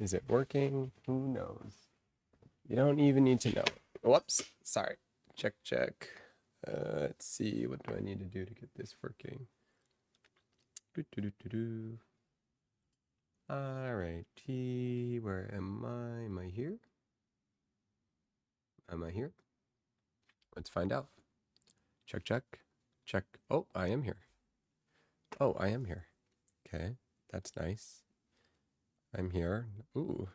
Is it working? Who knows? You don't even need to know. Whoops. Sorry. Check, check. Let's see. What do I need to do to get this working? Do, do, do, do, do. All right. Where am I? Am I here? Am I here? Let's find out. Check, check. Check. Oh, I am here. Oh, I am here. Okay. That's nice. I'm here. Ooh.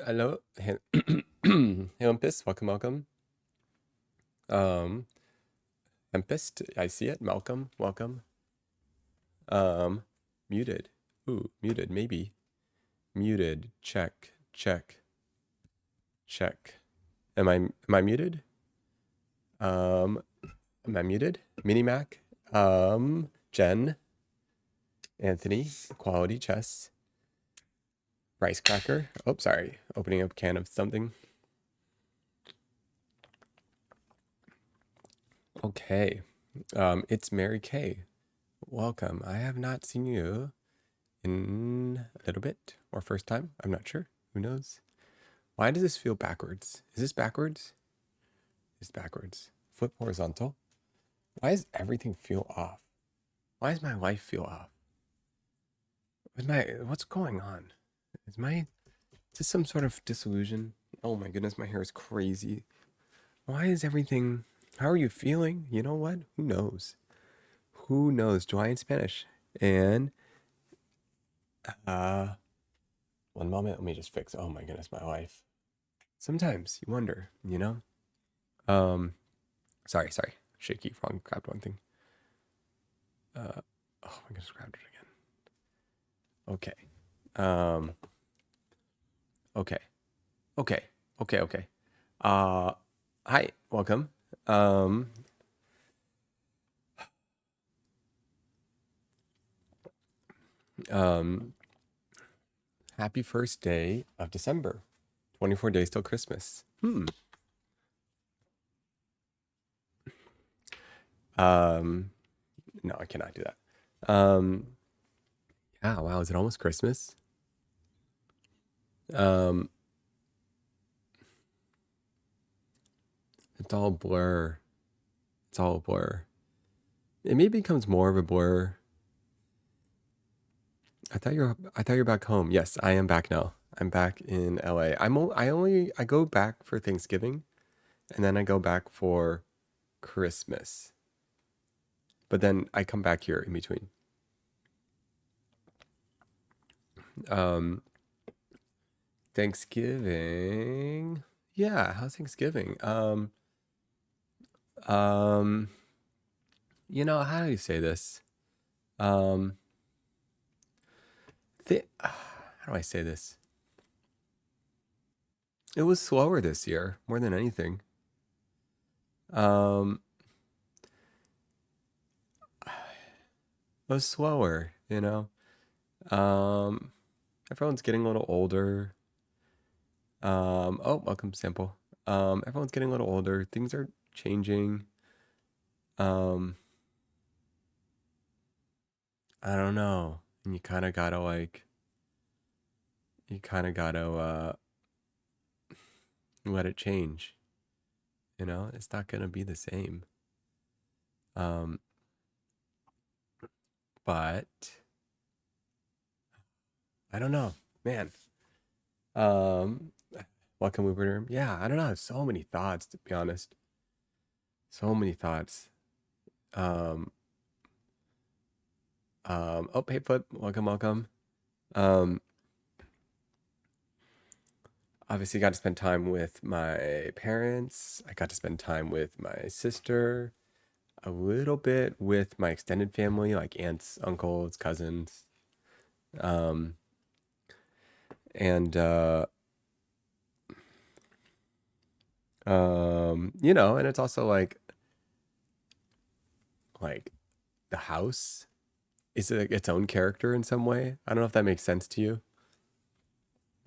Hello. Hey, Olympus. Welcome, welcome. Um, Tempest, I see it. Malcolm, welcome. Um, Muted. Ooh, muted, maybe. Muted. Check, check, check. Am I muted? Um, am I muted? Minimac. Jen, Anthony, Quality Chess, Rice Cracker. Oh, sorry. Opening up a can of something. Okay. It's Mary Kay. Welcome. I have not seen you in a little bit, or first time. I'm not sure. Who knows? Why does this feel backwards? Is this backwards? It's backwards. Flip horizontal. Why does everything feel off? Why does my life feel off? What's going on? Is this some sort of disillusion? Oh my goodness, my hair is crazy. Why is everything, how are you feeling? You know what? Who knows? Who knows? July in Spanish. And, uh, one moment, let me just fix, oh my goodness, my life. Sometimes you wonder, you know? Um, sorry. Shaky, grabbed one thing. Oh my goodness, grabbed it again. Okay. Um, okay. Okay. Uh, Hi, welcome. Um, um, Happy first day of December. 24 days till Christmas. Um, no, I cannot do that. Yeah, wow, is it almost Christmas? Um, it's all blur. It's all a blur. It maybe becomes more of a blur. I thought you're back home. Yes, I am back now. I'm back in LA. I go back for Thanksgiving and then I go back for Christmas. But then I come back here in between. Um, Thanksgiving. Yeah, how's Thanksgiving? Um, how do you say this? Um, how do I say this? It was slower this year, more than anything. Um, it was slower, you know? Um, Everyone's getting a little older. Oh, welcome, Sample. Everyone's getting a little older. Things are changing. Um, I don't know. And you kind of gotta, let it change. It's not gonna be the same. Um, but I don't know, man. Um, Welcome, Uber. Yeah, I don't know. I have so many thoughts, to be honest. So many thoughts. Um, oh, hey, Flip. Welcome. Um, Obviously got to spend time with my parents. I got to spend time with my sister, a little bit with my extended family, like aunts, uncles, cousins. Um, and and it's also like the house is its own character in some way. I don't know if that makes sense to you.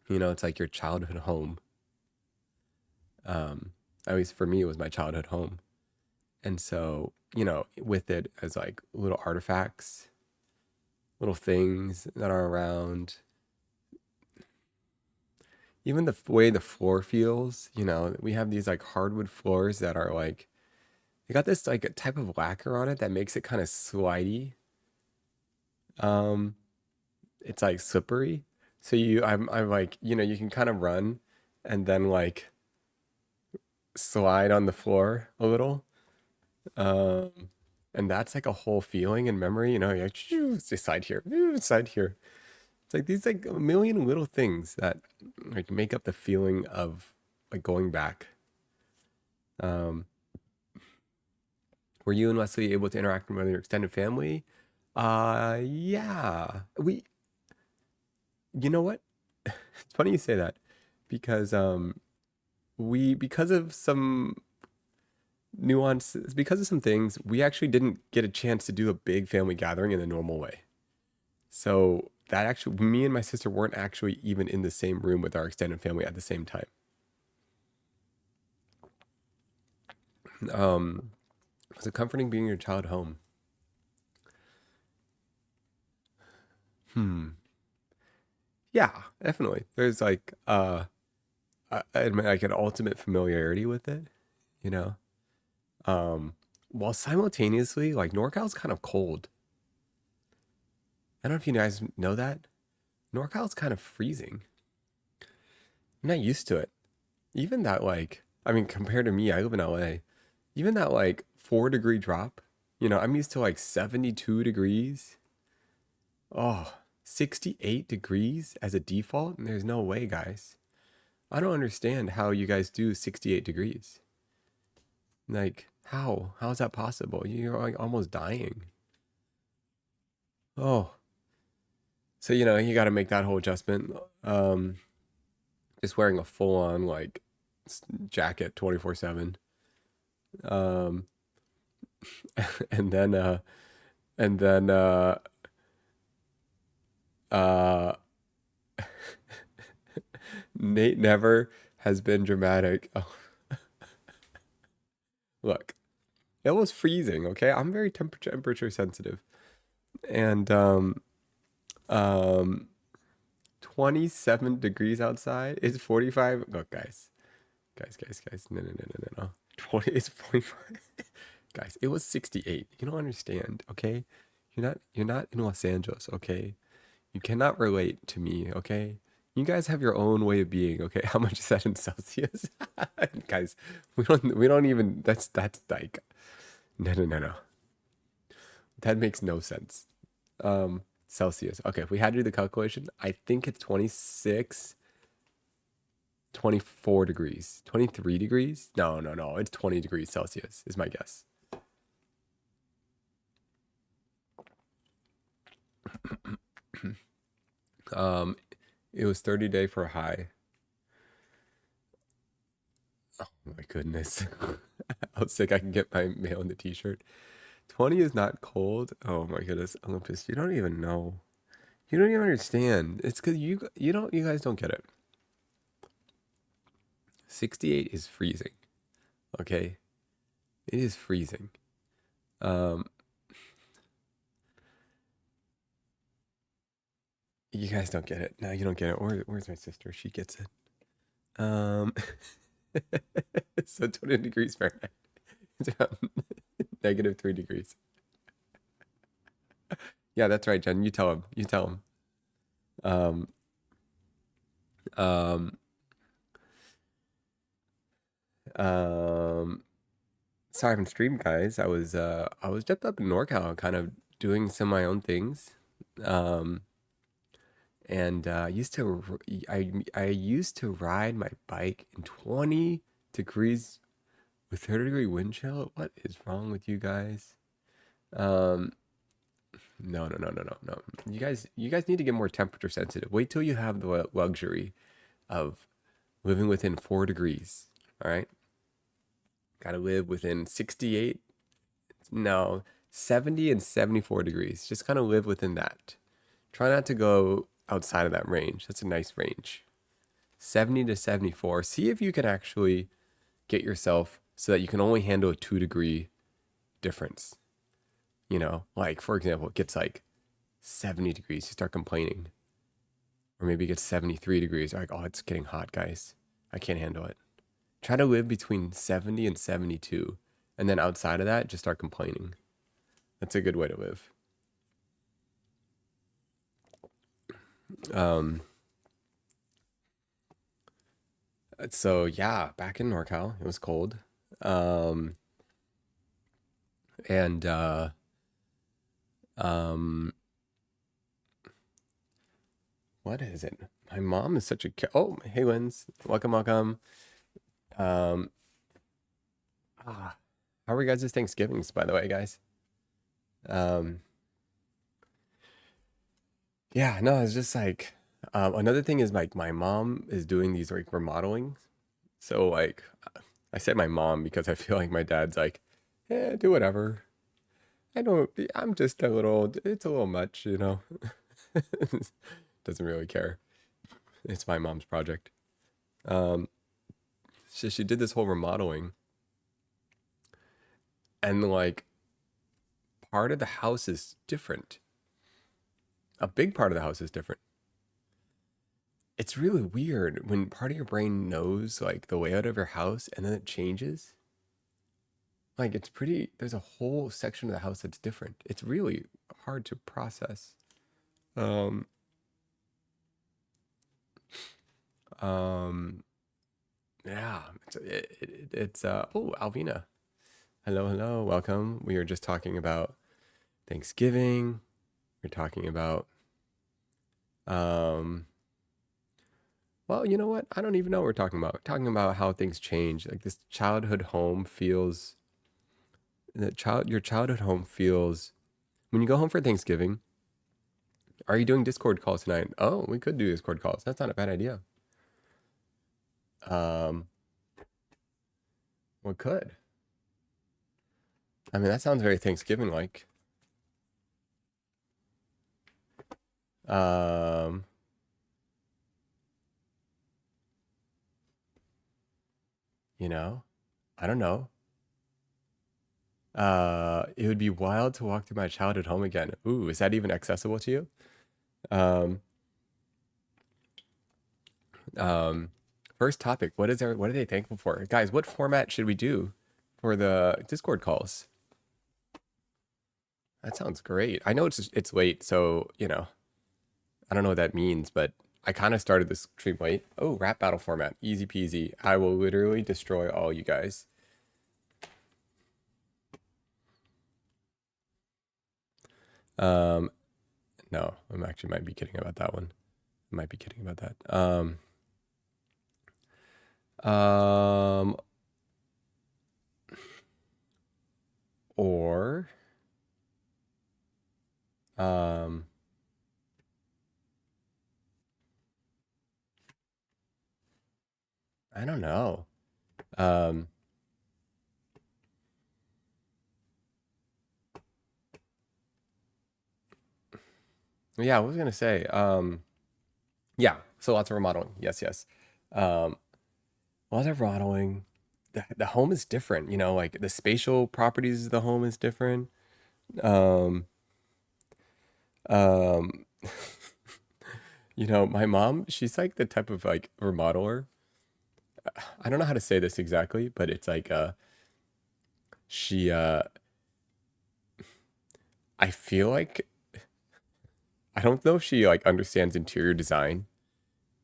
It's like your childhood home. Um, at least for me, it was my childhood home. And so, with it as like little artifacts, little things that are around, even the way the floor feels, we have these like hardwood floors that are like, they got this like a type of lacquer on it that makes it kind of slidey. Um, it's like slippery. So I'm like, you can kind of run and then like slide on the floor a little. Um, and that's like a whole feeling and memory, you're like, slide here, slide here. It's like these like a million little things that like make up the feeling of like going back. Um, were you and Leslie able to interact with your extended family? Yeah. You know what? It's funny you say that because because of some nuances, because of some things, we actually didn't get a chance to do a big family gathering in the normal way. So that actually, me and my sister weren't actually even in the same room with our extended family at the same time. Um, was it comforting being your child home? Hmm. Yeah, definitely. There's like like an ultimate familiarity with it, you know. Um, while simultaneously, like NorCal's kind of cold. I don't know if you guys know that. NorCal's kind of freezing. I'm not used to it. Even that like, I mean, compared to me, I live in LA. Even that like 4-degree drop, I'm used to like 72 degrees. Oh, 68 degrees as a default? There's no way, guys. I don't understand how you guys do 68 degrees. Like, how? How is that possible? You're like almost dying. Oh, so you got to make that whole adjustment. Um, just wearing a full on like jacket 24/7. Um, and then and then uh Nate never has been dramatic. Oh, look, it was freezing, okay? I'm very temperature sensitive. And um 27 degrees outside. It's 45. Look, guys. Guys. No, no, no, no, no, no. 20, it's 45. Guys, it was 68. You don't understand, okay? You're not in Los Angeles, okay? You cannot relate to me, okay? You guys have your own way of being, okay? How much is that in Celsius? Guys, we don't even that's like no, no, no, no. That makes no sense. Celsius. Okay, if we had to do the calculation, I think it's 26, 24 degrees, 23 degrees. No, no, no. It's 20 degrees Celsius is my guess. Um, it was 30-day for a high. Oh my goodness. I was sick. I can get my mail in the t-shirt. 20 is not cold. Oh my goodness, Olympus, you don't even know. You don't even understand. It's because you guys don't get it. 68 is freezing. Okay? It is freezing. Um, you guys don't get it. No, you don't get it. Where's my sister? She gets it. Um, so 20 degrees Fahrenheit. It's around -3 degrees. Yeah, that's right, Jen. You tell him. You tell him. Um, um, um, sorry I haven't streamed, guys. I was just up in NorCal, kind of doing some of my own things. Um, and I used to ride my bike in 20 degrees with 30-degree wind chill. What is wrong with you guys? Um, no, no, no, no, no, no. You guys need to get more temperature sensitive. Wait till you have the luxury of living within 4 degrees. All right, gotta live within 68. No, 70 and 74 degrees. Just kind of live within that. Try not to go outside of that range. That's a nice range. 70 to 74. See if you can actually get yourself so that you can only handle a 2-degree difference. Like for example, it gets like 70 degrees, you start complaining. or maybe it gets 73 degrees. Like, oh, it's getting hot, guys. I can't handle it. Try to live between 70 and 72. And then outside of that, just start complaining. That's a good way to live. Um, so yeah, back in NorCal, it was cold. Um, and um, what is it? My mom is such a oh, hey Lens, welcome, welcome. Um, how are you guys' Thanksgivings, by the way, guys? Um, yeah, no, it's just like another thing is like my mom is doing these like remodeling. So like I said my mom because I feel like my dad's like, yeah, do whatever. I don't, I'm just a little, it's a little much, you know. Doesn't really care. It's my mom's project. Um, so she did this whole remodeling, and like part of the house is different. A big part of the house is different. It's really weird when part of your brain knows like the layout of your house and then it changes. Like it's pretty, there's a whole section of the house that's different. It's really hard to process. Um, um, yeah, oh, Alvina. Hello, hello, welcome. We were just talking about Thanksgiving. We're talking about, um, well, you know what? I don't even know what we're talking about. We're talking about how things change. Like this childhood home feels, your childhood home feels, when you go home for Thanksgiving, are you doing Discord calls tonight? Oh, we could do Discord calls. That's not a bad idea. Um, we could. I mean, that sounds very Thanksgiving like. Um, you know, I don't know. It would be wild to walk through my childhood home again. Ooh, is that even accessible to you? Um, um, First topic. What are they thankful for? Guys, what format should we do for the Discord calls? That sounds great. I know it's late, so, you know, I don't know what that means, but I kind of started this stream late. Oh, rap battle format. Easy peasy. I will literally destroy all you guys. Um, no, I'm actually might be kidding about that one. I might be kidding about that. Um, or, um, I don't know. Um, yeah, I was gonna say, yeah, so lots of remodeling. Yes, yes. Um, Lots of remodeling. The home is different, you know, like the spatial properties of the home is different. Um, um, you know, my mom, she's like the type of like remodeler. I don't know how to say this exactly, but it's like she I feel like I don't know if she like understands interior design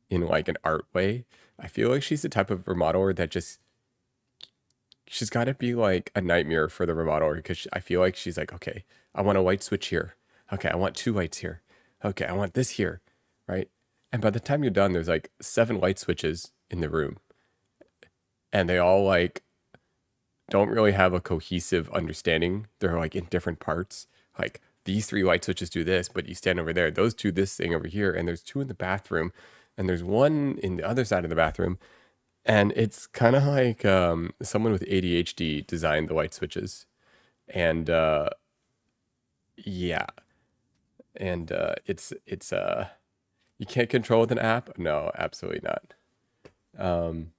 in like an art way. I feel like she's the type of remodeler that just she's got to be like a nightmare for the remodeler because I feel like she's like, okay, I want a white switch here. Okay, I want two lights here. Okay, I want this here, right? And by the time you're done, there's like seven light switches in the room, and they all like don't really have a cohesive understanding. They're like in different parts. Like these three light switches do this, but you stand over there. Those two this thing over here, and there's two in the bathroom, and there's one in the other side of the bathroom. And it's kind of like someone with ADHD designed the light switches. And yeah, and it's you can't control with an app. No, absolutely not. Um,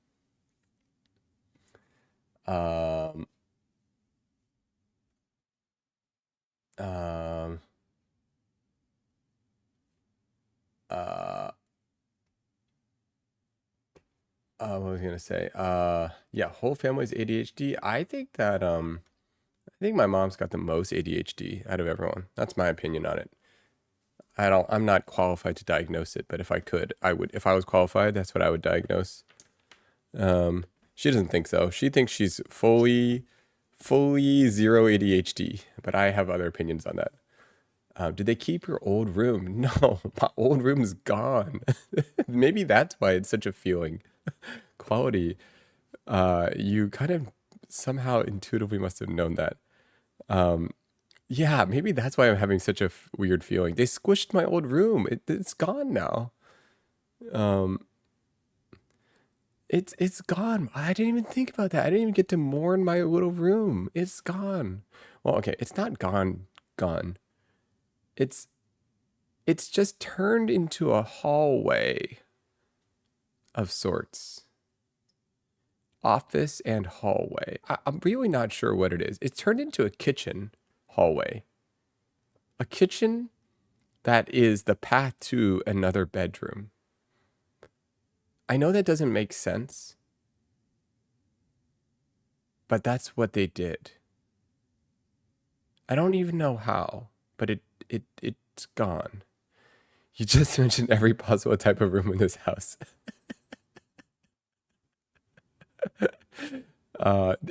um, um, uh, What was I gonna say? Yeah, whole family's ADHD. I think my mom's got the most ADHD out of everyone. That's my opinion on it. I'm not qualified to diagnose it, but if I could, I would. If I was qualified, that's what I would diagnose. Um, she doesn't think so. She thinks she's fully zero ADHD, but I have other opinions on that. Did they keep your old room? No, my old room's gone. Maybe that's why it's such a feeling. Quality. You kind of somehow intuitively must have known that. Um, yeah, maybe that's why I'm having such a weird feeling. They squished my old room. It's gone now. Um, it's gone. I didn't even think about that. I didn't even get to mourn my little room. It's gone. Well, okay, it's not gone. It's it's just turned into a hallway of sorts. Office and hallway. I'm really not sure what it is. It's turned into a kitchen hallway. A kitchen that is the path to another bedroom. I know that doesn't make sense, but that's what they did. I don't even know how, but it's gone. You just mentioned every possible type of room in this house.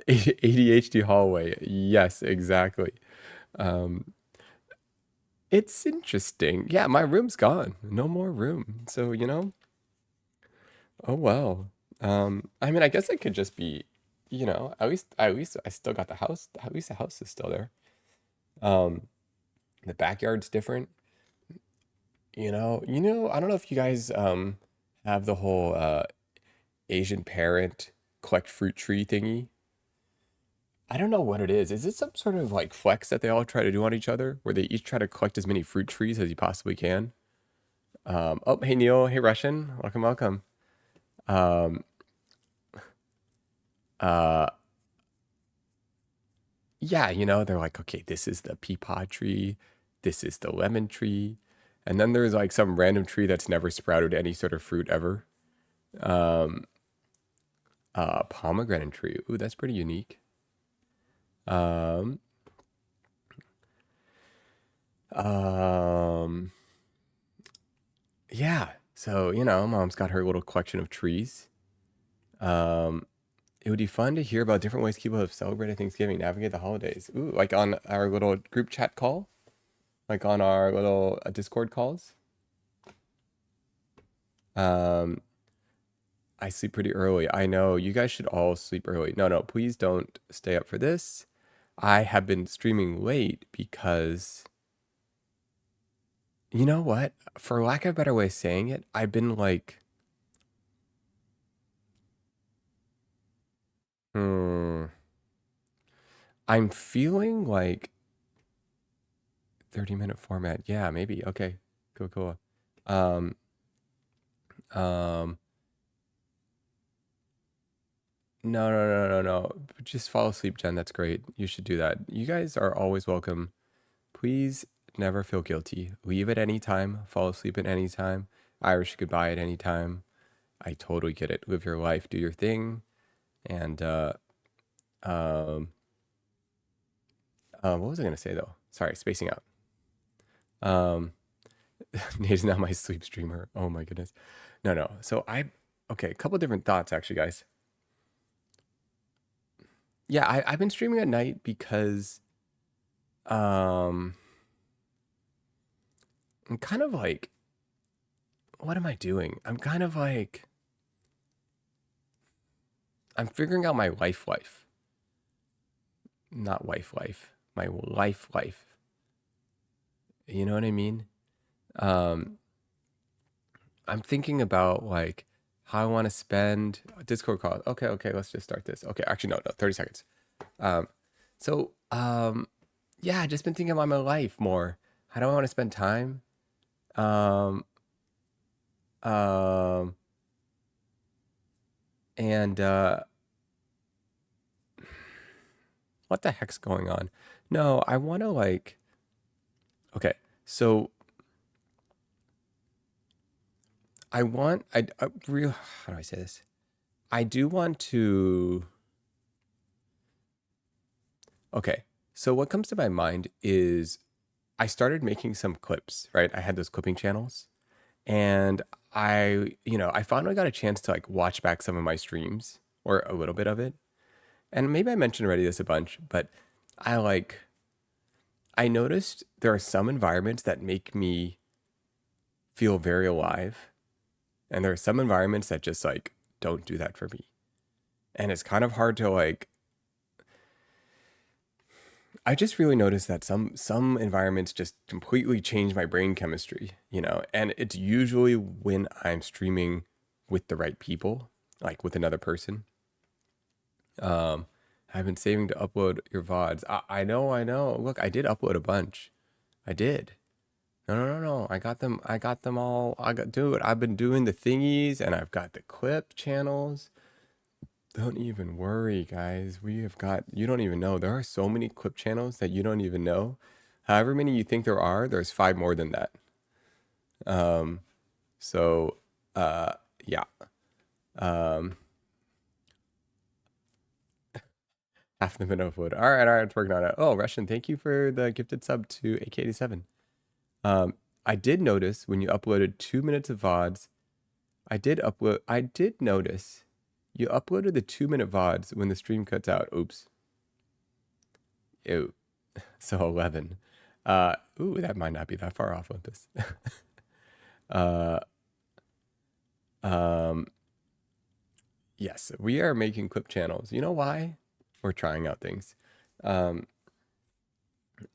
ADHD hallway. Yes, exactly. Um, it's interesting. Yeah, my room's gone. No more room. So, oh well. I mean, I guess it could just be, at least I still got the house. At least the house is still there. Um, the backyard's different. I don't know if you guys have the whole Asian parent collect fruit tree thingy. I don't know what it is. Is it some sort of like flex that they all try to do on each other, where they each try to collect as many fruit trees as you possibly can? Oh, hey Neil, hey Russian, welcome, welcome. Um, uh, yeah, they're like, okay, this is the peapod tree, this is the lemon tree, and then there's like some random tree that's never sprouted any sort of fruit ever. Um, pomegranate tree. Ooh, that's pretty unique. Um, um, yeah. So, mom's got her little collection of trees. Um, it would be fun to hear about different ways people have celebrated Thanksgiving, navigate the holidays. Ooh, like on our little group chat call, like on our little Discord calls. Um, I sleep pretty early. I know you guys should all sleep early. No, no, please don't stay up for this. I have been streaming late because you know what? For lack of a better way of saying it, I've been like, hmm, I'm feeling like 30-minute format. Yeah, maybe. Okay. Cool, cool. Um, um, no, no, no, no, no. Just fall asleep, Jen. That's great. You should do that. You guys are always welcome. Please never feel guilty. Leave at any time, fall asleep at any time, Irish goodbye at any time. I totally get it. Live your life, do your thing. And um what was I gonna say though? Sorry, spacing out. Um Nate's now my sleep streamer. Oh my goodness. No, no. Okay, a couple different thoughts actually, guys. Yeah, I've been streaming at night because um I'm kind of like, what am I doing? I'm kind of like, I'm figuring out my life. Not life. My life. You know what I mean? Um, I'm thinking about like how I want to spend Discord call. Okay, okay, let's just start this. Okay, actually no, 30 seconds. Um, yeah, I just been thinking about my life more. How do I want to spend time? Um, um, and what the heck's going on? No, I want to like, okay, so I want, I real, how do I say this? I do want to. Okay, so what comes to my mind is I started making some clips, right? I had those clipping channels, and I finally got a chance to like watch back some of my streams or a little bit of it. And maybe I mentioned already this a bunch, but I like I noticed there are some environments that make me feel very alive, and there are some environments that just like don't do that for me. And it's kind of hard to like I just really noticed that some environments just completely change my brain chemistry, and it's usually when I'm streaming with the right people, like with another person. Um, I've been saving to upload your VODs. I know, I know. Look, I did upload a bunch. I did. No, no, no, no. I got them all. Dude, I've been doing the thingies and I've got the clip channels. Don't even worry, guys. You don't even know. There are so many clip channels that you don't even know. However many you think there are, there's five more than that. Um, so, uh, yeah. Um, half the minute upload. All right, it's working on it. Oh, Russian, thank you for the gifted sub to AK87. I did notice when you uploaded 2 minutes of VODs, I did notice you uploaded the 2 minute VODs when the stream cuts out. Oops. Ew. So 11. Ooh, that might not be that far off, Olympus. uh, um, yes, we are making clip channels. You know why? We're trying out things. Um,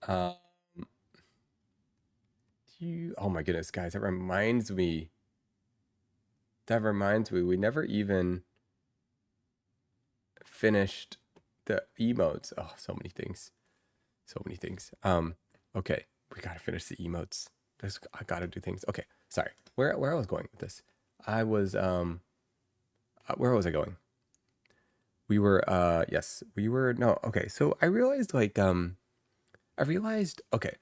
uh, oh my goodness, guys, that reminds me. We never even finished the emotes. Oh, so many things. So many things. Okay, we gotta finish the emotes. I gotta do things. Okay, sorry. Where I was going with this? I was where was I going? We were yes, we were no, okay. So I realized okay,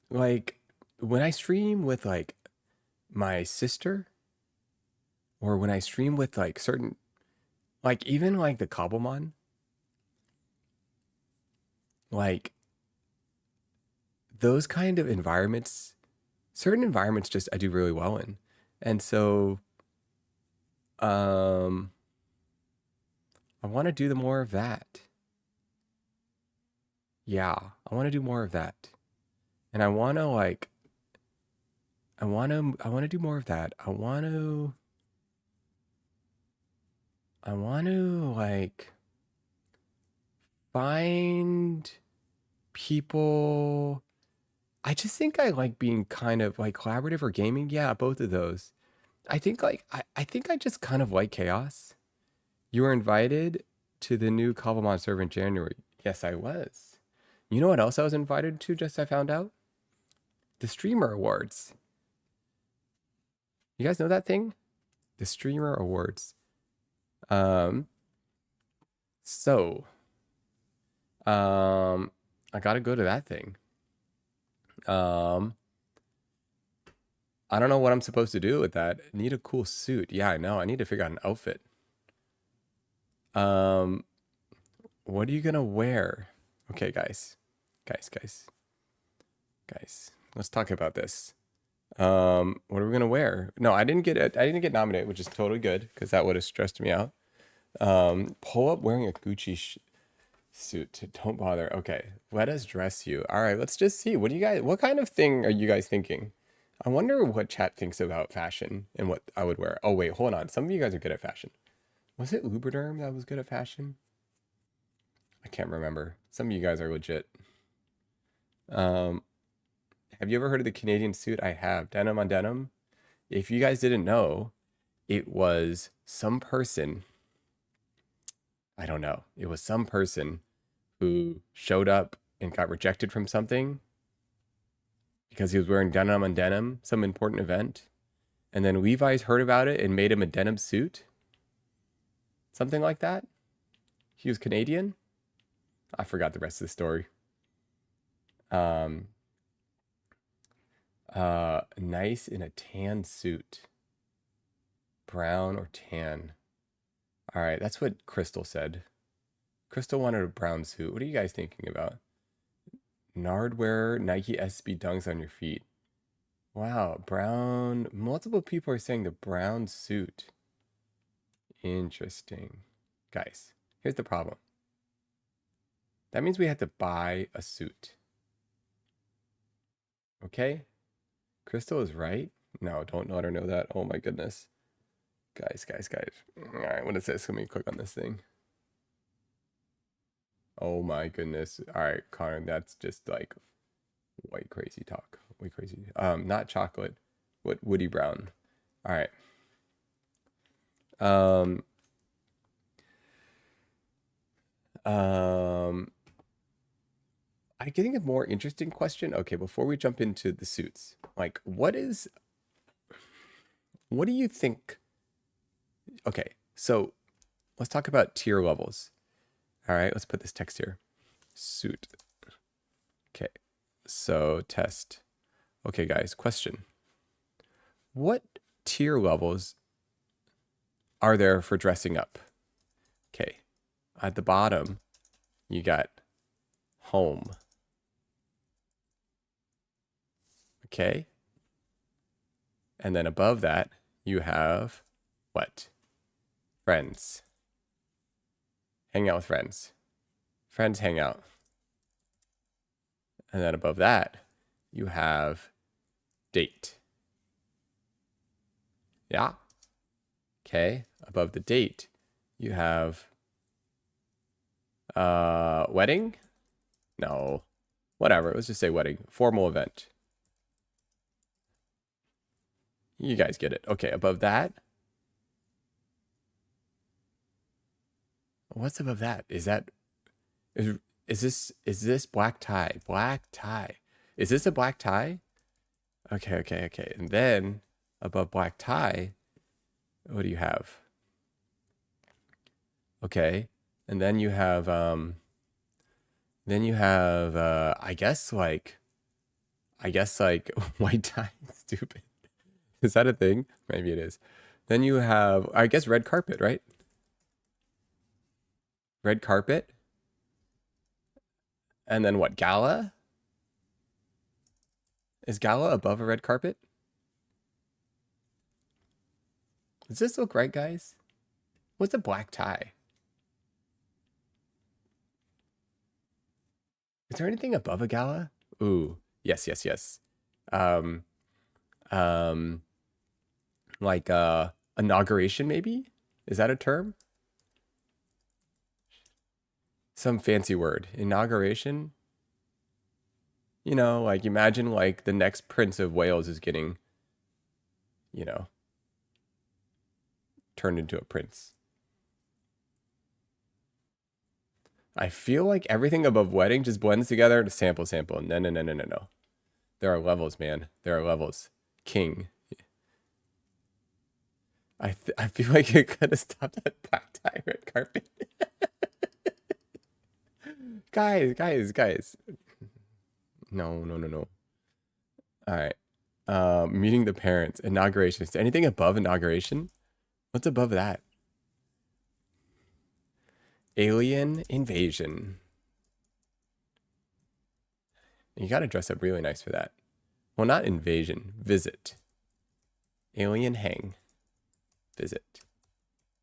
like when I stream with like my sister or when I stream with like certain like even like the Cobblemon, like those kind of environments, certain environments just I do really well in. And so um I want to do the more of that. Yeah, I want to do more of that. And I want to do more of that. I want to like find people. I just think I like being kind of like collaborative or gaming. Yeah, both of those. I think I just kind of like chaos. You were invited to the new Cobblemon server in January. Yes, I was. You know what else I was invited to? Just I found out the Streamer Awards. You guys know that thing? The Streamer Awards. Um, so, I gotta go to that thing. Um, I don't know what I'm supposed to do with that. Need a cool suit. Yeah, I know. I need to figure out an outfit. Um, what are you gonna wear? Okay, guys, guys, guys. Let's talk about this. What are we gonna wear? No, I didn't get it. I didn't get nominated, which is totally good because that would have stressed me out. Pull up wearing a Gucci suit. Don't bother. Okay, let us dress you. All right, let's just see. What kind of thing are you guys thinking? I wonder what chat thinks about fashion and what I would wear. Oh wait, hold on. Some of you guys are good at fashion. Was it Lubriderm that was good at fashion? I can't remember. Some of you guys are legit. Um, have you ever heard of the Canadian suit? I have. Denim on denim. If you guys didn't know, it was some person, I don't know. It was some person who showed up and got rejected from something because he was wearing denim on denim, some important event. And then Levi's heard about it and made him a denim suit. Something like that. He was Canadian. I forgot the rest of the story. Um, nice in a tan suit. Brown or tan? All right, that's what Crystal said. Crystal wanted a brown suit. What are you guys thinking about? Nardwear, Nike SB Dunks on your feet. Wow, brown. Multiple people are saying the brown suit. Interesting. Guys, here's the problem. That means we have to buy a suit. Okay? Crystal is right? No, don't let her know that. Oh my goodness. Guys. All right, what is this? Let me click on this thing. Oh my goodness. All right, Connor, that's just like way crazy talk. Way crazy. Not chocolate. What Woody Brown. All right. Um I getting a more interesting question. Okay, before we jump into the suits, like what do you think? Okay, so let's talk about tier levels. All right, let's put this text here. Suit. Okay, so test. Okay, guys, question. What tier levels are there for dressing up? Okay, at the bottom, you got home. Okay, and then above that, you have what? Friends. Hang out with friends. Friends hang out. And then above that, you have date. Yeah. Okay. Above the date, you have wedding? No. Whatever. Let's just say wedding. Formal event. You guys get it. Okay, above that. What's above that? Is this black tie? Black tie. Is this a black tie? Okay. And then above black tie, what do you have? Okay. And then you have I guess like white tie. Stupid. Is that a thing? Maybe it is. Then you have I guess red carpet, right? Red carpet. And then what? Gala? Is gala above a red carpet? Does this look right, guys? What's a black tie? Is there anything above a gala? Ooh, yes. Um, um, like inauguration, maybe? Is that a term? Some fancy word. Inauguration? You know, like imagine like the next Prince of Wales is getting, you know, turned into a prince. I feel like everything above wedding just blends together to sample. No. There are levels, man. There are levels. King. I feel like it could have stopped at black tie, red carpet. Guys. No. All right. Meeting the parents. Inauguration. Is there anything above inauguration? What's above that? Alien invasion. You got to dress up really nice for that. Well, not invasion. Visit. Alien hang. Visit.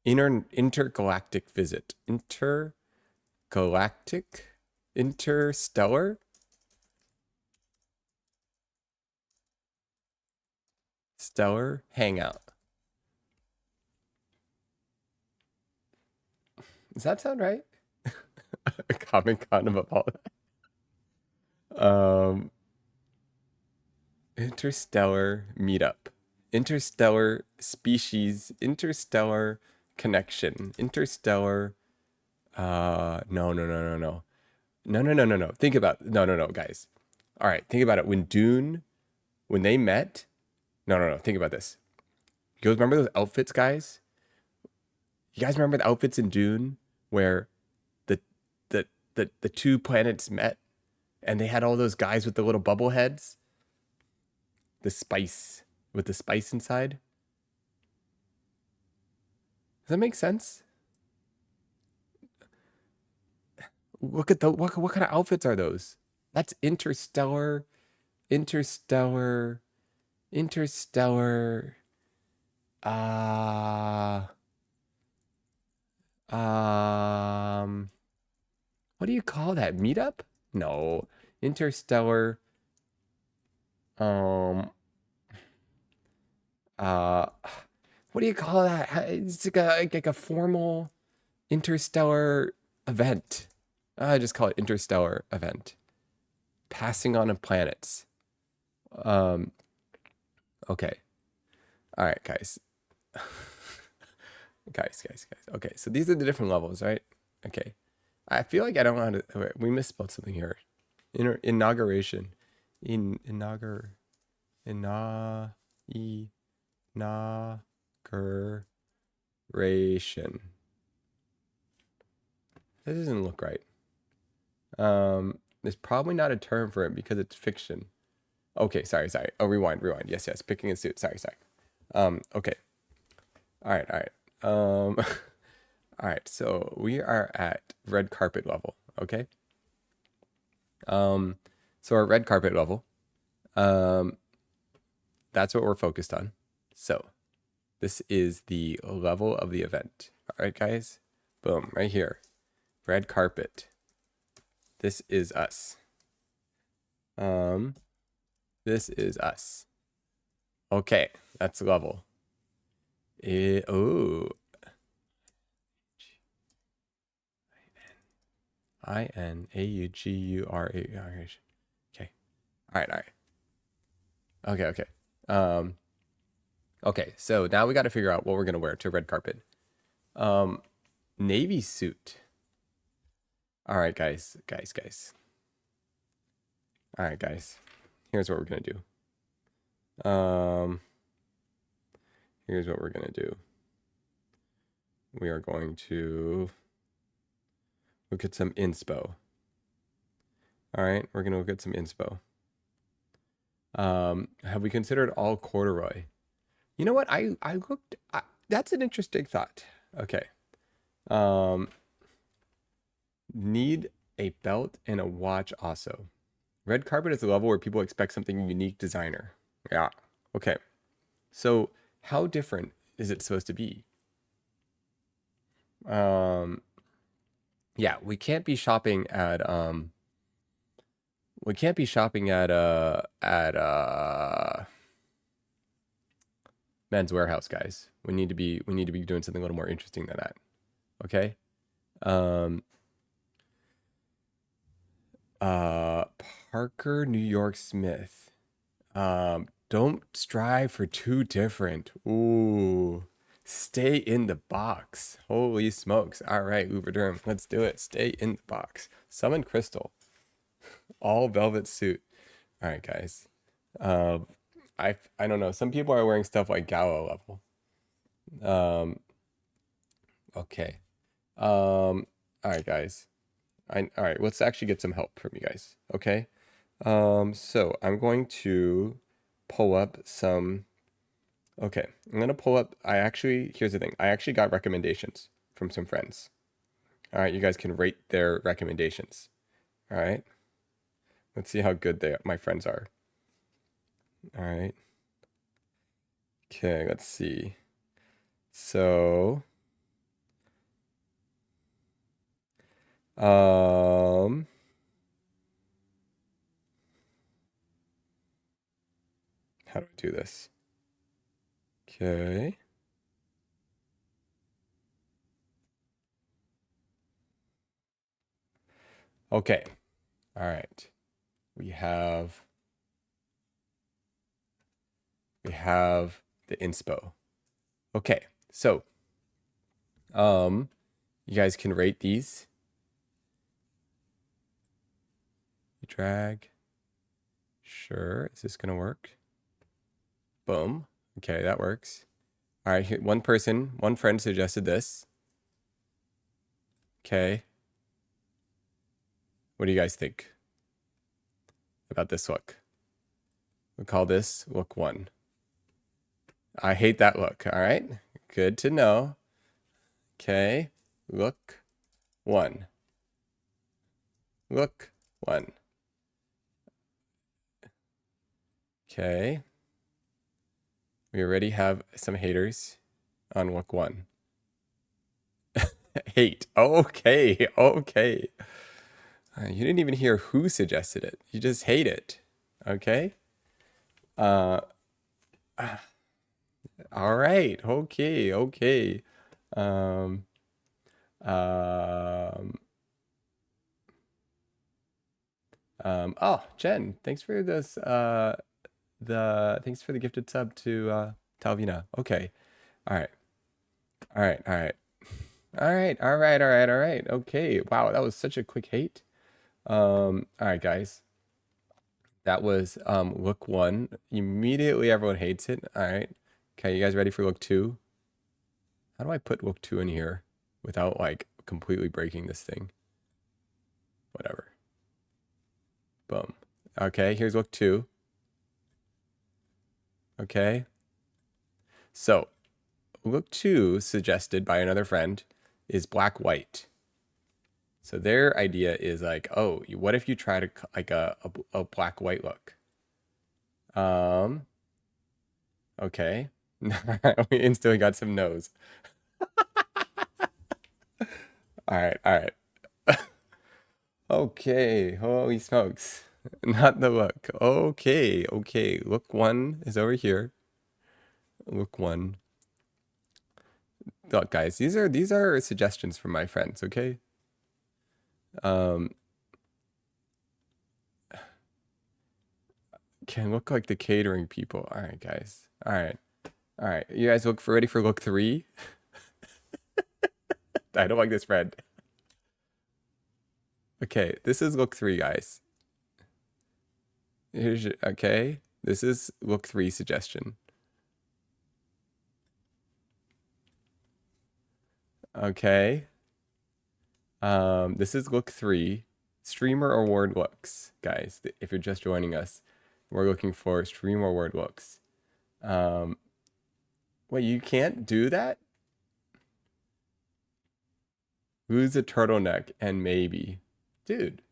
Intergalactic visit. Intergalactic? Interstellar? Stellar hangout. Does that sound right? Comic Con of all that. Interstellar meetup. Interstellar species. Interstellar connection. Interstellar. No. Think about no, guys. All right, think about it. When they met. No. Think about this. You guys remember those outfits, guys? You guys remember the outfits in Dune where the two planets met and they had all those guys with the little bubble heads? The spice with the spice inside. Does that make sense? Look at the what kind of outfits are those? That's interstellar, interstellar, interstellar. Uh um what do you call that? Meetup? No. Interstellar um uh what do you call that? It's like a formal interstellar event. I just call it interstellar event. Passing on of planets. Um okay. All right, guys. Guys. Okay, so these are the different levels, right? Okay. I feel like I don't know how to. Wait, we misspelled something here. Inauguration. Inauguration. That doesn't look right. There's probably not a term for it because it's fiction. Okay, sorry. Oh, rewind. Yes. Picking a suit. Sorry. Okay. All right. All right. So we are at red carpet level. Okay. So our red carpet level. That's what we're focused on. So this is the level of the event. All right, guys. Boom, right here. Red carpet. This is us. This is us. Okay, that's level. Oh. INAUGURA. Okay. All right. Okay. Okay, so now we got to figure out what we're gonna wear to red carpet. Navy suit. All right, guys. All right, guys. Here's what we're gonna do. Here's what we're gonna do. We are going to look at some inspo. All right, we're gonna look at some inspo. Have we considered all corduroy? You know what? I looked. That's an interesting thought. Okay. Need a belt and a watch also. Red carpet is the level where people expect something unique designer. Yeah. Okay. So how different is it supposed to be? Yeah, we can't be shopping at Men's Warehouse, guys. We need to be doing something a little more interesting than that. Okay? Parker New York Smith. Don't strive for too different. Ooh. Stay in the box. Holy smokes. All right, Uber Durham, let's do it. Stay in the box. Summon Crystal. All velvet suit. All right, guys. I don't know. Some people are wearing stuff like Gallo level. Okay. All right, guys. All right, let's actually get some help from you guys. Okay. So I'm going to pull up some. Okay, I'm gonna pull up. Here's the thing. I actually got recommendations from some friends. All right, you guys can rate their recommendations. All right. Let's see how good my friends are. All right. Okay, let's see. So, how do I do this? Okay. Okay. All right. We have the inspo. Okay. So, you guys can rate these. Drag. Sure. Is this gonna work? Boom. Okay, that works. All right, one friend suggested this. Okay. What do you guys think about this look? We'll call this look 1. I hate that look. All right. Good to know. Okay. Look 1. Look 1. Okay. We already have some haters on look 1. Hate. Okay. Okay. You didn't even hear who suggested it. You just hate it. Okay. Uh, all right. Okay. Okay. Um, um, oh, Jen, thanks for this, thanks for the gifted sub to, Talvina. Okay. All right. All right. All right. All right. All right. All right. All right. Okay. Wow. That was such a quick hate. All right, guys. That was, look 1. Immediately everyone hates it. All right. Okay. You guys ready for look 2? How do I put look 2 in here without like completely breaking this thing? Whatever. Boom. Okay, here's look 2. Okay. So, look 2 suggested by another friend is black white. So their idea is like, oh, what if you try to like a black white look? Okay. We instantly got some no's. All right, all right. Okay, holy smokes. Not the look. Okay, okay. Look 1 is over here. Look 1. Look, guys, these are suggestions from my friends, okay? Can look like the catering people. All right, guys. All right. All right. You guys ready for look 3? I don't like this friend. Okay, this is look 3, guys. Okay. This is look 3 suggestion. Okay. This is look 3. Streamer award looks, guys. If you're just joining us, we're looking for streamer award looks. Wait, you can't do that? Who's a turtleneck and maybe? Dude.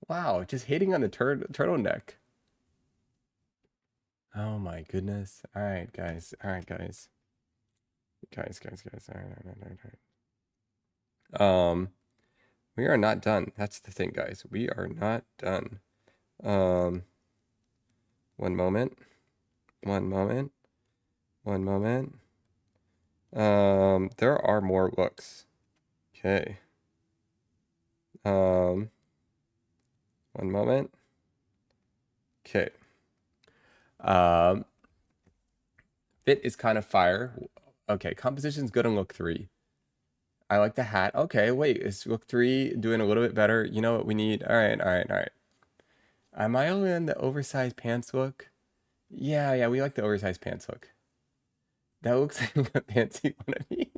Wow, just hating on the turtleneck. Oh my goodness. All right, guys. All right, guys. Guys. All right. We are not done. That's the thing, guys. We are not done. One moment. There are more looks. Okay. One moment. Okay. Fit is kind of fire. Okay, composition's good on look 3. I like the hat. Okay, wait, is look 3 doing a little bit better? You know what we need? All right. Am I only in the oversized pants look? Yeah, we like the oversized pants look. That looks like a fancy one of me.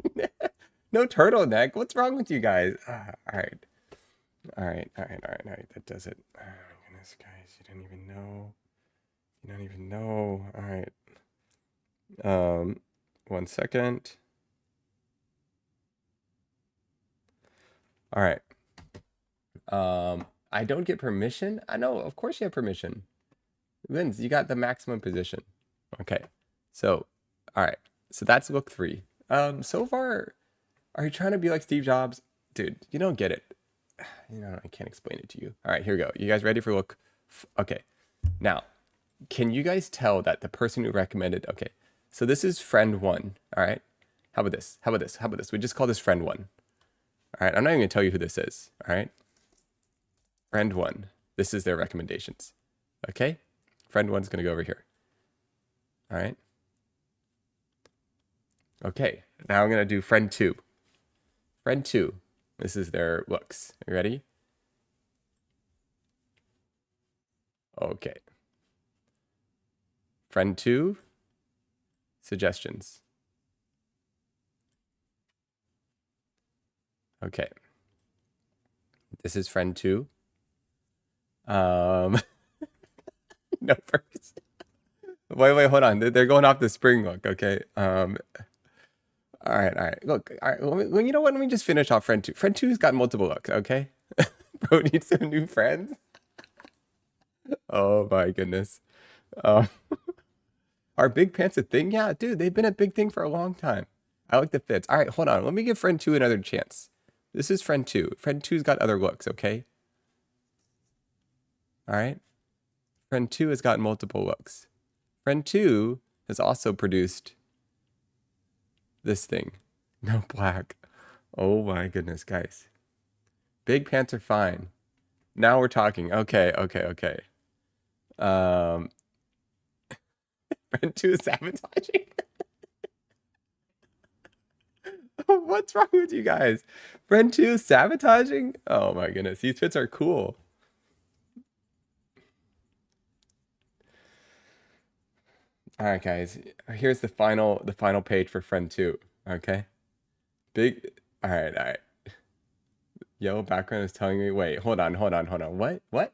No turtleneck. What's wrong with you guys? All right. That does it. Oh my goodness, guys, you didn't even know. All right. 1 second. All right. I don't get permission. I know, of course you have permission. Linz, you got the maximum position. Okay. So, all right. So that's look 3. So far, are you trying to be like Steve Jobs? Dude, you don't get it. You know, I can't explain it to you. All right, here we go. You guys ready for look? Okay. Now, can you guys tell that the person who recommended, okay, so this is friend 1, all right? How about this? We just call this friend 1. All right, I'm not even gonna tell you who this is, all right? Friend 1, this is their recommendations, okay? Friend 1's gonna go over here, all right? Okay, now I'm gonna do friend 2. Friend 2, this is their looks. You ready? Okay. Friend 2, suggestions. Okay. This is friend 2. No first. Wait, hold on. They're going off the spring look, okay? All right, all right. Look, all right. Well, you know what? Let me just finish off friend two. Friend two's got multiple looks. Okay, bro needs some new friends. Oh my goodness. Um, are big pants a thing? Yeah, dude, they've been a big thing for a long time. I like the fits. All right, hold on. Let me give friend two another chance. This is friend two. Friend two's got other looks. Okay. All right. Friend two has got multiple looks. Friend two has also produced this thing. No black. Oh my goodness, guys. Big pants are fine. Now we're talking. Okay, okay, okay. Um, friend two is sabotaging. What's wrong with you guys? Friend two is sabotaging? Oh my goodness, these fits are cool. All right, guys. Here's the final page for friend two. Okay. Big. All right, all right. Yellow background is telling me. Wait, hold on, hold on, hold on. What? What?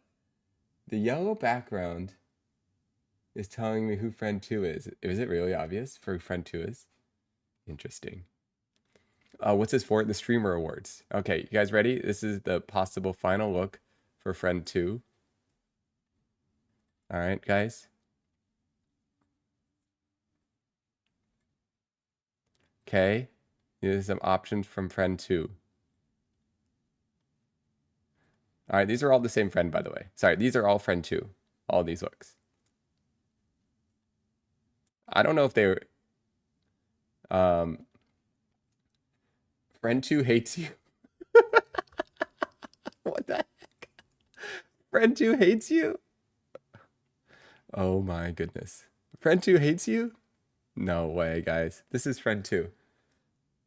The yellow background is telling me who friend two is. Is it really obvious for who friend two is? Interesting. What's this for? The streamer awards. Okay, you guys ready? This is the possible final look for friend two. All right, guys. Okay. These are some options from friend two. All right, these are all the same friend, by the way. Sorry, these are all friend two. All these looks. I don't know if they were. Um, friend two hates you. What the heck? Friend two hates you? Oh my goodness. Friend two hates you? No way, guys. This is friend two.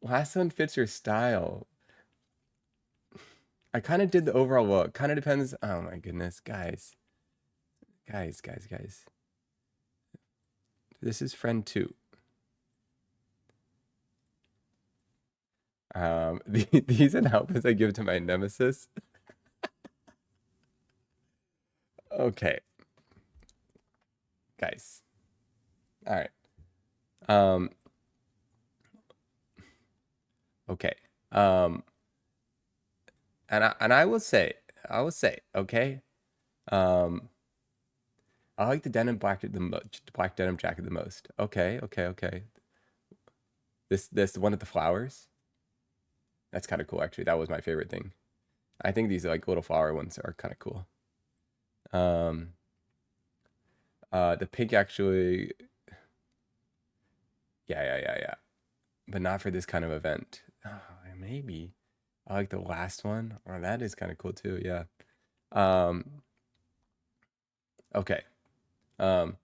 Last one fits your style. I kind of did the overall look. Kind of depends. Oh my goodness, guys. Guys. This is friend two. These are the outfits I give to my nemesis. Okay, guys. All right. Um, okay. Um, and I will say, okay. Um, I like the denim black denim jacket the most. Okay. This one with the flowers. That's kind of cool, actually. That was my favorite thing. I think these like little flower ones are kind of cool. Um, the pink actually, yeah. But not for this kind of event. Oh, maybe. I like the last one. Oh, that is kind of cool too. Yeah. Um, okay. Um,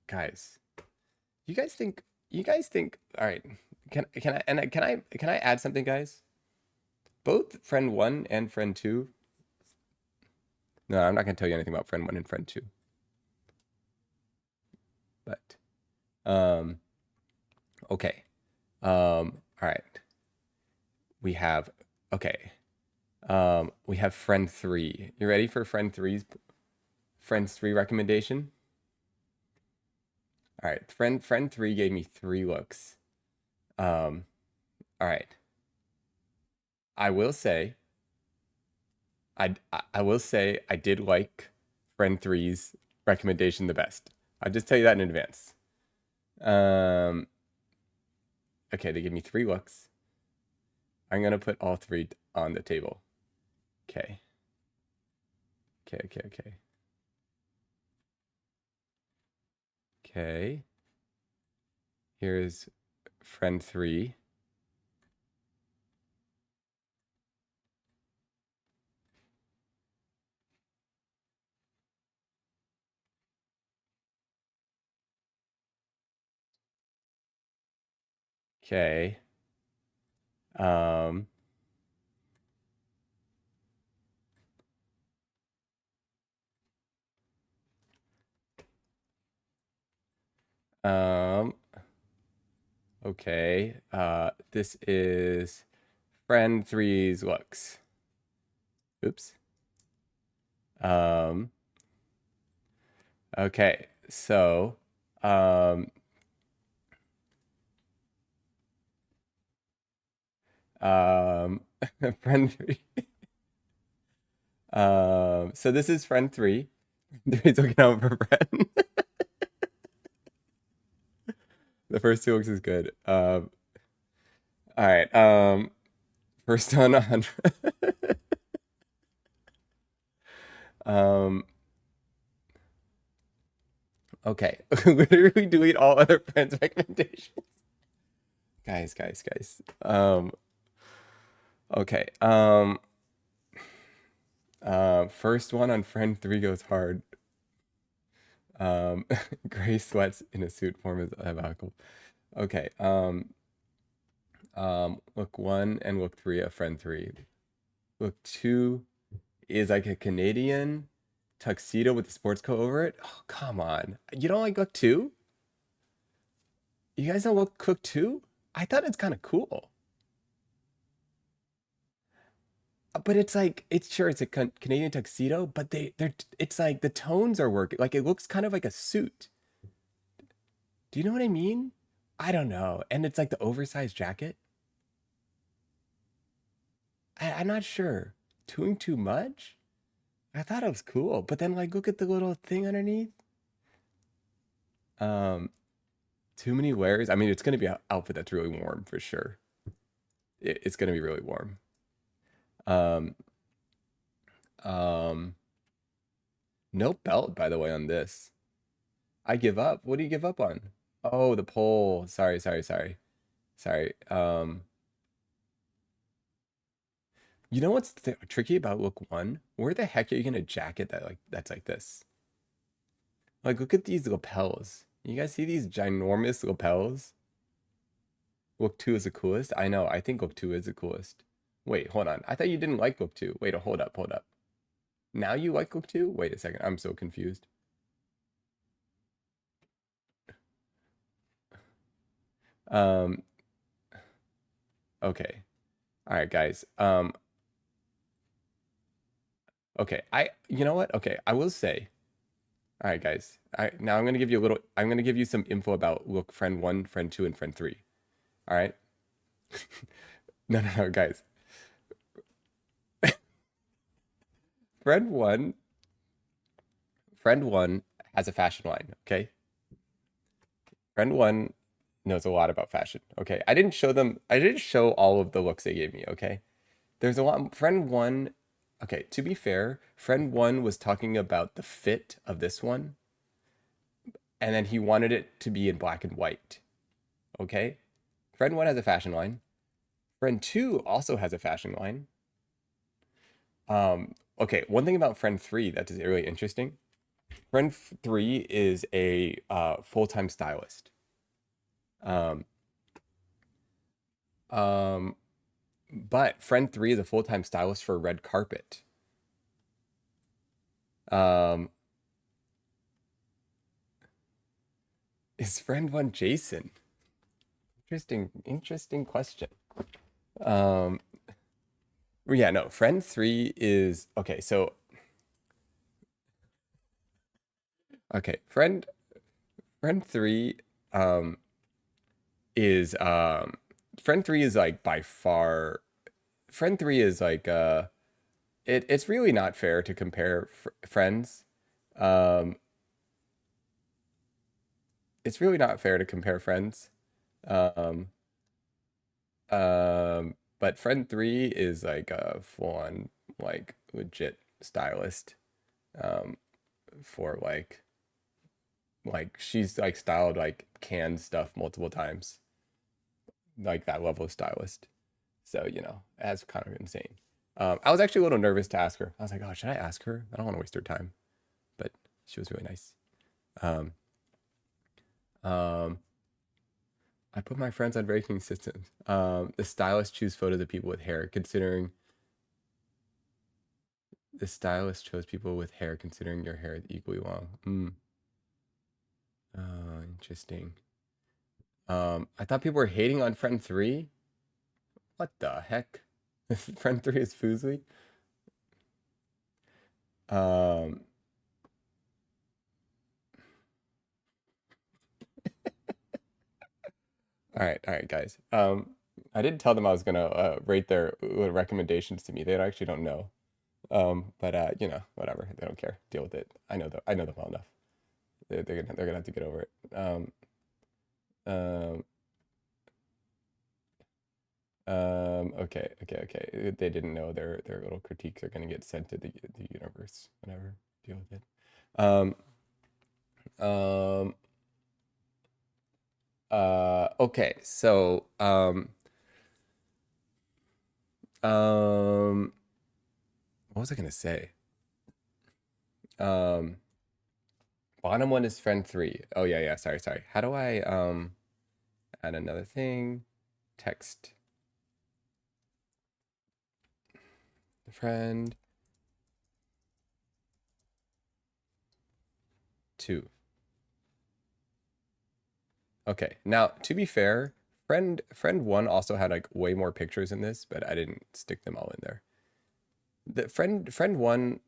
guys, you guys think all right. Can I add something, guys? Both friend one and friend two. No, I'm not gonna tell you anything about friend one and friend two. But um okay. All right. We have okay. We have friend three. You ready for friend three recommendation? All right. Friend three gave me three looks. All right. I will say I will say I did like friend three's recommendation the best. I'll just tell you that in advance. Um okay, they gave me three looks. I'm gonna put all three on the table. Okay. Okay. Okay. Here's friend three. Okay. Um, um, okay. This is friend three's looks. Oops. Um, okay. So, um, Um, friend three. So this is friend three. Three's looking out for friend. The first two looks is good. All right. First one on. um, okay. Literally delete all other friends' recommendations. Guys. Okay. First one on friend three goes hard. Gray sweats in a suit form is diabolical. Okay. Look one and look three of friend three. Look two is like a Canadian tuxedo with the sports coat over it. Oh, come on. You don't like look two? You guys don't look two? I thought it's kind of cool. But it's like it's sure it's a Canadian tuxedo, but they're it's like the tones are working. Like it looks kind of like a suit. Do you know what I mean? I don't know. And it's like the oversized jacket. I'm not sure. Doing too much? I thought it was cool, but then like look at the little thing underneath. Um, too many layers. I mean, it's gonna be an outfit that's really warm for sure. It's gonna be really warm. Um, um, no belt, by the way, on this. I give up. What do you give up on? Oh, the pole. Sorry. You know what's tricky about look one? Where the heck are you gonna jacket that like that's like this? Like, look at these lapels. You guys see these ginormous lapels? Look 2 is the coolest? I know, I think Look 2 is the coolest. Wait, hold on. I thought you didn't like Look 2. Wait, hold up. Now you like Look 2? Wait a second, I'm so confused. Um, okay. All right, guys. Okay, you know what? Okay, I will say. All right, guys. Now I'm gonna give you a little. I'm gonna give you some info about Look friend 1, friend 2, and friend 3. All right. No, guys. Friend 1 Friend one has a fashion line, okay? Friend one knows a lot about fashion, okay? I didn't show all of the looks they gave me, okay? There's a lot. Friend one, okay, to be fair, friend one was talking about the fit of this one, and then he wanted it to be in black and white, okay? Friend one has a fashion line. Friend two also has a fashion line. Okay, one thing about friend three that is really interesting. Friend three is a full-time stylist. Um, um, but friend three is a full-time stylist for Red Carpet. Um, is friend one Jason? Interesting question. Um, yeah, no, friend three is okay. So, okay, friend three, um, is friend three is like by far. Friend three is like it's really not fair to compare friends. Um, it's really not fair to compare friends. Um, but friend three is like a full-on, like legit stylist. Um, for like she's like styled like canned stuff multiple times, like that level of stylist. So, that's kind of insane. I was actually a little nervous to ask her. I was like, oh, should I ask her? I don't want to waste her time. But she was really nice. Um, um, I put my friends on ranking systems. The stylists choose photos of people with hair, considering the stylist chose people with hair, considering your hair is equally long. Oh, interesting. I thought people were hating on friend three. What the heck? Friend three is Foosley. Um, all right, guys. I did tell them I was gonna rate their recommendations to me. They actually don't know. But you know, whatever. They don't care. Deal with it. I know them well enough. They're gonna have to get over it. Um, okay. They didn't know their little critiques are gonna get sent to the universe. Whatever. Deal with it. Um, um, okay. So, what was I gonna say? Um, bottom one is friend three. Oh yeah. Sorry. How do I add another thing? Text friend two. Okay. Now, to be fair, friend one also had like way more pictures in this, but I didn't stick them all in there. The friend one,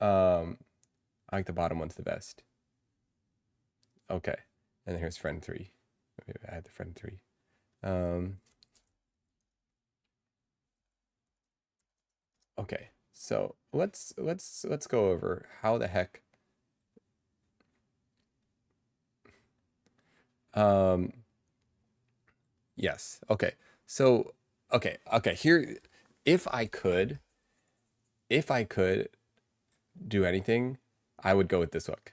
I like the bottom one's the best. Okay. And then here's friend three. Maybe add the friend three. Um, okay. So let's go over how the heck. Um, yes. Okay. So okay. Here, if I could, if I could do anything, I would go with this look.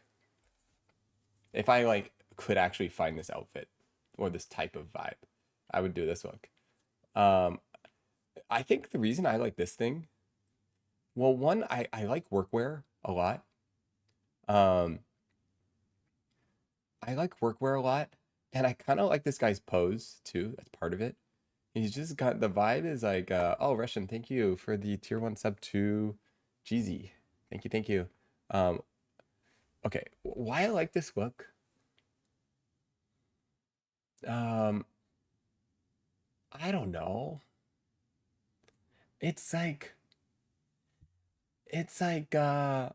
If I like could actually find this outfit or this type of vibe, I would do this look. Um, I think the reason I like this thing, well, one, I like workwear a lot. Um, I like workwear a lot, and I kind of like this guy's pose too. That's part of it. He's just got the vibe is like, oh, Russian, thank you for the tier one sub to Jeezy. Thank you. Um, okay, why I like this look? Um, I don't know. It's like it's like ah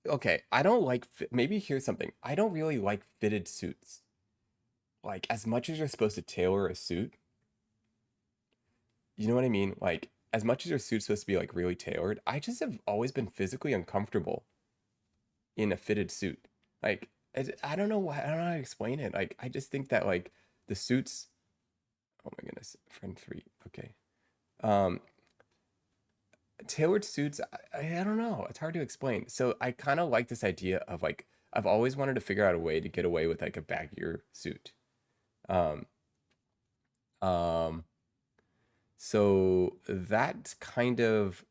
okay. I don't like maybe here's something. I don't really like fitted suits. Like as much as you're supposed to tailor a suit, you know what I mean? Like as much as your suit's supposed to be like really tailored, I just have always been physically uncomfortable in a fitted suit. Like I don't know why I don't know how to explain it. Like I just think that like the suits, oh my goodness, friend three. Okay. Um tailored suits, I don't know. It's hard to explain. So I kind of like this idea of like I've always wanted to figure out a way to get away with like a baggier suit. Um um so that's kind of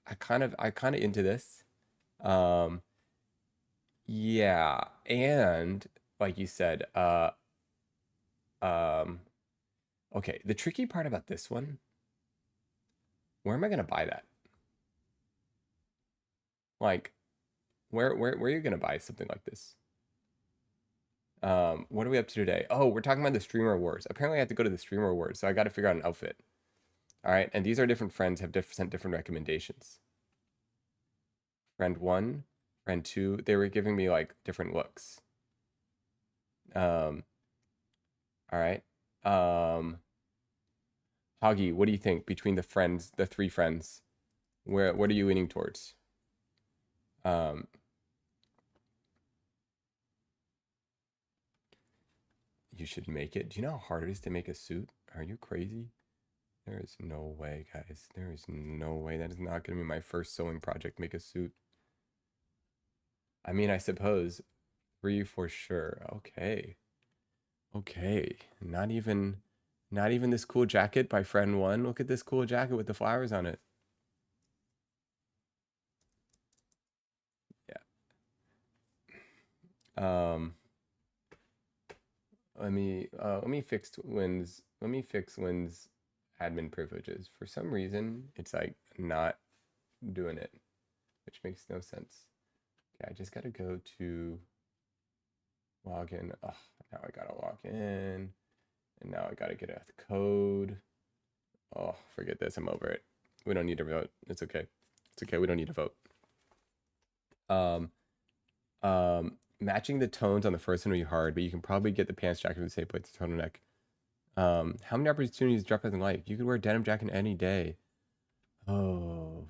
I kind of into this. Um yeah, and like you said, um okay, the tricky part about this one, where am I gonna buy that? Like where are you gonna buy something like this? What are we up to today? Oh, we're talking about the streamer wars. Apparently I have to go to the streamer wars, so I got to figure out an outfit. All right, and these are different friends have sent different recommendations. Friend one, friend two, they were giving me like different looks. Um, all right. Hoggy, what do you think between the friends, the three friends? What are you leaning towards? Um, you should make it. Do you know how hard it is to make a suit? Are you crazy? There is no way, guys. There is no way. That is not going to be my first sewing project. Make a suit. I mean, I suppose three for sure. Okay. Okay. Not even this cool jacket by friend one. Look at this cool jacket with the flowers on it. Yeah. Let me fix Lynn's admin privileges. For some reason, it's like not doing it, which makes no sense. Okay, I just gotta go to login. Oh, now I gotta log in. And now I gotta get a code. Oh, forget this. I'm over it. We don't need to vote. It's okay. It's okay. We don't need to vote. Um, matching the tones on the first one will be hard, but you can probably get the pants jacket with the same place, the turtleneck. How many opportunities drop in life? You could wear a denim jacket any day. Oh,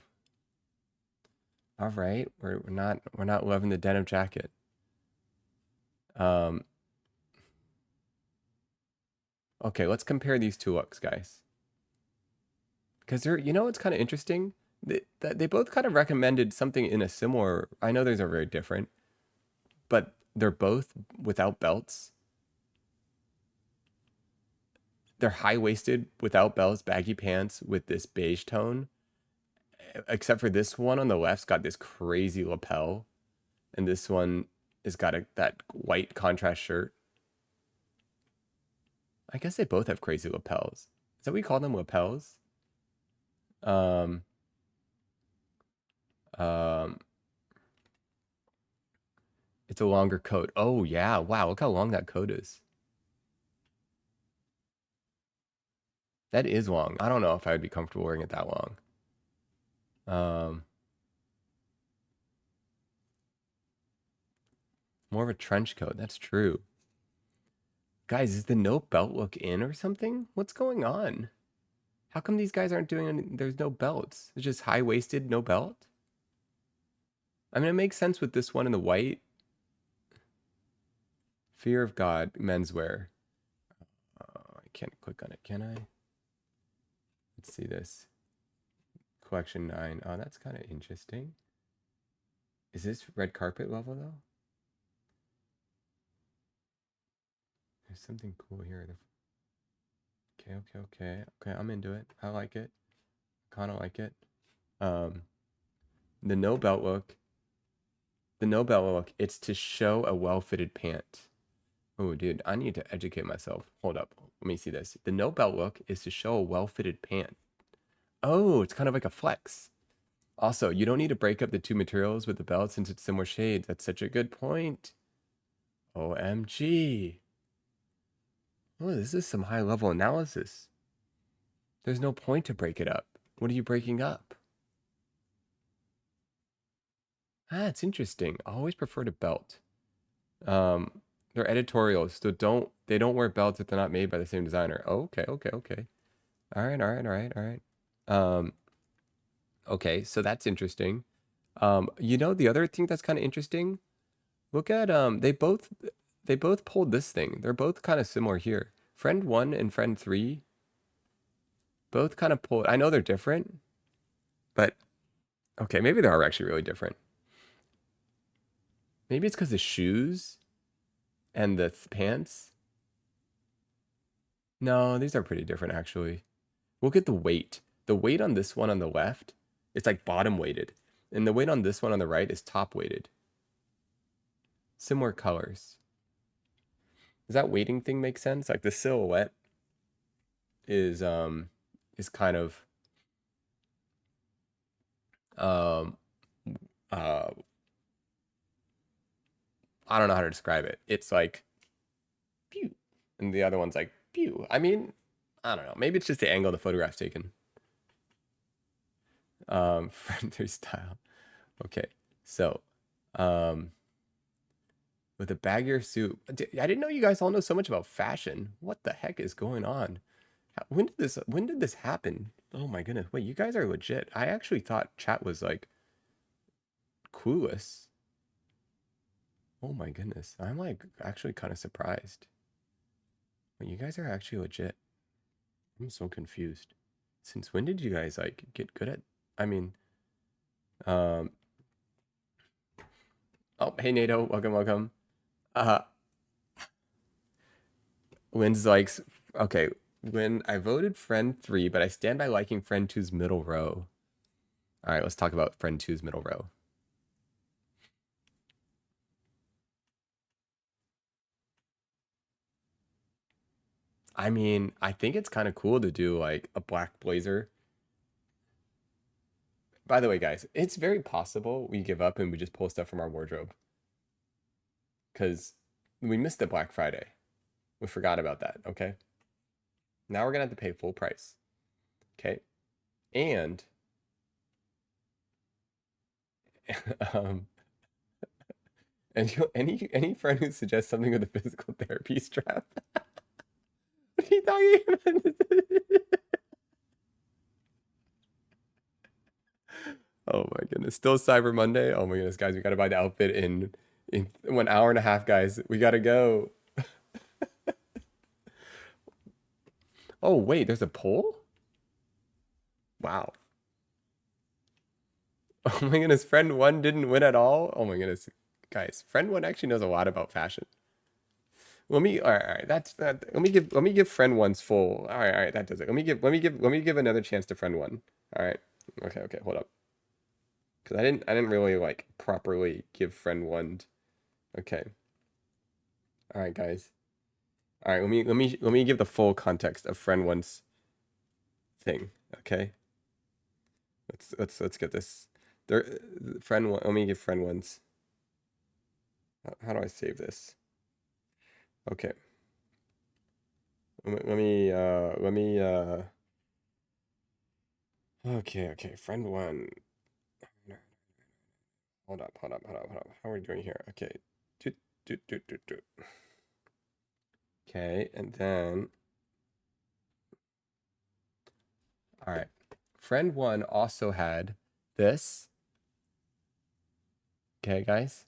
all right. We're not loving the denim jacket. Okay, let's compare these two looks, guys. Because they're, it's kind of interesting. They both kind of recommended something in a similar. I know those are very different, but they're both without belts. They're high waisted without belts, baggy pants with this beige tone. Except for this one on the left's got this crazy lapel, and this one has got that white contrast shirt. I guess they both have crazy lapels. Is that what we call them, lapels? Um, um, it's a longer coat. Oh yeah, wow! Look how long that coat is. That is long. I don't know if I would be comfortable wearing it that long. More of a trench coat. That's true. Guys, is the no belt look in or something? What's going on? How come these guys aren't doing any, there's no belts? It's just high-waisted, no belt? I mean, it makes sense with this one in the white. Fear of God, menswear. I can't click on it, can I? Let's see this. Collection 9. Oh, that's kind of interesting. Is this red carpet level, though? There's something cool here. Okay, I'm into it. I like it. Kind of like it. The no belt look. The no belt look, it's to show a well-fitted pant. Oh, dude, I need to educate myself. Hold up. Let me see this. The no belt look is to show a well-fitted pant. Oh, it's kind of like a flex. Also, you don't need to break up the two materials with the belt since it's similar shades. That's such a good point. OMG. Oh, this is some high-level analysis. There's no point to break it up. What are you breaking up? Ah, it's interesting. I always prefer to belt. They're editorials, so they don't wear belts if they're not made by the same designer. Oh, okay. All right. Okay, so that's interesting. The other thing that's kind of interesting, look at they both pulled this thing. They're both kind of similar here. Friend 1 and Friend 3 both kind of pulled. I know they're different, but okay, maybe they are actually really different. Maybe it's because the shoes and the pants. No, these are pretty different actually. Look at the weight. The weight on this one on the left, it's like bottom weighted. And the weight on this one on the right is top weighted. Similar colors. Does that weighting thing make sense? Like the silhouette is kind of um uh I don't know how to describe it. It's like pew. And the other one's like pew. I mean, I don't know. Maybe it's just the angle the photograph's taken. Friendly style. Okay. So, um with a baggier suit. I didn't know you guys all know so much about fashion. What the heck is going on? When did this happen? Oh my goodness. Wait, you guys are legit. I actually thought chat was like clueless. Oh my goodness. I'm like actually kind of surprised. Wait, you guys are actually legit. I'm so confused. Since when did you guys like get good at I mean, um oh hey NATO, welcome. Uh Lynn's likes okay, when I voted friend 3, but I stand by liking friend two's middle row. All right, let's talk about friend two's middle row. I mean, I think it's kind of cool to do like a black blazer. By the way, guys, it's very possible we give up and we just pull stuff from our wardrobe because we missed the Black Friday. We forgot about that. Okay. Now we're gonna have to pay full price. Okay. And um, Any friend who suggests something with a physical therapy strap? What are you talking about? Oh my goodness. Still Cyber Monday? Oh my goodness, guys, we gotta buy the outfit in 1 hour and a half, guys. We gotta go. Oh wait, there's a poll? Wow. Oh my goodness, friend one didn't win at all? Oh my goodness. Guys, friend one actually knows a lot about fashion. All right, that's that. Let me give friend one's full. All right, that does it. Let me give another chance to friend one. All right. Okay, hold up. Because I didn't really like properly give friend one. Okay. All right, guys. All right, let me give the full context of friend one's thing. Okay. Let's get this. There, friend one. Let me give friend one's. How do I save this? Okay. Let me okay, friend one. Hold up. How are we doing here? Okay. Do, do. Okay, and then all right. Friend one also had this. Okay, guys.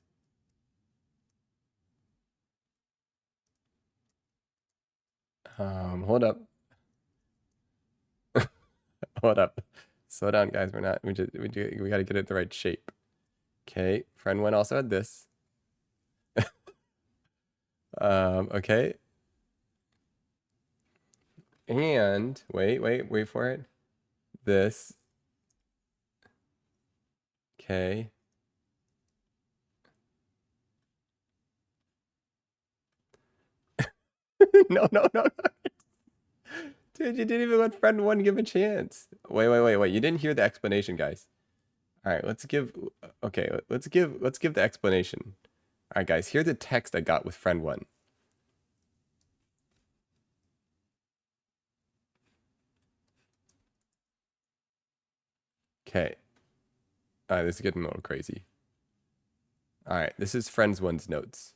Hold up. Hold up. Slow down, guys. We gotta get it the right shape. Okay, friend one also had this. Okay. And wait for it. This. Okay. No. Dude, you didn't even let friend one give a chance. Wait. You didn't hear the explanation, guys. All right, let's give the explanation. All right, guys, here's the text I got with friend one. Okay. All right, this is getting a little crazy. All right, this is friends one's notes.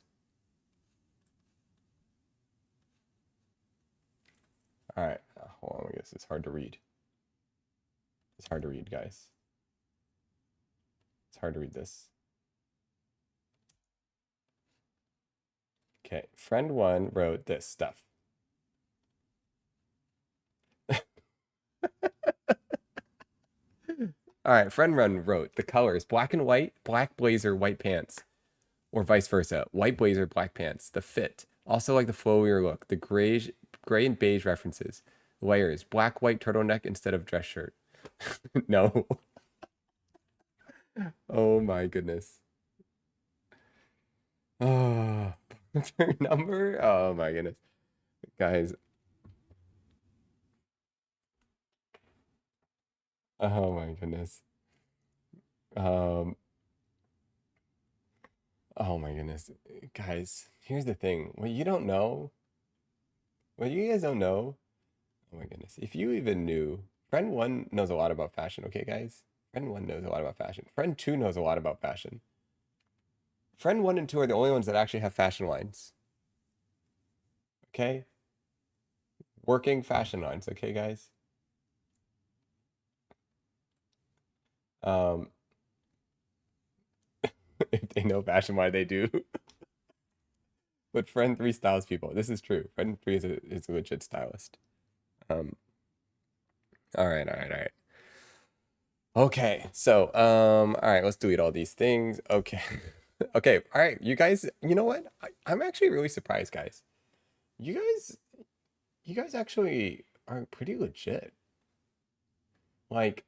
All right, hold on, I guess it's hard to read. It's hard to read, guys. It's hard to read this. Okay, friend one wrote this stuff. All right, friend one wrote the colors black and white, black blazer, white pants, or vice versa, white blazer, black pants. The fit, also like the flowier look, the gray and beige references, layers, black white turtleneck instead of dress shirt. No. Oh my goodness. Oh, their number? Oh my goodness. Guys. Oh my goodness. Um, oh my goodness. Guys, here's the thing. What you guys don't know, oh my goodness. If you even knew, friend one knows a lot about fashion, okay, guys? Friend one knows a lot about fashion. Friend two knows a lot about fashion. Friend one and two are the only ones that actually have fashion lines. Okay? Working fashion lines, okay, guys? Um, if they know fashion, why they do. But friend three styles people. This is true. Friend three is a legit stylist. Um, all right. Okay, so all right, let's delete all these things. Okay. Okay, all right, you guys, you know what? I'm actually really surprised, guys. You guys, you guys actually are pretty legit. Like,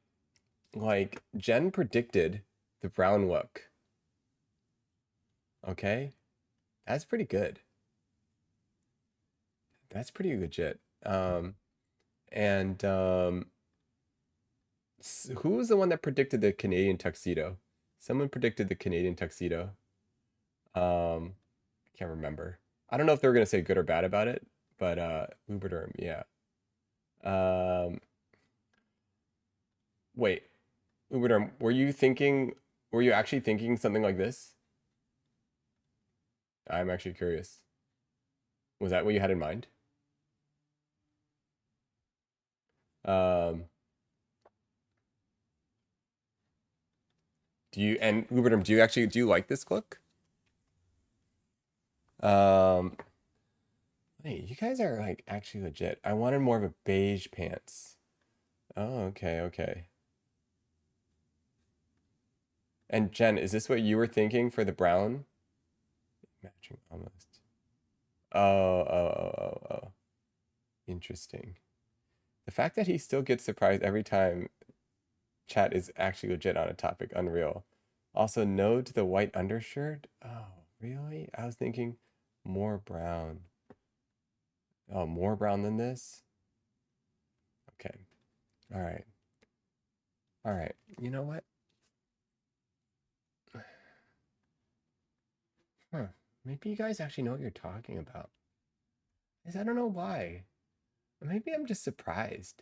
like Jen predicted the brown look. Okay, that's pretty good. That's pretty legit. And who was the one that predicted the Canadian tuxedo? Someone predicted the Canadian tuxedo. I can't remember. I don't know if they were gonna say good or bad about it, but Lubriderm, yeah. Um, wait, Lubriderm, were you actually thinking something like this? I'm actually curious. Was that what you had in mind? Um, do you and Ubertum, do you like this look? Um, Hey, you guys are like actually legit. I wanted more of a beige pants. Oh, okay, okay. And Jen, is this what you were thinking for the brown? Matching almost. Oh. Interesting. The fact that he still gets surprised every time chat is actually legit on a topic, unreal. Also, no to the white undershirt. Oh, really? I was thinking more brown. Oh, more brown than this? Okay. All right. All right. You know what? Huh. Maybe you guys actually know what you're talking about. I don't know why. Maybe I'm just surprised.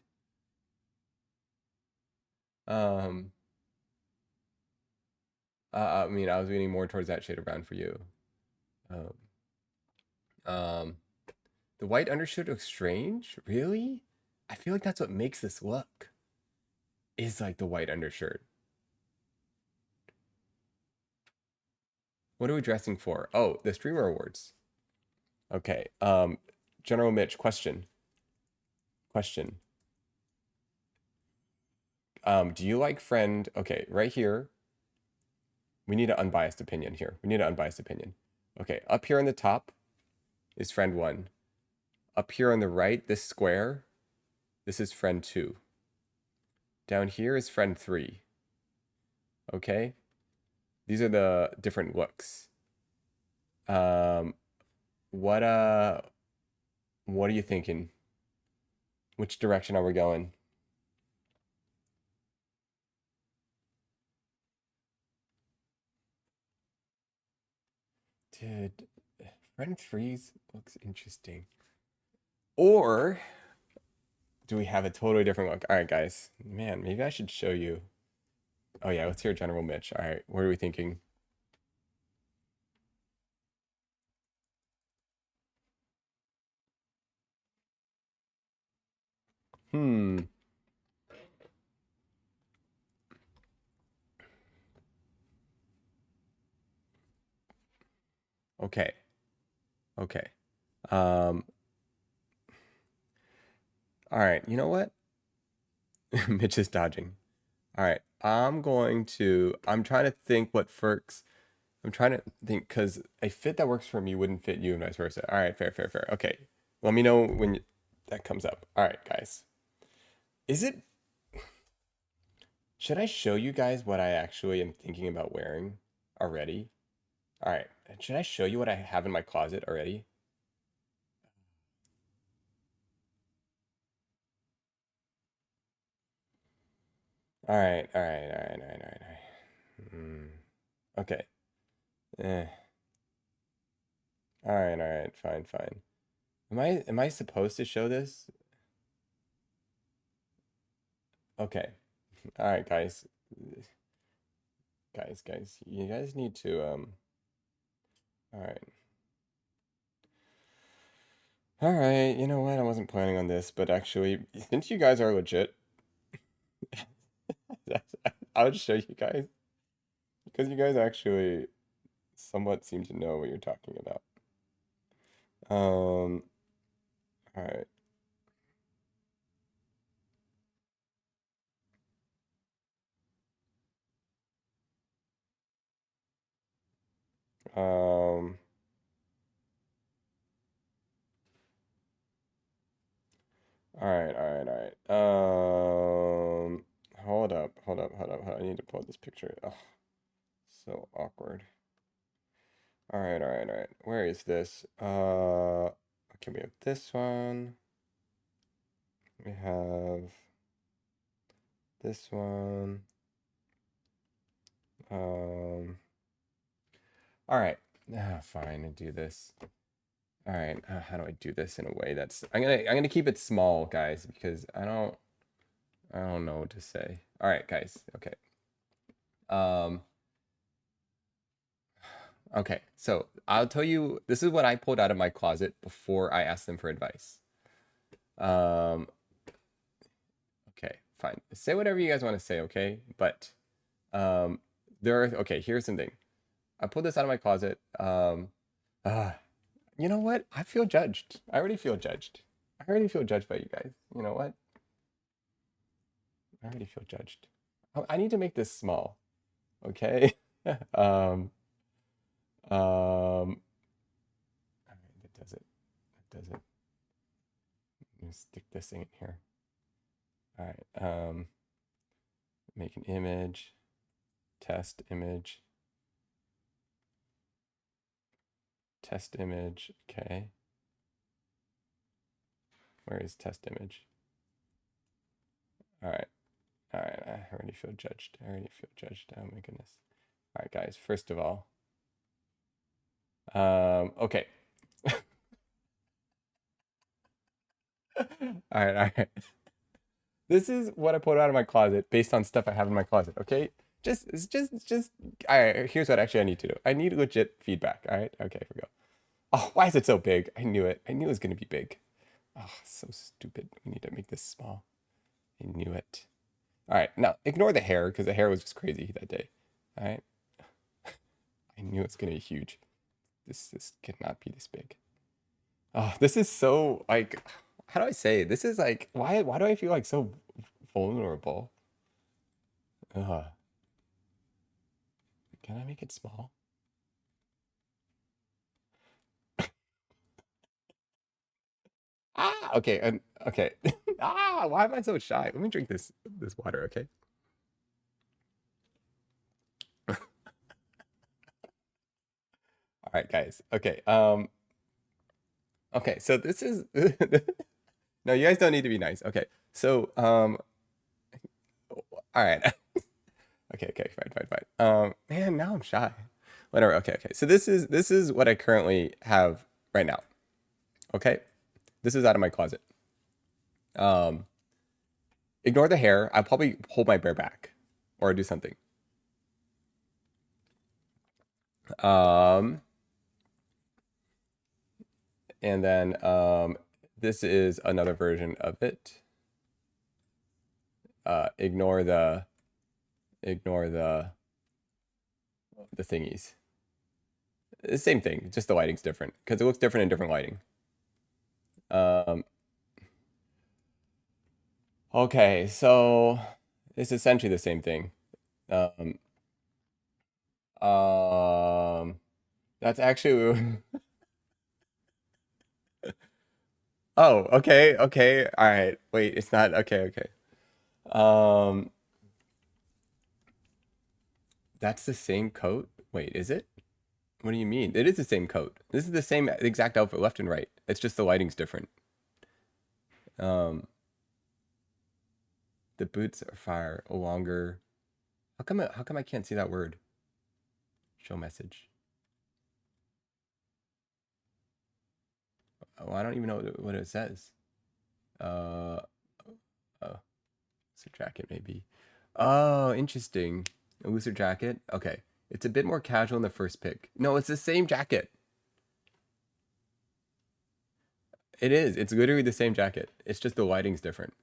Um, I mean, I was leaning more towards that shade of brown for you. Um, um, the white undershirt looks strange. Really? I feel like that's what makes this look. Is like the white undershirt. What are we dressing for? Oh, the streamer awards. Okay. General Mitch, question. Question. Do you like friend? Okay, right here. We need an unbiased opinion here. We need an unbiased opinion. Okay, up here on the top is friend one. Up here on the right, this square, this is friend two. Down here is friend three. Okay? These are the different looks. Um, what are you thinking? Which direction are we going? Dude, friend threes looks interesting. Or do we have a totally different look? All right, guys. Man, maybe I should show you. Oh yeah, let's hear General Mitch. All right, what are we thinking? Hmm. Okay. Okay. Um, all right, you know what? Mitch is dodging. All right, I'm trying to think what works. I'm trying to think because a fit that works for me wouldn't fit you and vice versa. All right, fair. Okay, let me know when that comes up. All right, guys. Is it, should I show you guys what I actually am thinking about wearing already? All right, should I show you what I have in my closet already? All right. Okay. Eh. All right. Fine. Am I supposed to show this? Okay. All right, guys. Guys. You guys need to all right. All right. You know what? I wasn't planning on this, but actually, since you guys are legit, I'll just show you guys because you guys actually somewhat seem to know what you're talking about. All right. Um, all right. Hold up. I need to pull this picture. Oh, so awkward. All right. Where is this? Okay, we have this one. We have this one. Um, all right. Fine, I do this. All right. How do I do this in a way that's I'm gonna keep it small, guys, because I don't know what to say. All right, guys. Okay. Um, Okay, so I'll tell you, this is what I pulled out of my closet before I asked them for advice. Um, okay, fine. Say whatever you guys want to say, okay? But um, okay, here's something. I pulled this out of my closet. Uh, you know what? I feel judged. I already feel judged. I already feel judged by you guys. You know what? I already feel judged. I need to make this small, okay? um, all right, that does it. That does it. Let me stick this thing in here. All right. Make an image. Test image. Test image. Okay. Where is test image? All right. All right. I already feel judged. I already feel judged. Oh my goodness. All right, guys. First of all, okay. All right. All right. This is what I pulled out of my closet based on stuff I have in my closet. Okay. Just. All right. Here's what actually I need to do. I need legit feedback. All right. Okay. Here we go. Oh, why is it so big? I knew it. I knew it was gonna be big. Oh, so stupid. We need to make this small. I knew it. All right, now ignore the hair because the hair was just crazy that day. All right, I knew it's gonna be huge. This cannot be this big. Oh, this is so like, how do I say? This is like, why do I feel like so vulnerable? Ugh. Can I make it small? Ah, okay, okay. Ah, why am I so shy? Let me drink this water, okay? All right, guys. Okay. Okay, so this is no, you guys don't need to be nice. Okay. So, all right. Okay, fine. Man, now I'm shy. Whatever. Okay. So this is what I currently have right now. Okay? This is out of my closet. Um, Ignore the hair. I'll probably hold my bear back or do something. Um, and then this is another version of it. Ignore the thingies. The same thing, just the lighting's different because it looks different in different lighting. Um, okay, so it's essentially the same thing. Um, that's actually. Oh, okay, all right. Wait, it's not okay. Um, that's the same coat. Wait, is it? What do you mean? It is the same coat. This is the same exact outfit, left and right. It's just the lighting's different. Um, the boots are fire, longer. How come I can't see that word? Show message. Oh, I don't even know what it says. Uh, oh, it's a jacket maybe. Oh, interesting. A looser jacket. Okay. It's a bit more casual in the first pick. No, it's the same jacket. It is. It's literally the same jacket. It's just the lighting's different.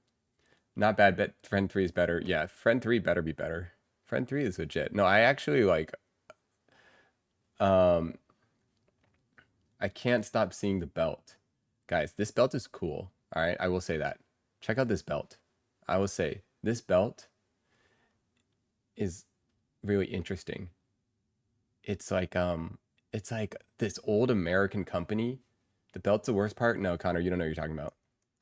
Not bad, but Friend 3 is better. Yeah, Friend 3 better be better. Friend 3 is legit. No, I actually like um I can't stop seeing the belt. Guys, this belt is cool. All right, I will say that. Check out this belt. I will say this belt is really interesting. It's like this old American company. The belt's the worst part. No, Connor, you don't know what you're talking about.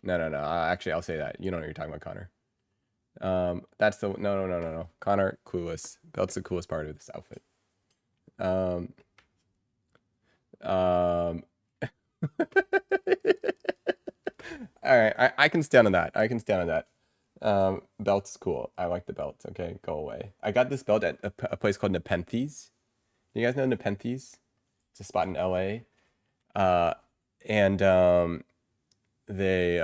No. Actually, I'll say that. You don't know what you're talking about, Connor. That's the no. Connor, clueless. Belt's the coolest part of this outfit. Um, um. All right, I can stand on that. I can stand on that. Belt's cool. I like the belt. Okay, go away. I got this belt at a place called Nepenthes. You guys know Nepenthes? It's a spot in LA. Uh, and they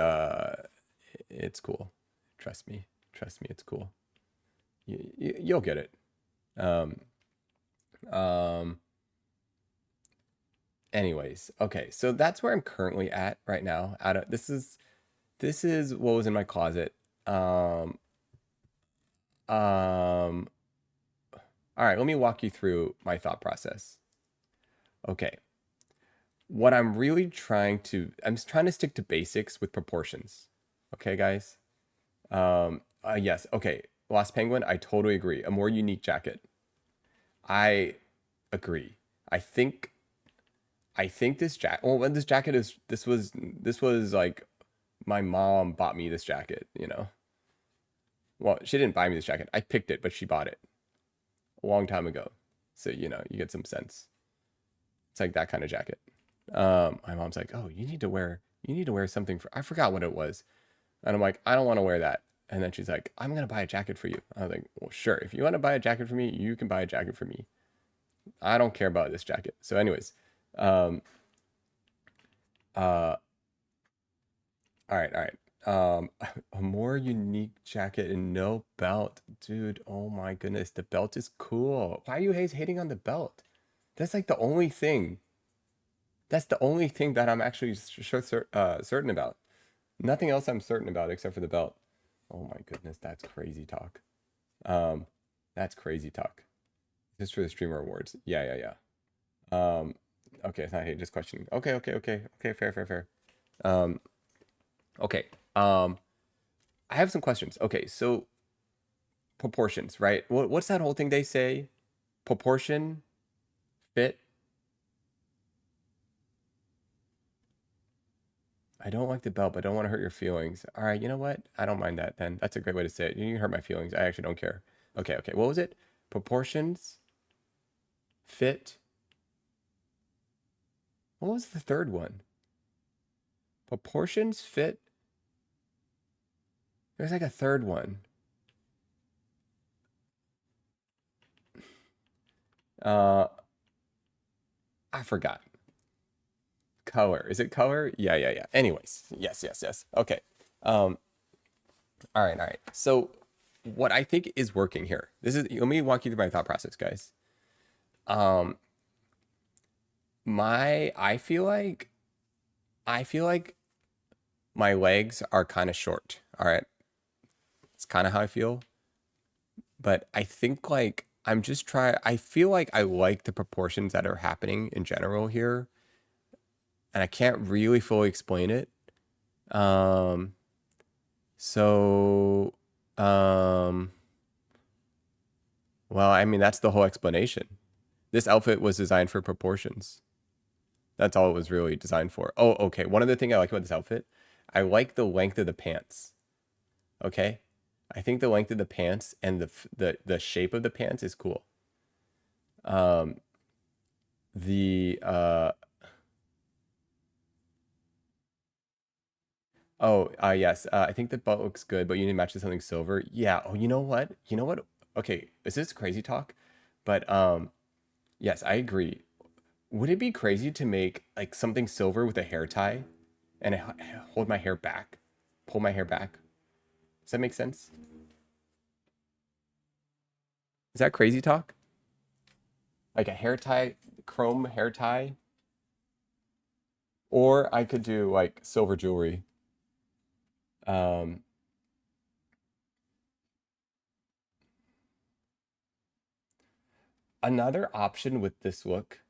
it's cool. Trust me. Trust me, it's cool. You'll get it. Um, um, anyways, okay, so that's where I'm currently at right now. This is what was in my closet. Um, um, all right, let me walk you through my thought process. Okay, what I'm trying to stick to basics with proportions. Okay, guys. Yes. Okay, Lost Penguin. I totally agree. A more unique jacket. I agree. I think this jacket. Well, when this jacket is this was like my mom bought me this jacket. Well, she didn't buy me this jacket. I picked it, but she bought it a long time ago. So you get some sense. It's like that kind of jacket. My mom's like, "Oh, you need to wear something for." I forgot what it was, and I'm like, "I don't want to wear that." And then she's like, "I'm gonna buy a jacket for you." I was like, "Well, sure. If you want to buy a jacket for me, you can buy a jacket for me. I don't care about this jacket." So, anyways, um, uh, all right, all right. A more unique jacket and no belt, dude. Oh my goodness, the belt is cool. Why are you hating on the belt? That's like the only thing. That's the only thing that I'm actually certain about. Nothing else I'm certain about except for the belt. Oh my goodness, that's crazy talk. Um, that's crazy talk. Just for the streamer awards. Yeah, yeah, yeah. Okay, it's not hate, just questioning. Okay, okay, okay, okay, fair, fair, fair. Um, okay. I have some questions. Okay, so proportions, right? What's that whole thing they say? Proportion, fit. I don't like the belt, but I don't want to hurt your feelings. All right, you know what? I don't mind that then. That's a great way to say it. You can hurt my feelings. I actually don't care. Okay, okay. What was it? Proportions, fit. What was the third one? Proportions, fit. There's like a third one. Uh, I forgot. Color. Is it color? Yeah, yeah, yeah. Anyways, yes, yes, yes. Okay. Um, all right, all right. So what I think is working here. Let me walk you through my thought process, guys. Um, my I feel like my legs are kind of short. All right. It's kind of how I feel. But I think like I feel like I like the proportions that are happening in general here, and I can't really fully explain it. Um, so, um, well, I mean, that's the whole explanation. This outfit was designed for proportions. That's all it was really designed for. Oh, okay. One other thing I like about this outfit, I like the length of the pants. Okay. I think the length of the pants and the shape of the pants is cool. Um, the Oh, yes. I think the belt looks good, but you need to match with something silver. Yeah. Oh, you know what? You know what? Okay, is this crazy talk? But yes, I agree. Would it be crazy to make like something silver with a hair tie and hold my hair back, pull my hair back? Does that make sense? Is that crazy talk? Like a hair tie, chrome hair tie, or I could do like silver jewelry. Um, Another option with this look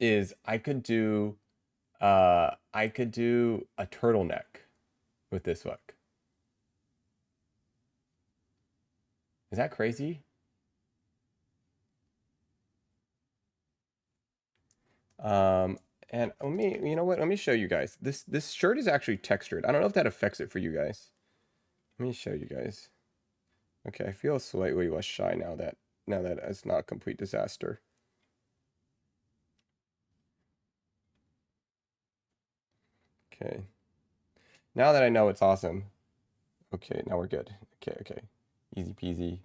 is I could do a turtleneck with this look. Is that crazy? Um, and you know what? Let me show you guys. This shirt is actually textured. I don't know if that affects it for you guys. Let me show you guys. Okay, I feel slightly less shy now that it's not a complete disaster. Okay. Now that I know it's awesome. Okay, now we're good. Okay, okay. Easy peasy.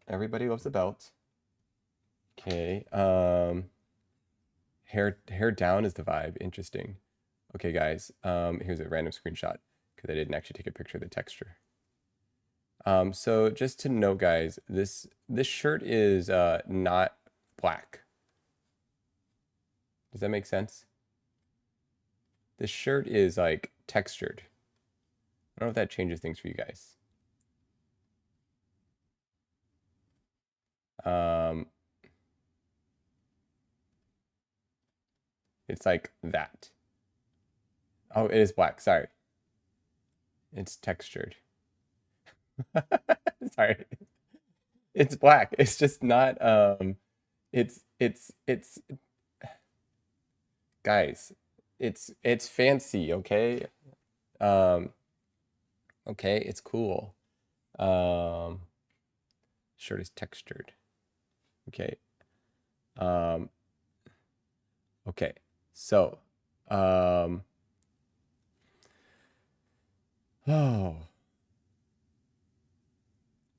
Everybody loves the belt. Okay. Hair down is the vibe. Interesting. Okay, guys. Here's a random screenshot because I didn't actually take a picture of the texture. So just to know, guys, this shirt is not black. Does that make sense? This shirt is like textured. I don't know if that changes things for you guys. Um, it's like that. Oh, it is black. Sorry. It's textured. Sorry. It's black. It's just not it's guys, it's fancy, okay? Um okay, it's cool. Um shirt is textured. Okay. Um okay. So, um oh.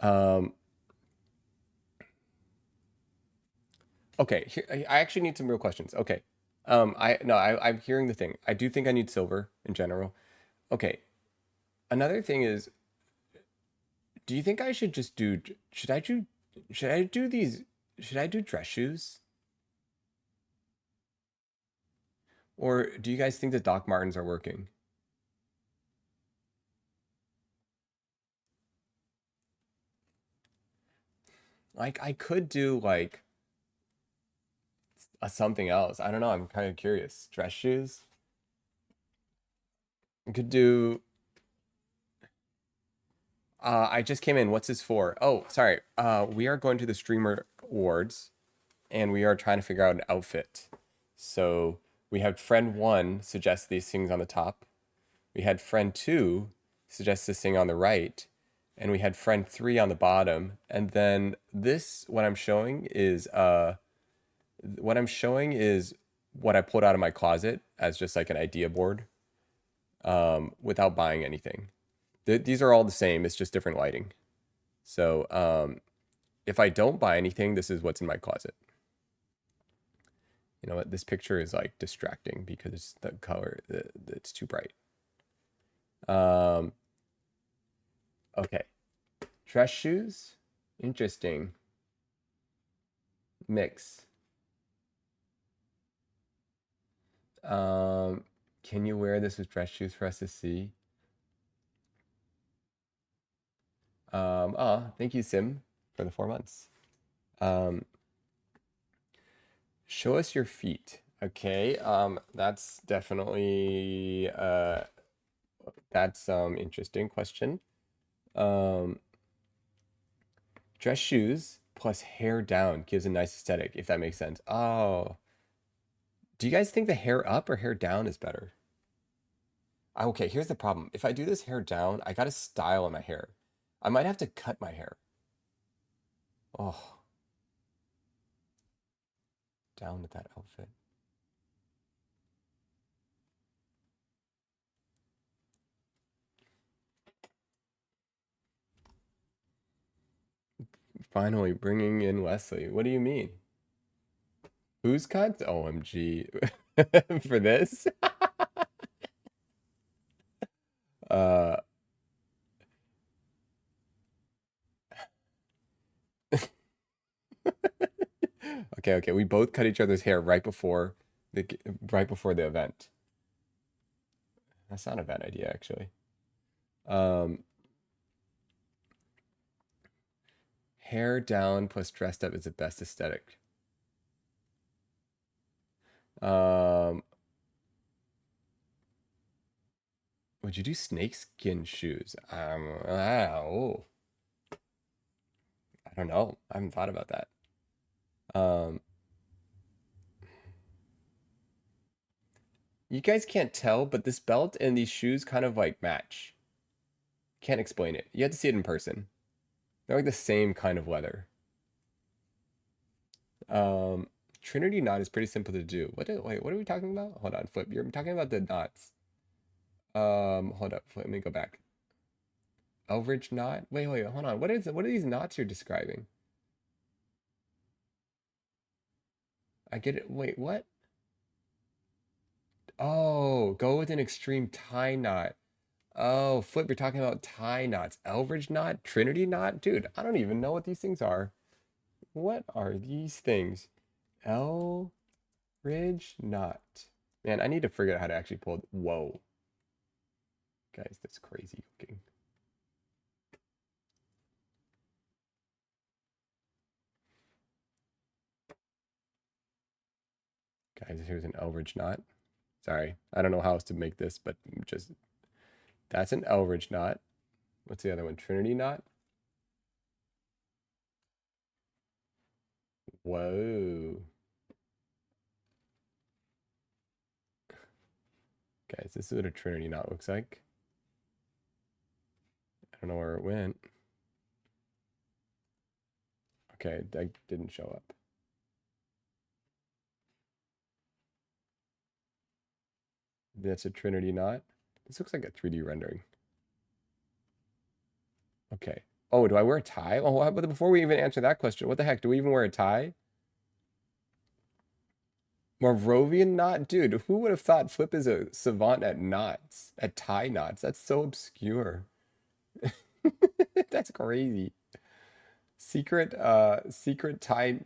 Um okay, here, I actually need some real questions. Okay. I no, I'm hearing the thing. I do think I need silver in general. Okay. Another thing is, do you think I should just do should I do these should I do dress shoes? Or do you guys think the Doc Martens are working? Like I could do like something else. I don't know. I'm kind of curious. Dress shoes. I could do. I just came in. What's this for? Oh, sorry. We are going to the Streamer Awards, and we are trying to figure out an outfit. So we had friend one suggest these things on the top. We had friend two suggest this thing on the right, and we had friend three on the bottom. And then this, what I'm showing is what I pulled out of my closet as just like an idea board, without buying anything. These are all the same. It's just different lighting. So if I don't buy anything, this is what's in my closet. You know what? This picture is like distracting because the color, it's too bright. Um, okay. Dress shoes. Interesting. Mix. Um, can you wear this with dress shoes for us to see? Thank you, Sim, for the 4 months. Um, show us your feet. Okay, that's definitely that's interesting question. Um, dress shoes plus hair down gives a nice aesthetic, if that makes sense. Oh, do you guys think the hair up or hair down is better? Okay, here's the problem. If I do this hair down, I got a style in my hair. I might have to cut my hair. Oh, down with that outfit. Finally bringing in Wesley. What do you mean? Who's cuts? OMG. For this? Uh, okay, okay. We both cut each other's hair the right before the event. That's not a bad idea, actually. Um, hair down plus dressed up is the best aesthetic. Um, would you do snakeskin shoes? I don't know. I haven't thought about that. Um, you guys can't tell, but this belt and these shoes kind of like match. Can't explain it. You have to see it in person. They're like the same kind of leather. Um, Trinity knot is pretty simple to do. Wait, what are we talking about? Hold on, Flip. You're talking about the knots. Hold up. Let me go back. Elridge knot? Wait, hold on. What are these knots you're describing? I get it. Wait, what? Oh, go with an extreme tie knot. Oh, Flip, you're talking about tie knots. Elridge knot? Trinity knot? Dude, I don't even know what these things are. What are these things? L Bridge knot. Man, I need to figure out how to actually pull it. Whoa. Guys, that's crazy looking. Guys, here's an Elridge knot. Sorry, I don't know how else to make this, but just that's an Elridge knot. What's the other one? Trinity knot. Whoa. Guys, this is what a Trinity knot looks like. I don't know where it went. Okay, that didn't show up. That's a Trinity knot. This looks like a 3D rendering. Okay. Oh, do I wear a tie? Oh, but before we even answer that question, what the heck? Do we even wear a tie? Moravian knot? Dude, who would have thought Flip is a savant at knots? At tie knots? That's so obscure. That's crazy. Secret tie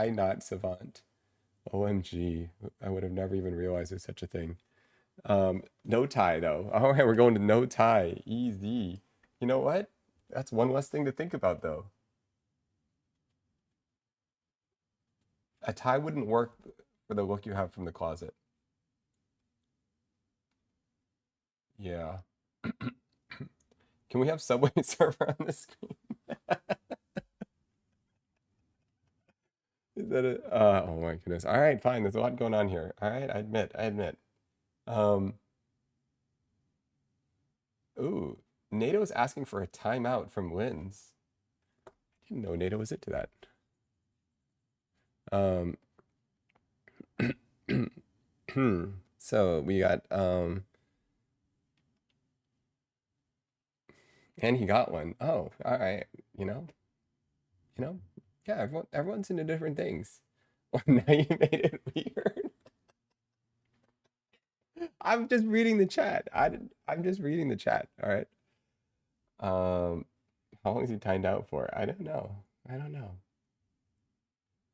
knot savant. OMG. I would have never even realized there's such a thing. No tie though. All right, we're going to no tie. Easy. You know what? That's one less thing to think about though. A tie wouldn't work for the look you have from the closet. Yeah. Can we have Subway Surfer on the screen? Is that it? Oh my goodness. All right, fine. There's a lot going on here. All right, I admit. Um, ooh, NATO's asking for a timeout from wins. Didn't know NATO was into that. So we got and he got one. Oh, all right. You know, yeah, everyone's into different things. Well, now you made it weird. I'm just reading the chat. I'm just reading the chat. All right. How long is he timed out for? I don't know. I don't know.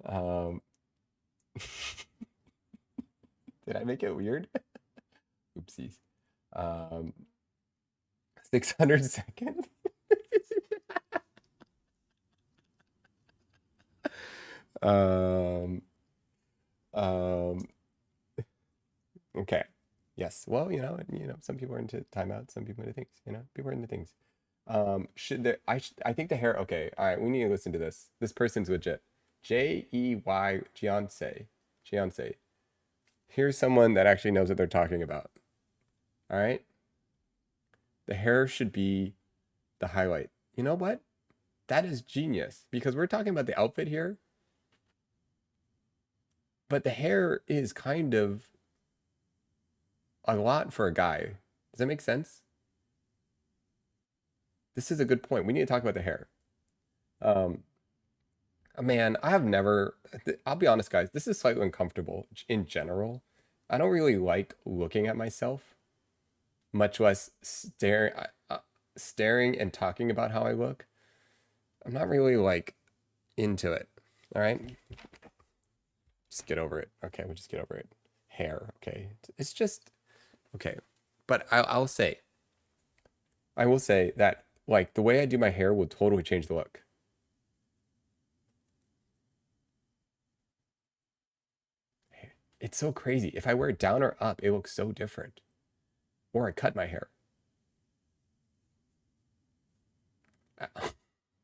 Um, did I make it weird? Oopsies. Um, 600 seconds. um, um, okay. Yes. Well, some people are into timeouts, some people are into things, people are into things. I think the hair, okay. All right. We need to listen to this. This person's legit. J-E-Y, Giance. Here's someone that actually knows what they're talking about. All right. The hair should be the highlight. You know what? That is genius because we're talking about the outfit here, but the hair is kind of a lot for a guy. Does that make sense? This is a good point. We need to talk about the hair. Um, man, I have never, I'll be honest, guys, this is slightly uncomfortable in general. I don't really like looking at myself, much less staring and talking about how I look. I'm not really like into it. All right. Just get over it. Okay, we'll just get over it. Hair. Okay. It's just okay. But I will say that like the way I do my hair will totally change the look. It's so crazy. If I wear it down or up, it looks so different. Or I cut my hair.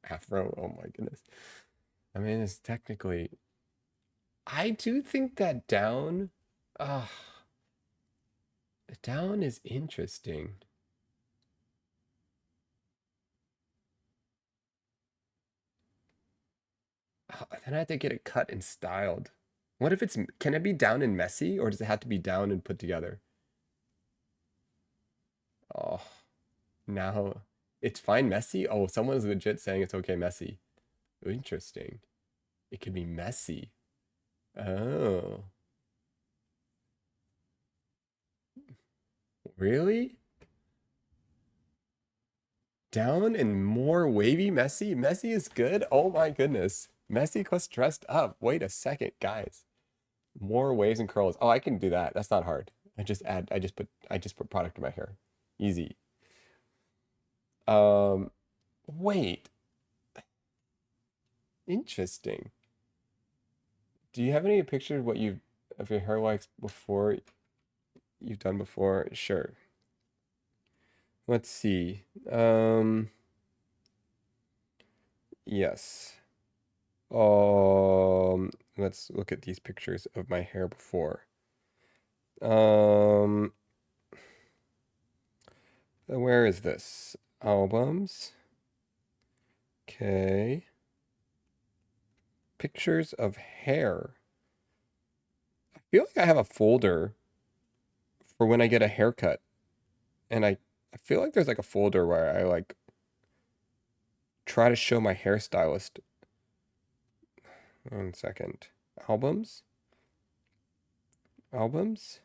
Afro. Oh my goodness. I mean, it's technically. I do think that down. Uh, down is interesting. Then I have to get it cut and styled. What if can it be down and messy, or does it have to be down and put together? Oh, now it's fine messy. Oh, someone's legit saying it's okay messy. Interesting. It could be messy. Oh, really? Down and more wavy messy? Messy is good? Oh my goodness. Messy plus dressed up. Wait a second, guys. More waves and curls. Oh, I can do that. That's not hard. I just put product in my hair. Easy. Um, wait. Interesting. Do you have any pictures of what you've of your hair likes before you've done before? Sure. Let's see. Yes. Let's look at these pictures of my hair before. Um, where is this? Albums. Okay. Pictures of hair. I feel like I have a folder for when I get a haircut. And I feel like there's like a folder where I like try to show my hairstylist. 1 second. Albums? Albums?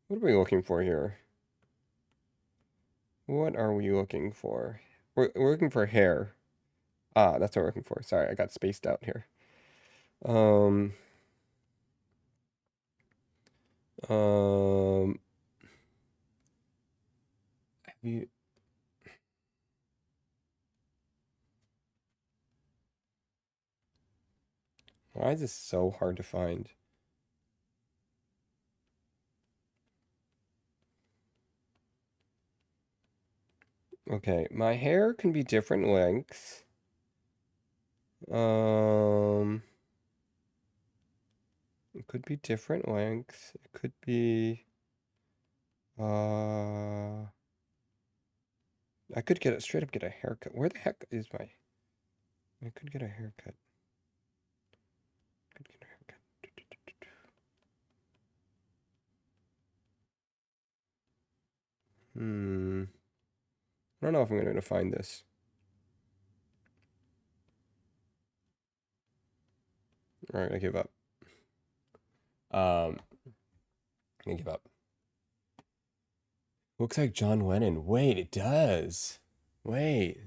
What are we looking for here? What are we looking for? We're looking for hair. Ah, that's what we're looking for. Sorry, I got spaced out here. Um, have you, why is this so hard to find? Okay, my hair can be different lengths. Um, it could be different lengths. It could be, I could get straight up get a haircut. Where the heck is my, I could get a haircut. Could get a haircut. I don't know if I'm going to find this. All right, I give up. I give up. Looks like John Lennon. Wait, it does. Wait.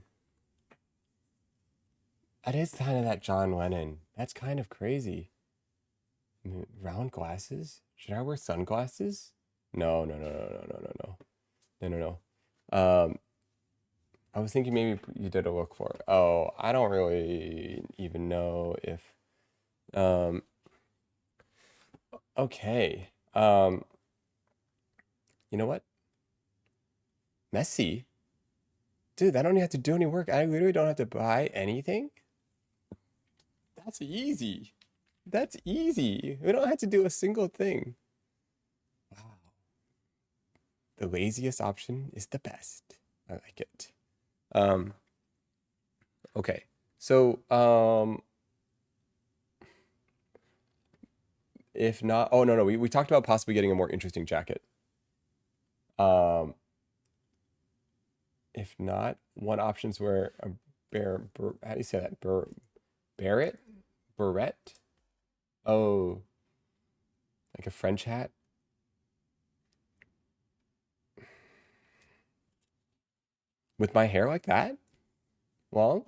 That is kind of that John Lennon. That's kind of crazy. Round glasses? Should I wear sunglasses? No, no, no, no, no, no, no, no. No, no, no. I was thinking maybe you did a look for it. Oh, I don't really even know if um okay. You know what? Messy. Dude, I don't even have to do any work. I literally don't have to buy anything. That's easy. That's easy. We don't have to do a single thing. Wow. The laziest option is the best. I like it. Um, okay. So, if not, oh no, no, we talked about possibly getting a more interesting jacket. Um, if not, one option's wear a how do you say that? Barrett? Barrette? Oh, like a French hat? With my hair like that? Long?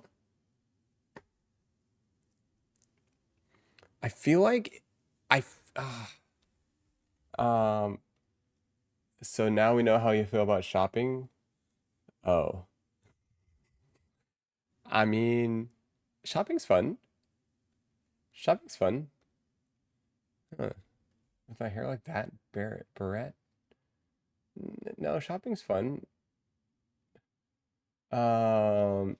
I feel like I, um, so now we know how you feel about shopping. Oh, I mean, shopping's fun. Shopping's fun. Huh. With my hair like that, barrette. No, shopping's fun. Um,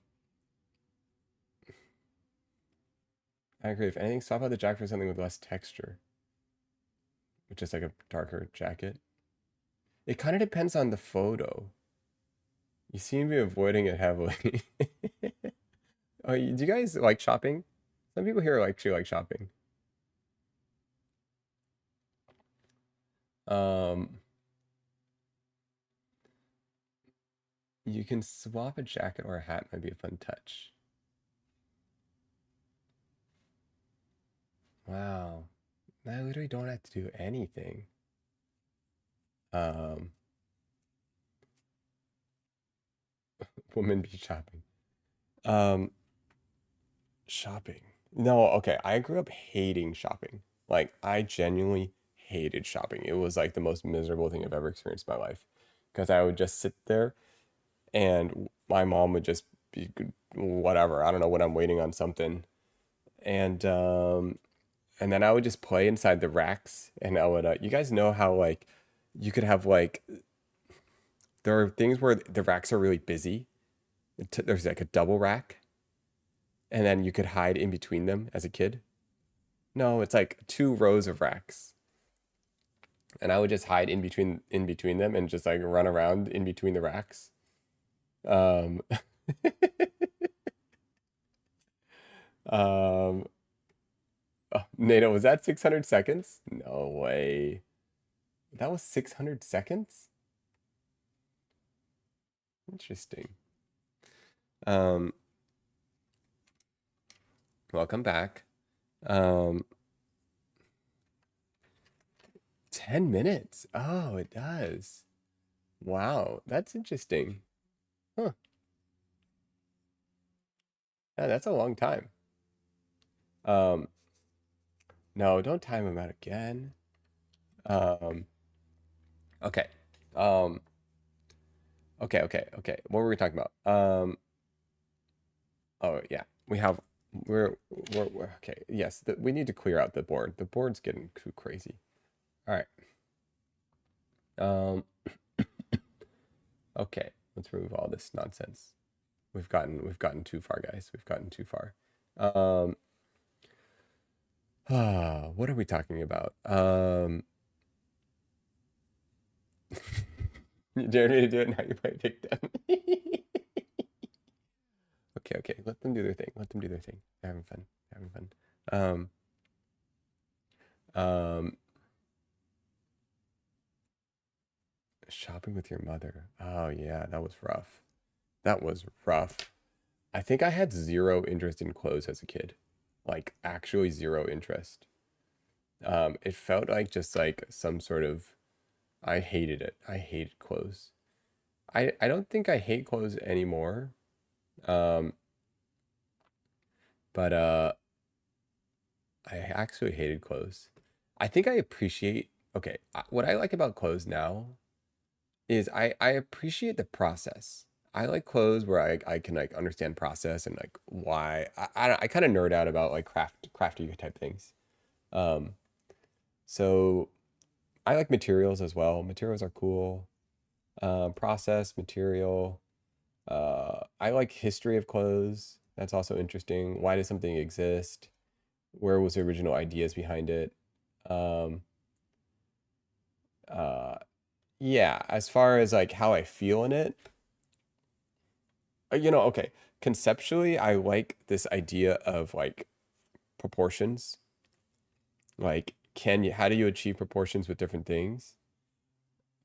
I agree. If anything, swap out the jacket for something with less texture, which is like a darker jacket. It kind of depends on the photo. You seem to be avoiding it heavily. Oh, do you guys like shopping? Some people here actually like shopping. Um, you can swap a jacket or a hat might be a fun touch. Wow. I literally don't have to do anything. Um, women be shopping. Um, shopping. No, okay. I grew up hating shopping. Like I genuinely hated shopping. It was like the most miserable thing I've ever experienced in my life because I would just sit there and my mom would just be whatever. I don't know when I'm waiting on something. And and then I would just play inside the racks and I would you guys know how like you could have like there are things where the racks are really busy. There's like a double rack and then you could hide in between them as a kid. No, it's like two rows of racks. And I would just hide in between them and just like run around in between the racks. Um um oh, NATO, was that 600 seconds? No way. That was 600 seconds? Interesting. Um Welcome back. Um 10 minutes. Oh, it does. Wow, that's interesting. Huh. Yeah, that's a long time. Um, no, don't time him out again. Um, okay. Um, okay. What were we talking about? Oh yeah, we have we're okay. Yes, we need to clear out the board. The board's getting too crazy. All right. Um, okay, let's remove all this nonsense. We've gotten too far, guys. We've gotten too far. Um, what are we talking about? You dare me to do it now? You might pick them. Okay. Let them do their thing. Let them do their thing. They're having fun. They're having fun. Um, Shopping with your mother. Oh yeah, that was rough. That was rough. I think I had zero interest in clothes as a kid. Like actually zero interest. It felt like just like some sort of I hated it. I hated clothes. I don't think I hate clothes anymore. Um, but I actually hated clothes. I think I appreciate, okay, what I like about clothes now is I appreciate the process. I like clothes where I can like understand process and like why I kind of nerd out about like crafty type things. Um, so I like materials as well. Materials are cool. Process, material. I like history of clothes. That's also interesting. Why does something exist? Where was the original ideas behind it? Um, uh, yeah, as far as like how I feel in it, okay, conceptually, I like this idea of like proportions. Like, how do you achieve proportions with different things?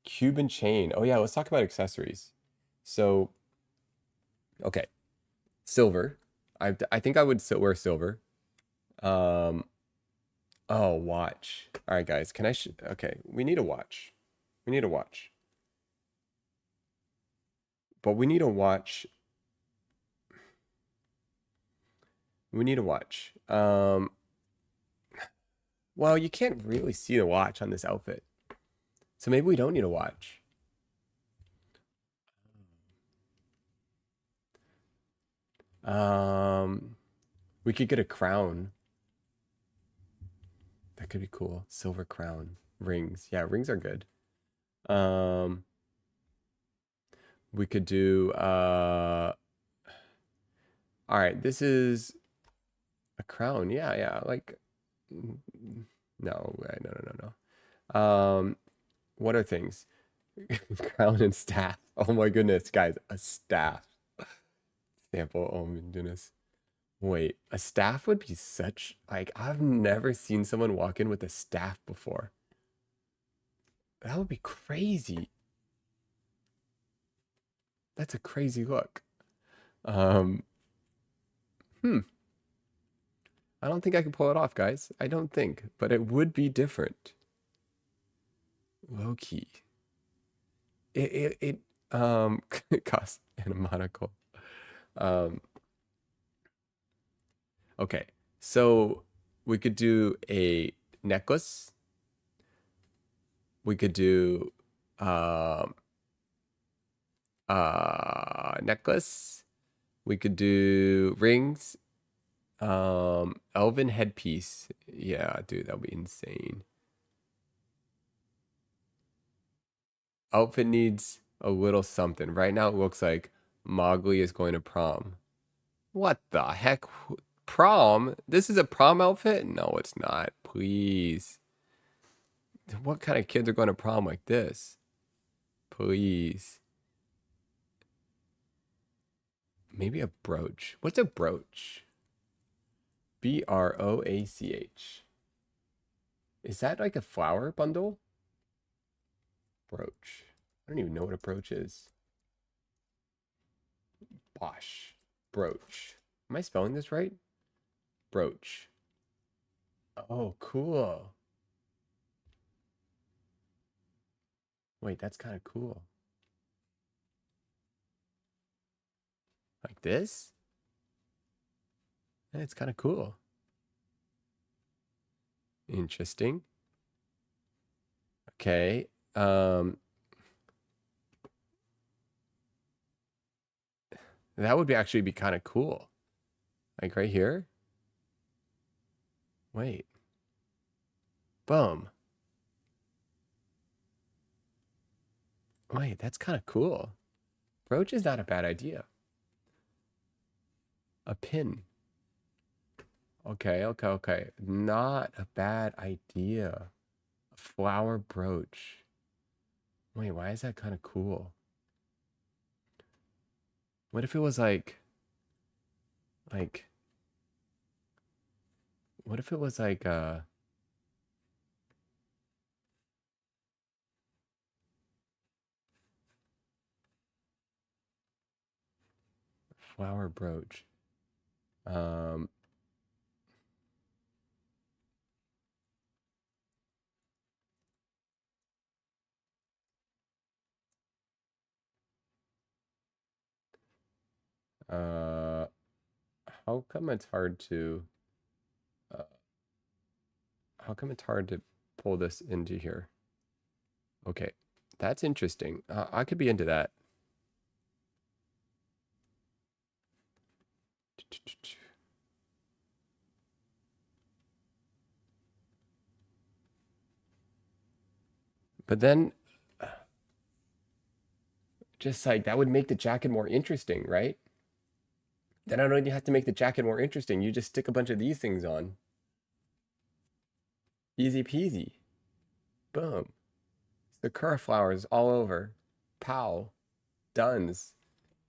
Cuban chain. Oh yeah, let's talk about accessories. So, okay, silver. I think I would wear silver. Um, oh, watch. All right, guys, can I okay, we need a watch. We need a watch. But we need a watch. We need a watch. Well, you can't really see the watch on this outfit. So maybe we don't need a watch. Um, we could get a crown. That could be cool. Silver crown. Rings. Yeah, rings are good. Um, we could do all right, this is a crown. Yeah. Like no, no. What are things? Crown and staff. Oh my goodness, guys, a staff. Sample. Oh my goodness. Wait, a staff would be such like I've never seen someone walk in with a staff before. That would be crazy. That's a crazy look. Um, hmm. I don't think I can pull it off, guys. I don't think, but it would be different. Low key. It costs and a monocle. Um, okay. So we could do a necklace. We could do um necklace. We could do rings. Elven headpiece. Yeah, dude, that would be insane. Outfit needs a little something. Right now it looks like Mowgli is going to prom. What the heck? Prom? This is a prom outfit? No, it's not. Please. What kind of kids are going to prom like this? Please. Maybe a brooch. What's a brooch? Broach. Is that like a flower bundle? Brooch. I don't even know what a brooch is. Bosh. Brooch. Am I spelling this right? Brooch. Oh, cool. Wait, that's kind of cool. Like this? It's kind of cool. Interesting. Okay. That would be actually be kind of cool. Like right here. Wait. Boom. Wait, that's kind of cool. Brooch is not a bad idea. A pin. Okay, okay, okay. Not a bad idea. A flower brooch. Wait, why is that kind of cool? What if it was like, what if it was like, flower brooch? Um, uh, how come it's hard to, uh, how come it's hard to pull this into here? Okay, that's interesting. I could be into that. But then, just like that would make the jacket more interesting, right? Then I don't even have to make the jacket more interesting. You just stick a bunch of these things on. Easy peasy. Boom. The flowers all over. Pow. Duns.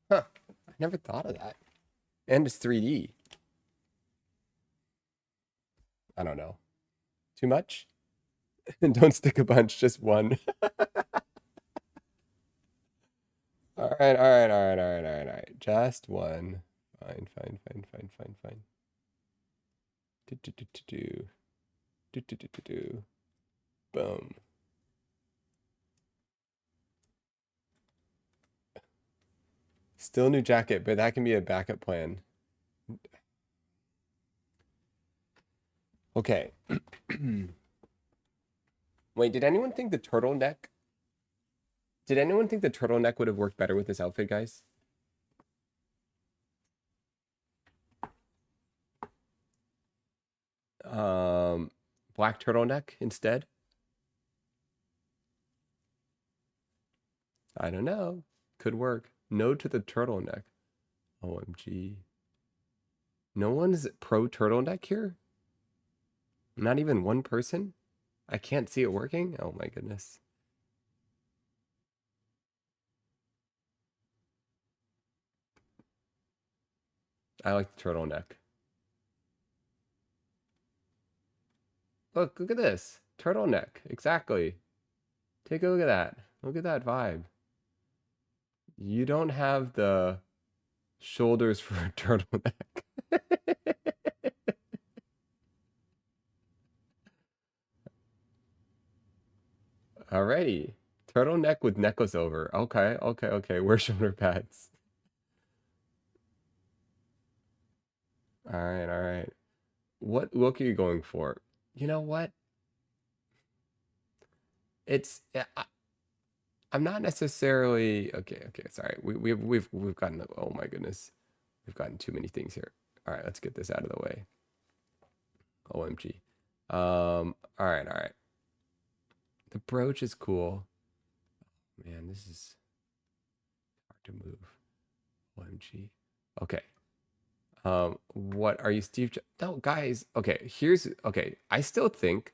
Huh. I never thought of that. And it's 3D. I don't know. Too much? And don't stick a bunch, just one. All right, all right, all right, all right, all right, all right. Just one. Fine, fine, fine, fine, fine, fine. Do, do, do, do, do. Do, do, do, do, do. Boom. Still new jacket, but that can be a backup plan. Okay. Wait, did anyone think the turtleneck? Did anyone think the turtleneck would have worked better with this outfit, guys? Black turtleneck instead? I don't know. Could work. No to the turtleneck. OMG. No one's pro turtleneck here? Not even one person? I can't see it working? Oh my goodness. I like the turtleneck. Look at this. Turtleneck. Exactly. Take a look at that. Look at that vibe. You don't have the shoulders for a turtleneck. Alrighty. Turtleneck with necklace over. Okay, okay, okay. Wear shoulder pads. Alright, alright. What look are you going for? You know what? It's I'm not necessarily okay. Okay, sorry. We've gotten oh my goodness, we've gotten too many things here. All right, let's get this out of the way. OMG. All right, all right. The brooch is cool. Man, this is hard to move. OMG. Okay. What are you, Steve? No, guys. Okay, here's okay. I still think,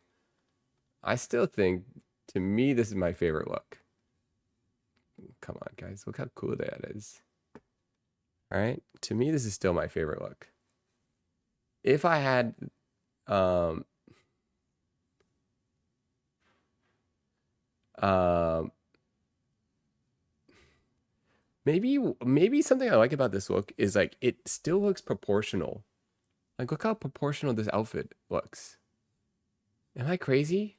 to me, this is my favorite look. Come on, guys. Look how cool that is. All right. To me, this is still my favorite look. If I had, um, um, maybe something I like about this look is like it still looks proportional. Like, look how proportional this outfit looks. Am I crazy?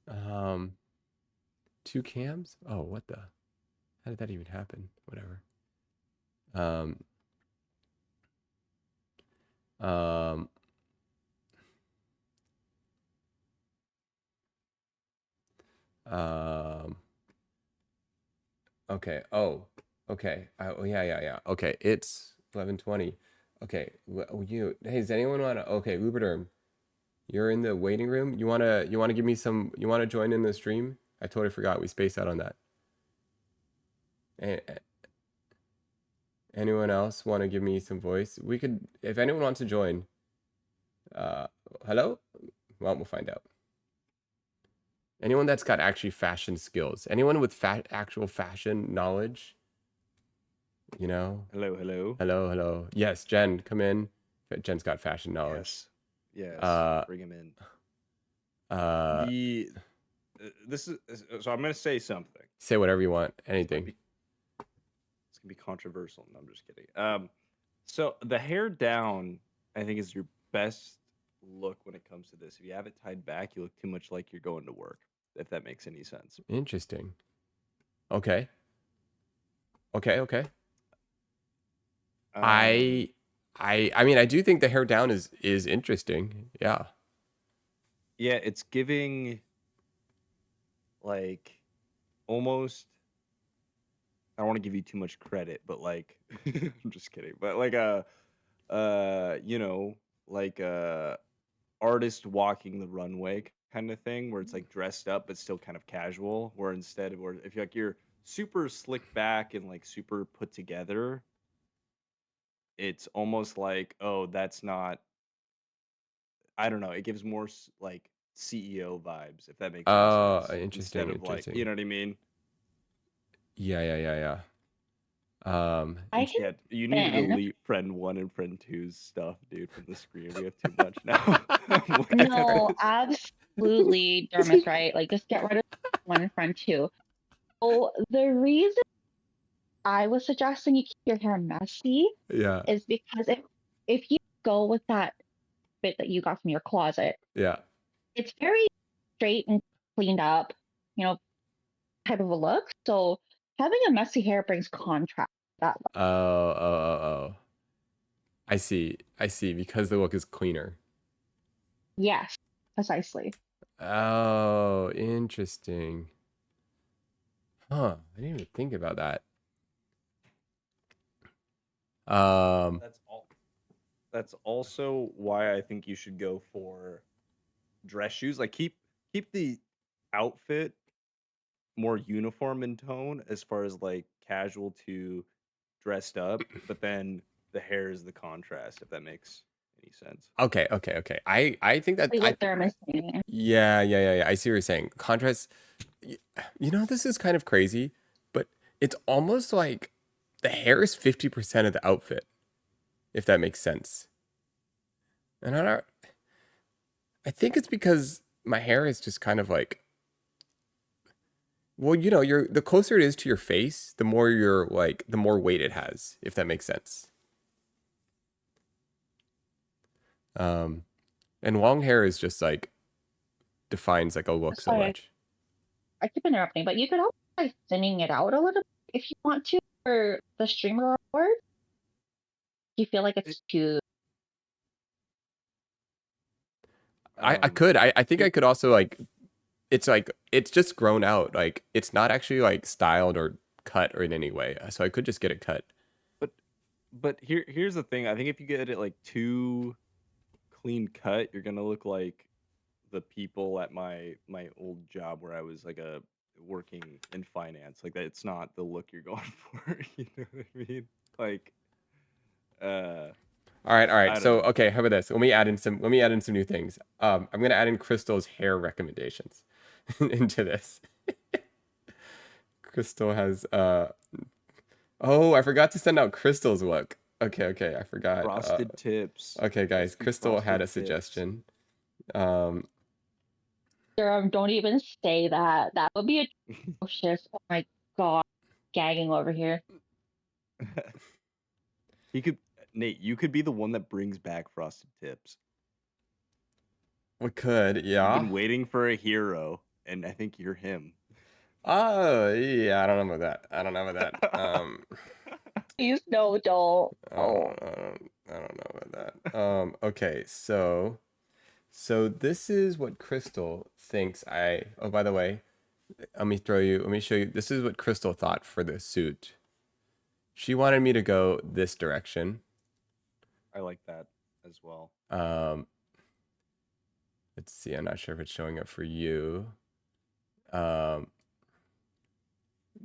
Um, two cams? Oh, what the? How did that even happen? Whatever. Um, um, um, okay. Oh, okay. Oh, yeah, yeah, yeah. Okay, it's 11:20. Okay, hey, does anyone want to? Okay, Lubriderm, you're in the waiting room. You wanna give me some? You wanna join in the stream? I totally forgot. We spaced out on that. Anyone else want to give me some voice? We could, if anyone wants to join. Uh, hello? Well, we'll find out. Anyone that's got actually fashion skills. Anyone with actual fashion knowledge. You know. Hello, hello. Hello, hello. Yes, Jen, come in. Jen's got fashion knowledge. Yes, yes. Uh, Bring him in. uh, The this is so I'm gonna say something. say whatever you want. This might Anything. be it's gonna be controversial. No, I'm just kidding. So the hair down, I think, is your best look when it comes to this. If you have it tied back, you look too much like you're going to work. If that makes any sense. Interesting. Okay. Okay. Okay. Um, I, I mean, I do think the hair down is interesting. Yeah. yeah, it's giving like almost. I don't want to give you too much credit, but like, I'm just kidding. But like you know, like artist walking the runway kind of thing, where it's like dressed up but still kind of casual. Where instead of, where if you're like you're super slick back and like super put together, it's almost like, oh, that's not. I don't know. It gives more like CEO vibes, if that makes any Oh, sense. interesting. Instead of like, you Interesting. know what I mean? Yeah. Yeah. Yeah. Yeah. I can Yeah, you need to spin. delete friend one and friend two's stuff, dude, from the screen. We have too much now. Look at No, this. absolutely, Dermis, right? Like, just get rid of one in front too. So the reason I was suggesting you keep your hair messy Yeah. is because if you go with that bit that you got from your closet, Yeah. it's very straight and cleaned up, you know, type of a look. So having a messy hair brings contrast to that look. Oh, oh, oh, oh. I see. I see. Because the look is cleaner. Yes, precisely. Oh, interesting. Huh. I didn't even think about that. Um, That's all. That's also why I think you should go for dress shoes. Like keep the outfit more uniform in tone as far as like casual to dressed up, but then the hair is the contrast, if that makes any sense. okay, okay, okay. I think that Like what Dermis saying. yeah, yeah, yeah, yeah. I see what you're saying. Contrast. y- You know, this is kind of crazy, but it's almost like the hair is 50% of the outfit, if that makes sense. And I think it's because my hair is just kind of like, well, you know, you're the closer it is to your face, the more you're like, the more weight it has, if that makes sense. Um, and long hair is just like defines like a look so Sorry, much. I keep interrupting, but you could also try thinning it out a little bit if you want to for the streamer board. You feel like It- it's too. I Um, could, I think I keep could also like it's like it's just grown out. Like it's not actually like styled or cut or in any way. So I could just get it cut. But here's the thing. I think if you get it like too clean cut, you're gonna look like the people at my old job where I was like a working in finance. Like that, it's not the look you're going for. You know what I mean? Like, uh, All right, all right. I don't So know. okay, how about this? Let me add in some new things. I'm gonna add in Crystal's hair recommendations into this. Crystal has oh, I forgot to send out Crystal's look. Okay, okay, I forgot. Frosted tips. Okay, guys, Crispy Crystal had frosted a tips. suggestion. Um, Don't even say that. That would be atrocious. Oh my god, gagging over here. He could, Nate. You could be the one that brings back frosted tips. we could, You've yeah. been waiting for a hero, and I think you're him. Oh, yeah, I don't know about that. I don't know about that. Please no, don't. Oh, I don't know about that. Okay, so this is what Crystal thinks oh, by the way, let me show you. This is what Crystal thought for the suit. She wanted me to go this direction. I like that as well. Let's see. I'm not sure if it's showing up for you.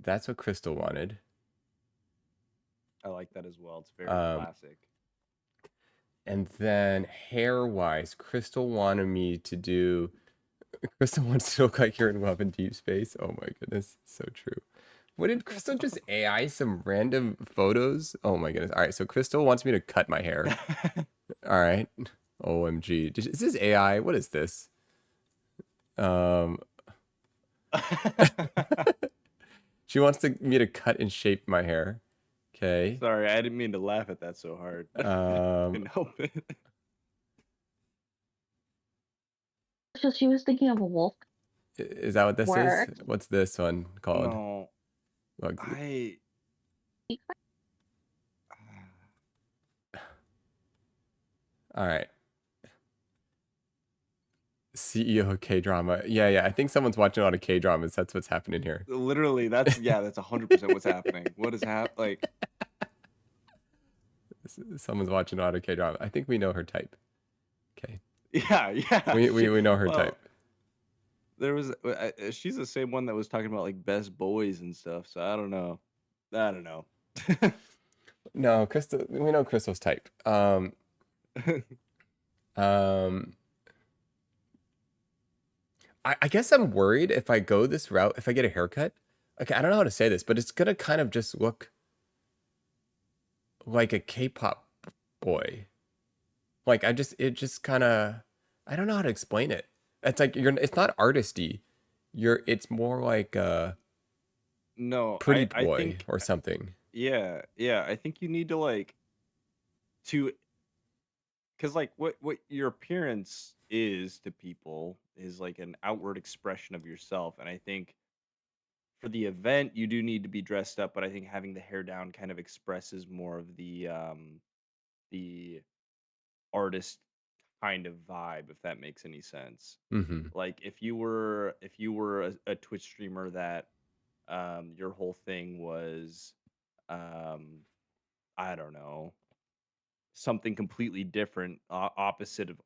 That's what Crystal wanted. I like that as well. It's very classic. And then hair-wise, Crystal wanted me to do. Crystal wants to look like you're in Love and Deep Space. Oh my goodness, so true. What did Crystal just AI some random photos? Oh my goodness. All right, so Crystal wants me to cut my hair. All right. OMG. Is this AI? What is this? She wants me to cut and shape my hair. Okay. Sorry, I didn't mean to laugh at that so hard. Couldn't help it. so she was thinking of a wolf. Is that what this Worked. is? What's this one called? No, Look, all right. CEO of K-drama. Yeah. I think someone's watching a lot of K-dramas. That's what's happening here. literally, that's 100% what's happening. What is like? Someone's watching a lot of K-drama. I think we know her type. Okay. Yeah. We know her type. There was she's the same one that was talking about like best boys and stuff. So I don't know. No, Crystal. We know Crystal's type. I guess I'm worried if I go this route, if I get a haircut. Okay, I don't know how to say this, but it's gonna kind of just look like a K-pop boy. Like it just kind of, I don't know how to explain it. It's like it's not artisty. It's more like a pretty boy I think, or something. Yeah. I think you need to because like what your appearance is to people is like an outward expression of yourself, and I think for the event you do need to be dressed up, but I think having the hair down kind of expresses more of the artist kind of vibe, if that makes any sense. Mm-hmm. Like if you were a Twitch streamer that your whole thing was I don't know, something completely different, opposite of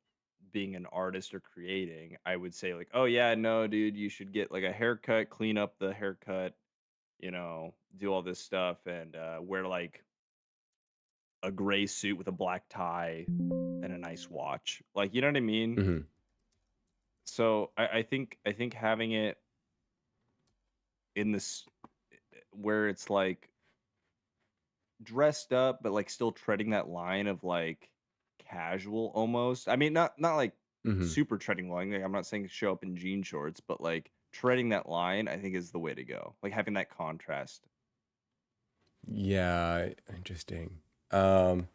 being an artist or creating, I would say like, oh yeah, no, dude, you should get like a haircut, clean up the haircut, do all this stuff, and wear like a gray suit with a black tie and a nice watch. Like, you know what I mean? Mm-hmm. So I think having it in this where it's like dressed up, but like still treading that line of like casual almost. I mean, not like Mm-hmm. super treading line. Like, I'm not saying show up in jean shorts, but like treading that line, I think is the way to go. Like having that contrast. Yeah, interesting. And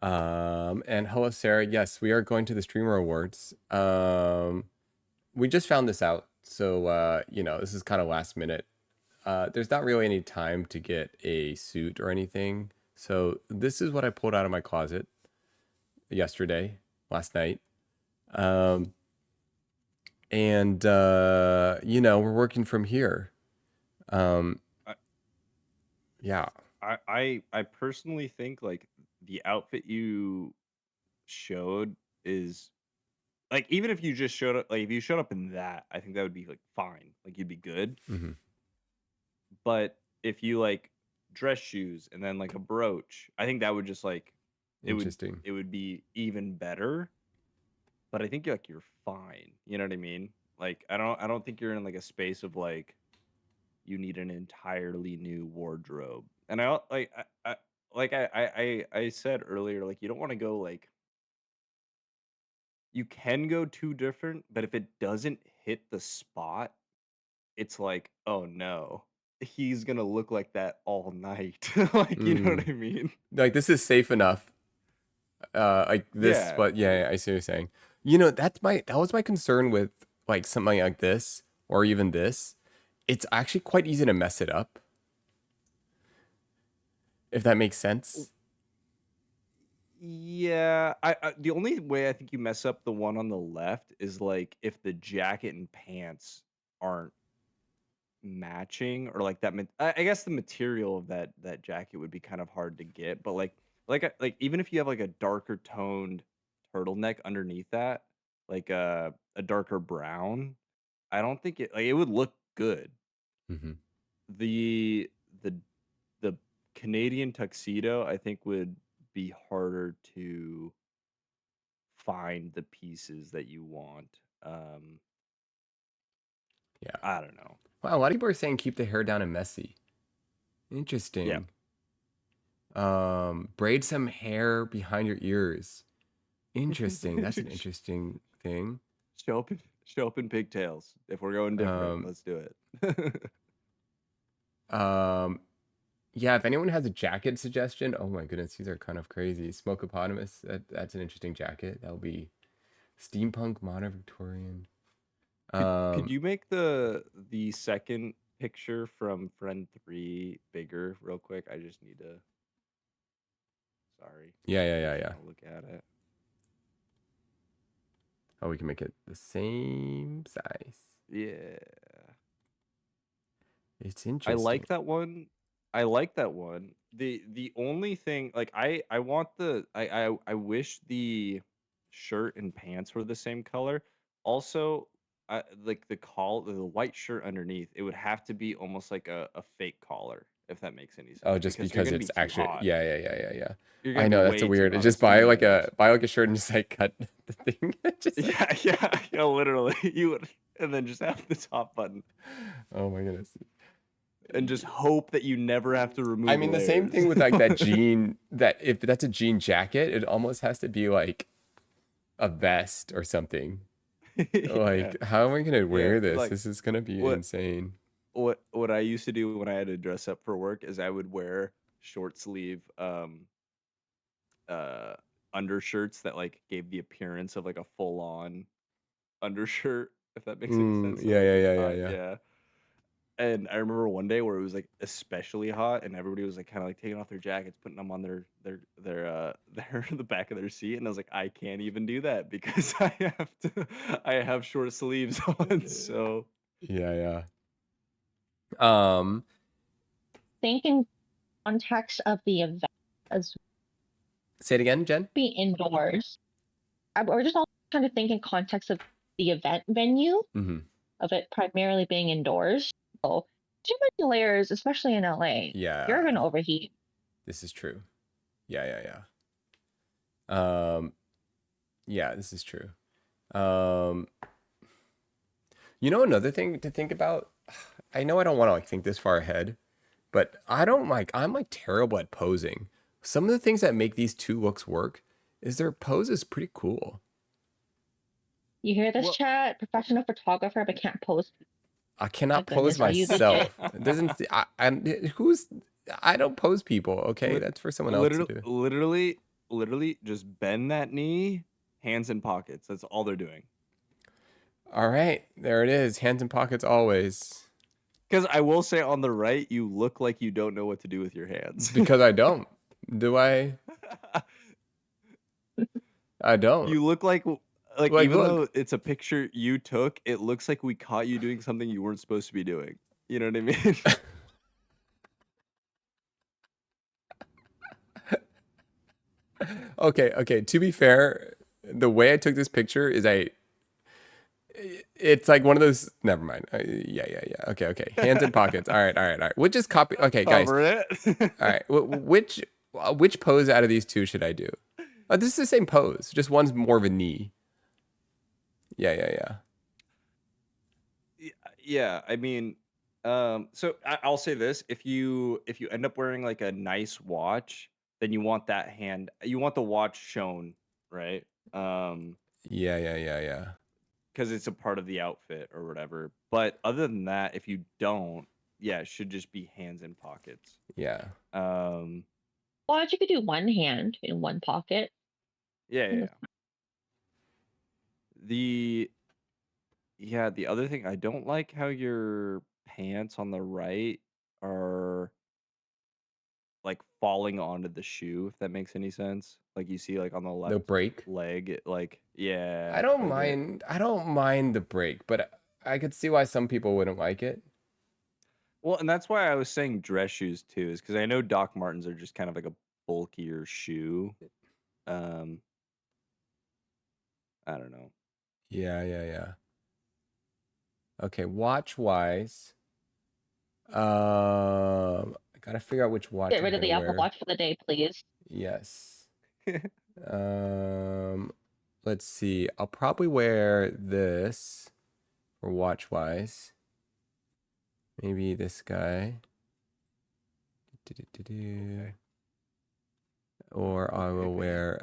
hello, Sarah. Yes, we are going to the Streamer Awards. We just found this out, so this is kind of last minute. There's not really any time to get a suit or anything, so this is what I pulled out of my closet last night. and we're working from here. Um, I, yeah. I personally think like the outfit you showed is like, even if you just showed up, like if you showed up in that, I think that would be like fine, like you'd be good. Hmm. But if you like dress shoes and then like a brooch, I think that would just like it would Interesting. it would be even better. But I think like you're fine. You know what I mean? Like I don't think you're in like a space of like you need an entirely new wardrobe. And I said earlier, like you don't want to go like you can go too different, but if it doesn't hit the spot, it's like, oh no, he's gonna look like that all night. Like, you know Mm. what I mean? Like this is safe enough. Like this, Yeah. but yeah, I see what you're saying. That was my concern with like something like this or even this. It's actually quite easy to mess it up, if that makes sense. Yeah, I the only way I think you mess up the one on the left is like if the jacket and pants aren't matching, or like I guess the material of that jacket would be kind of hard to get, but like even if you have like a darker toned turtleneck underneath that, like a darker brown, I don't think it would look good. Hmm. The the the Canadian tuxedo I think would be harder to find the pieces that you want. Yeah. I don't know. Wow, a lot of people are saying keep the hair down and messy. Yeah. Interesting. Braid some hair behind your ears. Interesting. That's an interesting thing. Show up in pigtails. If we're going different, Um, let's do it. um, yeah, if anyone has a jacket suggestion, oh my goodness, these are kind of crazy. Smokeopotamus, that's an interesting jacket. That'll be steampunk, modern, Victorian. Could Um, you make the second picture from Friend 3 bigger real quick? I just need to. Sorry, yeah. just want to look at it. Oh, we can make it the same size. Yeah, It's I interesting. like that one. I like that one. The only thing, like, I want I wish the shirt and pants were the same color. Also, I like the white shirt underneath. It would have to be almost like a fake collar, if that makes any Oh, sense, just because you're because gonna it's be too actually hot. yeah. You're I gonna be know that's a way too weird. hot. Just It's too buy many like layers. a shirt and just like cut the thing. Just like, Yeah, literally, you would, and then just have the top button, oh my goodness. and just hope that you never have to I remove mean, the same layers. thing with like that jean. That if that's a jean jacket, it almost has to be like a vest or something. Yeah, Like, how am I gonna yeah. wear this? Like This is gonna be what insane. what I used to do when I had to dress up for work is I would wear short sleeve uh undershirts that like gave the appearance of like a full on undershirt, if that makes any sense. So like it's not, Yeah. yeah. And I remember one day where it was like especially hot, and everybody was like kind of like taking off their jackets, putting them on their the back of their seat, and I was like, I can't even do that because I have short sleeves on. So Yeah. Um, Think in context of the event as say it again, Jen. be indoors. We're just all trying to think in context of the event venue Mm-hmm. of it primarily being indoors. So too many layers, especially in LA, Yeah, you're gonna overheat. this is true. Yeah. Yeah, this is true. Um, another thing to think about. I know I don't want to like think this far ahead, but I'm like terrible at posing. Some of the things that make these two looks work is their pose is pretty cool. You hear this, well, chat? Professional photographer, but can't pose. I My cannot pose goodness, are you legit? myself. It doesn't. I don't pose people. Okay, li- that's for someone else to literally, do. literally, literally, just bend that knee, hands in pockets. That's all they're doing. All right, there it is. Hands in pockets always. Because I will say on the right, you look like you don't know what to do with your hands. Because I don't. Do I? I don't. You look like Like, even look. though it's a picture you took, it looks like we caught you doing something you weren't supposed to be doing. You know what I mean? Okay. To be fair, the way I took this picture is it's like one of those. Never mind. Yeah. Okay. Hands in pockets. All right. We'll just copy. Okay, guys. Cover it. All right. Which pose out of these two should I do? This is the same pose. Just one's more of a knee. Yeah. Yeah, I mean, so I'll say this: if you end up wearing like a nice watch, then you want you want the watch shown, right? Yeah. Because it's a part of the outfit or whatever. But other than that, if you don't, yeah, it should just be hands in pockets. Yeah. Um, Well, you could do one hand in one pocket. yeah. The the other thing I don't like how your pants on the right are like falling onto the shoe, if that makes any sense. Like you see like on the The left break. leg, I don't like mind. I don't mind the break, but I could see why some people wouldn't like it. well, and that's why I was saying dress shoes too, is because I know Doc Martens are just kind of like a bulkier shoe. I don't know. Yeah. Okay, watch wise. I gotta figure out which watch Get I'm rid of gonna the Apple wear. Watch for the day, please. Yes. Let's see. I'll probably wear this for watch wise. Maybe this guy. Okay. Or I will Okay. wear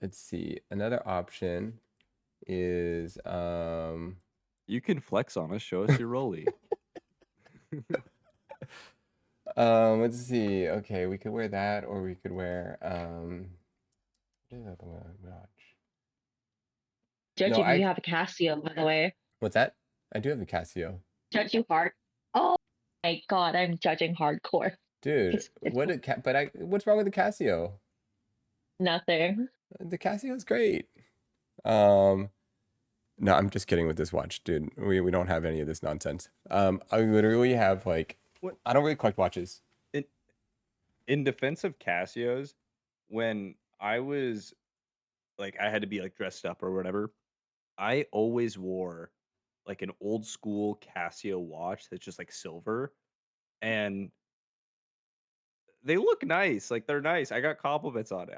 let's see. Another option is You can flex on us. Show us your rolly. let's see. Okay, we could wear that, or we could wear what is that the one I watch? Judge No, you have a Casio, by the way. what's that? I do have the Casio. Judge you hard. Oh my god, I'm judging hardcore. Dude, It's what's wrong with the Casio? nothing. The Casio's great. No, I'm just kidding with this watch, dude. We don't have any of this nonsense. I literally have like What I don't really collect watches. in defense of Casios, when I was like I had to be like dressed up or whatever, I always wore like an old school Casio watch that's just like silver, and they look nice. Like they're nice. I got compliments on it.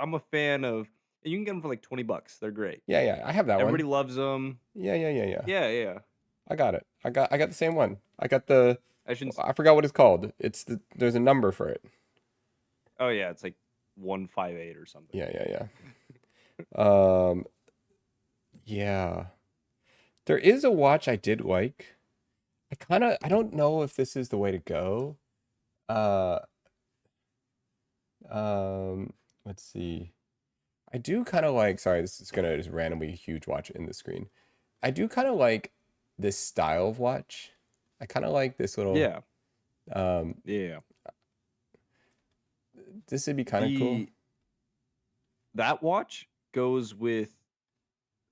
I'm a fan of. And you can get them for like $20. They're great. Yeah, I have that Everybody one. loves them. Yeah. Yeah. I got it. I got the same one. I got the I shouldn't. I forgot what it's called. There's a number for it. Oh yeah, it's like 158 or something. Yeah. Yeah. There is a watch I did like. I don't know if this is the way to go. Uh let's see. I do kind of like, sorry, this is gonna just randomly huge watch in the screen. I do kind of like this style of watch. I kind of like this little Yeah. um Yeah. this would be kind of cool. That watch goes with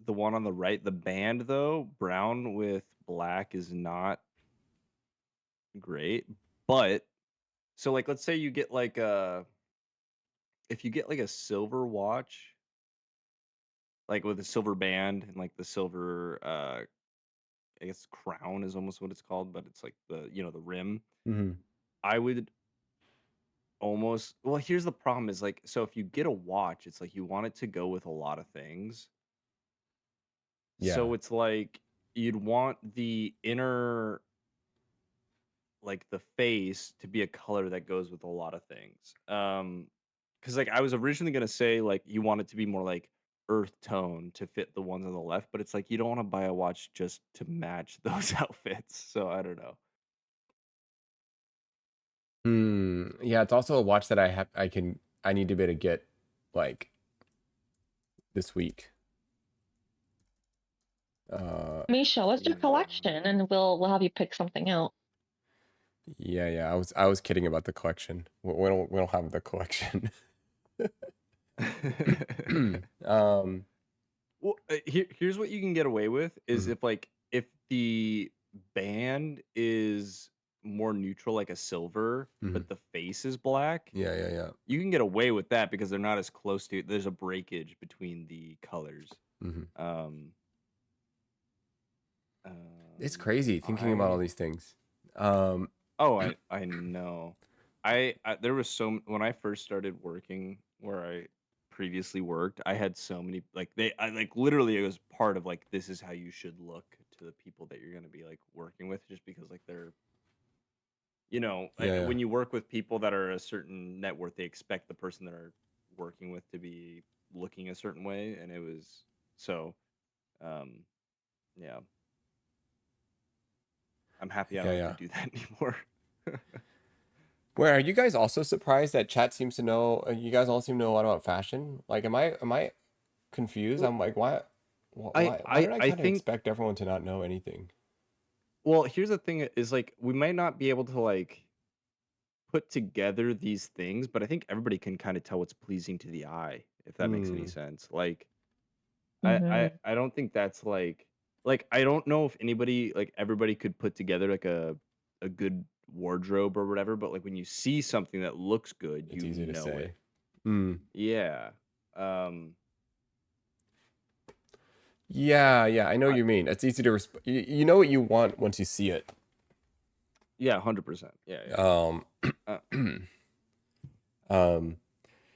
the one on the right. The band though, brown with black is not great. But so like let's say you get like if you get like a silver watch, like with a silver band and like the silver I guess crown is almost what it's called, but it's like the the rim. Hmm. I would almost well, here's the problem is like so if you get a watch, it's like you want it to go with a lot of things. Yeah. So it's like you'd want the inner like the face to be a color that goes with a lot of things. Because like I was originally gonna say like you want it to be more like earth tone to fit the ones on the left, but it's like you don't want to buy a watch just to match those outfits. So I don't know. Yeah, it's also a watch that I need to be able to get like this week. I mean, show us your Yeah. collection, and we'll have you pick something out. Yeah. I was kidding about the collection. We don't have the collection. um, Well, here's what you can get away with is mhm. if the band is more neutral, like a silver, Mhm. but the face is black, Yeah, yeah, yeah. you can get away with that because they're not as close to. There's a breakage between the colors. Mhm. Um, It's crazy thinking about all I these things. Um, Oh, I know. I there was when I first started working where I previously worked, I had so many I like literally it was part of like this is how you should look to the people that you're gonna be like working with just because like they're yeah, yeah. when you work with people that are a certain net worth, they expect the person that are working with to be looking a certain way, and it was so um yeah, I'm happy I Yeah, don't have to yeah. do that anymore. Where are you guys also surprised that chat seems to know? You guys all seem to know a lot about fashion. Like, am I confused? Well, I'm like, why, why did I I kind of think expect everyone to not know anything? well, here's the thing is like we might not be able to like put together these things, but I think everybody can kind of tell what's pleasing to the eye, if that makes any Hmm. sense. Like Mm-hmm. I don't think that's like I don't know if anybody like everybody could put together like a good wardrobe or whatever, but like when you see something that looks good, It's you easy to know say. it. Hmm. Yeah. Um Yeah, yeah. I know what I, you mean. It's easy to you know what you want once you see it. yeah, 100%. Yeah, Um, yeah. um,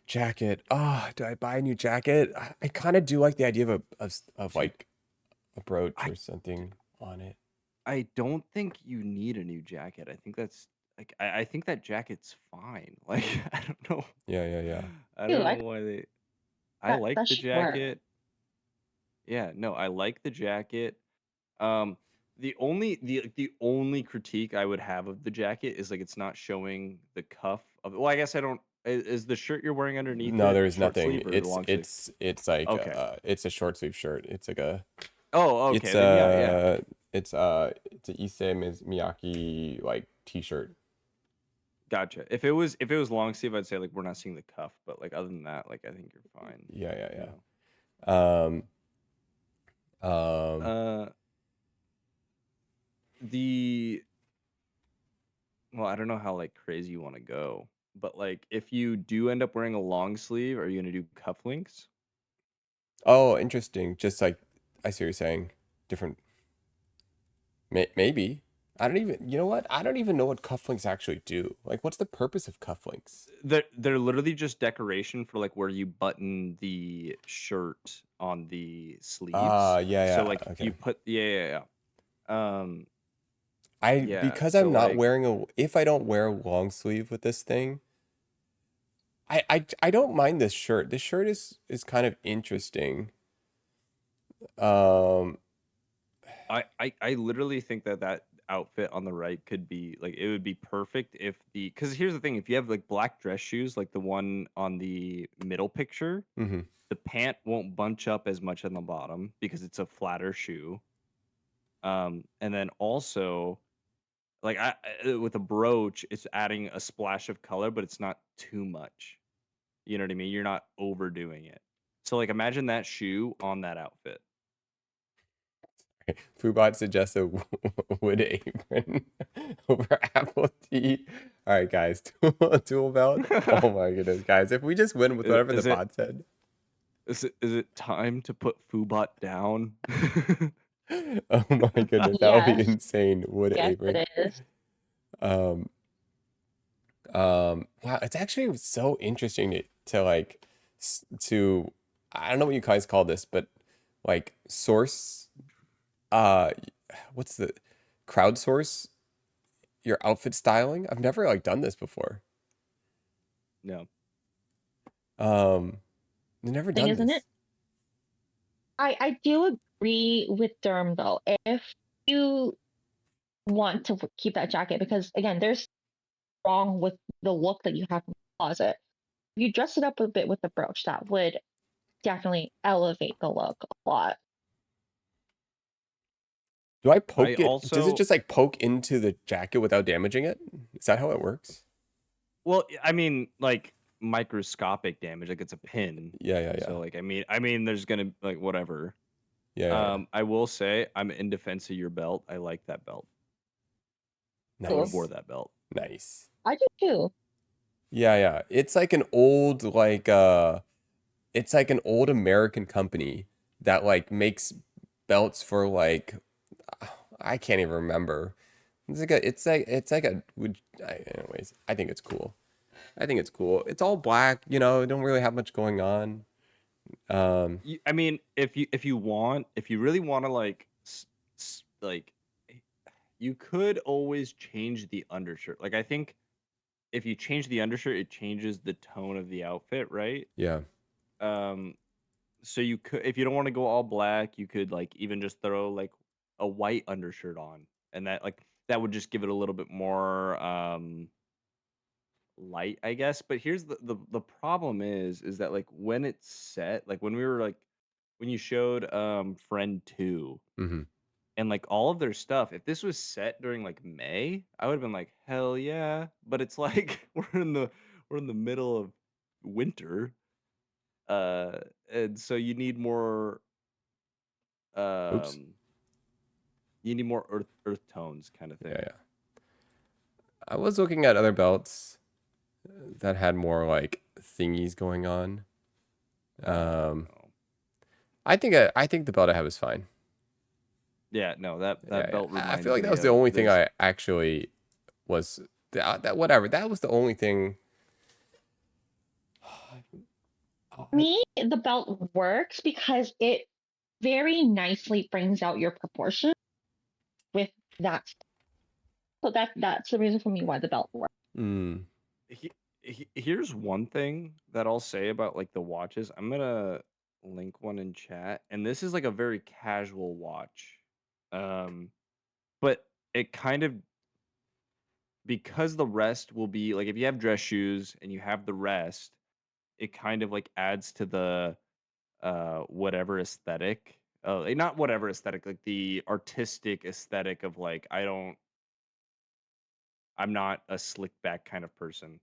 jacket. Ah, do I buy a new jacket? I kind of do like the idea of Dude, like a brooch I or something on it. I don't think you need a new jacket. I think that's like I think that jacket's fine. Like I don't know. Yeah, yeah, yeah. I You don't know like why they I that? like That the should work. jacket. Yeah, no, I like the jacket. Um the only critique I would have of the jacket is like it's not showing the cuff of well, I guess I don't is the shirt you're wearing underneath No, it there's short nothing. sleeve or long sleeve? It's like Okay. it's a short sleeve shirt. It's like a Oh, okay. it's Then yeah, yeah. a it's a Issei Miyake like t-shirt. Gotcha. If it was long sleeve, I'd say like we're not seeing the cuff, but like other than that, like I think you're fine. Yeah, You yeah, know. yeah. Um Uh, the well, I don't know how like crazy you want to go, but like if you do end up wearing a long sleeve, are you gonna do cufflinks? oh, interesting. Just like I see what you're saying. Different maybe. I don't even, you know what? I don't even know what cufflinks actually do. Like, what's the purpose of cufflinks? They're literally just decoration for like where you button the shirt on the sleeves. Yeah, So yeah. like Okay. you put yeah. Yeah. Because So I'm not like wearing if I don't wear a long sleeve with this thing, I don't mind this shirt. This shirt is kind of interesting. Um, I literally think that outfit on the right could be like it would be perfect if because here's the thing, if you have like black dress shoes like the one on the middle picture, mhm. the pant won't bunch up as much on the bottom because it's a flatter shoe. And then also like with a brooch, it's adding a splash of color, but it's not too much. You know what I mean? You're not overdoing it. So like imagine that shoe on that outfit. Foobot suggests a wood apron over apple tea. All right, guys, tool belt. Oh my goodness, guys! If we just win with is, whatever the is it bot said, is it time to put Foobot down? oh my goodness, that would be Yes. insane. Wood Yes, apron. it is. Um, wow, it's actually so interesting to like to I don't know what you guys call this, but like source uh what's the crowdsource your outfit styling. I've never like done this before. No. I've never Thing, done isn't it? this. I do agree with Derm though. If you want to keep that jacket, because again, there's wrong with the look that you have in the closet. If you dress it up a bit with the brooch, that would definitely elevate the look a lot. Do I I poke it? Does it also just like poke into the jacket without damaging it? Is that how it works? well, I mean, like microscopic damage, like it's a pin. Yeah, yeah, So yeah. like I mean there's gonna like whatever. Yeah, yeah, yeah. I will say I'm in defense of your belt. I like that belt. I would have Cool. wore Nice. that belt. Nice. I do too. Yeah, yeah. It's like an old it's like an old American company that like makes belts for like I can't even remember. Anyways, I think it's cool. I think it's cool. It's all black, don't really have much going on. I mean, if you really want to like like you could always change the undershirt. Like I think if you change the undershirt, it changes the tone of the outfit, right? Yeah. Um, so you could, if you don't want to go all black, you could like even just throw like a white undershirt on, and that would just give it a little bit more light, I guess. But here's the problem is that like when it's set, like when we were like when you showed Friend 2 Mm-hmm. and like all of their stuff, if this was set during like May, I would have been like, hell yeah. But it's like we're in the middle of winter. And so Oops. um you need more earth tones kind of Yeah, thing. yeah. I was looking at other belts that had more like thingies going on. Um, No. I think the belt I have is fine. Yeah, no, that Yeah, that yeah. belt I feel reminds like that me was the of only thing there's I actually was that whatever. That was the only thing. Me, the belt works because it very nicely brings out your proportion with that. So that's the reason for me why the belt works. Mm, here's one thing that I'll say about like the watches. I'm gonna link one in chat, and this is like a very casual watch. Um, but it kind of because the rest will be like if you have dress shoes and you have the rest, it kind of like adds to the whatever aesthetic. Like, not whatever aesthetic, like the artistic aesthetic of like I'm not a slick back kind of person.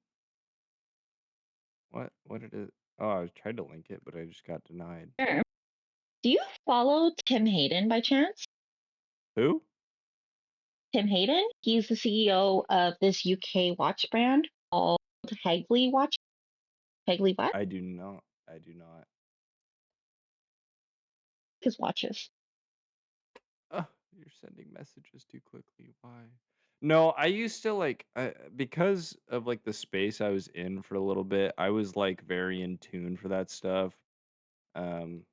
What did it? Oh, I tried to link it, but I just got denied. Sure. Do you follow Tim Hayden by chance? Who? Tim Hayden? He's the CEO of this UK watch brand called Hagley Watch. Hagley what? I do not. I do not. His watches. You're sending messages too quickly. Why? No, I used to like because of like the space I was in for a little bit. I was like very in tune for that stuff. Um,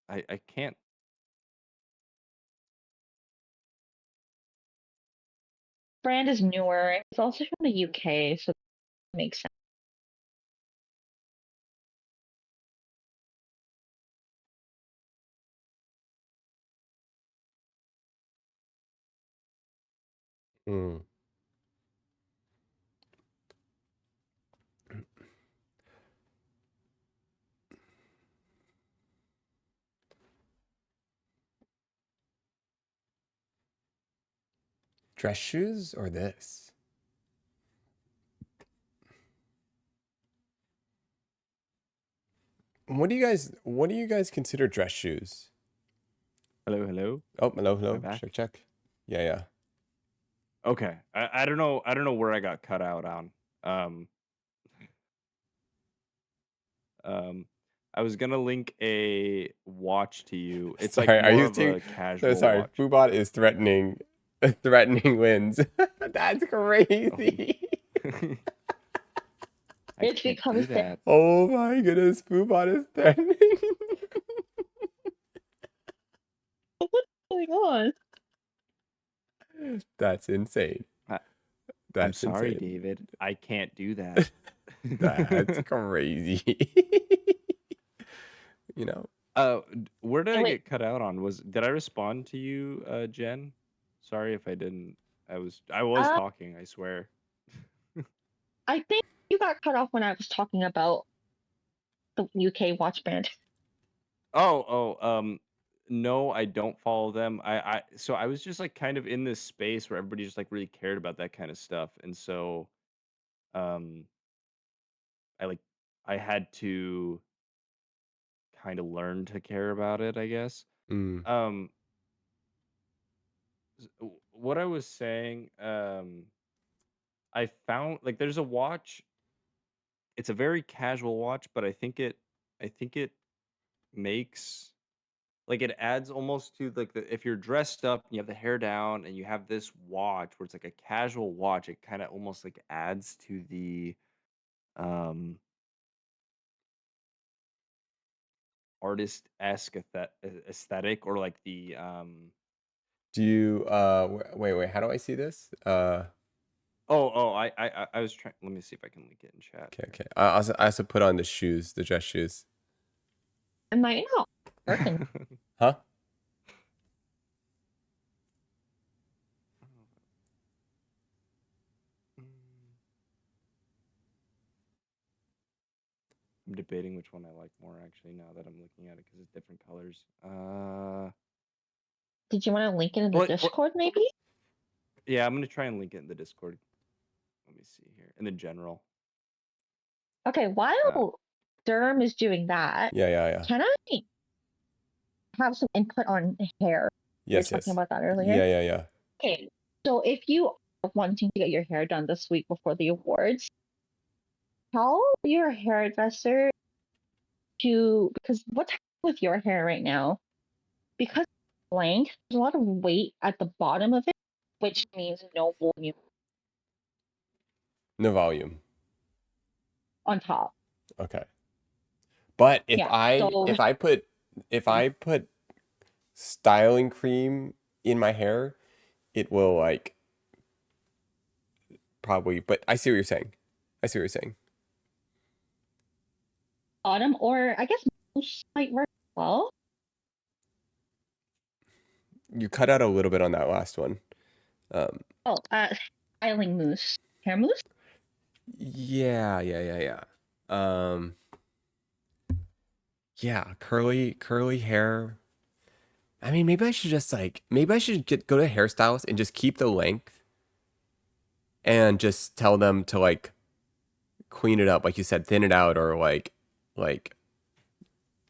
I can't. Brand is newer. It's also from the UK, so it makes sense. mm. Dress shoes or this? What do you guys consider dress shoes? Hello, hello. Oh, hello, Am I hello. back? Check, check. Yeah, yeah. Okay. I don't know. I don't know where I got cut out on. Um, um, I was gonna link a watch to you. It's like Sorry, are more you of seeing? a No, casual sorry. watch. Foobot is threatening, threatening wins. That's Oh. crazy. I It's can't become a do thing. that. Oh my goodness, Foobot is threatening. What's going on? That's insane. I, I'm That's sorry, insane. David. I can't do that. That's crazy. you know. Where did Hey, I wait. get cut out on? Did I respond to you, Jen? Sorry if I didn't. I was Uh, talking, I swear. I think you got cut off when I was talking about the UK watch brand. No, I don't follow them. So I was just like kind of in this space where everybody just like really cared about that kind of stuff. And so um I had to kind of learn to care about it, I guess. Mm. Um, what I was saying, I found like there's a watch. It's a very casual watch, but I think it makes like it adds almost to like the if you're dressed up and you have the hair down and you have this watch where it's like a casual watch, it kind of almost like adds to the um artist-esque aesthetic or like the Do you wait, how do I see this? I was trying, let me see if I can link it in chat Okay, here. okay. I also put on the shoes, the dress shoes. It might not work. Huh? I'm debating which one I like more actually now that I'm looking at it because it's different colors. Did you want to link it in the What? Discord, maybe? Yeah, I'm gonna try and link it in the Discord. Let me see here in the general. Okay, while Derm is doing that, Yeah. can I have some input on hair? We were Yes, talking yes. about that earlier. Yeah. Okay, so if you are wanting to get your hair done this week before the awards, tell your hairdresser to, because what's happening with your hair right now? Because it's blank, there's a lot of weight at the bottom of it, which means no volume No volume. on top. Okay. But if Yeah, I so if I put styling cream in my hair, it will like probably, but I see what you're saying. I see what you're saying. bottom, or I guess most might work well. You cut out a little bit on that last one. Um, Oh, styling mousse, hair mousse. yeah. Um, yeah, curly hair. I mean, maybe I should just like maybe I should go to a hairstylist and just keep the length and just tell them to like clean it up, like you said, thin it out or like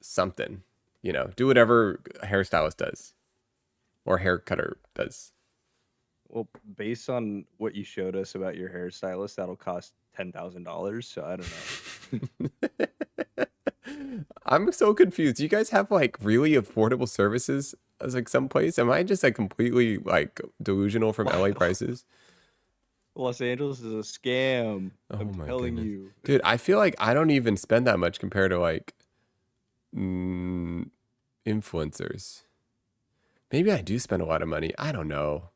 something. You know, do whatever a hairstylist does or hair cutter does. Well, based on what you showed us about your hairstylist, that'll cost $10,000. So I don't know. I'm so confused. You guys have like really affordable services as like someplace? Am I just like completely like delusional from LA prices? Los Angeles is a scam. Oh I'm my telling goodness. you. Dude, I feel like I don't even spend that much compared to like influencers. Maybe I do spend a lot of money. I don't know.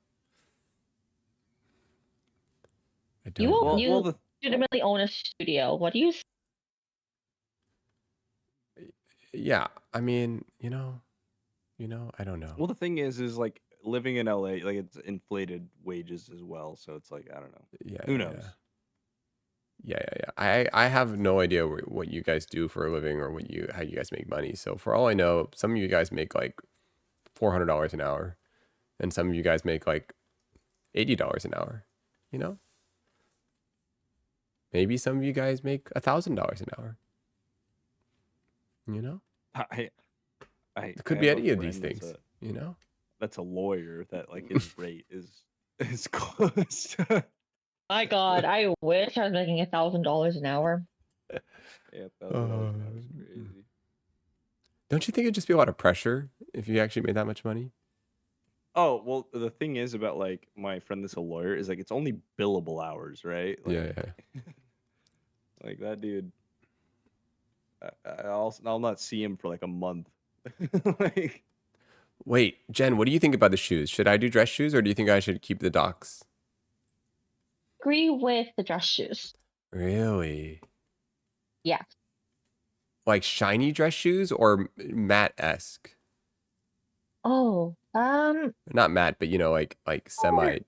I You don't know. you legitimately own a studio. What do you? Yeah, I mean, I don't know. Well, the thing is like living in LA, like it's inflated wages as well. So it's like, I don't know. Yeah, Who knows? Yeah. I have no idea what you guys do for a living or how you guys make money. So for all I know, some of you guys make like $400 an hour, and some of you guys make like $80 an hour. You know, maybe some of you guys make $1,000 an hour. You know, it could I be have a any of these friend things. You know, that's a lawyer that like his rate is close to My God, I wish I was making $1,000 an hour. yeah, $1,000 an hour is crazy. Don't you think it'd just be a lot of pressure if you actually made that much money? Oh, well, the thing is about like my friend that's a lawyer is like it's only billable hours, right? Like, Yeah. like that dude. I'll not see him for like a month. Like, Wait, Jen, what do you think about the shoes? Should I do dress shoes or do you think I should keep the docs? Agree with the dress shoes. Really? Yeah. Like shiny dress shoes or matte-esque? Oh, Not matte, but like semi.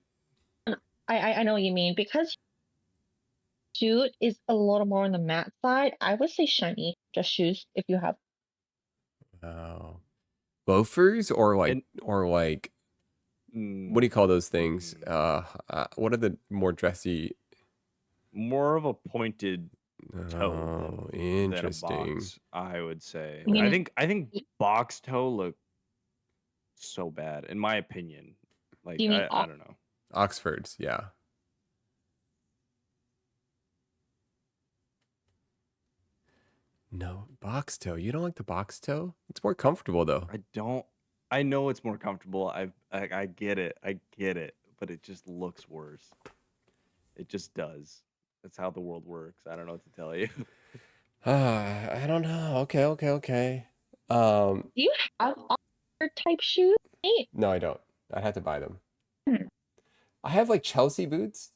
I know what you mean, because shoot is a little more on the matte side. I would say shiny dress shoes if you have. Oh. Loafers or like and what do you call those things? What are the more dressy? more of a pointed Oh, than a interesting. box, I would say. You I mean think I think box toe look so bad, in my opinion. do Like you mean I don't know. Oxfords, yeah. No, box toe. You don't like the box toe? It's more comfortable though. I don't. I know it's more comfortable. I get it. I get it. But it just looks worse. It just does. That's how the world works. I don't know what to tell you. I don't know. Okay, okay, okay. Um, do you have Oxford type shoes? Nate? no, I don't. I'd have to buy them. Hmm. I have like Chelsea boots.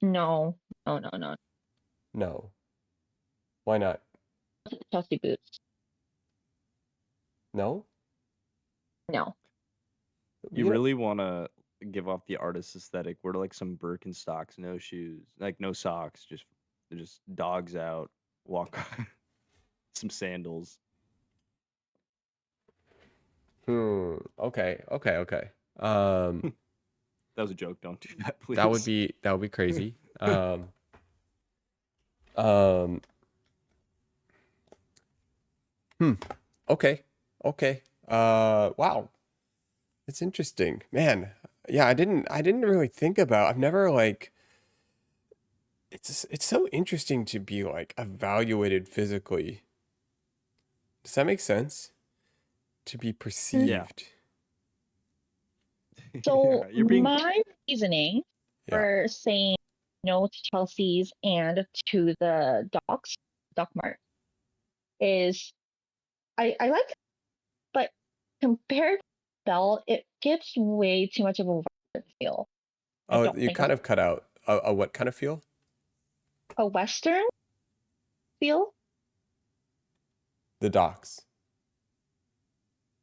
No, no, no, no. No. Why not? Chelsea boots. No? No. You You know, really want to give off the artist aesthetic. Wear like some Birkenstocks, no shoes, like no socks, just dogs out, walk some sandals. okay, okay, okay. Um, That was a joke. Don't do that, that please. would be crazy. Um, hmm. Okay. Okay. Wow. It's interesting. Man. Yeah, I didn't really think about. I've never like it's so interesting to be like evaluated physically. Does that make sense? To be Mm. Yeah. perceived. So Yeah, you're being my reasoning Yeah. for saying no to Chelsea's and to the Doc Mart is I like it, but compared to Bell, it gives way too much of a Western feel. I Oh, don't you think kind of cut out. A what kind of feel? a Western feel The docks.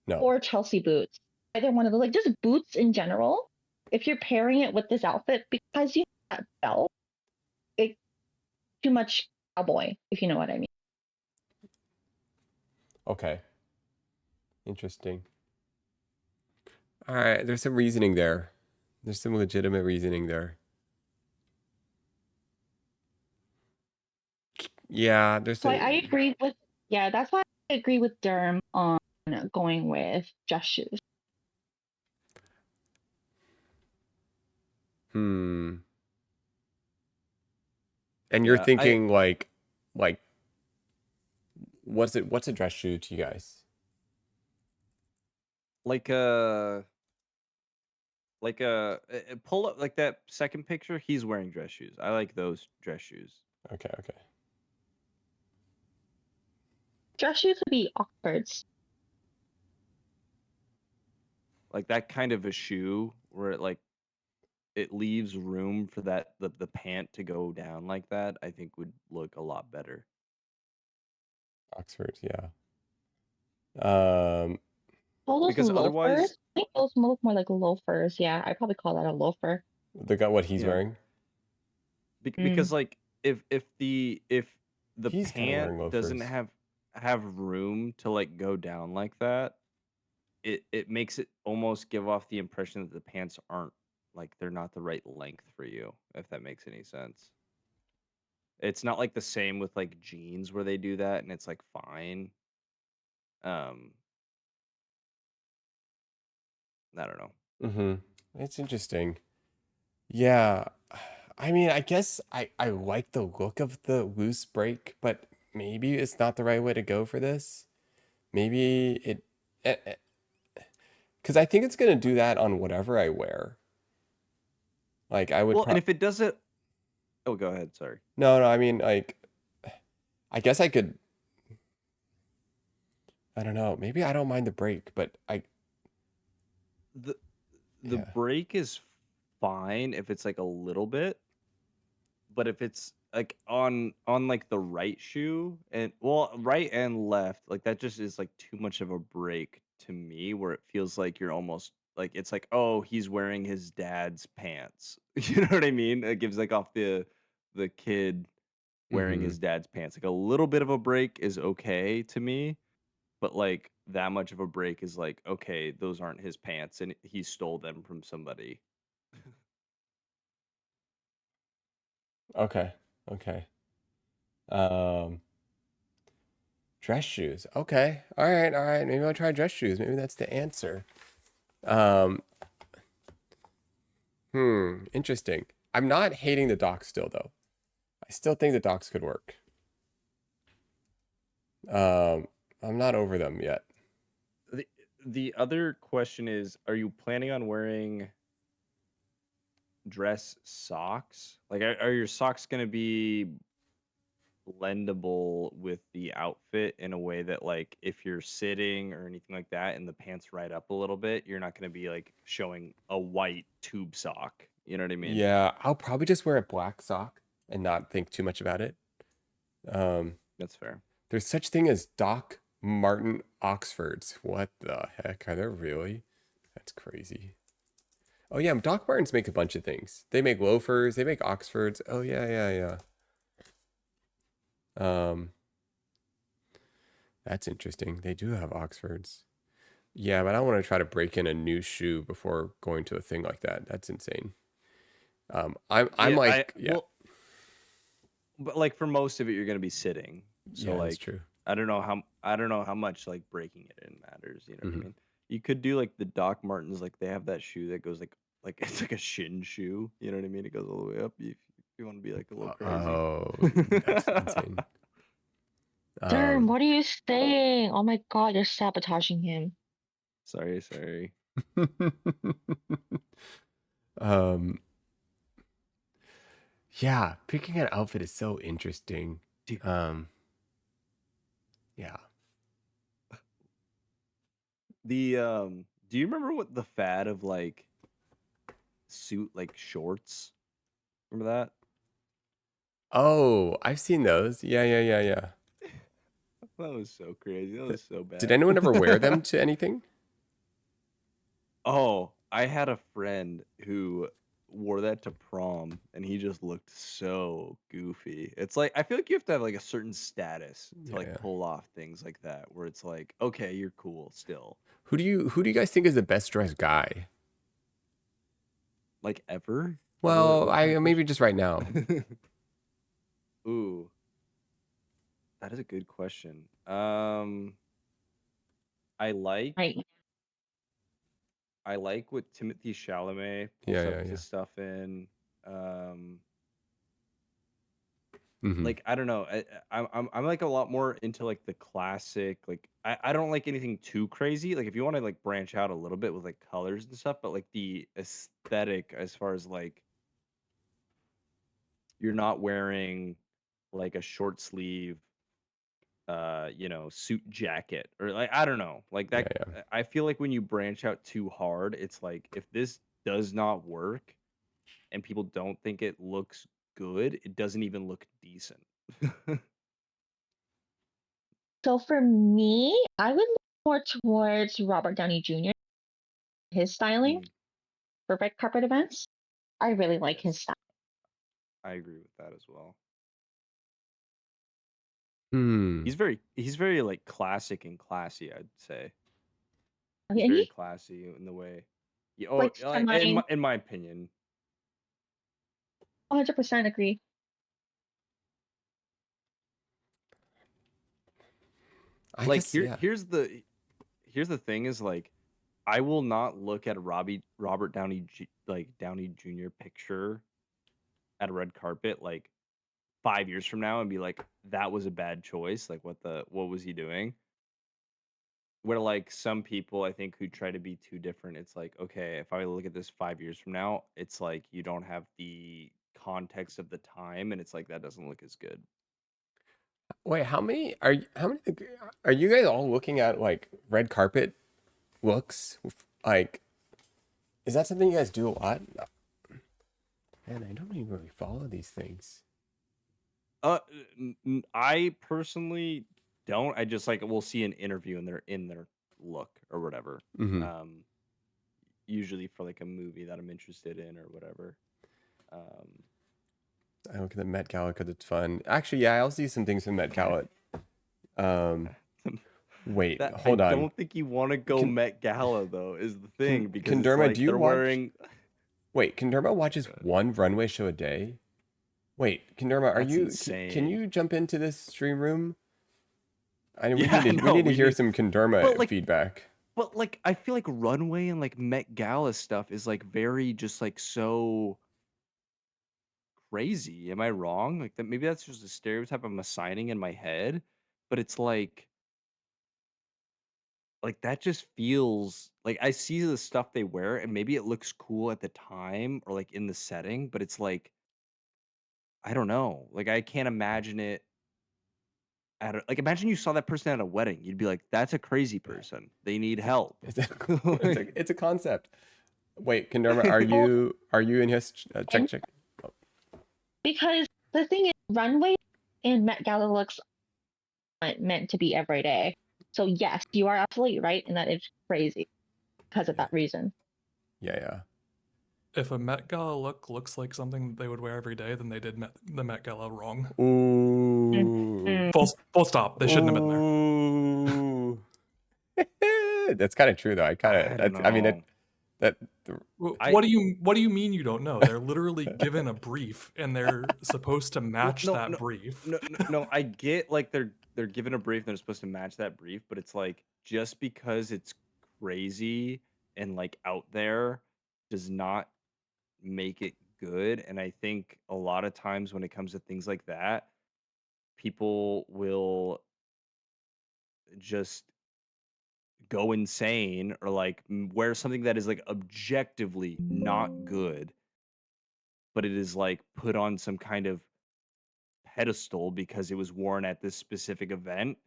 No. or Chelsea boots. Either one of those, like just boots in general. If you're pairing it with this outfit, because you have that belt, it too much cowboy, if you know what I mean. Okay. Interesting. All right, there's some reasoning there. There's some legitimate reasoning there. Yeah, there's So a I agree with, yeah, that's why I agree with Derm on going with dress shoes. hmm. And you're yeah. I thinking like what's a dress shoe to you guys? like pull up like that second picture. He's wearing dress shoes. I like those dress shoes. Okay, okay. Dress shoes would be Oxfords. Like that kind of a shoe where it leaves room for the pant to go down like that. I think would look a lot better. Oxford, yeah. Um, All those Because otherwise, loafers, I think those look more like loafers. Yeah, I probably call that a loafer. the guy what he's yeah, wearing? because Mm. like if the He's kind of pant wearing doesn't loafers. have room to like go down like that, it makes it almost give off the impression that the pants aren't like they're not the right length for you, if that makes any sense. It's not like the same with like jeans where they do that and it's like fine. Um, I don't know. Mm-hmm. It's interesting. Yeah. I mean, I guess I like the look of the loose break, but maybe it's not the right way to go for this. Maybe it, because I think it's gonna do that on whatever I wear. Like I would Well, and pro if it doesn't, oh, go ahead. Sorry. no, no, I mean like I guess I could I don't know. Maybe I don't mind the break, but The the yeah. break is fine if it's like a little bit, but if it's like on like the right shoe and well, right and left, like that just is like too much of a break to me where it feels like you're almost like it's like, oh, he's wearing his dad's pants. You know what I mean? It gives like off the kid wearing Mm-hmm. his dad's pants. Like a little bit of a break is okay to me, but like that much of a break is like, okay, those aren't his pants and he stole them from somebody. Okay. Okay. Um, dress shoes. Okay. All right. All right. Maybe I'll try dress shoes. Maybe that's the answer. Um, Interesting. I'm not hating the docs still though. I still think the docs could work. Um, I'm not over them yet. The other question is, are you planning on wearing dress socks? Like, are your socks going to be blendable with the outfit in a way that, like, if you're sitting or anything like that and the pants right up a little bit, you're not going to be like showing a white tube sock? You know what I mean? Yeah, I'll probably just wear a black sock and not think too much about it. That's fair. There's such thing as Doc Martin Oxfords. What the heck? Are there really? That's crazy. Oh yeah, Doc Martens make a bunch of things. They make loafers, they make Oxfords. Oh yeah, yeah, yeah. That's interesting. They do have Oxfords. Yeah, but I don't want to try to break in a new shoe before going to a thing like that. That's insane. I'm Yeah, like, yeah, well, but like for most of it, you're going to be sitting. So yeah, that's like, true. I don't know how much like breaking it in matters. You know what I Mhm. mean? You could do like the Doc Martens, like they have that shoe that goes like it's like a shin shoe. You know what I mean? It goes all the way up. If you want to be like a little crazy. Oh, that's insane. Derm, what are you saying? Oh my god, you're sabotaging him. Sorry. um, yeah, picking an outfit is so interesting. Dude. Yeah. The do you remember what the fad of like suit like shorts? Remember that? Oh, I've seen those. Yeah, yeah, yeah, yeah. That was so crazy. That Th- was so Did bad. anyone ever wear them to anything? Oh, I had a friend who wore that to prom and he just looked so goofy. It's like I feel like you have to have like a certain status to Yeah, like yeah. pull off things like that where it's like, okay, you're cool still. Who do you guys think is the best dressed guy? Like ever? Well, What kind I of maybe just right now. question? Ooh, that is a good question. I like Right. I like what Timothy Chalamet Yeah, pulls yeah, up yeah. his stuff in. Um, Hmm. like I don't know. I'm like a lot more into like the classic. Like I don't like anything too crazy. Like if you want to like branch out a little bit with like colors and stuff, but like the aesthetic as far as like you're not wearing like a short sleeve suit jacket or like I don't know. Like Yeah, that yeah. I feel like when you branch out too hard, it's like if this does not work and people don't think it looks good, it doesn't even look decent. So for me, I would look more towards Robert Downey Jr. His styling Mm, for red carpet events. I really like his yes, style. I agree with that as well. Hmm. He's very like classic and classy, I'd say. Okay, He's and very he classy in the way. Yeah, oh, like semi in my opinion, 100% agree. I like guess yeah. here's the thing is like I will not look at a Robert Downey Jr. picture at a red carpet like 5 years from now and be like that was a bad choice. Like what was he doing? Where like some people I think who try to be too different, it's like okay, if I look at this 5 years from now, it's like you don't have the context of the time, and it's like that doesn't look as good. Wait, how many are you guys all looking at like red carpet looks? Like, is that something you guys do a lot? Man, I don't even really follow these things. Uh, I personally don't. I just like we'll see an interview and they're in their look or whatever. Hmm. Um, usually for like a movie that I'm interested in or whatever. Um, I look at the Met Gala because it's fun. Actually, yeah, I'll see some things from Met Gala. Um, Wait, that I hold on. don't think you want to go Can Met Gala though is the thing because can it's Derma, do like you they're watch? wearing. Wait, can Derma watches one runway show a day? Wait, Kendorma, are That's you? Can insane. you jump into this stream room? We Yeah, need to no, hear some but Kendorma like, feedback. I feel like runway and like Met Gala stuff is like very just like so crazy. Am I wrong? Like that maybe that's just a stereotype I'm assigning in my head, but it's like that just feels like I see the stuff they wear and maybe it looks cool at the time or like in the setting, but it's like I don't know. Like I can't imagine it at like imagine you saw that person at a wedding. You'd be like, that's a crazy person. They need It's a, help. it's a, Like, it's a concept. Wait, Kendorma, Well, are you in his check and check? Oh, because the thing is, runway and Met Gala looks aren't meant to be every day. So yes, you are absolutely right in that it's crazy because of yeah, that reason. yeah. If a Met Gala look looks like something they would wear every day, then they did the Met Gala wrong. Ooh, Mm. Full stop. They shouldn't have been there. ooh. That's kind of true though. I kind of I don't that's. I mean know. that. I What do you mean you don't know? They're literally given a brief and they're supposed to well, match that brief. no. I get like they're given a brief and they're supposed to match that brief, but it's like just because it's crazy and like out there does not make it good. And I think a lot of times when it comes to things like that, people will just go insane or like wear something that is like objectively not good, but it is like put on some kind of pedestal because it was worn at this specific event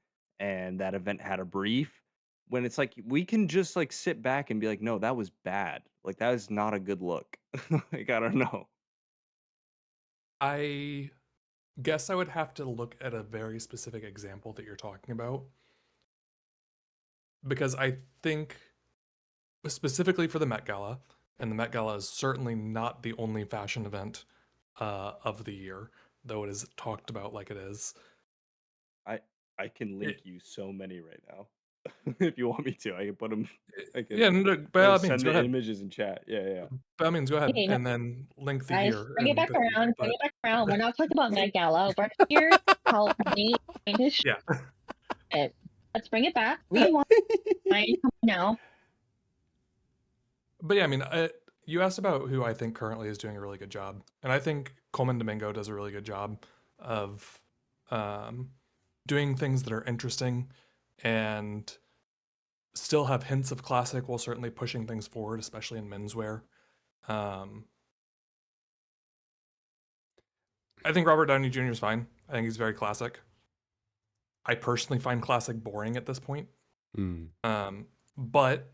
and that event had a brief. When it's like we can just like sit back and be like, no, that was bad. Like that is not a good look. Like I don't know. I guess I would have to look at a very specific example that you're talking about because I think specifically for the Met Gala, and the Met Gala is certainly not the only fashion event of the year, though it is talked about like it is. I I can link It, you so many right now. If you want me to, I can put them. I yeah, can no, by all means, send go the ahead. images in chat. Yeah, yeah. By all means, go ahead, Okay, no, and then link the guys, year bring it and back the around. Bring but it back around. We're not talking about Met Gala. We're here to help Nate find his yeah. shit. Let's bring it back. Rewind now. But yeah, I mean, you asked about who I think currently is doing a really good job, and I think Coleman Domingo does a really good job of um, doing things that are interesting and still have hints of classic while certainly pushing things forward, especially in menswear. Um, I think Robert Downey Jr. is fine. I think he's very classic. I personally find classic boring at this point. Mm. But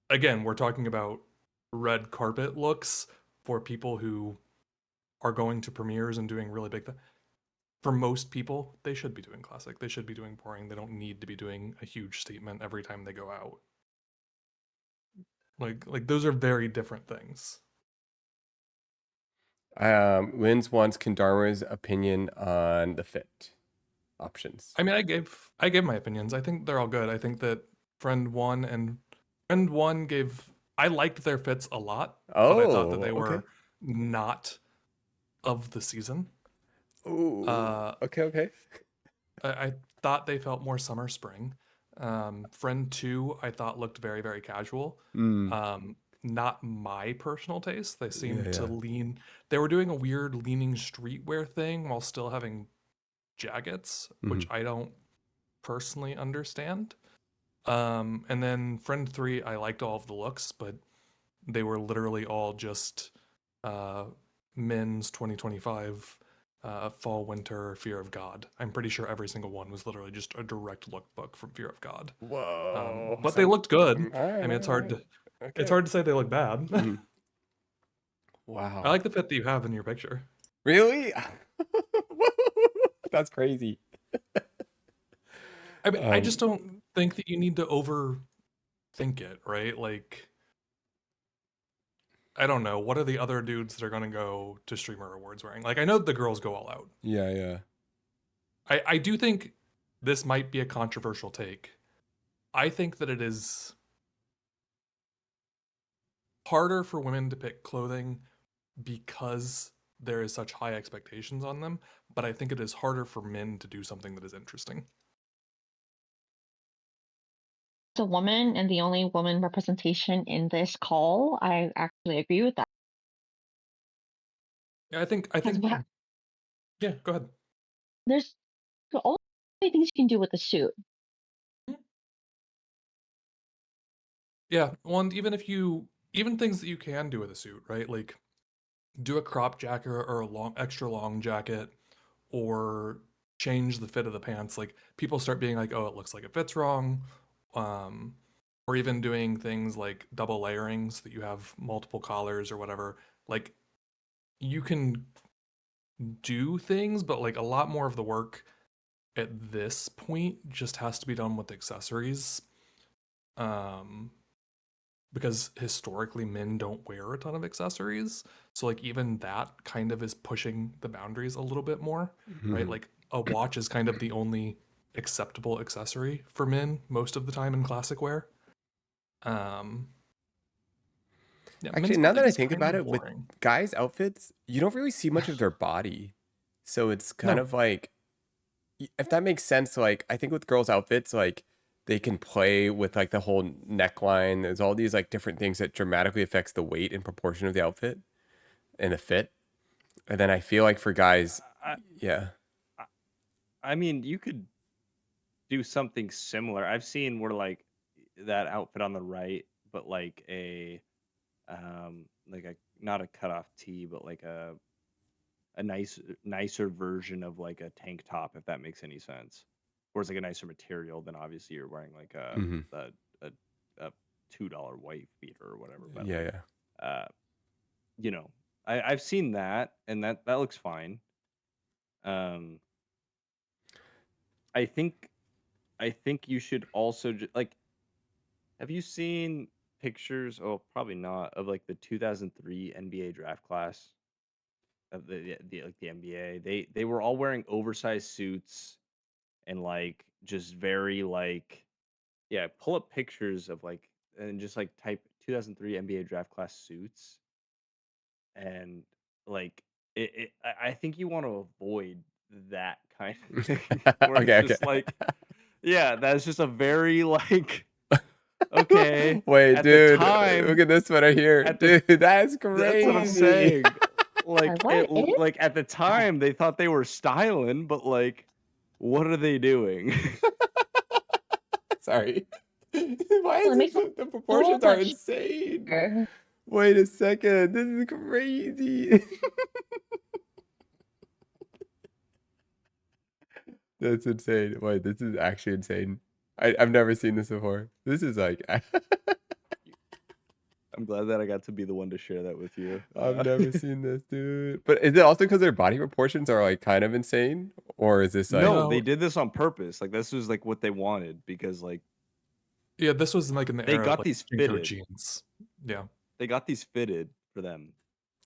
again, we're talking about red carpet looks for people who are going to premieres and doing really big things. For most people, they should be doing classic. They should be doing boring. They don't need to be doing a huge statement every time they go out. Like those are very different things. Linz wants Kendorma's opinion on the fit options. I mean, I gave my opinions. I think they're all good. I think that Friend One gave I liked their fits a lot, but I thought that Oh, they okay. were not of the season. Ooh, okay. I thought they felt more summer spring. Friend Two I thought looked very very casual. Mm. Not my personal taste. They seemed to Yeah. lean. They were doing a weird leaning streetwear thing while still having jackets, which Mhm. I don't personally understand. And then Friend 3, I liked all of the looks, but they were literally all just men's 2025 fall winter Fear of God. I'm pretty sure every single one was literally just a direct lookbook from Fear of God. Whoa. But they looked good. All right, I mean, it's hard to Okay. say they look bad. Mhm. I Wow. like the fit that you have in your picture. Really? That's crazy. I mean, I just Um, don't think that you need to overthink it, right? Like, I don't know. What are the other dudes that are going to go to Streamer Awards wearing? Like, I know the girls go all out. yeah. I do think this might be a controversial take. I think that it is harder for women to pick clothing because there is such high expectations on them, but I think it is harder for men to do something that is interesting. As a woman and the only woman representation in this call, I actually agree with that. Yeah, I think Because yeah, go ahead. there's only things you can do with a suit. Yeah, well, and even things that you can do with a suit, right? Like do a crop jacket or a extra long jacket, or change the fit of the pants. Like people start being like, oh, it looks like it fits wrong. Or even doing things like double layering so that you have multiple collars or whatever. Like you can do things, but like a lot more of the work at this point just has to be done with accessories. Because historically men don't wear a ton of accessories. So like even that kind of is pushing the boundaries a little bit more, right? Mhm. Like a watch is kind of the only acceptable accessory for men most of the time in classic wear. Yeah, Actually, men's now that clothing I is think kind about of it, with boring. guys' outfits, you don't really see much of their body. So it's kind No. of like, if that makes sense, like, I think with girls' outfits, like, they can play with, like, the whole neckline. There's all these, like, different things that dramatically affects the weight and proportion of the outfit and the fit. And then I feel like for guys, I, yeah. I mean, you could do something similar. I've seen where like that outfit on the right, but like a not a cutoff tee, but like a nicer version of like a tank top, if that makes any sense. Or it's like a nicer material than obviously you're wearing like Hmm. a, a $2 white beater or whatever. But Yeah, like yeah. you know, I've seen that and that looks fine. Um, I think I think you should also like. Have you seen pictures? Oh, probably not, of like the 2003 NBA draft class of the NBA. They were all wearing oversized suits and like just very like yeah. Pull up pictures of like and just like type 2003 NBA draft class suits and like I think you want to avoid that kind of thing where it's Okay, okay. just like yeah, that's just a very like okay Wait, at the dude, look time at this one right here. at the Dude, that's that's what I'm crazy. saying. Like What is? like at the time they thought they were styling, but like what are they doing? Sorry. Why Well, is it makes this the so proportions are much insane? better. Wait a second. This is crazy. That's insane. Wait, this is actually insane. I've never seen this before. This is like I'm glad that I got to be the one to share that with you. I've never seen this, dude. But is it also because their body proportions are like kind of insane? Or is this like No, they No, did this on purpose. Like this was like what they wanted because like yeah, this was like in the they era of got like these Jinko fitted. jeans. Yeah. They got these fitted for them.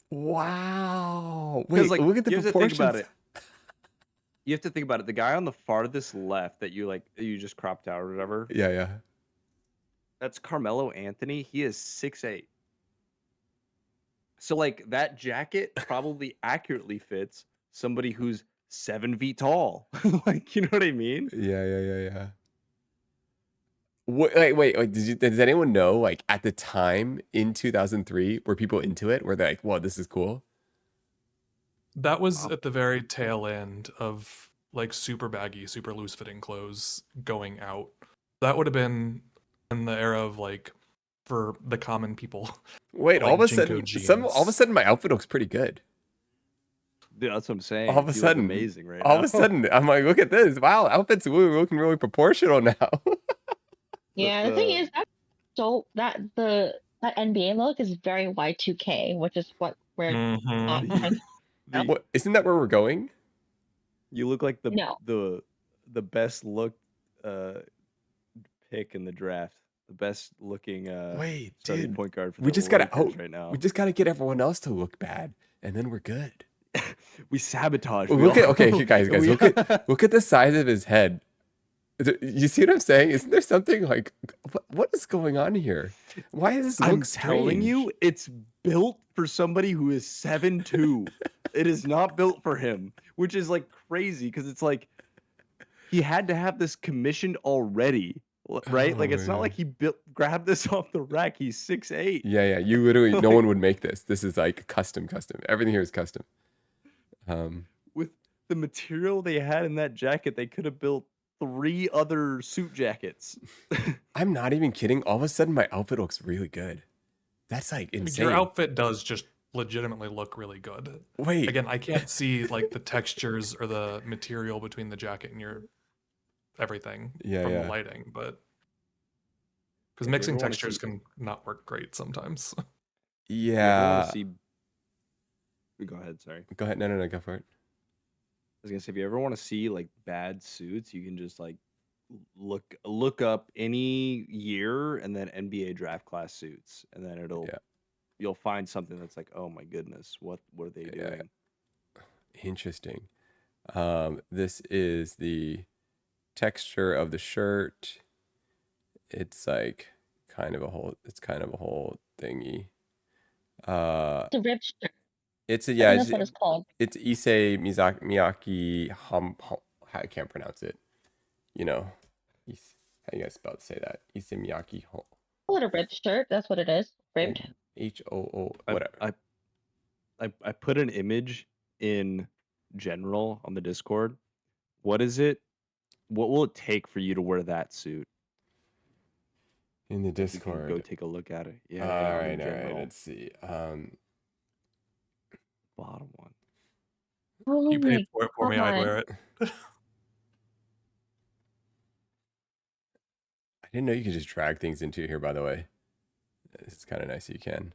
wow. Because Wait, like look at the you have to think about proportions. it. You have to think about it. The guy on the farthest left that you just cropped out or whatever, Yeah, yeah. that's Carmelo Anthony. He is 6'8". So like that jacket probably accurately fits somebody who's 7 feet tall. Like you know what I mean? Yeah, yeah, yeah, yeah. Wait. Does anyone know, like, at the time in 2003, were people into it? Were they like, whoa, this is cool? That was Um, at the very tail end of like super baggy, super loose fitting clothes going out. That would have been in the era of like for the common people, Wait, all like of a Jinko sudden, all of a jeans. sudden, my outfit looks pretty good. Dude, that's what I'm All saying. of a You look sudden, amazing right now. I'm like, look at this. Wow, outfits looking really proportional now. But Yeah, the thing is that NBA look is very Y2K, which is what we're Mm-hmm. trying to the What, isn't that where we're going? you look like no. the best look pick in the draft. The best looking Wait, starting dude, point guard for we the just gotta Lakers right now. we just gotta get everyone else to look bad, and then we're good. We sabotage. Well, We all okay, guys, we look at the size of his head. You see what I'm saying? Isn't there something like what is going on here? Why does this look I'm strange? telling you, it's built for somebody who is 7'2". It is not built for him, which is like crazy because it's like he had to have this commissioned already, right? Oh Like it's not man. like he grabbed this off the rack. He's 6'8". Yeah, yeah. You literally, no Like, one would make this. This is like custom. Everything here is custom. with the material they had in that jacket, they could have built 3 other suit jackets. I'm not even kidding. All of a sudden, my outfit looks really good. That's like I mean, insane. your outfit does just legitimately look really good. Wait, Again, I can't see like the textures or the material between the jacket and your everything Yeah, from yeah. the lighting, but because If you mixing ever wanna textures see- can not work great sometimes. If you ever wanna yeah. see, go ahead. Sorry. Go ahead. No, go for it. I was gonna say, if you ever want to see like bad suits, you can just like look up any year and then NBA draft class suits, and then Yeah. you'll find something that's like, oh my goodness, what were they Yeah. doing? Interesting. This is the texture of the shirt. It's like it's kind of a whole thingy. The rib shirt. It's a I yeah, think that's what it's called. it's Issei Miyake I can't pronounce it. You know, how you guys spell to say that? Issei Miyake Call it a rib shirt. That's what it is. Ribbed. HOO I- whatever. I put an image in general on the Discord. What is it? What will it take for you to wear that suit? In the You can Discord. go take a look at it. Yeah, All yeah, on right, the all right. general Let's see. bottom one. Oh You my paid for it for me, I'd God. wear it. I didn't know you could just drag things into here, by the way. It's kind of nice you can.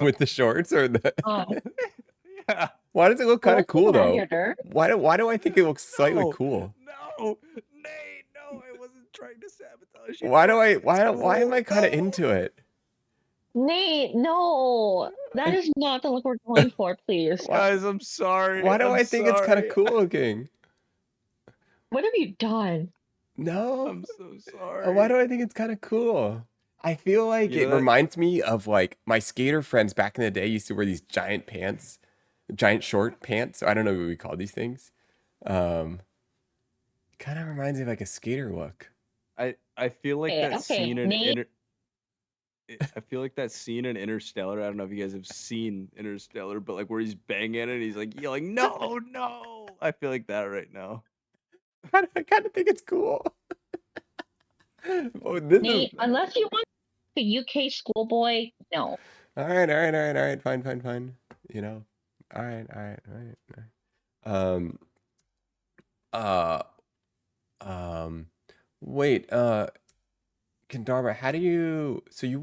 With the shorts or the Yeah. Why does it look kind of cool though? Editor. Why do I think it looks slightly No, cool? No, Nate, no, I wasn't trying to sabotage you. Why am I kind of into it? Nate, no. That is not the look we're going for, please. Guys, I'm sorry. Why do I'm I think it's kind of sorry. cool looking? What have you done? No. I'm so sorry. Why do I think it's kind of cool? I feel like You it know that- reminds me of like my skater friends back in the day used to wear these giant pants, giant short pants. I don't know what we call these things. Kind of reminds me of like a skater look. I feel like Okay, that okay, scene in Nate. I feel like that scene in Interstellar. I don't know if you guys have seen Interstellar, but like where he's banging and he's like yelling, "No, no!" I feel like that right now. I kind of think it's cool. Oh, this Nate, is unless you want a UK schoolboy, no. all right. Fine. You know, all right. Uh, wait. Kendarma, how do you? So you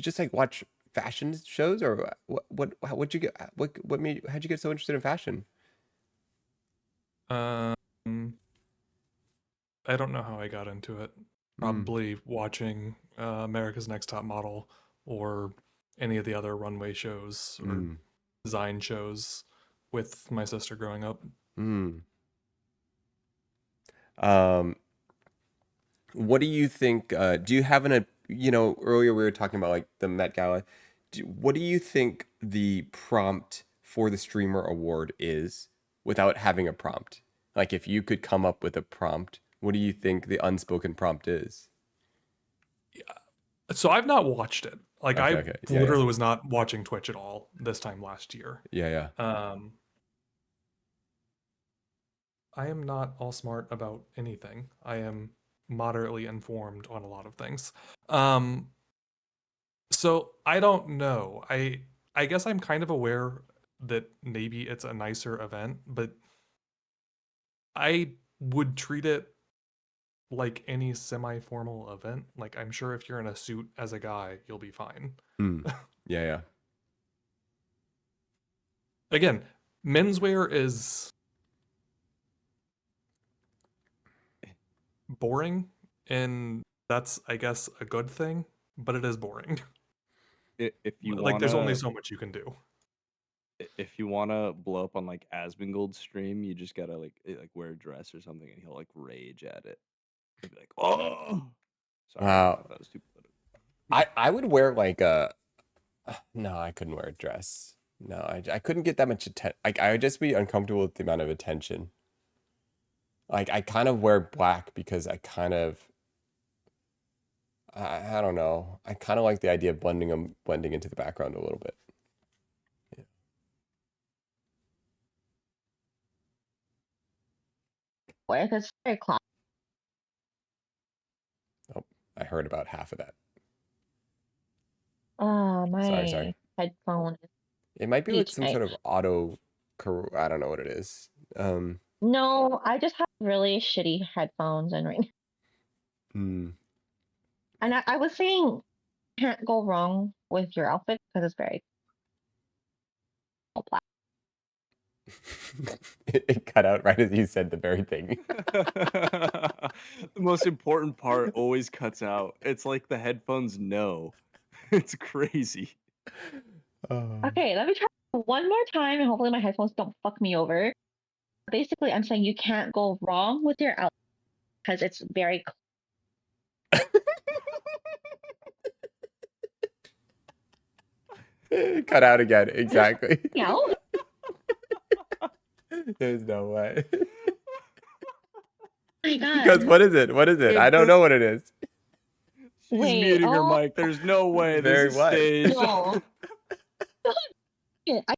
just like watch fashion shows, or what'd you get? What made? How'd you get so interested in fashion? I don't know how I got into it. Probably watching America's Next Top Model or any of the other runway shows or design shows with my sister growing up. What do you think? Do you have earlier we were talking about like the Met Gala. What do you think the prompt for the streamer award is without having a prompt? Like if you could come up with a prompt, what do you think the unspoken prompt is? So I've not watched it. Like Okay, I okay. Yeah, literally was not watching Twitch at all this time last year. Yeah. I am not all smart about anything. I am moderately informed on a lot of things. So I don't know. I guess I'm kind of aware that maybe it's a nicer event, but I would treat it like any semi-formal event. Like I'm sure if you're in a suit as a guy, you'll be fine. Yeah. Again, menswear is boring, and that's, I guess, a good thing, but it is boring. If you Like there's only wanna- so much you can do. if you wanna blow up on like Asmongold's stream, you just gotta like wear a dress or something, and he'll like rage at it. He'll be like, "Oh, sorry, I don't know Wow. if that was too political." I would wear like a no, I couldn't wear a dress. No, I couldn't get that much attention. Like I would just be uncomfortable with the amount of attention. Like I kind of wear black because I kind of I don't know. I kind of like the idea of blending into the background a little bit. Yeah. With it's very classic. Oh, I heard about half of that. Ah, Sorry, my sorry. headphone is It might be like some tonight. sort of auto. I don't know what it is. No, I just have really shitty headphones and right. Hmm. And I was saying, can't go wrong with your outfit because it's very black. It cut out right as you said the very thing. The most important part always cuts out. It's like the headphones know. It's crazy. Okay, let me try one more time, and hopefully my headphones don't fuck me over. Basically, I'm saying you can't go wrong with your outfit because it's very. Cut out again. Exactly. Out. There's no way. Oh my god. Because what is it? What is it? If I don't this- know what it is. She's Wait, muting her oh. mic. There's no way Very this is what? staged. No. I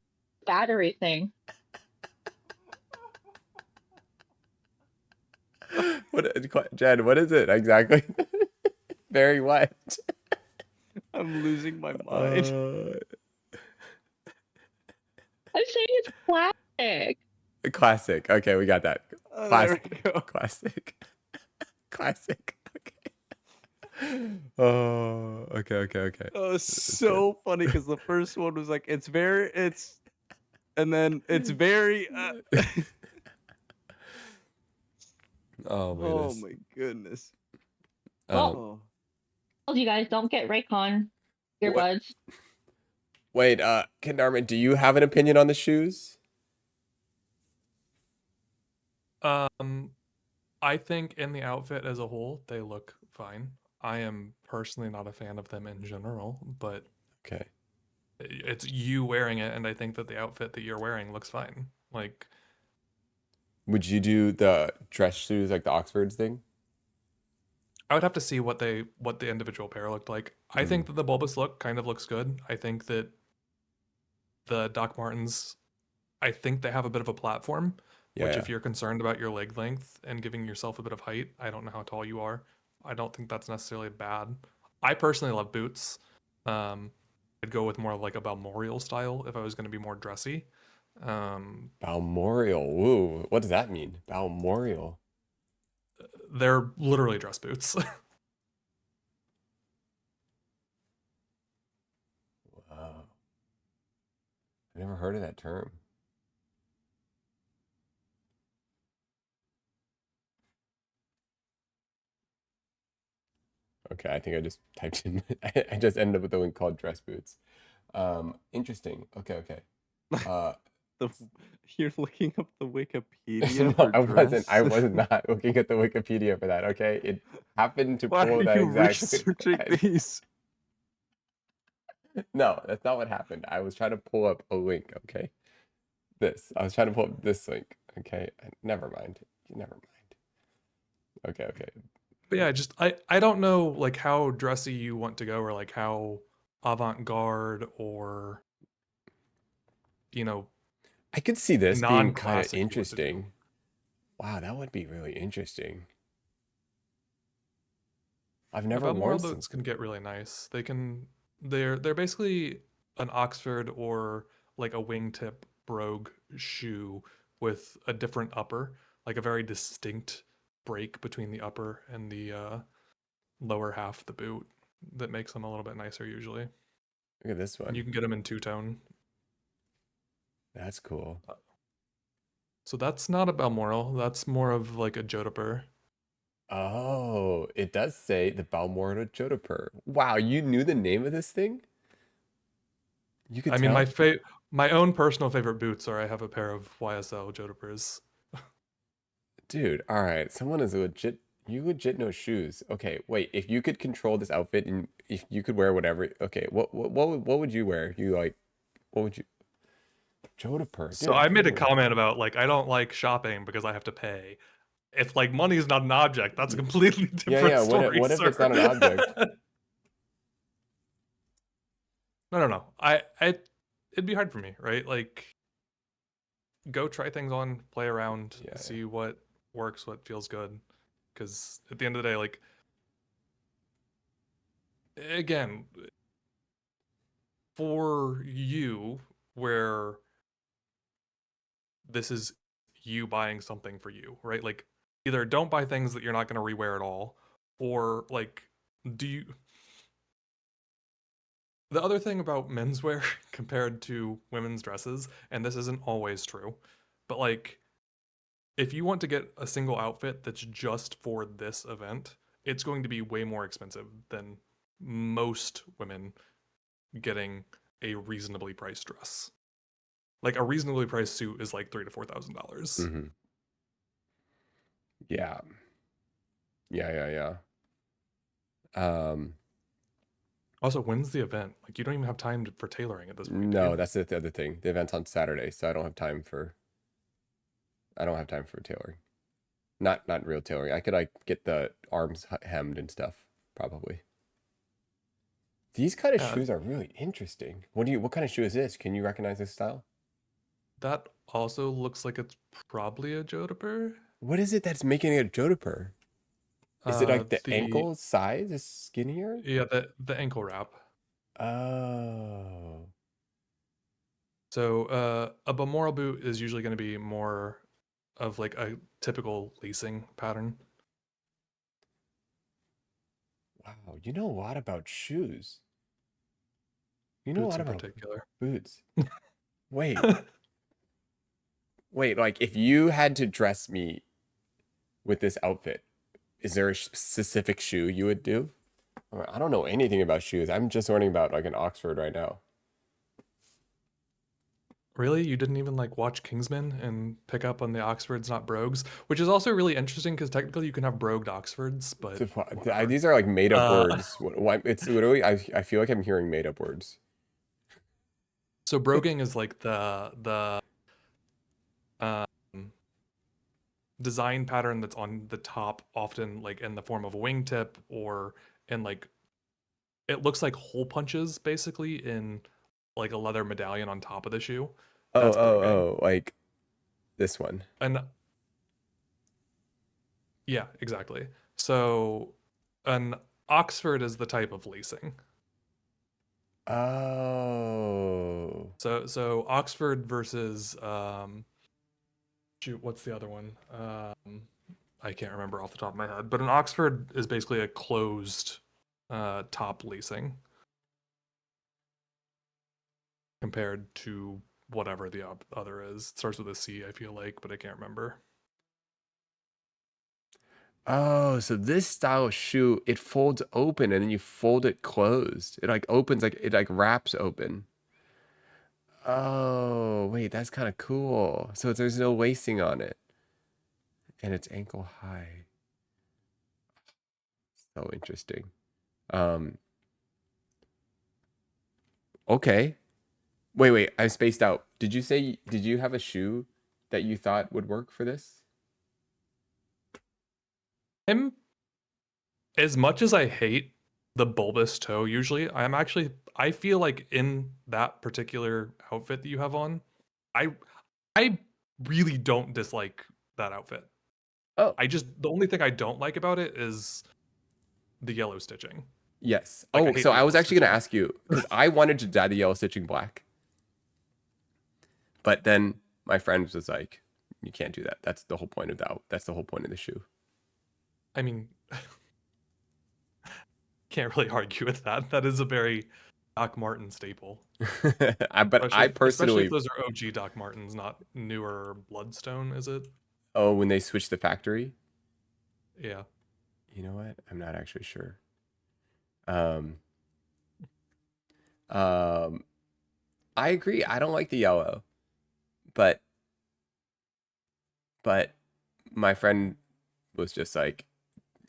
battery thing. Jen, what is it exactly? Very what? I'm losing my mind. I'm saying it's classic. Classic. Okay, we got that. Oh, there Classic. we go. Classic. Classic. Okay. Oh, okay. Oh, it's so funny because the first one was like, and then it's very. Oh my Oh goodness. my goodness. Um, You guys don't get Raycon earbuds. wait, Kendarman, do you have an opinion on the shoes? I think in the outfit as a whole, they look fine. I am personally not a fan of them in general, but Okay. it's you wearing it, and I think that the outfit that you're wearing looks fine. Like, Would you do the dress shoes like the Oxfords thing? I would have to see what the individual pair looked like. I think that the Bulbous look kind of looks good. I think that the Doc Martens, I think they have a bit of a platform, which Yeah. if you're concerned about your leg length and giving yourself a bit of height, I don't know how tall you are. I don't think that's necessarily bad. I personally love boots. I'd go with more of like a Balmoral style if I was going to be more dressy. Balmoral. Woo. What does that mean? Balmoral. They're literally dress boots. Wow. I never heard of that term. Okay, I think I just typed in. I just ended up with a link called dress boots. Interesting. Okay. You're looking up the Wikipedia No, for I wasn't. I dress? was not looking at the Wikipedia for that. Okay, it happened to Why pull are that you exact. researching these? No, that's not what happened. I was trying to pull up a link. Okay, I was trying to pull up this link. Okay, never mind. Never mind. Okay. But yeah, I don't know like how dressy you want to go, or like how avant-garde, or I could see this being kind of non-classic you want to do. interesting. Wow, that would be really interesting. I've The never Balmoral worn some. boots can get really nice. They're basically an Oxford or like a wingtip brogue shoe with a different upper, like a very distinct break between the upper and the lower half of the boot that makes them a little bit nicer usually. Look at this one. You can get them in two-tone. That's cool. So that's not a Balmoral. That's more of like a Jodhpur. Oh, it does say the Balmoral Jodhpur. Wow, you knew the name of this thing? You could I mean, tell? my own personal favorite boots are I have a pair of YSL Jodhpurs. Dude, all right. Someone is legit. You legit know shoes. Okay, wait. If you could control this outfit and if you could wear whatever, okay, what would you wear? You like, what would you? Jodhpur, So dude. I I can't made a believe. comment about like I don't like shopping because I have to pay. If like money is not an object, that's a completely Yeah, different yeah. story, What if sir. it's not an object? No. It'd be hard for me, right? Like go try things on, play around, Yeah, see what works, what feels good. Because at the end of the day, like again, for you, where this is you buying something for you, right? Like either don't buy things that you're not going to rewear at all, or like do you. The other thing about menswear compared to women's dresses, and this isn't always true, but like if you want to get a single outfit that's just for this event, it's going to be way more expensive than most women getting a reasonably priced dress. Like a reasonably priced suit is like $3,000 to $4,000. Mm-hmm. Yeah. Yeah. Um, Also, when's the event? Like you don't even have time for tailoring at this point, do you? no, that's the other thing. The event's on Saturday, so I don't have time for tailoring. Not real tailoring. I could like get the arms hemmed and stuff, probably. These kind of Yeah, shoes are really interesting. What kind of shoe is this? Can you recognize this style? that also looks like it's probably a Jodhpur. What is it that's making it a Jodhpur? Is it like the The ankle size is skinnier? yeah, the ankle wrap. Oh. So a Balmoral boot is usually going to be more of like a typical lacing pattern. Wow, you know a lot about shoes. You know a Boots lot in about particular. boots. Wait, wait, like if you had to dress me with this outfit, is there a specific shoe you would do? I don't know anything about shoes. I'm just learning about like an Oxford right now. Really? You didn't even like watch Kingsman and pick up on the Oxfords, not brogues, which is also really interesting because technically you can have brogued Oxfords, but whatever. These are like made up Uh, words. It's literally, I feel like I'm hearing made up words. so broguing is like the um, design pattern that's on the top, often like in the form of a wingtip or in like it looks like hole punches basically in like a leather medallion on top of the shoe. That's broguing. Like this one. And yeah, exactly. So an Oxford is the type of lacing. Oh. So Oxford versus shoot, what's the other one? I can't remember off the top of my head, but an Oxford is basically a closed top lacing compared to whatever the other is. It starts with a C, I feel like, but I can't remember. Oh, so this style of shoe, it folds open and then you fold it closed. It like opens, like it like wraps open. Oh, wait, that's kind of cool. So there's no lacing on it. And it's ankle high. So interesting. Um, okay. Wait, I spaced out. Did you have a shoe that you thought would work for this? I'm as much as I hate the bulbous toe usually, I feel like in that particular outfit that you have on, I I really don't dislike that outfit. Oh, The only thing I don't like about it is the yellow stitching. yes. Like I Oh, hate so the I was yellow actually gonna stitching. ask you because I wanted to dye the yellow stitching black, but then my friend was like, "You can't do that. That's the whole point of that's the whole point of the shoe." I mean, can't really argue with that. That is a very Doc Martin staple. But I Especially if personally, those are OG Doc Martens, not newer Bloodstone, is it? oh, when they switched the factory, Yeah. you know what? I'm not actually sure. Um, um, I agree. I don't like the yellow, but but my friend was just like,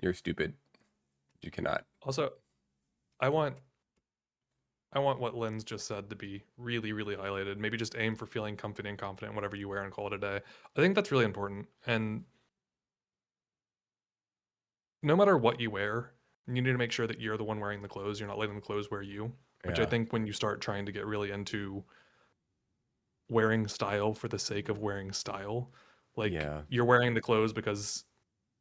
"You're stupid. You cannot." Also, I want what Lynn's just said to be really, really highlighted. Maybe just aim for feeling comfy and confident in whatever you wear and call it a day. I think that's really important. And no matter what you wear, you need to make sure that you're the one wearing the clothes. You're not letting the clothes wear you. Which I Yeah. think when you start trying to get really into wearing style for the sake of wearing style, like Yeah. you're wearing the clothes because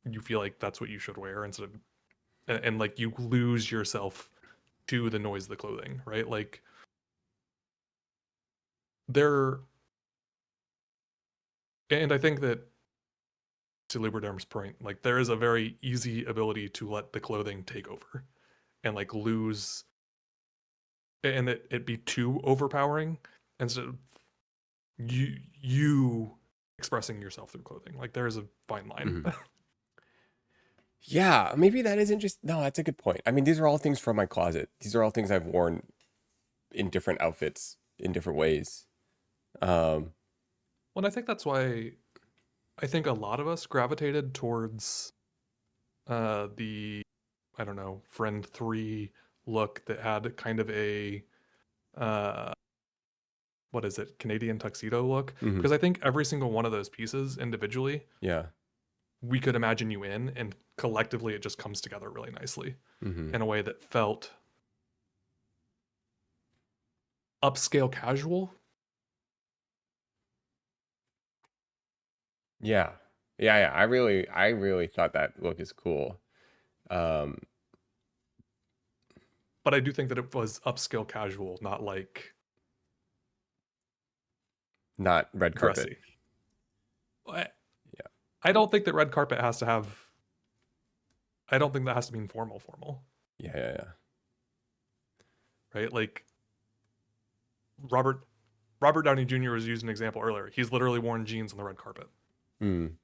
you feel like that's what you should wear instead of and like you lose yourself to the noise of the clothing, right? Like there and I think that to Lubriderm's point, like there is a very easy ability to let the clothing take over and like lose and it be too overpowering instead of you expressing yourself through clothing. Like there is a fine line. Mhm. Yeah, maybe that isn't just no, that's a good point. I mean, these are all things from my closet. These are all things I've worn in different outfits in different ways. Um, Well, and I think that's why I think a lot of us gravitated towards the I don't know, Friend 3 look that had kind of a uh what is it, Canadian tuxedo look, mhm, because I think every single one of those pieces individually yeah. we could imagine you in, and collectively it just comes together really nicely Hmm. in a way that felt upscale casual. Yeah. Yeah. I really thought that look is cool. Um, But I do think that it was upscale casual, not like not red carpet. dressy. I Yeah. I don't think that red carpet has to have. I don't think that has to mean formal, Yeah. Yeah. right? Like Robert Robert Downey Jr. was used an example earlier. He's literally worn jeans on the red carpet. Yeah. Mm,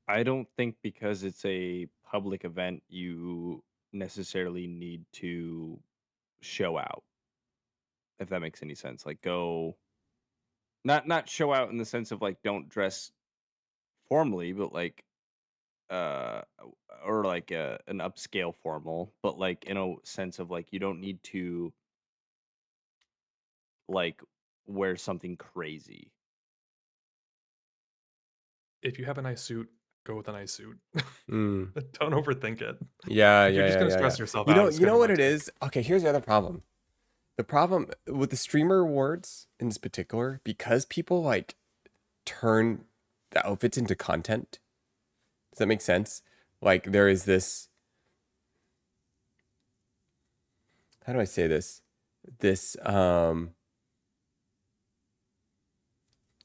I don't think because it's a public event you necessarily need to show out, if that makes any sense. Like go not show out in the sense of like don't dress formally, but like uh or like an upscale formal, but like in a sense of like you don't need to like wear something crazy. If you have a nice suit, go with a nice suit. mm. Don't overthink it. Yeah. If you're Yeah. just Yeah. gonna Yeah. Yeah. stress yourself out, it's You gonna know what not it stick. is? Okay. Here's the other problem. The problem with the streamer awards in this particular, because people like turn the outfits into content. Does that make sense? Like there is this, how do I say this? This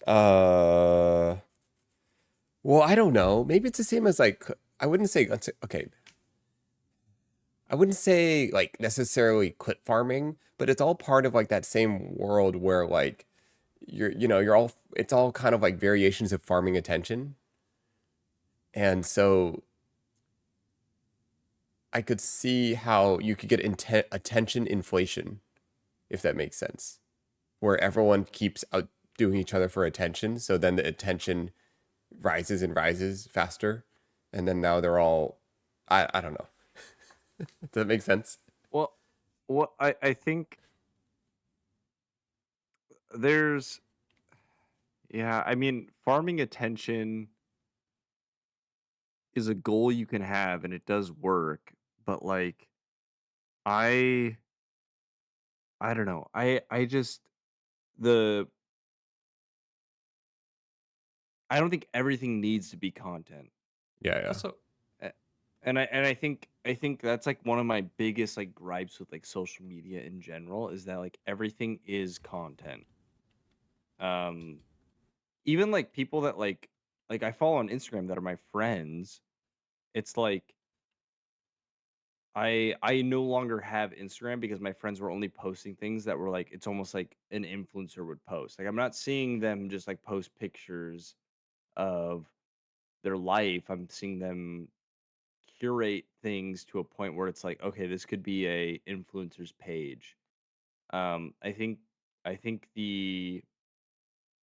uh well, I don't know. Maybe it's the same as like I wouldn't say okay. I wouldn't say like necessarily clip farming, but it's all part of like that same world where like you're all it's all kind of like variations of farming attention. And so I could see how you could get attention inflation, if that makes sense, where everyone keeps outdoing each other for attention. So then the attention rises and rises faster. And then now they're all, I don't know. Does that make sense? Well, I think there's yeah, I mean, farming attention is a goal you can have and it does work, but like I I don't know. I just the I don't think everything needs to be content. Yeah, yeah. Also, A- And I think that's like one of my biggest like gripes with like social media in general is that like everything is content. Um Even like people that like I follow on Instagram that are my friends, it's like I no longer have Instagram because my friends were only posting things that were like it's almost like an influencer would post. Like I'm not seeing them just like post pictures of their life. I'm seeing them curate things to a point where it's like, okay, this could be a influencer's page. I think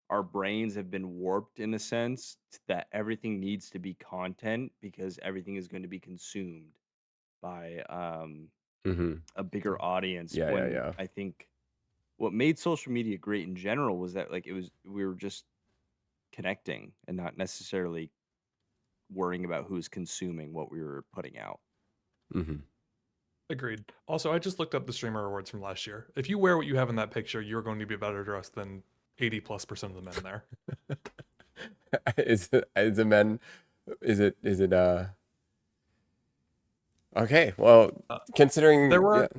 our brains have been warped in a sense that everything needs to be content because everything is going to be consumed by Mm-hmm. a bigger audience. Yeah, yeah, When yeah. I think what made social media great in general was that like we were just connecting and not necessarily worrying about who's consuming what we were putting out. Mm-hmm. Agreed. Also, I just looked up the streamer awards from last year. If you wear what you have in that picture, you're going to be better dressed than 80+% of the men there. Is it men? Is it okay, well, Uh, considering there yeah, were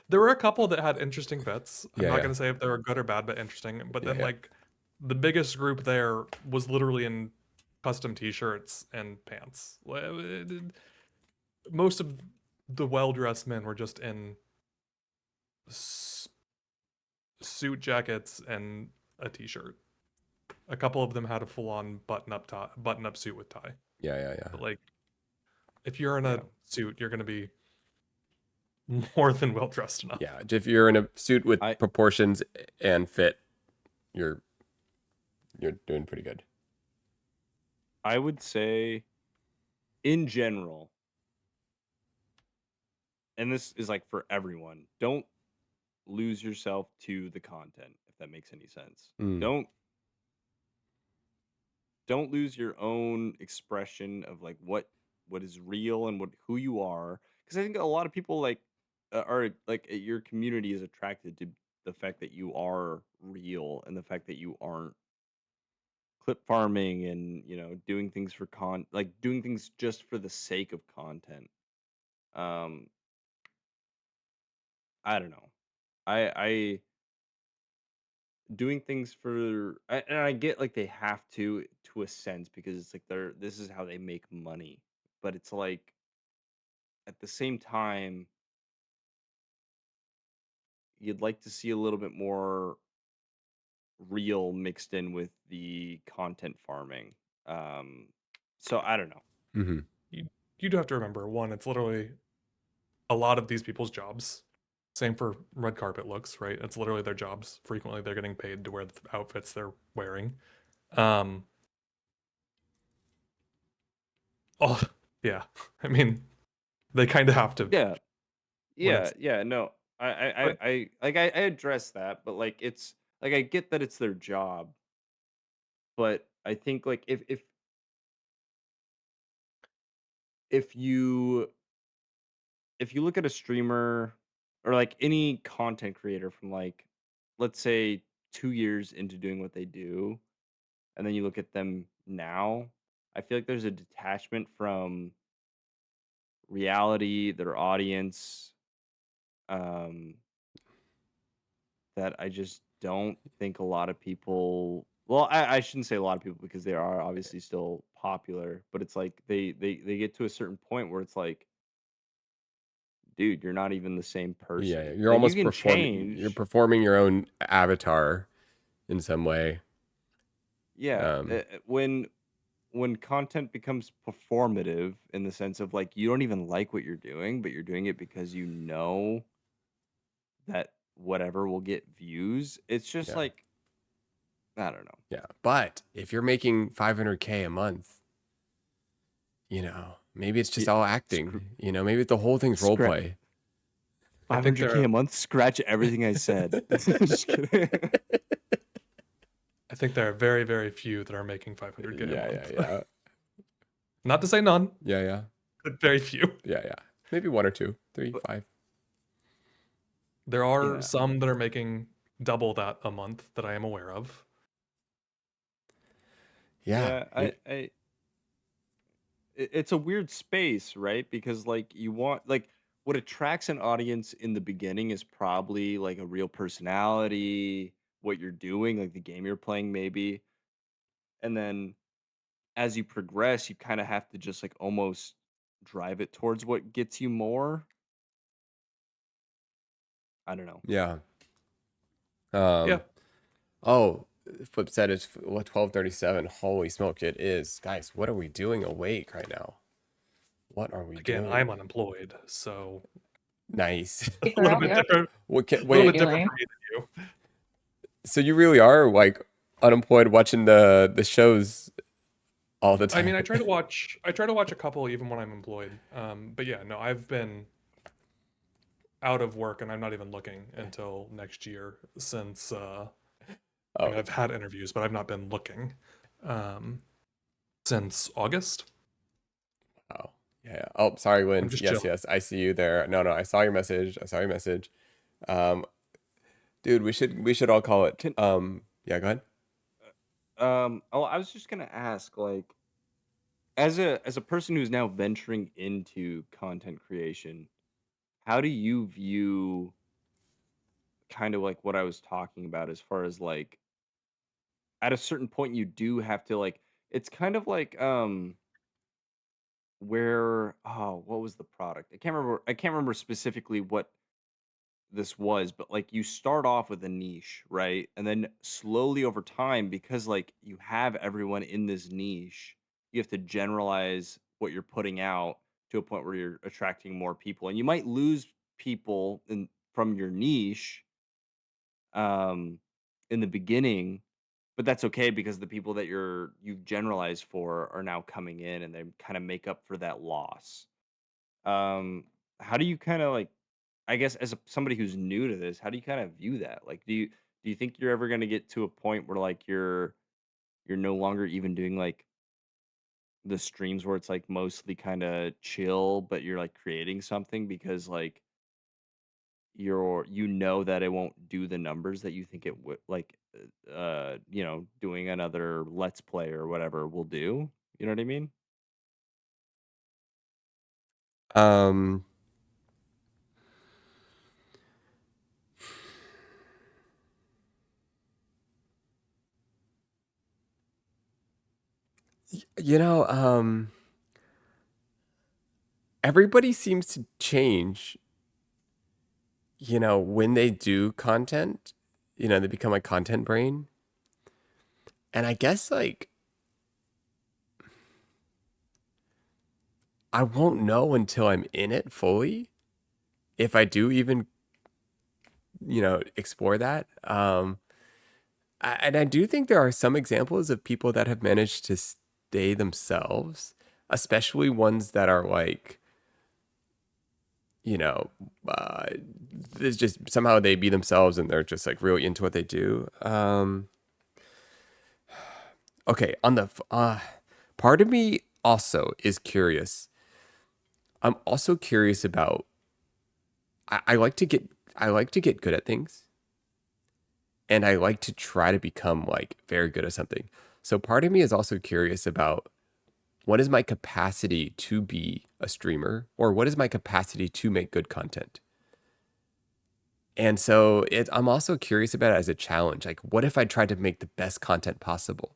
there were a couple that had interesting fits. I'm yeah, not yeah, going to say if they were good or bad, but interesting. But yeah, then yeah. like the biggest group there was literally in custom t-shirts and pants. Most of the well-dressed men were just in suit jackets and a t-shirt. A couple of them had a full-on button-up suit with tie. Yeah, yeah, yeah. But like, if you're in Yeah. a suit, you're gonna be more than well dressed enough. Yeah, if you're in a suit with I- proportions and fit, you're doing pretty good. I would say, in general, and this is like for everyone, don't lose yourself to the content, if that makes any sense. Mm. Don't lose your own expression of like what is real and who you are, because I think a lot of people like are like your community is attracted to the fact that you are real and the fact that you aren't clip farming and doing things for like doing things just for the sake of content. um I don't know. I doing things and I get like they have to a sense because it's like this is how they make money, but it's like at the same time you'd like to see a little bit more real mixed in with the content farming. So I don't know. Mm-hmm. You do have to remember, one, it's literally a lot of these people's jobs. Same for red carpet looks, right? It's literally their jobs. Frequently, they're getting paid to wear the outfits they're wearing. Um, oh, yeah. I mean, they kind of have to. Yeah, When it's yeah, no, but I address that, but like it's like I get that it's their job, but I think like if you look at a streamer or like any content creator from like let's say 2 years into doing what they do, and then you look at them now, I feel like there's a detachment from reality, their audience, um, that I just don't think a lot of people. Well, I shouldn't say a lot of people because they are obviously still popular, but it's like they get to a certain point where it's like, dude, you're not even the same Yeah, person. you're Like you almost can performing. You're change. performing your own avatar in some way. Yeah, when content becomes performative in the sense of like you don't even like what you're doing, but you're doing it because you know that whatever will get views. It's just Yeah, like I don't know. yeah. But if you're making 500K a month, maybe it's just Yeah, all scr- acting. Maybe the whole thing's role scra- play. I think 500K there a month. Scratch everything I said. Just kidding. I think there are very, very few that are making 500K a Yeah, yeah, month. yeah, Not to say none, yeah, yeah, but very few. yeah, yeah. Maybe one or two, three, But- 5. There are Yeah. some that are making double that a month that I am aware of. Yeah, It's a weird space, right? Because like you want like what attracts an audience in the beginning is probably like a real personality, what you're doing, like the game you're playing maybe. And then as you progress, you kind of have to just like almost drive it towards what gets you more. I don't know. yeah. Yeah. Oh, flip said it's what 12:37. Holy smoke, it is. Guys, what are we doing awake right now? What are we Again, doing? I'm unemployed, so Nice. Hey, A little girl. bit different. What can A little wait? bit different Doing? for me than you. So you really are like unemployed watching the shows all the I mean, time? I try to watch a couple even when I'm employed. But yeah, no, I've been out of work and I'm not even looking until next year since I Oh, mean, I've had interviews, but I've not been looking um, since August. wow. Yeah. Oh, sorry, I'm Lynn. just Yes, chilling. yes. I see you there. No, no. I saw your message. I saw your message. Um, dude, we should all call it. Can Yeah. Go ahead. oh, I was just gonna ask, like, as a person who's now venturing into content creation, how do you view kind of like what I was talking about as far as like at a certain point you do have to like it's kind of like where oh what was the product? I can't remember specifically what this was, but like you start off with a niche, right? And then slowly over time, because like you have everyone in this niche, you have to generalize what you're putting out to a point where you're attracting more people. And you might lose people from your niche um in the beginning, but that's okay because the people that you've generalized for are now coming in and they kind of make up for that loss. Um, how do you kind of like, I guess, as somebody who's new to this, how do you kind of view that? Like, do you think you're ever going to get to a point where like you're no longer even doing like the streams where it's like mostly kind of chill, but you're like creating something because like you know that it won't do the numbers that you think it would like doing another let's play or whatever will do. You know what I mean? Um, you know, everybody seems to change, when they do content, they become a content brain. And I guess like I won't know until I'm in it fully if I do even, explore that. And I do think there are some examples of people that have managed to stay themselves, especially ones that are like, you know, uh, there's just somehow they be themselves and they're just like really into what they do. Okay, on the part of me also is curious. I'm also curious about. I like to get good at things, and I like to try to become like very good at something. So part of me is also curious about what is my capacity to be a streamer, or what is my capacity to make good content. And so I'm also curious about it as a challenge. Like, what if I tried to make the best content possible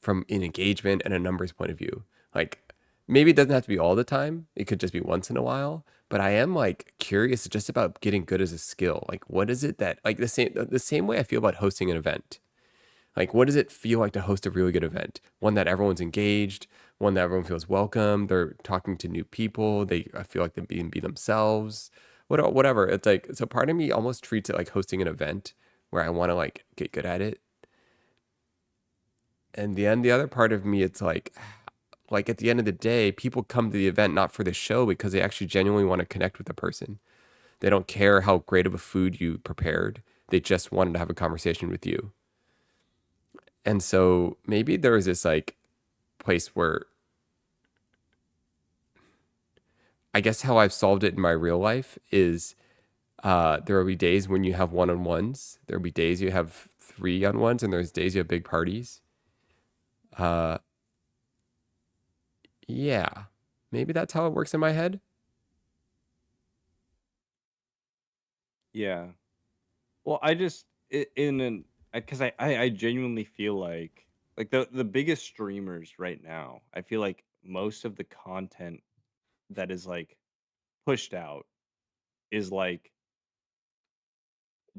from an engagement and a numbers point of view? Like, maybe it doesn't have to be all the time. It could just be once in a while. But I am like curious just about getting good as a skill. Like, what is it that like the same way I feel about hosting an event? Like, what does it feel like to host a really good event? One that everyone's engaged, one that everyone feels welcome. They're talking to new people. I feel like they be themselves. Whatever. It's like, so part of me almost treats it like hosting an event where I want to like get good at it. And the other part of me, it's like at the end of the day, people come to the event not for the show because they actually genuinely want to connect with the person. They don't care how great of a food you prepared. They just wanted to have a conversation with you. And so maybe there was this like place where I guess how I've solved it in my real life is there will be days when you have one-on-ones. There will be days you have three-on-ones, and there's days you have big parties. Uh, yeah, maybe that's how it works in my head. Yeah. Well, I just in an because I genuinely feel like the biggest streamers right now. I feel like most of the content that is like pushed out is like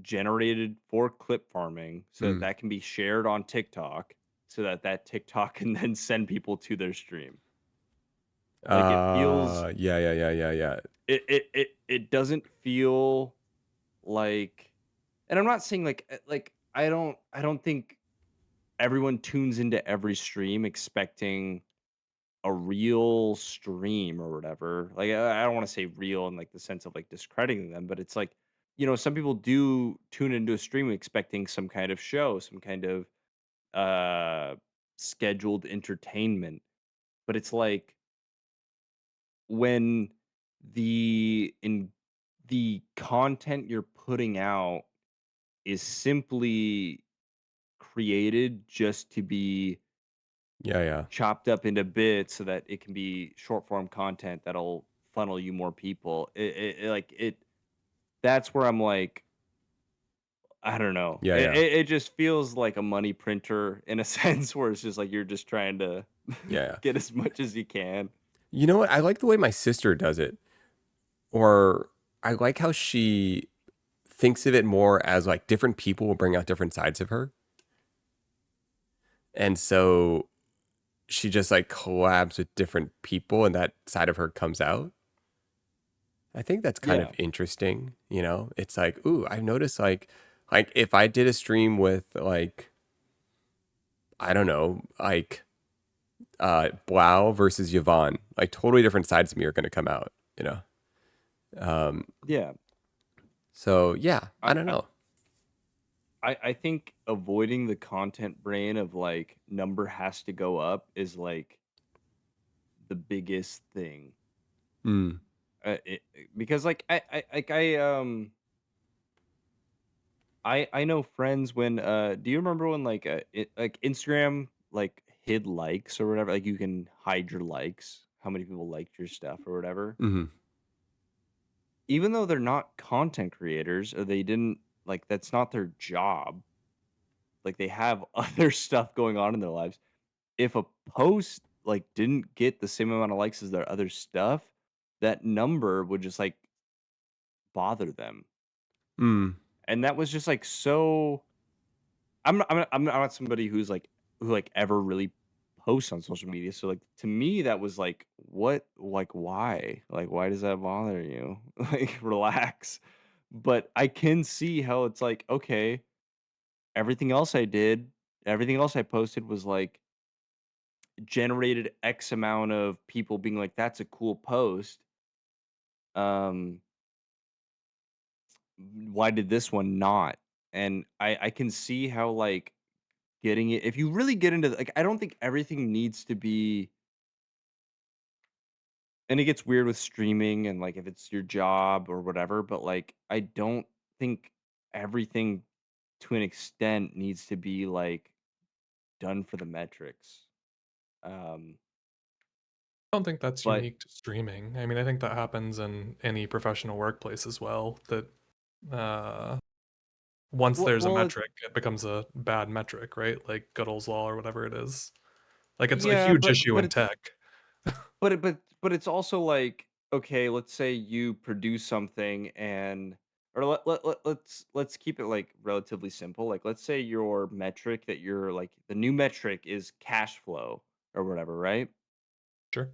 generated for clip farming so that Mm. that can be shared on TikTok so that that TikTok can then send people to their stream. Like it feels Yeah. it doesn't feel like, and I'm not saying like I don't think everyone tunes into every stream expecting a real stream or whatever. Like I don't want to say real in like the sense of like discrediting them, but it's like, some people do tune into a stream expecting some kind of show, some kind of uh scheduled entertainment. But it's like when the content you're putting out is simply created just to be Yeah. chopped up into bits so that it can be short form content that'll funnel you more people. That's where I'm like, I don't know. Yeah, It, yeah. it, it just feels like a money printer in a sense where it's just like you're just trying to Yeah. get as much as you can. You know what? I like the way my sister does it. Or I like how she thinks of it more as like different people will bring out different sides of her. And so she just like collabs with different people and that side of her comes out. I think that's kind of Yeah. interesting, you know? It's like, ooh, I've noticed like if I did a stream with like I don't know, like Blau versus Yvonne, like totally different sides of me are going to come out, you know? Um, Yeah. so yeah, I, I don't I know. I think avoiding the content brain of like number has to go up is like the biggest thing. Mm, Because like I know friends when do you remember when like like Instagram like hid likes or whatever, like you can hide your likes, how many people liked your stuff or whatever, hmm even though they're not content creators or they didn't, like that's not their job, like they have other stuff going on in their lives. If a post like didn't get the same amount of likes as their other stuff, that number would just like bother them. mm, And that was just like so, I'm not somebody who like ever really posts on social media. So like to me that was like what, like why? Like why does that bother you? Like relax. But I can see how it's like, okay, everything else I did, everything else I posted was like generated X amount of people being like, that's a cool post. Um, why did this one not? And I can see how like getting it, if you really get into like, I don't think everything needs to be, and it gets weird with streaming and like if it's your job or whatever, but like I don't think everything to an extent needs to be like done for the metrics. Um, I don't think that's but unique to streaming. I mean, I think that happens in any professional workplace as well. That uh, once well, there's a well metric, it becomes a bad metric, right? Like Goodall's law or whatever it is. Like it's a yeah, huge but issue but in it's tech. but it's also like, okay, let's say you produce something and, or let's keep it like relatively simple. Like let's say your metric that you're like, the new metric is cash flow or whatever, right? Sure.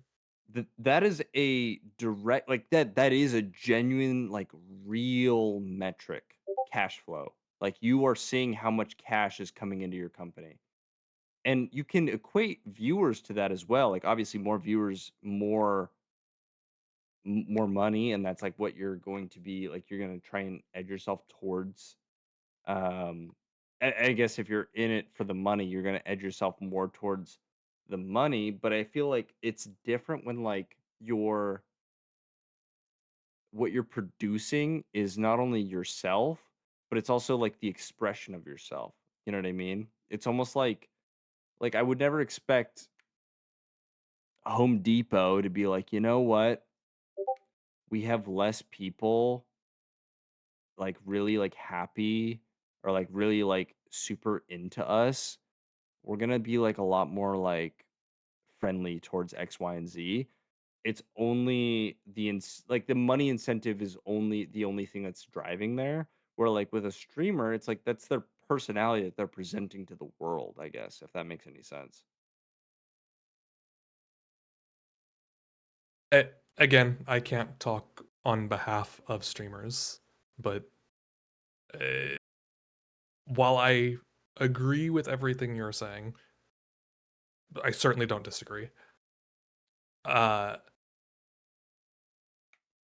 That is a direct, like that is a genuine like real metric, cash flow. Like you are seeing how much cash is coming into your company. And you can equate viewers to that as well. Like obviously more viewers, more money, and that's like what you're going to be like, you're going to try and edge yourself towards. I guess if you're in it for the money, you're going to edge yourself more towards the money, but I feel like it's different when like what you're producing is not only yourself, but it's also like the expression of yourself. You know what I mean? It's almost like I would never expect Home Depot to be like, you know what, we have less people like really like happy or like really like super into us. We're gonna be like a lot more like friendly towards X, Y, and Z. It's only like the money incentive is only the only thing that's driving there. Where like with a streamer, it's like that's their personality that they're presenting to the world, I guess, if that makes any sense. again, I can't talk on behalf of streamers, but uh, while I agree with everything you're saying, I certainly don't disagree. Uh,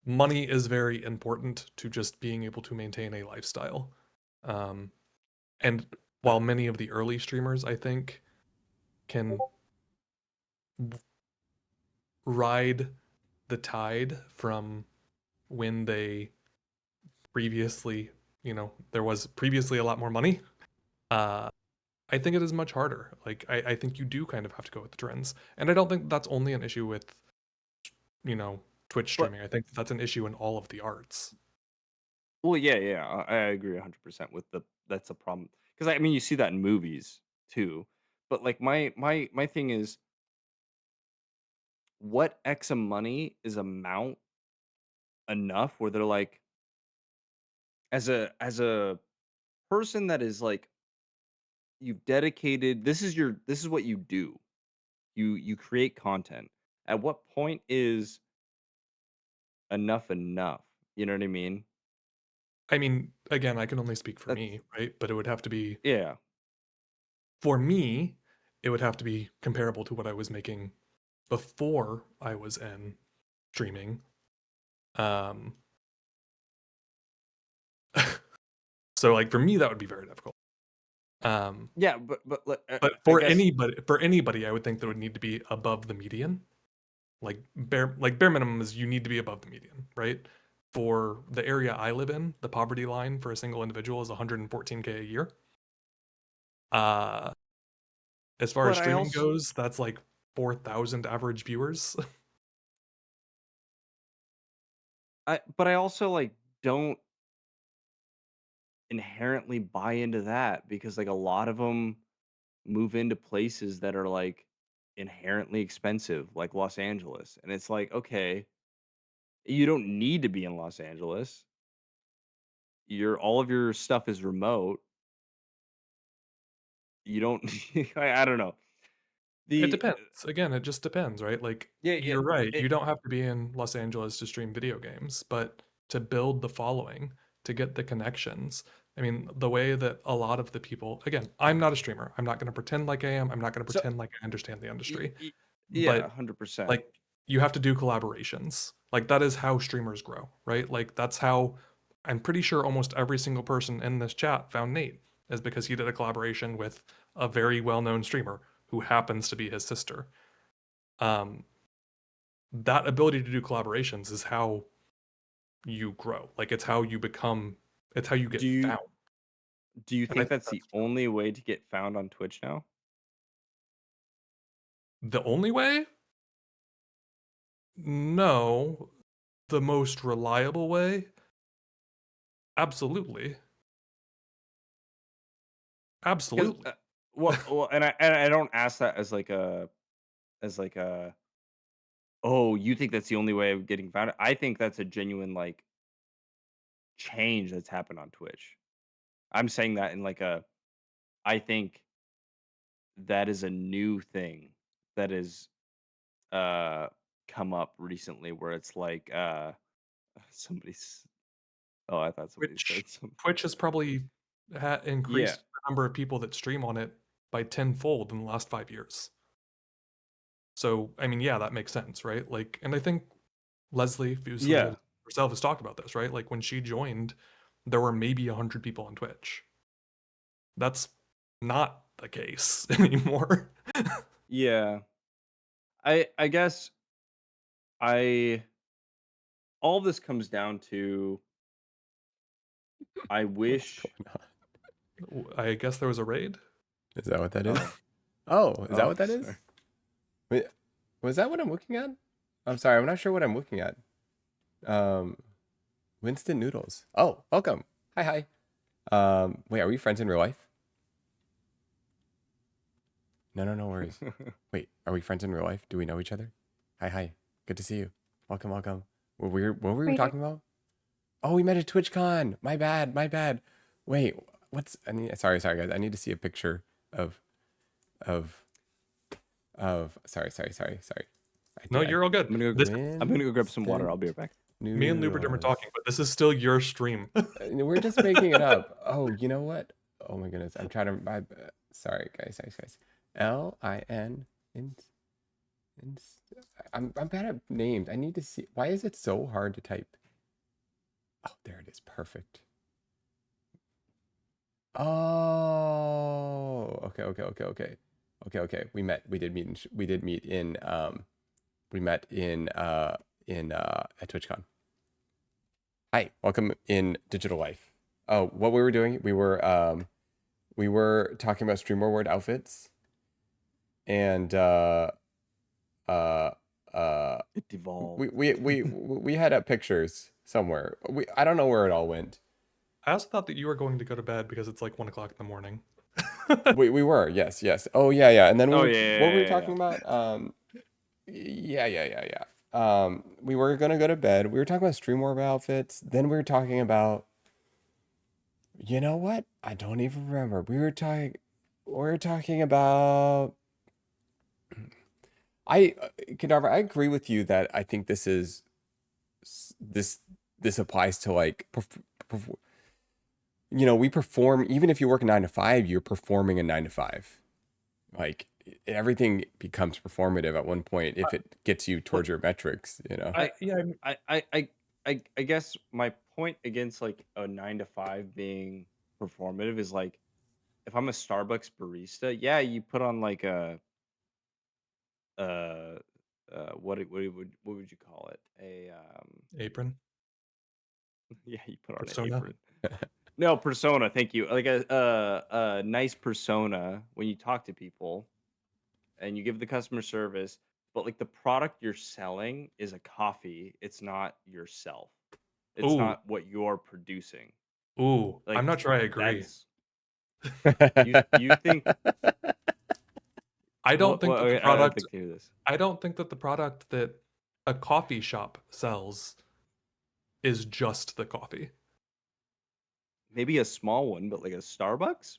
money is very important to just being able to maintain a lifestyle. And while many of the early streamers, I think, can ride the tide from when they previously, there was previously a lot more money. I think it is much harder. Like, I think you do kind of have to go with the trends. And I don't think that's only an issue with, Twitch But streaming. I think that's an issue in all of the arts. well, yeah, I agree 100% with that's a problem because I mean you see that in movies too. But like my thing is, what X of money is amount enough where they're like, as a person that is like, you've dedicated, this is what you do. You create content. At what point is enough enough? You know what I mean? I mean, again, I can only speak for That's me, right? But it would have to be, yeah. for me, it would have to be comparable to what I was making before I was in streaming. Um, so like for me, that would be very difficult. Yeah, but like, But I for guess anybody, I would think that would need to be above the median. Like bare minimum is you need to be above the median, right? For the area I live in, the poverty line for a single individual is 114K a year. As far as but I streaming also goes, that's like 4,000 average viewers. I also like don't inherently buy into that because like a lot of them move into places that are like inherently expensive, like Los Angeles. And it's like, okay, you don't need to be in Los Angeles. All of your stuff is remote. You don't I don't know. It The depends. Again, it just depends, right? Like, yeah, you're right. You it, don't have to be in Los Angeles to stream video games, but to build the following, to get the connections. I mean, the way that a lot of the people, again, I'm not a streamer. I'm not going to pretend like I am. I'm not going to so pretend like I understand the y- industry. y- yeah, But 100%. like, you have to do collaborations. Like, that is how streamers grow, right? Like, that's how I'm pretty sure almost every single person in this chat found Nate, is because he did a collaboration with a very well-known streamer who happens to be his sister. um, that ability to do collaborations is how you grow. Like, it's how you become, it's how you Do get you found. do you And I think think that's the that's only way to get found on Twitch now? the only way. No, the most reliable way. Absolutely, Because absolutely. and I don't ask that as like a, oh, you think that's the only way of getting found? I think that's a genuine like change that's happened on Twitch. I'm saying that in like a, I think that is a new thing that is uh come up recently where it's like somebody's, oh, I thought somebody Which said something. Twitch has probably Yeah. increased the number of people that stream on it by tenfold in the last 5 years. So I mean, yeah, that makes sense, right? Like, and I think Leslie Yeah. Fuselier herself has talked about this, right? Like, when she joined, there were maybe 100 people on Twitch. That's not the case anymore. Yeah. I guess I all this comes down to, I What's wish, going on? I guess there was a raid. Is that what that is? oh, Oh, is that oh, what that is? sorry. Wait, was that what I'm looking at? I'm sorry, I'm not sure what I'm looking at. Um, Winston Noodles. Oh, welcome. Hi, hi. Wait, are we friends in real life? No, no, no worries. Wait, are we friends in real life? Do we know each other? Hi, hi. Good to see you. Welcome, welcome. What were we Reader. talking about? Oh, we met at TwitchCon. My bad, my bad. Wait, sorry, guys. I need to see a picture of, sorry. No, you're all good. I'm gonna go. This, I'm gonna go grab some water. I'll be right back. me and Lubriderm are talking, but this is still your stream. We're just making it up. Oh, you know what? Oh my goodness. I'm trying to. Sorry, guys. Lin. I'm bad at names. I need to see. Why is it so hard to type? Oh, there it is. Perfect. Oh, okay. We met. We did meet. We did meet in. We met in at TwitchCon. Hi, welcome in Digital Life. Oh, what we were doing? We were talking about Stream Award outfits, and It devolved. we had up pictures somewhere. I don't know where it all went. I also thought that you were going to go to bed because it's like 1 o'clock in the morning. We were, yes. Oh yeah. And then Oh, what yeah, were we yeah, talking about? Yeah. We were gonna go to bed. We were talking about Stream Orb outfits. Then we were talking about, you know what? I don't even remember. We were talking about. Kadaver, I agree with you that I think this applies to like, we perform, even if you work 9 to 5, you're performing a 9 to 5. Like everything becomes performative at one point if it gets you towards your metrics, I guess my point against like a 9 to 5 being performative is like, if I'm a Starbucks barista, yeah, you put on like a what would you call it? Apron. Yeah, you put on Persona? an apron. No, persona. Thank you. Like a nice persona when you talk to people, and you give the customer service. But like the product you're selling is a coffee. It's not yourself. It's Ooh, not what you're producing. ooh. Like I'm not sure I agree. you think I don't think that the okay, I'd product. like to hear this. I don't think that the product that a coffee shop sells is just the coffee. Maybe a small one, but like a Starbucks,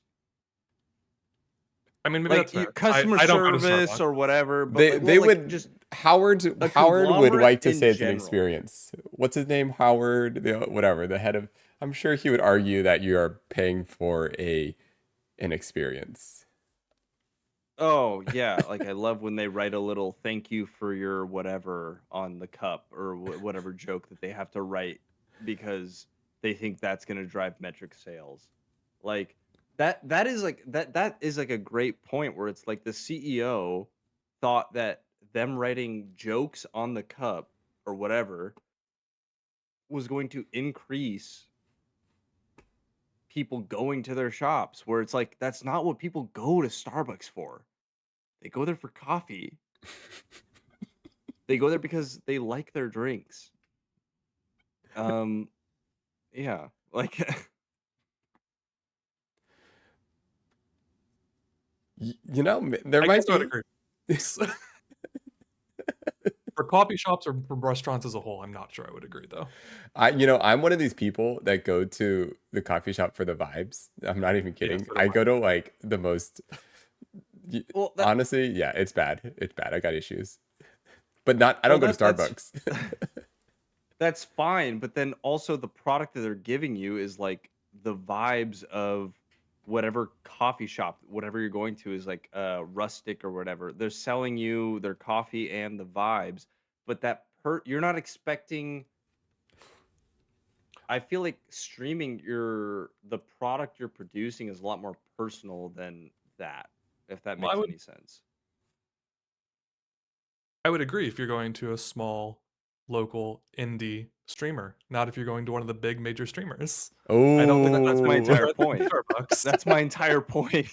I mean, maybe like that's fair. customer I don't go to service Starbucks. or whatever. But they like, they well, like, would just Howard a would conglomerate like to in say it's an general. experience. What's his name? Howard, whatever, the head of. I'm sure he would argue that you are paying for an experience. Oh yeah, like I love when they write a little thank you for your whatever on the cup or whatever joke that they have to write because they think that's going to drive metric sales. Like that is like that is like a great point where it's like the CEO thought that them writing jokes on the cup or whatever was going to increase people going to their shops, where it's like that's not what people go to Starbucks for. They go there for coffee. They go there because they like their drinks. Yeah, like There I might guess I would be. agree. For coffee shops or for restaurants as a whole, I'm not sure I would agree though. I'm one of these people that go to the coffee shop for the vibes. I'm not even kidding. so do I I. go to like the most. well, Honestly, yeah, it's bad. It's bad. I got issues, but not. I well, don't go to that's Starbucks. that's fine. But then also the product that they're giving you is like the vibes of whatever coffee shop, whatever you're going to is like rustic or whatever. They're selling you their coffee and the vibes, but you're not expecting. I feel like streaming the product you're producing is a lot more personal than that, if that Well, makes any sense. I would agree if you're going to a small, local, indie streamer, not if you're going to one of the big major streamers. Oh, I don't think That's my entire that's point. Starbucks. That's my entire point.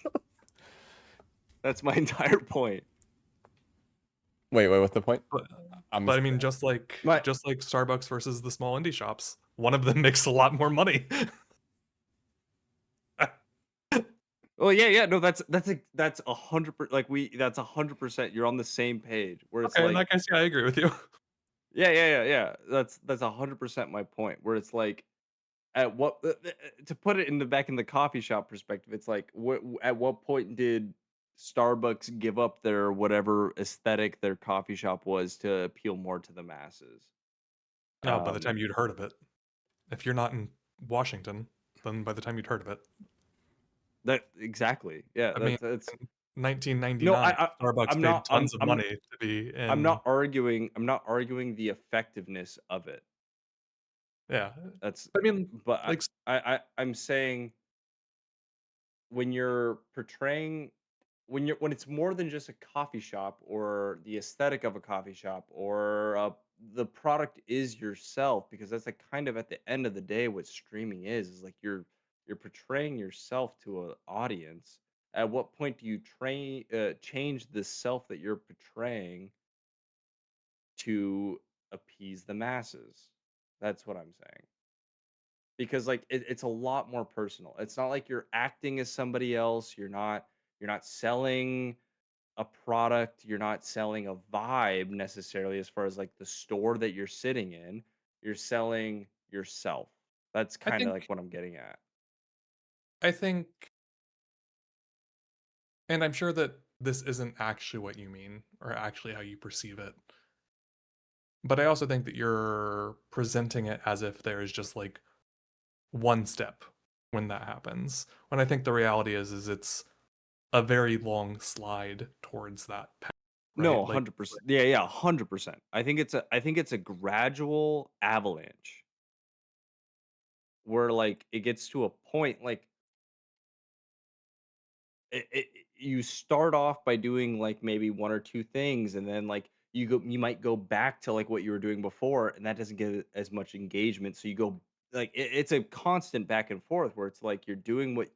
That's my entire point. Wait, what's the point? But I'm I mean, just like Starbucks versus the small indie shops, one of them makes a lot more money. Oh yeah. No, that's 100%. Like that's 100%. You're on the same page. Where it's Okay, in like, that case, yeah, I agree with you. yeah. That's 100% my point. Where it's like, at what to put it back in the coffee shop perspective, it's like at what point did Starbucks give up their whatever aesthetic their coffee shop was to appeal more to the masses. Now, by the Um, time you'd heard of it, if you're not in Washington, then by the time you'd heard of it, that exactly. Yeah, I mean, that's in no, 1999, Starbucks I'm paid not tons of money to be I'm in. not arguing the effectiveness of it. Yeah, That's I mean, but like, I'm saying when you're portraying when it's more than just a coffee shop or the aesthetic of a coffee shop or the product is yourself, because that's like kind of at the end of the day what streaming is like you're portraying yourself to an audience. At what point do you change the self that you're portraying to appease the masses? That's what I'm saying, because like it's a lot more personal. It's not like you're acting as somebody else. You're not selling a product. You're not selling a vibe necessarily as far as like the store that you're sitting in. You're selling yourself. That's I kind of think, like what I'm getting at. I think, and I'm sure that this isn't actually what you mean or actually how you perceive it. But I also think that you're presenting it as if there is just like one step when that happens. When I think the reality is it's a very long slide towards that path, No, right? Like, 100%. Yeah, yeah, 100%. I think it's a gradual avalanche where like it gets to a point like you start off by doing like maybe one or two things, and then like you might go back to like what you were doing before, and that doesn't get as much engagement, so you go like it's a constant back and forth where it's like you're doing what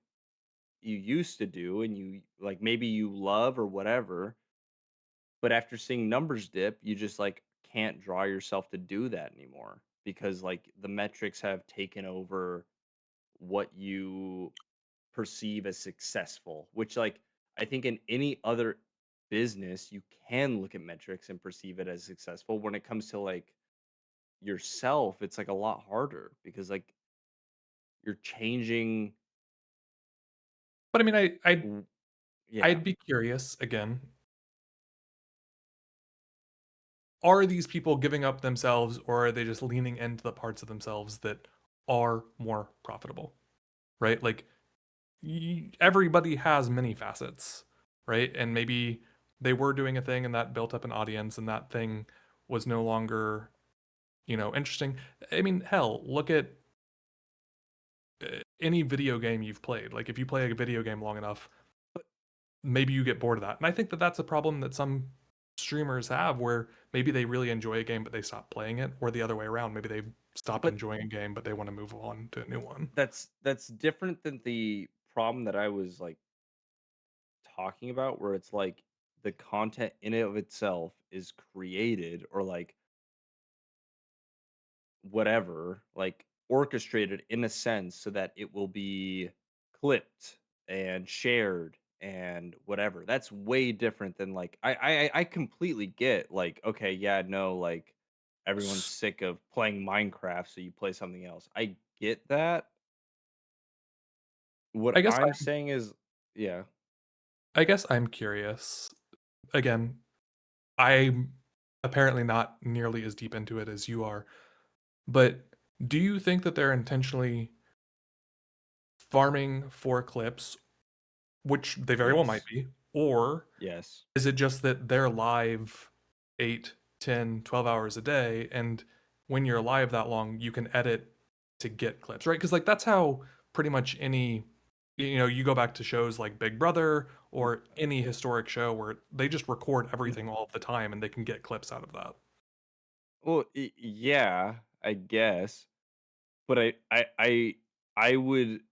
you used to do and you like maybe you love or whatever, but after seeing numbers dip you just like can't draw yourself to do that anymore because like the metrics have taken over what you perceive as successful, which like I think in any other business you can look at metrics and perceive it as successful. When it comes to like yourself, it's like a lot harder because like you're changing but I mean, w- yeah. I'd be curious again. Are these people giving up themselves, or are they just leaning into the parts of themselves that are more profitable? Right? Like, everybody has many facets, right? And maybe they were doing a thing and that built up an audience, and that thing was no longer, interesting. I mean, hell, look at any video game you've played. Like, if you play a video game long enough, maybe you get bored of that. And I think that that's a problem that some streamers have, where maybe they really enjoy a game but they stop playing it, or the other way around. Maybe they've stopped But enjoying a game but they want to move on to a new one. that's different than the problem that I was like talking about, where it's like the content in and of itself is created or like whatever, like orchestrated in a sense so that it will be clipped and shared and whatever. That's way different than like I completely get like okay, yeah, no, like everyone's S- sick of playing Minecraft, so you play something else. I get that. What I guess I'm saying is yeah. I guess I'm curious. Again, I'm apparently not nearly as deep into it as you are, but do you think that they're intentionally farming for clips, which they very well might Yes. be, or Yes. is it just that they're live 8, 10, 12 hours a day, and when you're live that long, you can edit to get clips, right? Because like that's how pretty much any, you go back to shows like Big Brother or any historic show where they just record everything all the time and they can get clips out of that. Well, yeah, I guess, but I would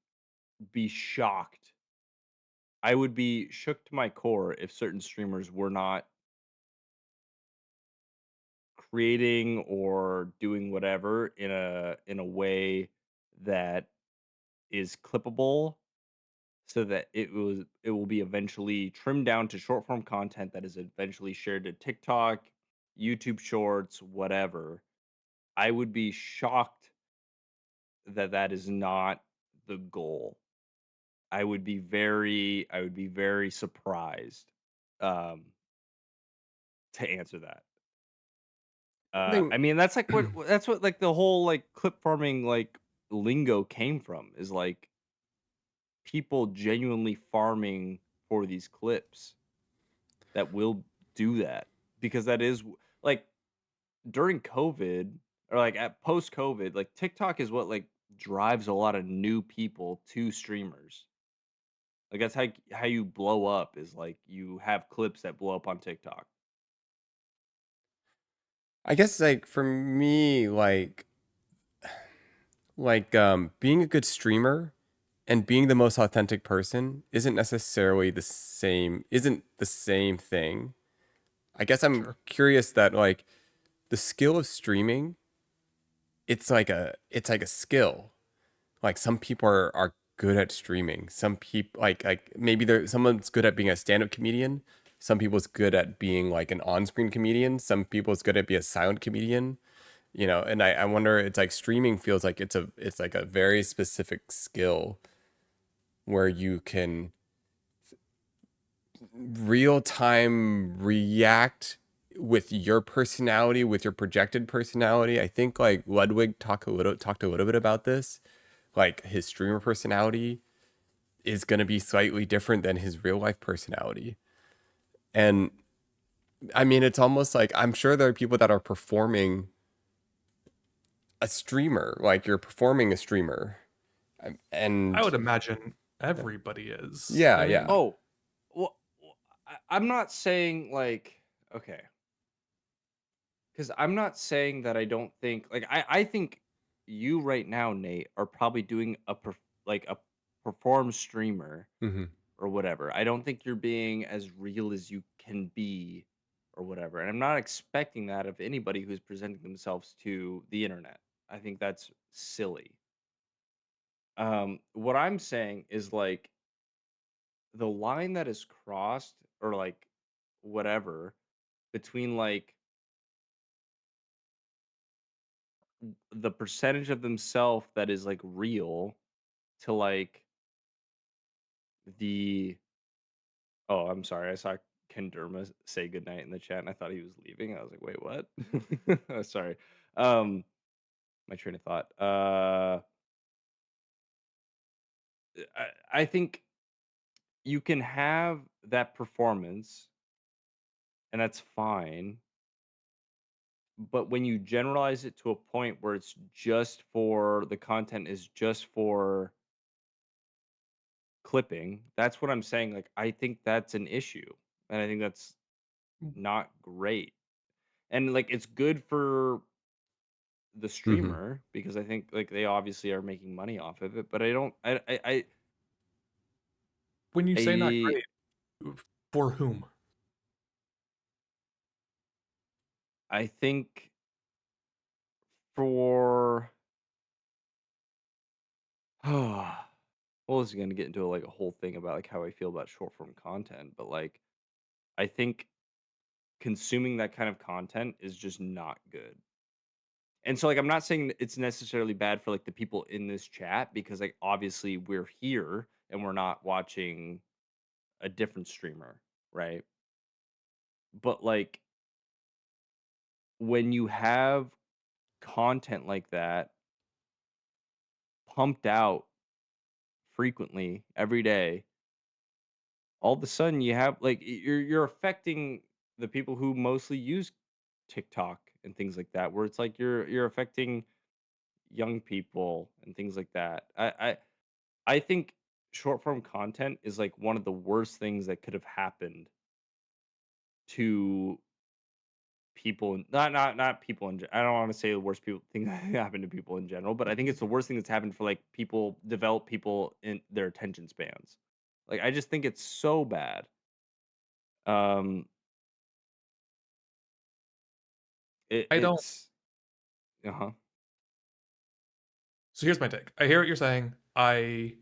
be shocked. I would be shook to my core if certain streamers were not creating or doing whatever in a way that is clippable so that it will be eventually trimmed down to short form content that is eventually shared to TikTok, YouTube Shorts, whatever. I would be shocked that that is not the goal. I would be very surprised um to answer that. I think I mean, that's like that's what like the whole like clip farming like lingo came from, is like people genuinely farming for these clips that will do that, because that is like during COVID, or like at post COVID, like TikTok is what like drives a lot of new people to streamers. Like that's how you blow up, is like you have clips that blow up on TikTok. I guess like for me, being a good streamer and being the most authentic person isn't the same thing. I guess I'm Sure. curious that like the skill of streaming, it's like a skill. Like some people are good at streaming. Some people like maybe someone's good at being a stand-up comedian. Some people's good at being like an on-screen comedian. Some people's good at being a silent comedian. You know, and I wonder, it's like streaming feels like it's like a very specific skill where you can real time react with your personality, with your projected personality. I think like Ludwig talked a little bit about this. Like his streamer personality is going to be slightly different than his real life personality. And I mean, it's almost like I'm sure there are people that are performing a streamer, like you're performing a streamer. I And would imagine everybody is. yeah, I yeah. mean, Oh, well, I'm not saying like, okay, because I'm not saying that I don't think like I think you right now, Nate, are probably doing like a perform streamer Hmm. or whatever. I don't think you're being as real as you can be or whatever. And I'm not expecting that of anybody who's presenting themselves to the internet. I think that's silly. What I'm saying is like the line that is crossed, or like whatever, between like the percentage of themselves that is like real to like the oh, I'm sorry. I saw Ken Derma say goodnight in the chat and I thought he was leaving. I was like, wait, what? Oh, sorry. Um my train of thought. I think you can have that performance and that's fine, but when you generalize it to a point where it's just for the content is just for clipping, that's what I'm saying. Like I think that's an issue. And I think that's not great. And like it's good for the Hmm. streamer because I think like they obviously are making money off of it, but I don't when you say not I great, for whom? I think for well, this is gonna get into like a whole thing about like how I feel about short form content, but like I think consuming that kind of content is just not good. And so like I'm not saying it's necessarily bad for like the people in this chat because like obviously we're here and we're not watching a different streamer, right? But like when you have content like that pumped out frequently every day, all of a sudden you have like you're affecting the people who mostly use TikTok and things like that, where it's like you're affecting young people and things like that. I think short form content is like one of the worst things that could have happened to people, not people in I don't want to say the worst people thing that happened to people in general, but I think it's the worst thing that's happened for like people develop people in their attention spans. Like I just think it's so bad. Um I don't. it's uh-huh. So here's my take. I hear what you're saying. I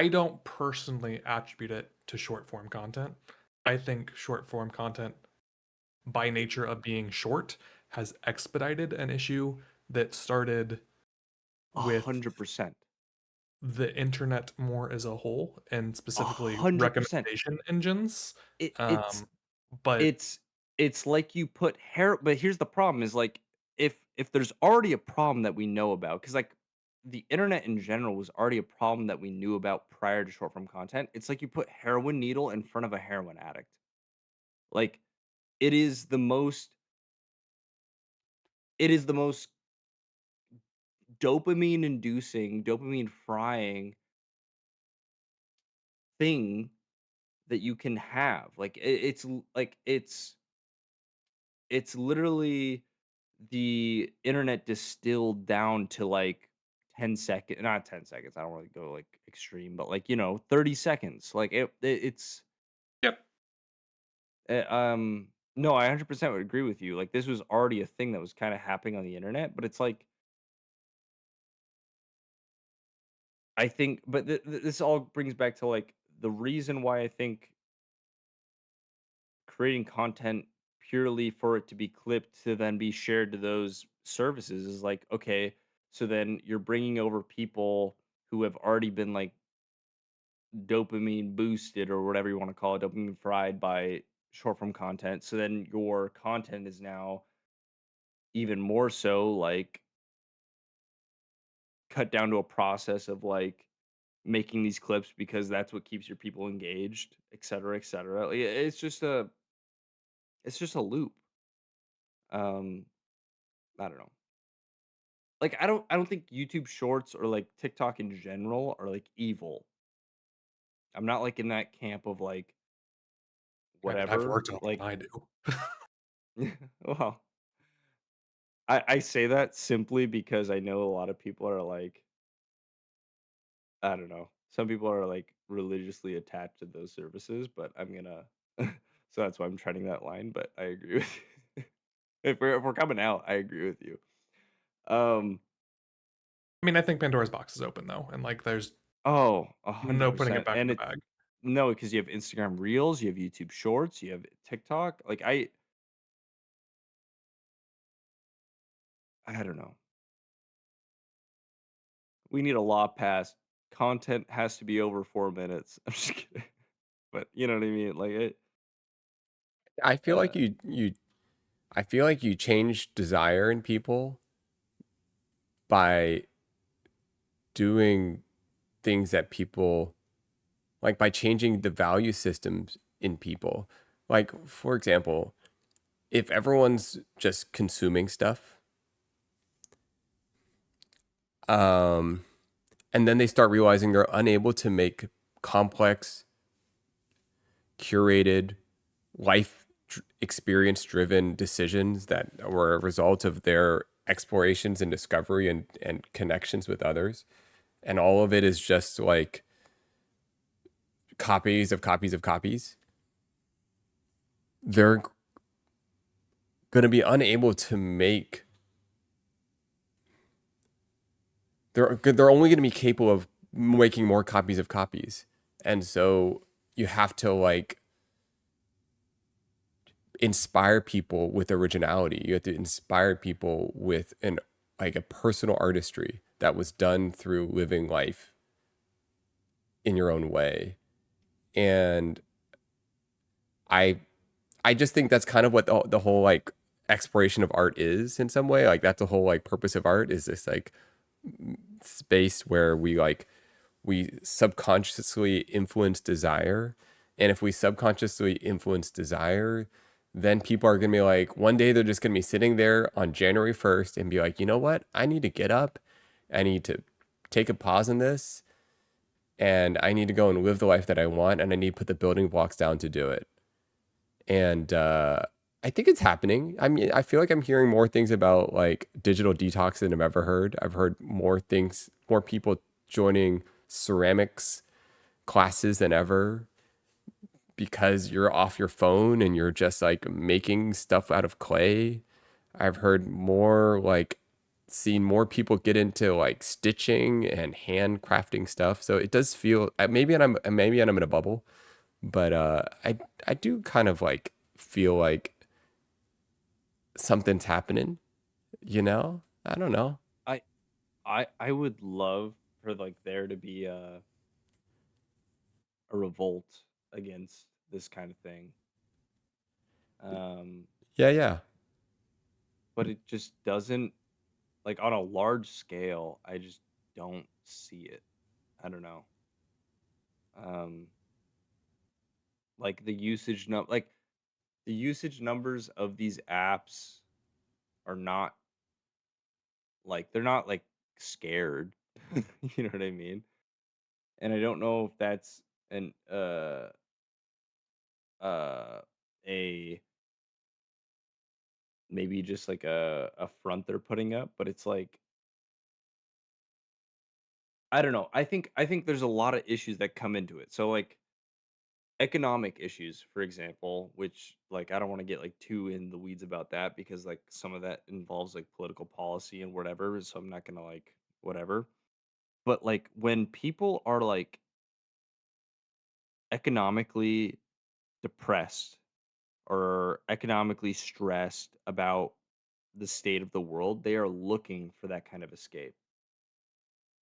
don't personally attribute it to short form content. I think short form content, by nature of being short, has expedited an issue that started with 100%. the internet more as a whole, and specifically 100%. recommendation engines. It's But it's like you put hair, but here's the problem is like if there's already a problem that we know about, because like the internet in general was already a problem that we knew about prior to short form content. It's like you put heroin needle in front of a heroin addict. Like it is the most it is the most dopamine inducing, dopamine frying thing that you can have. Like it's literally the internet distilled down to like 10 seconds, not 10 seconds. I don't really go like extreme, but like, 30 seconds. Like it's yep. no, I 100% would agree with you. Like this was already a thing that was kind of happening on the internet, but it's like I think but this all brings back to like the reason why I think creating content purely for it to be clipped to then be shared to those services is like, okay, so then you're bringing over people who have already been like dopamine boosted or whatever you want to call it, dopamine fried by short form content. So then your content is now even more so like cut down to a process of like making these clips because that's what keeps your people engaged, et cetera, et cetera. Like, it's just a loop. Um, I don't know. Like I don't think YouTube Shorts or like TikTok in general are like evil. I'm not like in that camp of like I mean, I've whatever. worked on Like, them, I do. well, I say that simply because I know a lot of people are like, I don't know. Some people are like religiously attached to those services, but I'm gonna so that's why I'm treading that line. But I agree with you. If we're coming out, I agree with you. Um I mean, I think Pandora's box is open though, and like there's oh, no putting it 100%. back in And the it bag. no, because you have Instagram Reels, you have YouTube Shorts, you have TikTok. Like I don't know. We need a law passed. Content has to be over 4 minutes. I'm just kidding. But you know what I mean? Like it I feel uh like I feel like you change desire in people by doing things that people like by changing the value systems in people. Like for example, if everyone's just consuming stuff, um, and then they start realizing they're unable to make complex, curated, experience driven decisions that were a result of their explorations and discovery and connections with others. And all of it is just like copies of copies of copies. They're going to be unable to make they're only going to be capable of making more copies of copies. And so you have to like inspire people with originality. You have to inspire people with an like a personal artistry that was done through living life in your own way. And I I just think that's kind of what the whole like exploration of art is in some way. Like that's the whole like purpose of art is this like space where we subconsciously influence desire. And if we subconsciously influence desire, then people are going to be like, one day they're just going to be sitting there on January 1st and be like, you know what? I need to get up. I need to take a pause in this. And I need to go and live the life that I want. And I need to put the building blocks down to do it. And I think it's happening. I mean, I feel like I'm hearing more things about like digital detox than I've ever heard. I've heard more things, more people joining ceramics classes than ever because you're off your phone and you're just like making stuff out of clay. I've heard more like seen more people get into like stitching and handcrafting stuff. So it does feel maybe I'm in a bubble, but I do kind of like feel like something's happening, you know? I don't know. I I would love for like there to be a revolt against this kind of thing. Um, Yeah, yeah. but it just doesn't, like, on a large scale, I just don't see it. I don't know. Um, like the usage numbers of these apps are not like they're not like scared. You know what I mean? And I don't know if that's an uh a maybe just like a front they're putting up, but it's like I don't know. I think there's a lot of issues that come into it. So like economic issues, for example, which like I don't want to get like too in the weeds about that because like some of that involves like political policy and whatever, so I'm not going to like whatever. But like when people are like economically depressed or economically stressed about the state of the world, they are looking for that kind of escape.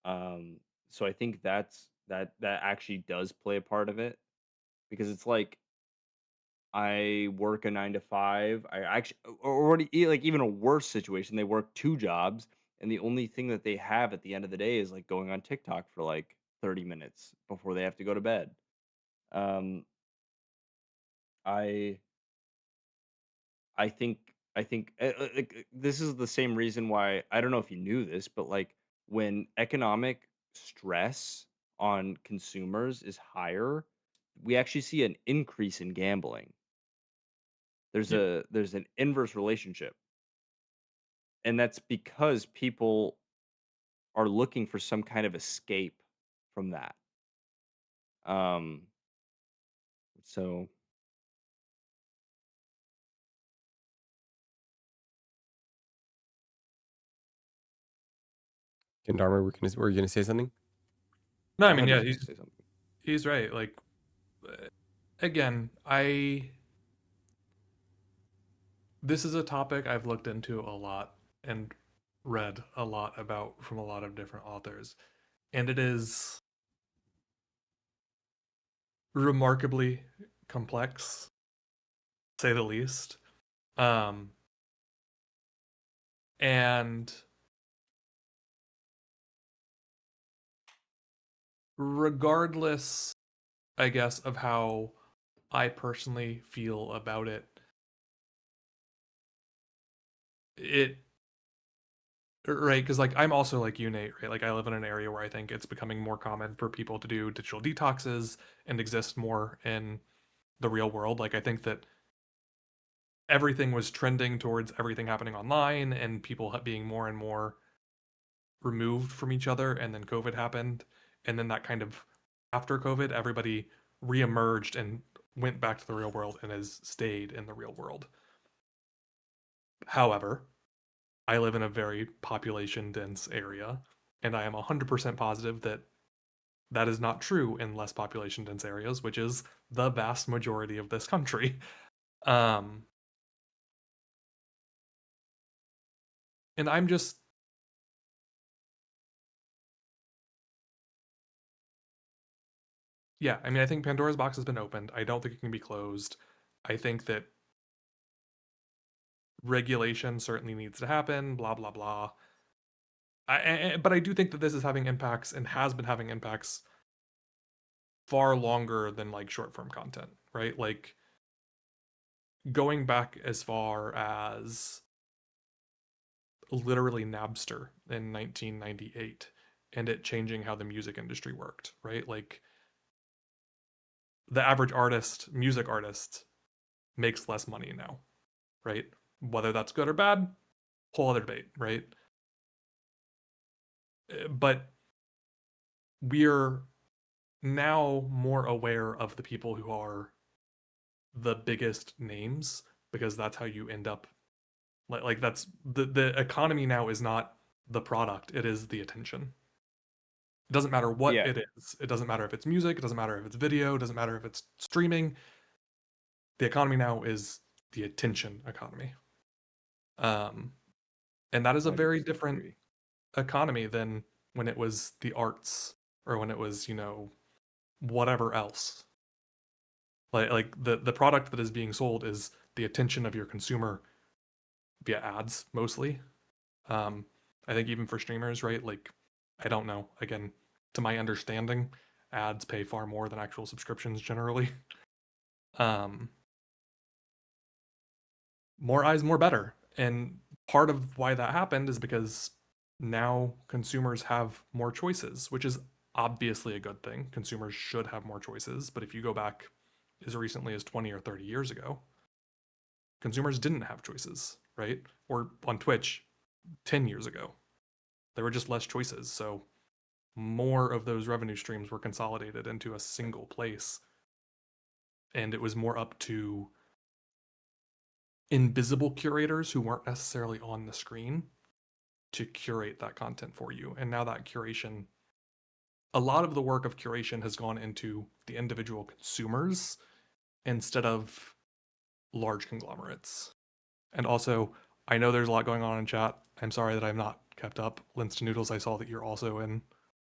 Um, so I think that actually does play a part of it because it's like I work a 9 to 5. I actually, or like even a worse situation, they work 2 jobs, and the only thing that they have at the end of the day is like going on TikTok for like 30 minutes before they have to go to bed. Um, I I think this is the same reason why I don't know if you knew this, but like when economic stress on consumers is higher, we actually see an increase in gambling. Yeah. There's an inverse relationship, and that's because people are looking for some kind of escape from that. Um, so Kendarmer, were you gonna say something? No, I I mean, thought he yeah, was going to say something. he's right. Like, again, this is a topic I've looked into a lot and read a lot about from a lot of different authors, and it is remarkably complex, to say the least. Um, and regardless, I guess, of how I personally feel about it, it right, because like I'm also like you, Nate, right? Like I live in an area where I think it's becoming more common for people to do digital detoxes and exist more in the real world. Like I think that everything was trending towards everything happening online and people being more and more removed from each other, and then COVID happened, and then that kind of after COVID, everybody reemerged and went back to the real world and has stayed in the real world. However, I live in a very population dense area, and I am 100% positive that that is not true in less population dense areas, which is the vast majority of this country. Um, and I'm just, yeah, I mean, I think Pandora's box has been opened. I don't think it can be closed. I think that regulation certainly needs to happen, blah, blah, blah. But I do think that this is having impacts and has been having impacts far longer than like short form content, right? Like going back as far as literally Napster in 1998 and it changing how the music industry worked, right? Like the average artist, music artist, makes less money now, right? Whether that's good or bad, whole other debate, right? But we're now more aware of the people who are the biggest names because that's how you end up like that's the economy now is not the product, it is the attention. It doesn't matter what Yeah, it is. It doesn't matter if it's music, it doesn't matter if it's video, it doesn't matter if it's streaming. The economy now is the attention economy. Um and that is a very 100% different agree. economy than when it was the arts or when it was, whatever else. Like the product that is being sold is the attention of your consumer via ads mostly. Um, I think even for streamers, right? Like, I don't know. Again, to my understanding, ads pay far more than actual subscriptions generally. Um, more eyes, more better. And part of why that happened is because now consumers have more choices, which is obviously a good thing. Consumers should have more choices. But if you go back as recently as 20 or 30 years ago, consumers didn't have choices, right? Or on Twitch 10 years ago, there were just less choices. So more of those revenue streams were consolidated into a single place. And it was more up to invisible curators who weren't necessarily on the screen to curate that content for you. And now that curation, a lot of the work of curation has gone into the individual consumers instead of large conglomerates. And also, I know there's a lot going on in chat. I'm sorry that I'm not kept up. Linsta Noodles, I saw that you're also in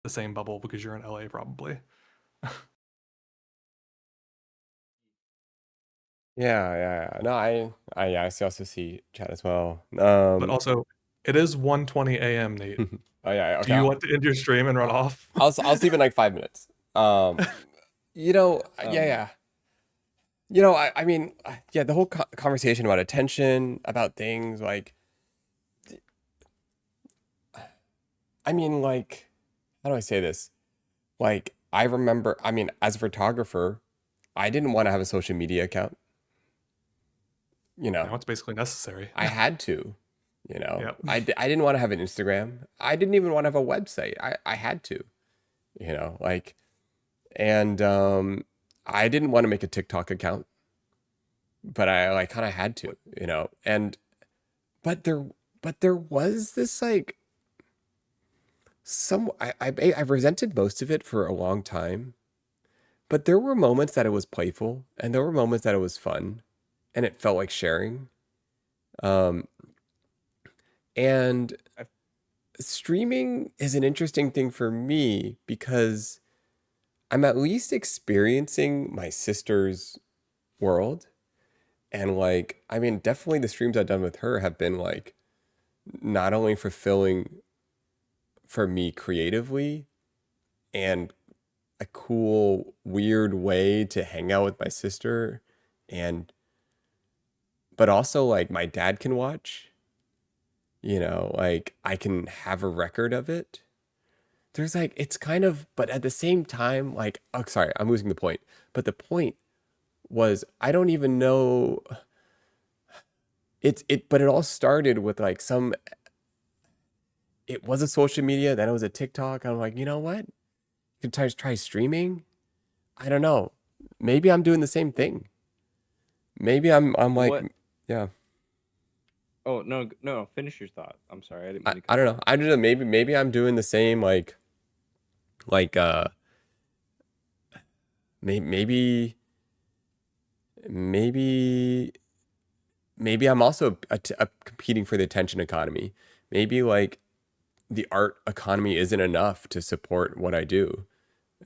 the same bubble because you're in LA probably. Yeah. No, I also see chat as well. But also, it is 1:20 a.m., Nate. Oh yeah, Do okay. you want to end your stream and run off? I'll sleep in like 5 minutes. Yeah. I mean, yeah, the whole conversation about attention, about things like, I mean, like, how do I say this? Like, I remember, I mean, as a photographer, I didn't want to have a social media account. Now it's basically necessary. I had to, Yep. I didn't want to have an Instagram. I didn't even want to have a website. I had to, like, and I didn't want to make a TikTok account, but I like kind of had to, and but there was this like I resented most of it for a long time, but there were moments that it was playful and there were moments that it was fun and it felt like sharing. Um, and I- streaming is an interesting thing for me because I'm at least experiencing my sister's world. And like, I mean, definitely the streams I've done with her have been like not only fulfilling for me creatively and a cool, weird way to hang out with my sister, and but also like my dad can watch, like I can have a record of it. There's like, it's kind of, but at the same time, like, oh, sorry, I'm losing the point. But the point was, I don't even know. But it all started with like it was a social media, then it was a TikTok. I'm like, you know what? You could try streaming. I don't know. Maybe I'm doing the same thing. Maybe I'm like, What? yeah. Oh no! Finish your thought. I'm sorry, I didn't mean to I cut don't you know. off. I don't know. Maybe I'm doing the same like maybe maybe maybe I'm also competing for the attention economy. Maybe like the art economy isn't enough to support what I do,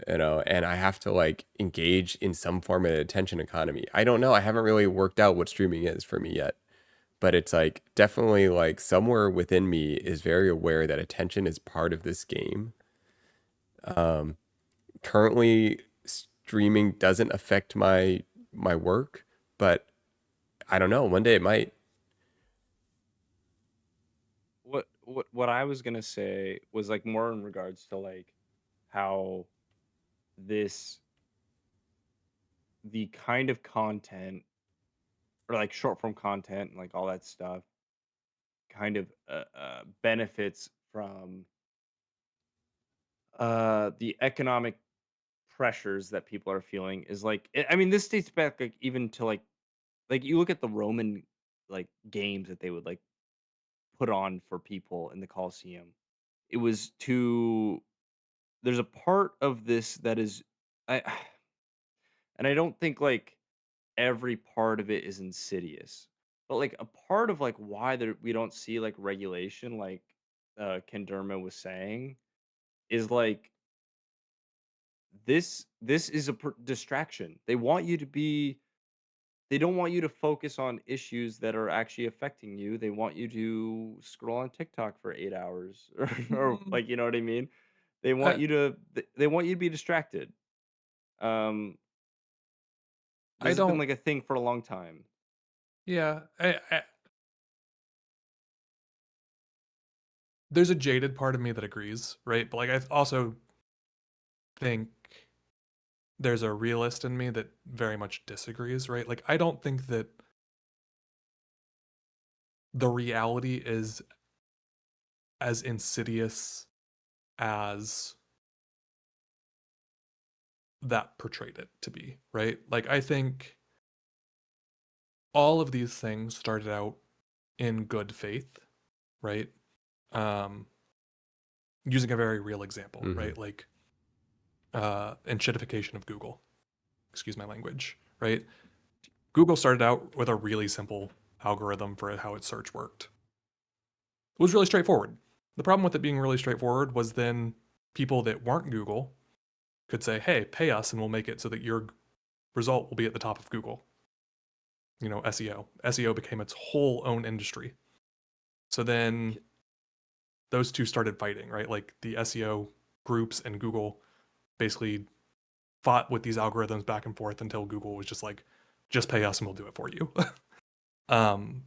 and I have to like engage in some form of attention economy. I don't know. I haven't really worked out what streaming is for me yet, but it's like definitely like somewhere within me is very aware that attention is part of this game. Um, Currently, streaming doesn't affect my work, but I don't know. One day it might. What I was gonna say was like more in regards to like how this the kind of content or like short form content and like all that stuff kind of benefits from the economic pressures that people are feeling is like I mean this dates back like even to like you look at the Roman like games that they would like put on for people in the Colosseum. It was to there's a part of this that is I and I don't think like every part of it is insidious. But like a part of like why there we don't see like regulation like Ken Derma was saying is like this is a distraction. They don't want you to focus on issues that are actually affecting you. They want you to scroll on TikTok for 8 hours or Mm, like, you know what I mean? They want I, you to they want you to be distracted. Um, I this has been don't. like a thing for a long time. Yeah, there's a jaded part of me that agrees, right? But like I also think there's a realist in me that very much disagrees, right? Like I don't think that the reality is as insidious as that portrayed it to be, right? Like I think all of these things started out in good faith, right? Um Using a very real example, Mm-hmm. right? Like and shitification of Google. Excuse my language, right? Google started out with a really simple algorithm for how its search worked. It was really straightforward. The problem with it being really straightforward was then people that weren't Google could say, hey, pay us and we'll make it so that your result will be at the top of Google. You know, SEO. SEO became its whole own industry. So then those two started fighting, right? Like the SEO groups and Google basically fought with these algorithms back and forth until Google was just like, just pay us and we'll do it for you. um,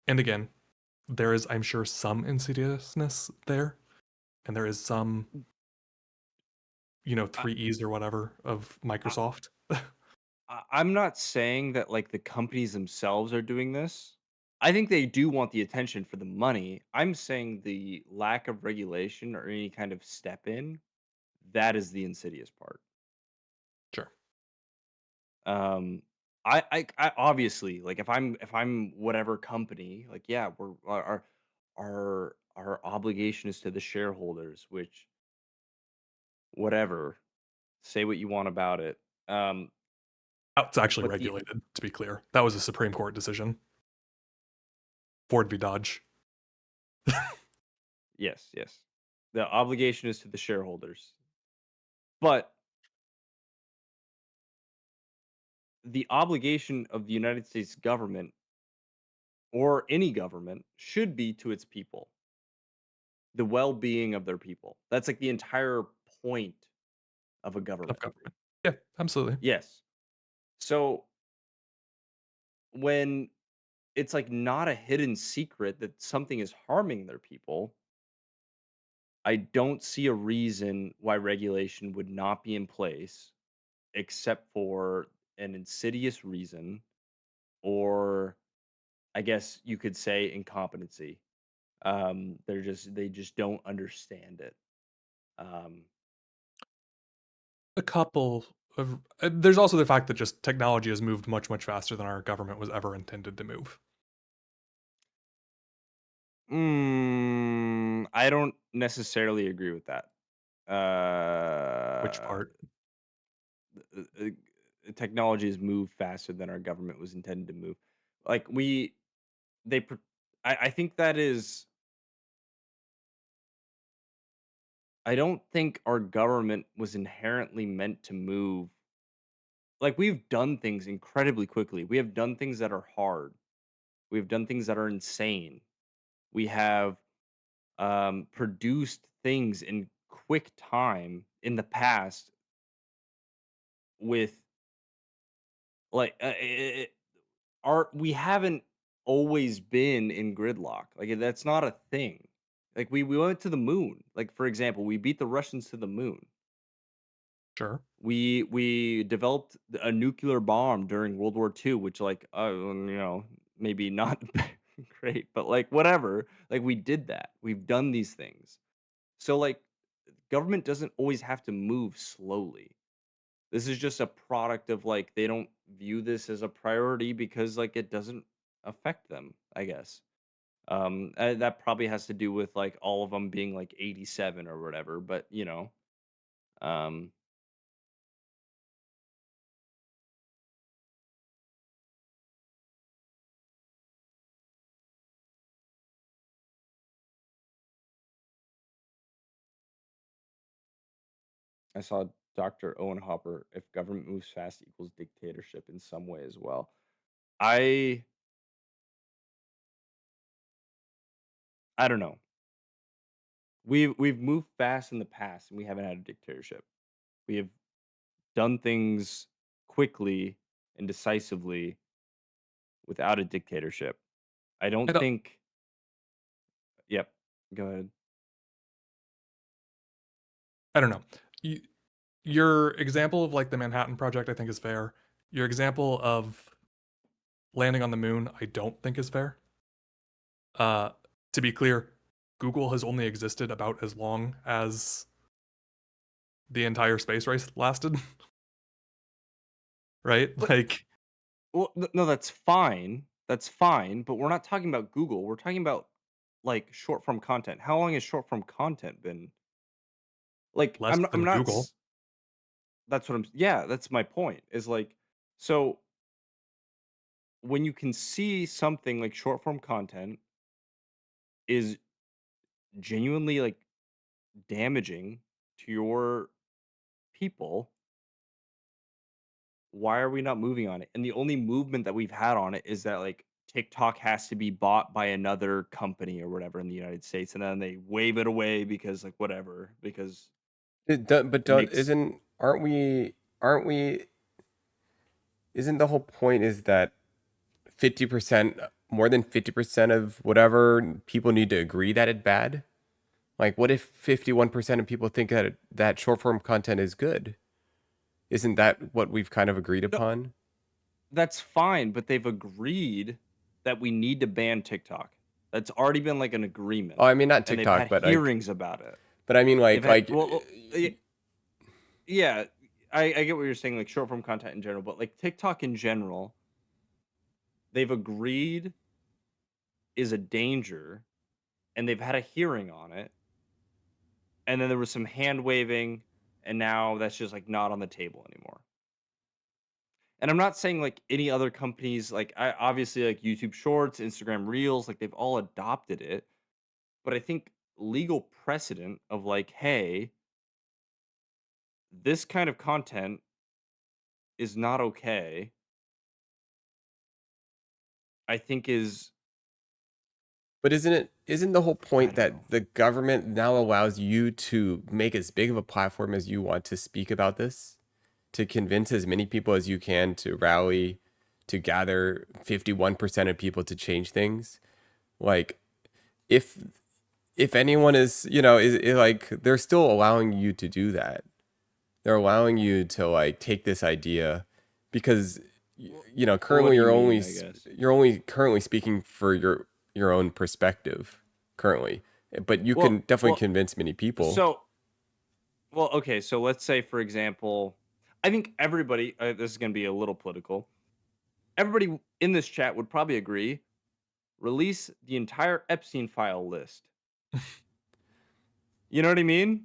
and again, there is, I'm sure, some insidiousness there, and there is some, I, three E's or whatever of I Microsoft. I'm not saying that like the companies themselves are doing this. I think they do want the attention for the money. I'm saying the lack of regulation or any kind of step in, that is the insidious part. Sure. Um, I obviously like if I'm whatever company, like yeah, we're our obligation is to the shareholders, which whatever, say what you want about it. Um, That's actually but the regulated, to be clear. That was a Supreme Court decision. Ford v. Dodge. yes, yes, the obligation is to the shareholders, but the obligation of the United States government or any government should be to its people, the well-being of their people. That's like the entire point of a Of government. government. Yeah, absolutely. Yes. So when it's like not a hidden secret that something is harming their people, I don't see a reason why regulation would not be in place except for an insidious reason, or I guess you could say incompetency. They just don't understand it. Um, A couple of. There's also the fact that just technology has moved much, much faster than our government was ever intended to move. I don't necessarily agree with that. Which Uh, part? uh, uh, Technology has moved faster than our government was intended to move. Like they, I think that is. I don't think our government was inherently meant to move. Like we've done things incredibly quickly. We have done things that are hard. We've done things that are insane. We have produced things in quick time in the past with like our we haven't always been in gridlock. Like that's not a thing. Like we went to the moon. Like for example, we beat the Russians to the moon. Sure. We developed a nuclear bomb during World War II, which like maybe not great, but like whatever. Like we did that. We've done these things. So like government doesn't always have to move slowly. This is just a product of like they don't view this as a priority because like it doesn't affect them, I guess. That probably has to do with like all of them being like 87 or whatever, but um I saw Dr. Owen Hopper. If government moves fast equals dictatorship in some way as well. I don't know. We've moved fast in the past and we haven't had a dictatorship. We have done things quickly and decisively without a dictatorship. I I don't don't. think. Yep. Go ahead. I don't know. You, your example of like the Manhattan Project, I think, is fair. Your example of landing on the moon, I don't think is fair. To be clear, Google has only existed about as long as the entire space race lasted. Right? But Like, well, no, that's fine. That's fine. But we're not talking about Google. We're talking about like short form content. How long has short form content been? Like, less I'm than not. Google. That's what I'm. Yeah, that's my point. Is like, so when you can see something like short form content is genuinely like damaging to your people, why are we not moving on it? And the only movement that we've had on it is that like TikTok has to be bought by another company or whatever in the United States, and then they wave it away because like whatever, because But it don't makes isn't aren't we isn't the whole point is that 50%, more than 50% of whatever people need to agree that it's bad? Like, what if 51% of people think that that short form content is good? Isn't that what we've kind of agreed no, upon? that's fine, but they've agreed that we need to ban TikTok. That's already been like an agreement, Oh, I mean not and they've TikTok, had but like, hearings about it. but I mean They've had yeah, I get what you're saying, like short form content in general, but like TikTok in general, they've agreed is a danger, and they've had a hearing on it, and then there was some hand waving, and now that's just like not on the table anymore. And I'm not saying like any other companies, like I obviously like YouTube Shorts, Instagram Reels, like they've all adopted it, but I think legal precedent of like, hey, this kind of content is not okay. I think is but isn't the whole I point don't that know. the government now allows you to make as big of a platform as you want to speak about this, to convince as many people as you can to rally, to gather 51% of people to change things? Like, if anyone is, is like, they're still allowing you to do that. They're allowing you to like take this idea because Well, what currently do you mean? I guess. you're only currently speaking for your own perspective currently, but you can definitely Well, convince many people. so well, okay. So let's say, for example, I think everybody. This is going to be a little political. Everybody in this chat would probably agree. Release the entire Epstein file list. You know what I mean?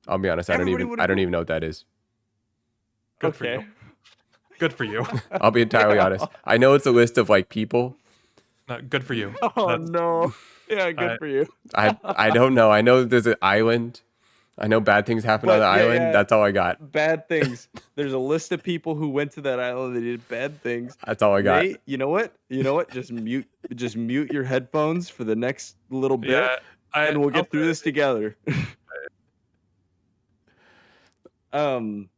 I'll be honest, Everybody would I don't agree. even know what that is. Good for you. Okay. Good for you. I'll be entirely Yeah. honest. I know it's a list of like people. Good for you. Oh That's no. Yeah, I good for you. I don't know. I know there's an island. I know bad things happen on the But yeah, island. yeah. That's all I got. Bad things. There's a list of people who went to that island. They did bad things. That's all I got. Nate, you know what? You know what? Just mute your headphones for the next little bit, yeah. and we'll I'll get through this together. um,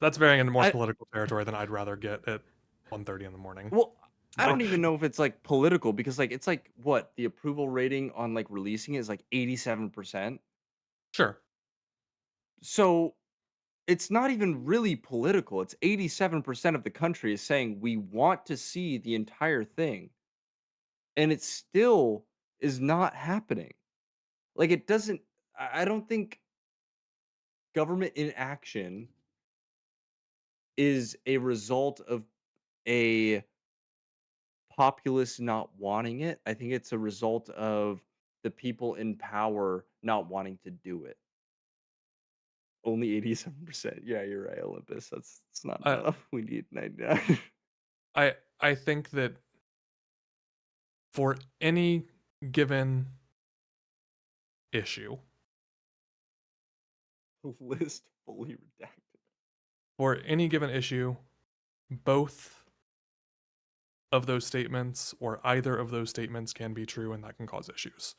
That's veering into more I political territory than I'd rather get at 1:30 in the morning. well, I don't Like, even know if it's like political because like it's like what the approval rating on like releasing it is like 87%. sure. So it's not even really political. It's 87% of the country is saying we want to see the entire thing. And it still is not happening. Like it doesn't I don't think government inaction is a result of a populace not wanting it. I think it's a result of the people in power not wanting to do it. Only 87%. Yeah, you're right, Olympus. That's not I enough. We need 99. I think that for any given issue, List Fully redacted. For any given issue, both of those statements or either of those statements can be true, and that can cause issues.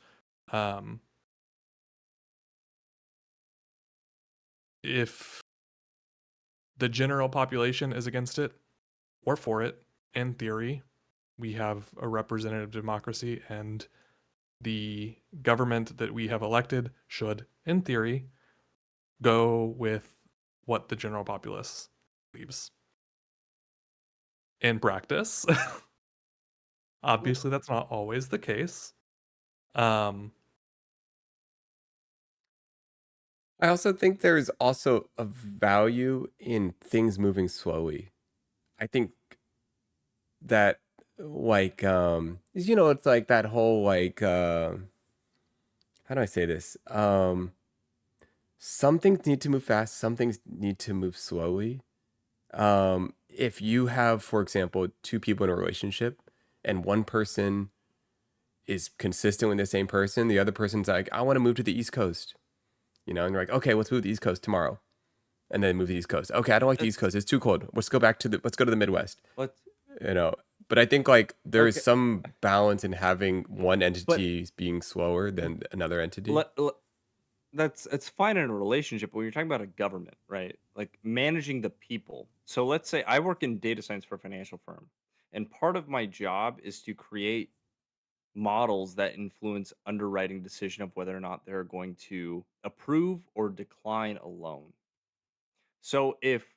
If the general population is against it or for it, in theory, we have a representative democracy, and the government that we have elected should, in theory, go with what the general populace believes. In practice, obviously, that's not always the case. I also think there's also a value in things moving slowly. I think that like it's like that whole like how do I say this? Some things need to move fast, some things need to move slowly. If you have, for example, two people in a relationship and one person is consistent with the same person, the other person's like, I want to move to the East Coast. And you're like, okay, let's move to the East Coast tomorrow. And then move to the East Coast. Okay, I don't like the East Coast. It's too cold. Let's go to the Midwest. Let's But I think like there is Okay. some balance in having one But entity being slower than another entity. it's fine in a relationship, but when you're talking about a government, right? Like managing the people. So let's say I work in data science for a financial firm, and part of my job is to create models that influence underwriting decision of whether or not they're going to approve or decline a loan. So if,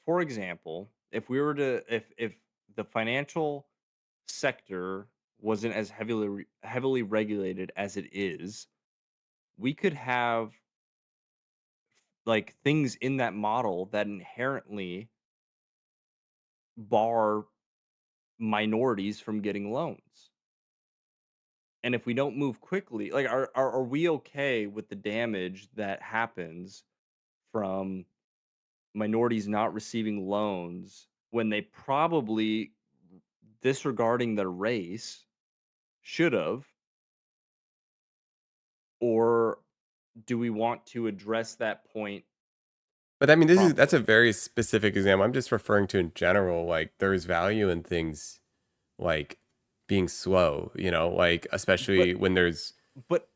for example, if we were to if the financial sector wasn't as heavily regulated as it is, we could have like things in that model that inherently bar minorities from getting loans. And if we don't move quickly, like are we okay with the damage that happens from minorities not receiving loans when they probably, disregarding their race, should have? Or do we want to address that point But I mean, that's a promptly? very specific example. I'm just referring to in general. Like there's value in things like being slow. Like But especially when there's but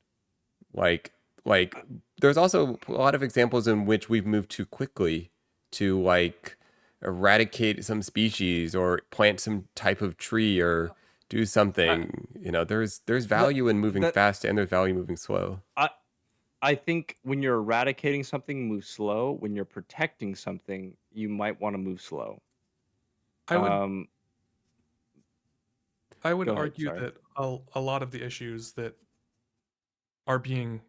like like uh, there's also a lot of examples in which we've moved too quickly to like eradicate some species or plant some type of tree or do I, something. There's that value in moving that fast and there's value in moving slow. I I think when you're eradicating something, move slow. When you're protecting something, you might want to move slow. I would Um, I would Go ahead. argue Sorry. that a lot of the issues that are being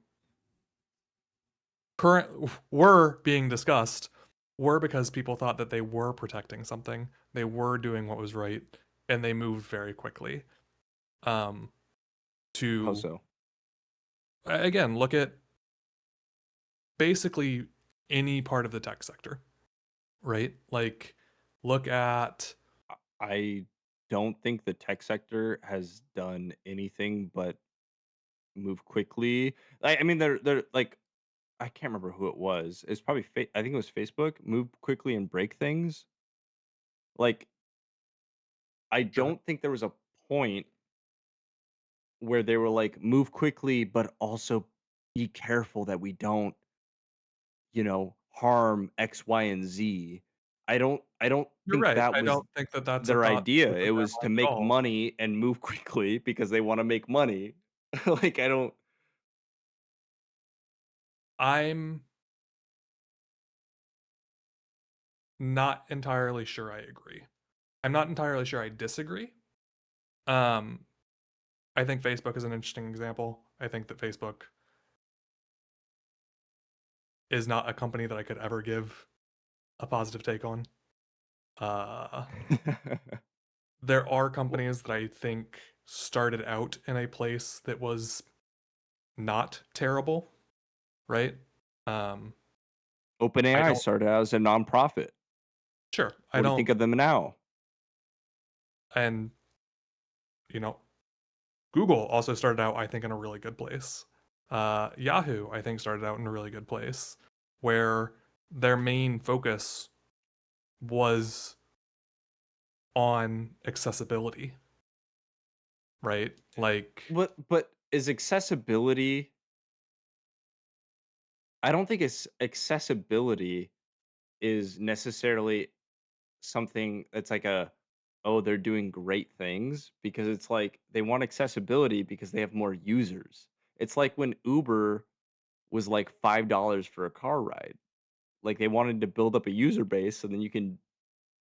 were being discussed were because people thought that they were protecting something, they were doing what was right, and they moved very quickly. Um, How to so? again look at basically any part of the tech sector, right? Like look at I don't think the tech sector has done anything but move quickly. I mean, they're like I can't remember who it was. It's probably I think it was Facebook. Move quickly and break things. Like I sure. don't think there was a point where they were like move quickly, but also be careful that we don't, harm X, Y, and Z. I don't You're think right. that I was don't think that that's a their thought idea. within It their was to mind at make all. money and move quickly because they want to make money. Like I don't I'm not entirely sure I agree. I'm not entirely sure I disagree. Um, I think Facebook is an interesting example. I think that Facebook is not a company that I could ever give a positive take on. Uh, there are Well, companies that I think started out in a place that was not terrible, right? Um, I OpenAI don't, started out as a nonprofit. sure, I What do you don't, think of them now? and you know, Google also started out, I think, in a really good place. Yahoo, I think, started out in a really good place. where their main focus was on accessibility, right? Like, But is accessibility? I don't think it's accessibility is necessarily something that's like a, oh, they're doing great things, because it's like they want accessibility because they have more users. It's like when Uber was like $5 for a car ride. Like they wanted to build up a user base so then you can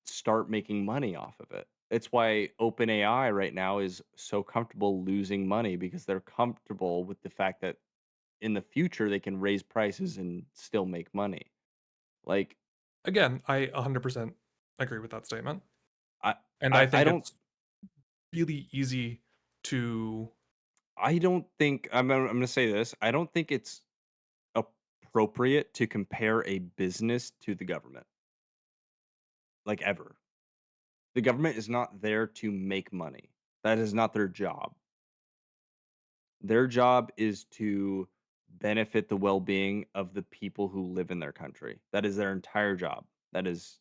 start making money off of it. It's why OpenAI right now is so comfortable losing money, because they're comfortable with the fact that in the future they can raise prices and still make money. Like again, I 100% agree with that statement. I And I, I I think don't it's really easy to I don't think I'm gonna say this. I don't think it's appropriate to compare a business to the government, like ever. The government is not there to make money. That is not their job. Their job is to benefit the well-being of the people who live in their country. That is their entire job. That is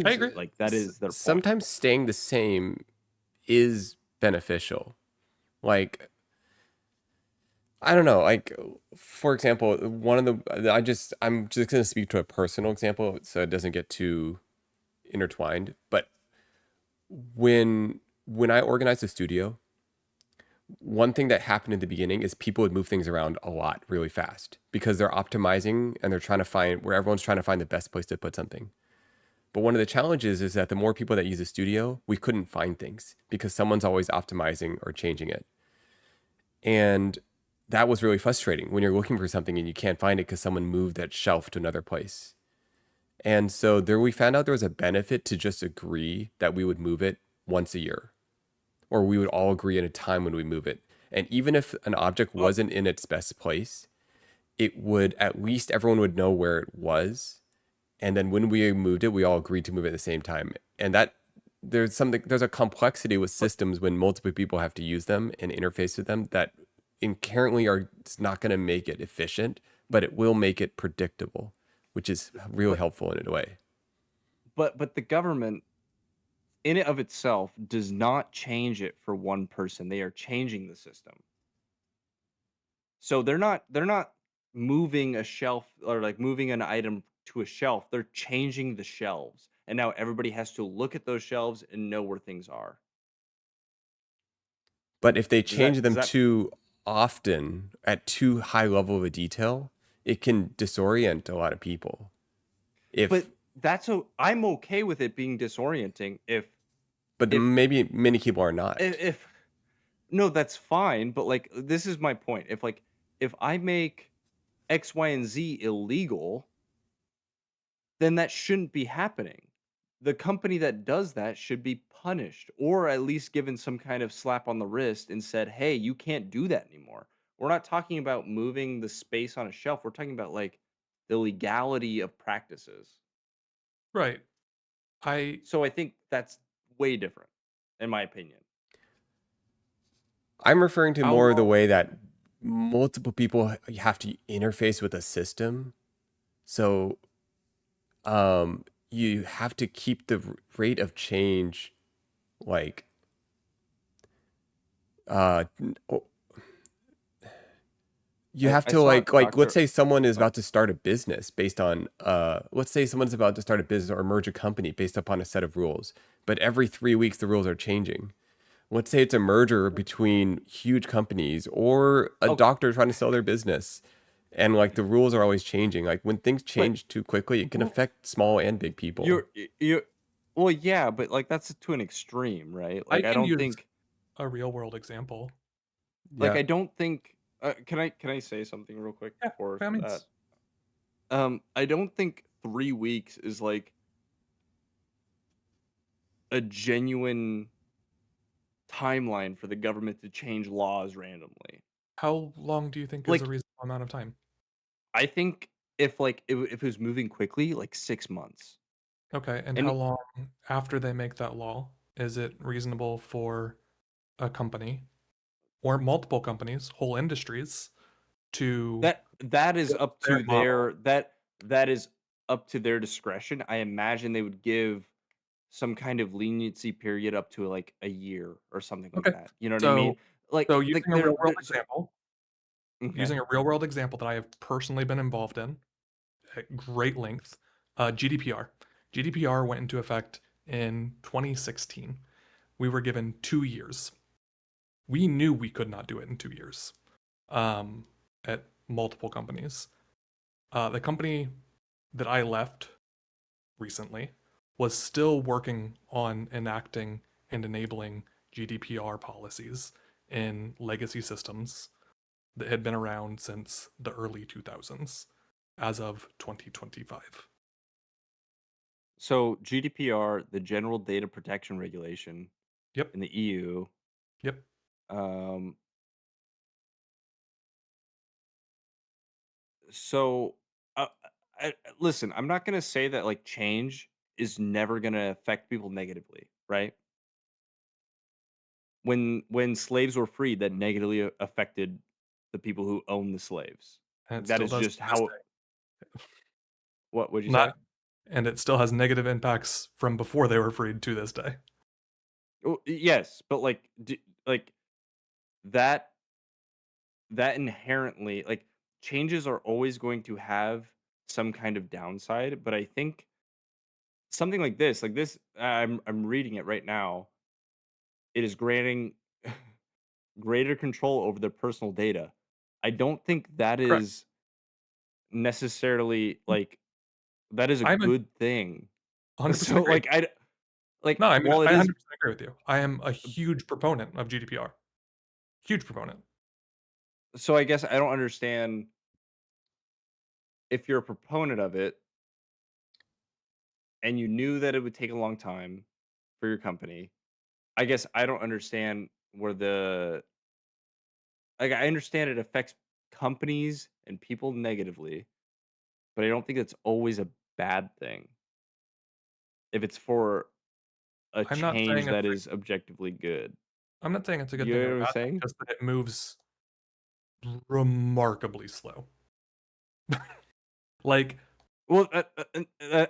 I Sometimes, agree. like that is their point. sometimes staying the same is beneficial. Like, I don't know. Like, for example, one of I'm just gonna speak to a personal example so it doesn't get too intertwined. But when I organized the studio, one thing that happened in the beginning is people would move things around a lot really fast because they're optimizing and they're trying to find where everyone's trying to find the best place to put something. But one of the challenges is that the more people that use the studio, we couldn't find things because someone's always optimizing or changing it. And that was really frustrating when you're looking for something and you can't find it because someone moved that shelf to another place. And so there we found out there was a benefit to just agree that we would move it once a year, or we would all agree at a time when we move it. And even if an object Well, wasn't in its best place, it would at least everyone would know where it was. And then when we moved it, we all agreed to move it at the same time. And that there's a complexity with but systems when multiple people have to use them and interface with them that inherently are it's not going to make it efficient, but it will make it predictable, which is really but helpful in a way. but the government in it of itself does not change it for one person. They are changing the system. So they're not moving a shelf or like moving an item to a shelf. They're changing the shelves. And now everybody has to look at those shelves and know where things are. But if they Does change that does them that too often at too high level of a detail, it can disorient a lot of people. but If I'm okay with it being disorienting but if maybe many people are not. if no, that's fine, but like this is my point. If I make X, Y, and Z illegal, then that shouldn't be happening. The company that does that should be punished or at least given some kind of slap on the wrist and said, "Hey, you can't do that anymore." We're not talking about moving the space on a shelf. We're talking about like the legality of practices. Right. I So I think that's way different, in my opinion. I'm referring to how more of the long way that multiple people have to interface with a system. So you have to keep the rate of change like n- o- you have I to saw like let's Dr. say someone is uh, about to start a business based on let's say someone's about to start a business or merge a company based upon a set of rules, but every 3 weeks the rules are changing. Let's say it's a merger between huge companies or a okay, doctor trying to sell their business, and like the rules are always changing. Like when things but change too quickly, it can well, affect small and big people. you're well, yeah, but like that's to an extreme, right? I Like I can don't use think a real world example. Yeah. I don't think can I say something real quick Yeah, before by all that? means. I don't think 3 weeks is like a genuine timeline for the government to change laws randomly. How long do you think is a Like reasonable amount of time? I think if it was moving quickly, like 6 months. Okay, and how And long after they make that law is it reasonable for a company or multiple companies, whole industries, to that that is up Their to model. that is up to their discretion. I imagine they would give some kind of leniency period up to like a year or something like Okay. that. You know what I mean? So so Like using a real world example, okay. using a real world example that I have personally been involved in at great length, GDPR. GDPR went into effect in 2016. We were given 2 years. We knew we could not do it in 2 years at multiple companies. The company that I left recently was still working on enacting and enabling GDPR policies in legacy systems that had been around since the early 2000s as of 2025. So GDPR, the General Data Protection Regulation Yep. in the EU, Yep. um, so listen, I'm not gonna say that like change is never gonna affect people negatively, right? When slaves were freed, that negatively affected the people who own the slaves. And Like, it that still is does just to this how. day. What would you Not say? and it still has negative impacts from before they were freed to this day. Oh, yes, but like like that that inherently like changes are always going to have some kind of downside, but I think something like this, I'm reading it right now. It is granting greater control over their personal data. I don't think that Correct. is necessarily like that is a I'm a good thing. 100% So agree. like I like No, I mean while it I is 100% agree with you. I am a huge proponent of GDPR. Huge proponent. so I guess I don't understand if you're a proponent of it and you knew that it would take a long time for your company. I guess I don't understand where the like I understand it affects companies and people negatively, but I don't think that's always a bad thing if it's for a I'm not saying change it's that is objectively good. I'm not saying it's a good You thing know or what a I'm bad thing, saying? just that it moves remarkably slow. Like, Well,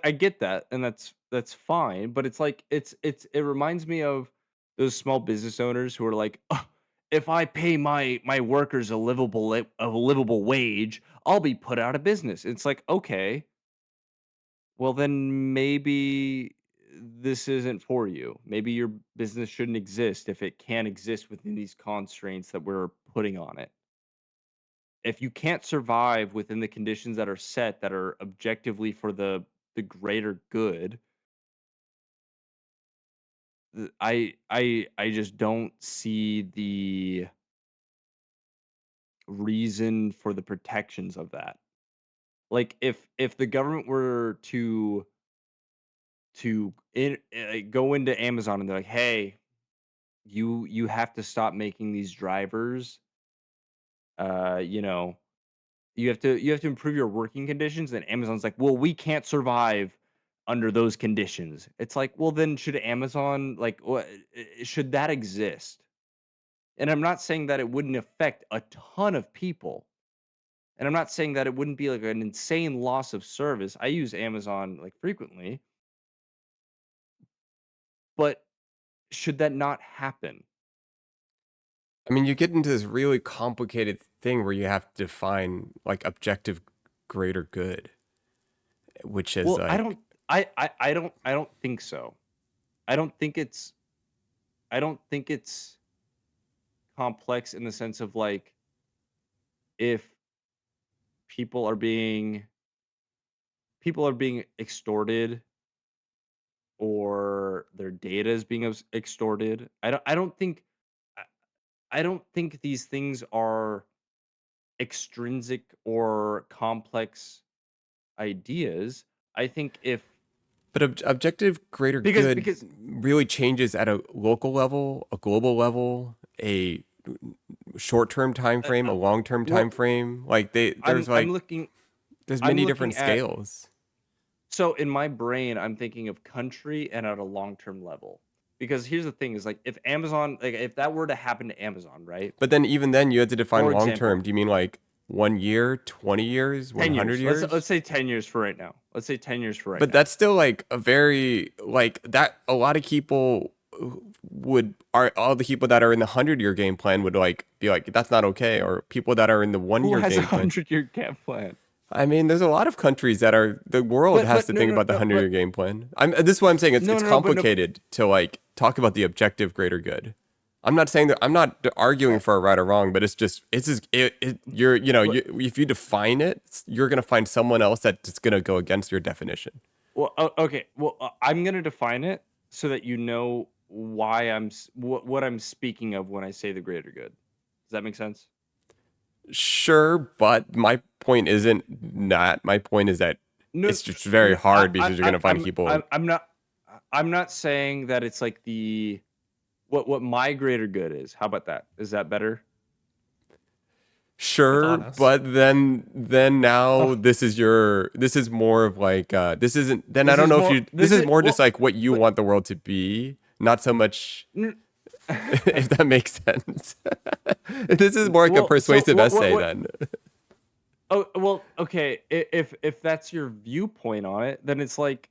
I get that, and that's fine. But it's like it reminds me of those small business owners who are like, "Ugh, if I pay my workers a livable wage, I'll be put out of business." It's like, okay, well then maybe this isn't for you. Maybe your business shouldn't exist if it can't exist within these constraints that we're putting on it. If you can't survive within the conditions that are set that are objectively for the greater good, I just don't see the reason for the protections of that. Like if the government were go into Amazon and they're like, "Hey, you have to stop making these drivers, you know, you have to improve your working conditions," and Amazon's like, "Well, we can't survive under those conditions." It's like, well, then should Amazon like what should that exist? And I'm not saying that it wouldn't affect a ton of people. And I'm not saying that it wouldn't be like an insane loss of service. I use Amazon like frequently, but should that not happen? I mean, you get into this really complicated thing where you have to define like objective greater good, which is Well, like, I don't think so. I don't think it's I don't think it's complex in the sense of like if people are being people are being extorted or their data is being extorted. I I don't think these things are extrinsic or complex ideas. I think if but objective greater good because really changes at a local level, a global level, a short-term time frame, a long-term time well, frame. Like there's I'm like looking there's I'm many looking different at scales. so in my brain I'm thinking of country and at a long-term level. Because here's the thing is like if Amazon like if that were to happen to Amazon, right? But then even then you had to define For long term. example, Do you mean like 1 year, 20 years, 10 100 years. years? Let's say 10 years for right now. Let's say 10 years for right But now. that's still like a very like that. A lot of people all the people that are in the 100-year game plan would like be like that's not okay, or people that are in the one Who year has a game plan. 100-year camp plan? I mean, there's a lot of countries that are the world has But to no, think no, about the no, 100-year but game plan. This is what I'm saying. It's no, it's no, no, but no, complicated to like talk about the objective greater good. I'm not saying that I'm not arguing for a right or wrong, but it's just you're but if you define it, you're gonna find someone else that's gonna go against your definition. well, okay. Well, I'm gonna define it so that you know why what I'm speaking of when I say the greater good. Does that make sense? Sure, but my point isn't that. My point is that No, it's just very no, hard because you're gonna find I'm, people. I'm not saying that it's like the what my greater good is. How about that? Is that better? That's Sure, honest. but then now Oh, this is more of like this isn't then I this don't is know if more. you this This is is more just well, like what you but want the world to be, not so much n- if that makes sense. This is more like a well. So persuasive essay what? then. Oh well. Okay. If that's your viewpoint on it, then it's like,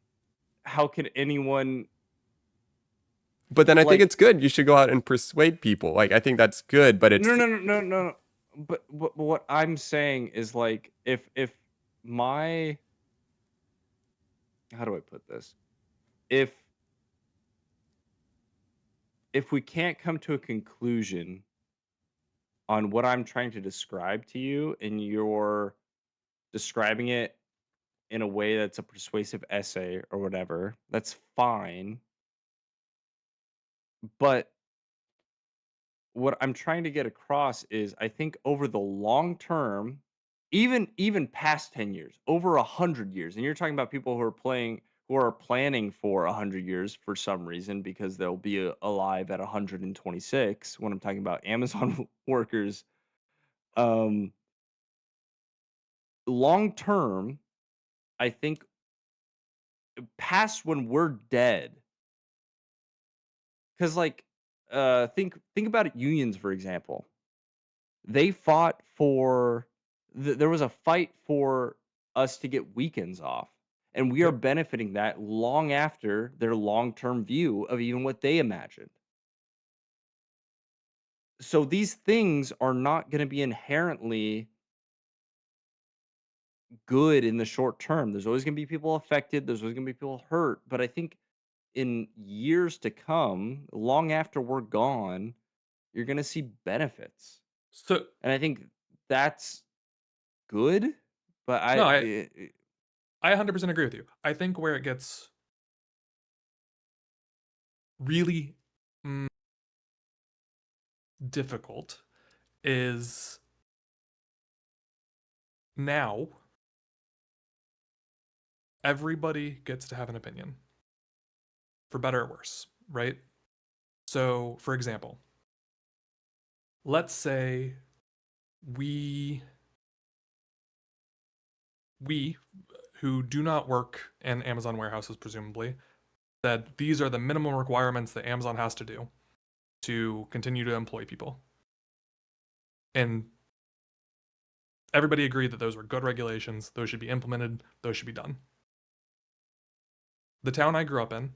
how could anyone But then I think like? it's good. You should go out and persuade people. Like I think that's good, but No, it's no, no, no, no, no. But what I'm saying is like, if my how do I put this? If if we can't come to a conclusion on what I'm trying to describe to you, and you're describing it in a way that's a persuasive essay or whatever, that's fine. But what I'm trying to get across is I think over the long term, even past 10 years, over 100 years, and you're talking about people who are planning for 100 years for some reason because they'll be alive at 126 when I'm talking about Amazon workers. Um, Long term, I think past when we're dead, because like think about it, unions for example. They fought for there was a fight for us to get weekends off, and we are Yep. benefiting that long after their long-term view of even what they imagined. So these things are not going to be inherently good in the short term. There's always going to be people affected, there's always going to be people hurt, but I think in years to come, long after we're gone, you're going to see benefits. So And I think that's good, but no, I 100% agree with you. I think where it gets really mm, difficult is now everybody gets to have an opinion, for better or worse, right? So, for example, let's say we we who do not work in Amazon warehouses presumably said these are the minimum requirements that Amazon has to do to continue to employ people. And everybody agreed that those were good regulations, those should be implemented, those should be done. The town I grew up in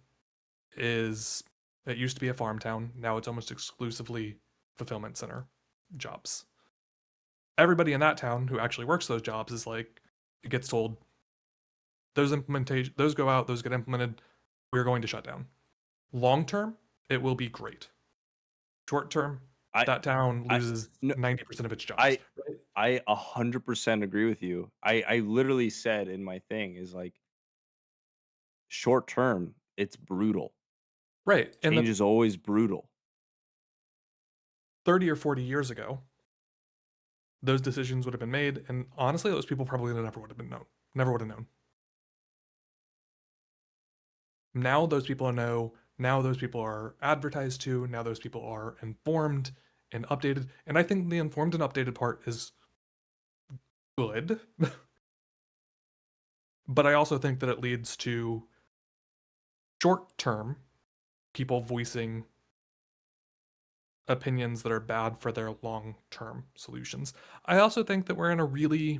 it used to be a farm town, now it's almost exclusively fulfillment center jobs. Everybody in that town who actually works those jobs is like, it gets told, those go out, those get implemented, we're going to shut down. Long term, it will be great. Short term, I that town I loses no 90% of its jobs. I Right? I 100% agree with you. I literally said in my thing is like short term, it's brutal. Right. And Change then is always brutal. 30 or 40 years ago, those decisions would have been made, and honestly, those people probably never would have known. Now those people know, now those people are advertised to, now those people are informed and updated. And I think the informed and updated part is good. But I also think that it leads to short term people voicing opinions that are bad for their long-term solutions. I also think that we're in a really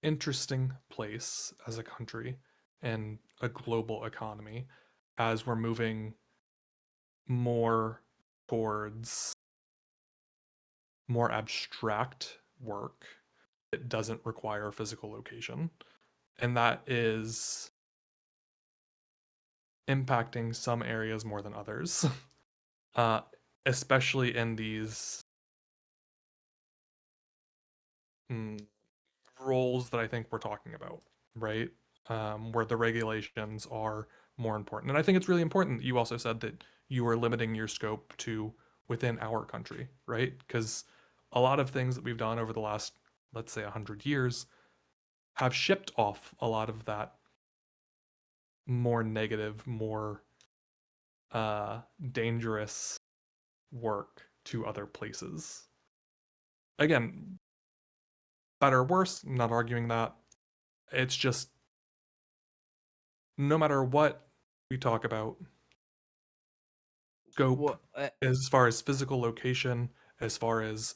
interesting place as a country and a global economy as we're moving more towards more abstract work that doesn't require physical location. And that is impacting some areas more than others, especially in these roles that I think we're talking about, right? Where the regulations are more important. And I think it's really important that you also said that you are limiting your scope to within our country, right? Because a lot of things that we've done over the last, let's say, 100 years have shipped off a lot of that more negative, more dangerous work to other places. Again, better or worse, not arguing that. It's just no matter what we talk about, scope, Well, as far as physical location, as far as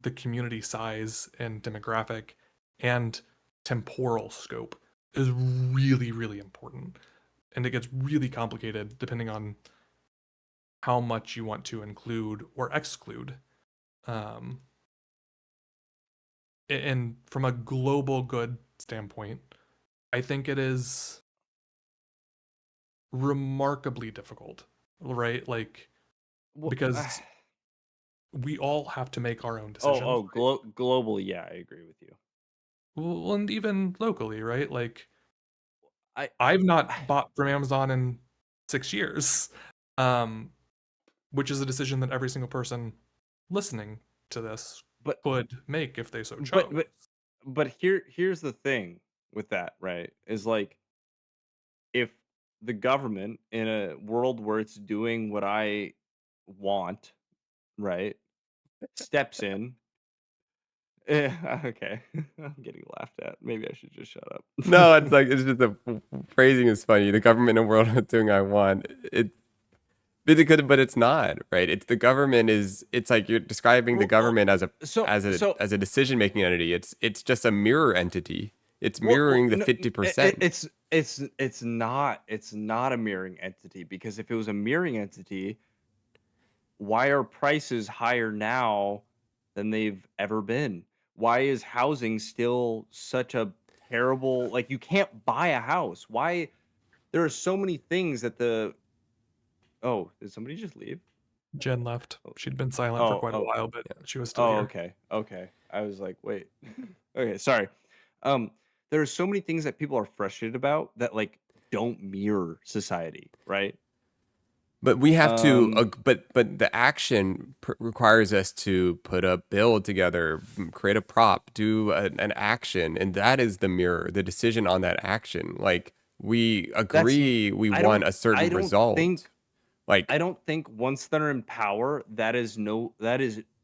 the community size and demographic, and temporal scope is really, really important. And it gets really complicated depending on how much you want to include or exclude. And from a global good standpoint, I think it is remarkably difficult, right? Like, because we all have to make our own decisions. Globally, yeah, I agree with you. Well, and even locally, right? Like, I I've not bought from Amazon in 6 years, which is a decision that every single person listening to this but could make if they so chose. but here's the thing with that, right? Is like if the government in a world where it's doing what I want, right, steps in. Okay, I'm getting laughed at. Maybe I should just shut up. No, it's like it's just the phrasing is funny. The government in a world is doing I want. It could, but it's not, right? It's the government is. It's like you're describing the government as a decision making entity. It's just a mirror entity. It's mirroring the 50%. It's not a mirroring entity, because if it was a mirroring entity, why are prices higher now than they've ever been? Why is housing still such a terrible, like, you can't buy a house? Why? There are so many things that oh, did somebody just leave? Jen left. She'd been silent for quite a while, but she was still here. Okay. I was like, wait. Okay, sorry. There are so many things that people are frustrated about that, like, don't mirror society, right? But we have to, but the action requires us to put a bill together, create a prop, do an action, and that is the mirror, the decision on that action. Like we agree, we want a certain result. I don't think once they're in power, that is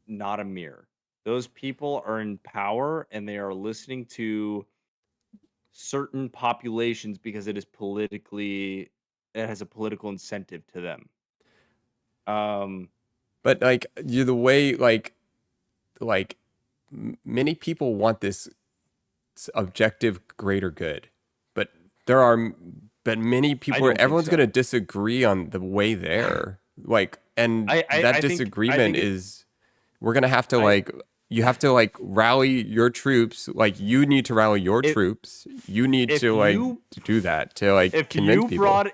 not a mirror. Those people are in power and they are listening to certain populations because it has a political incentive to them. But like you, the way like many people want this objective greater good, but many people, everyone's going to disagree on the way there. Like, and that disagreement is, we're going to have to you have to rally your troops. Like you need to rally your troops. You need to do that to convince people.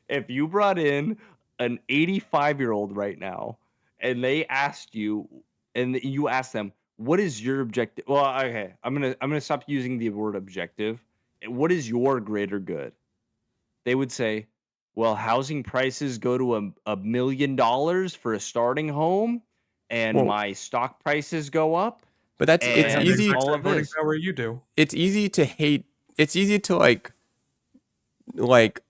If you brought in an 85-year-old right now and they asked you, and you asked them, what is your objective? Well, okay, I'm gonna stop using the word objective. What is your greater good? They would say, well, housing prices go to $1 million for a starting home, and my stock prices go up. But that's it's easy. All of this. Power you do. It's easy to hate. It's easy to like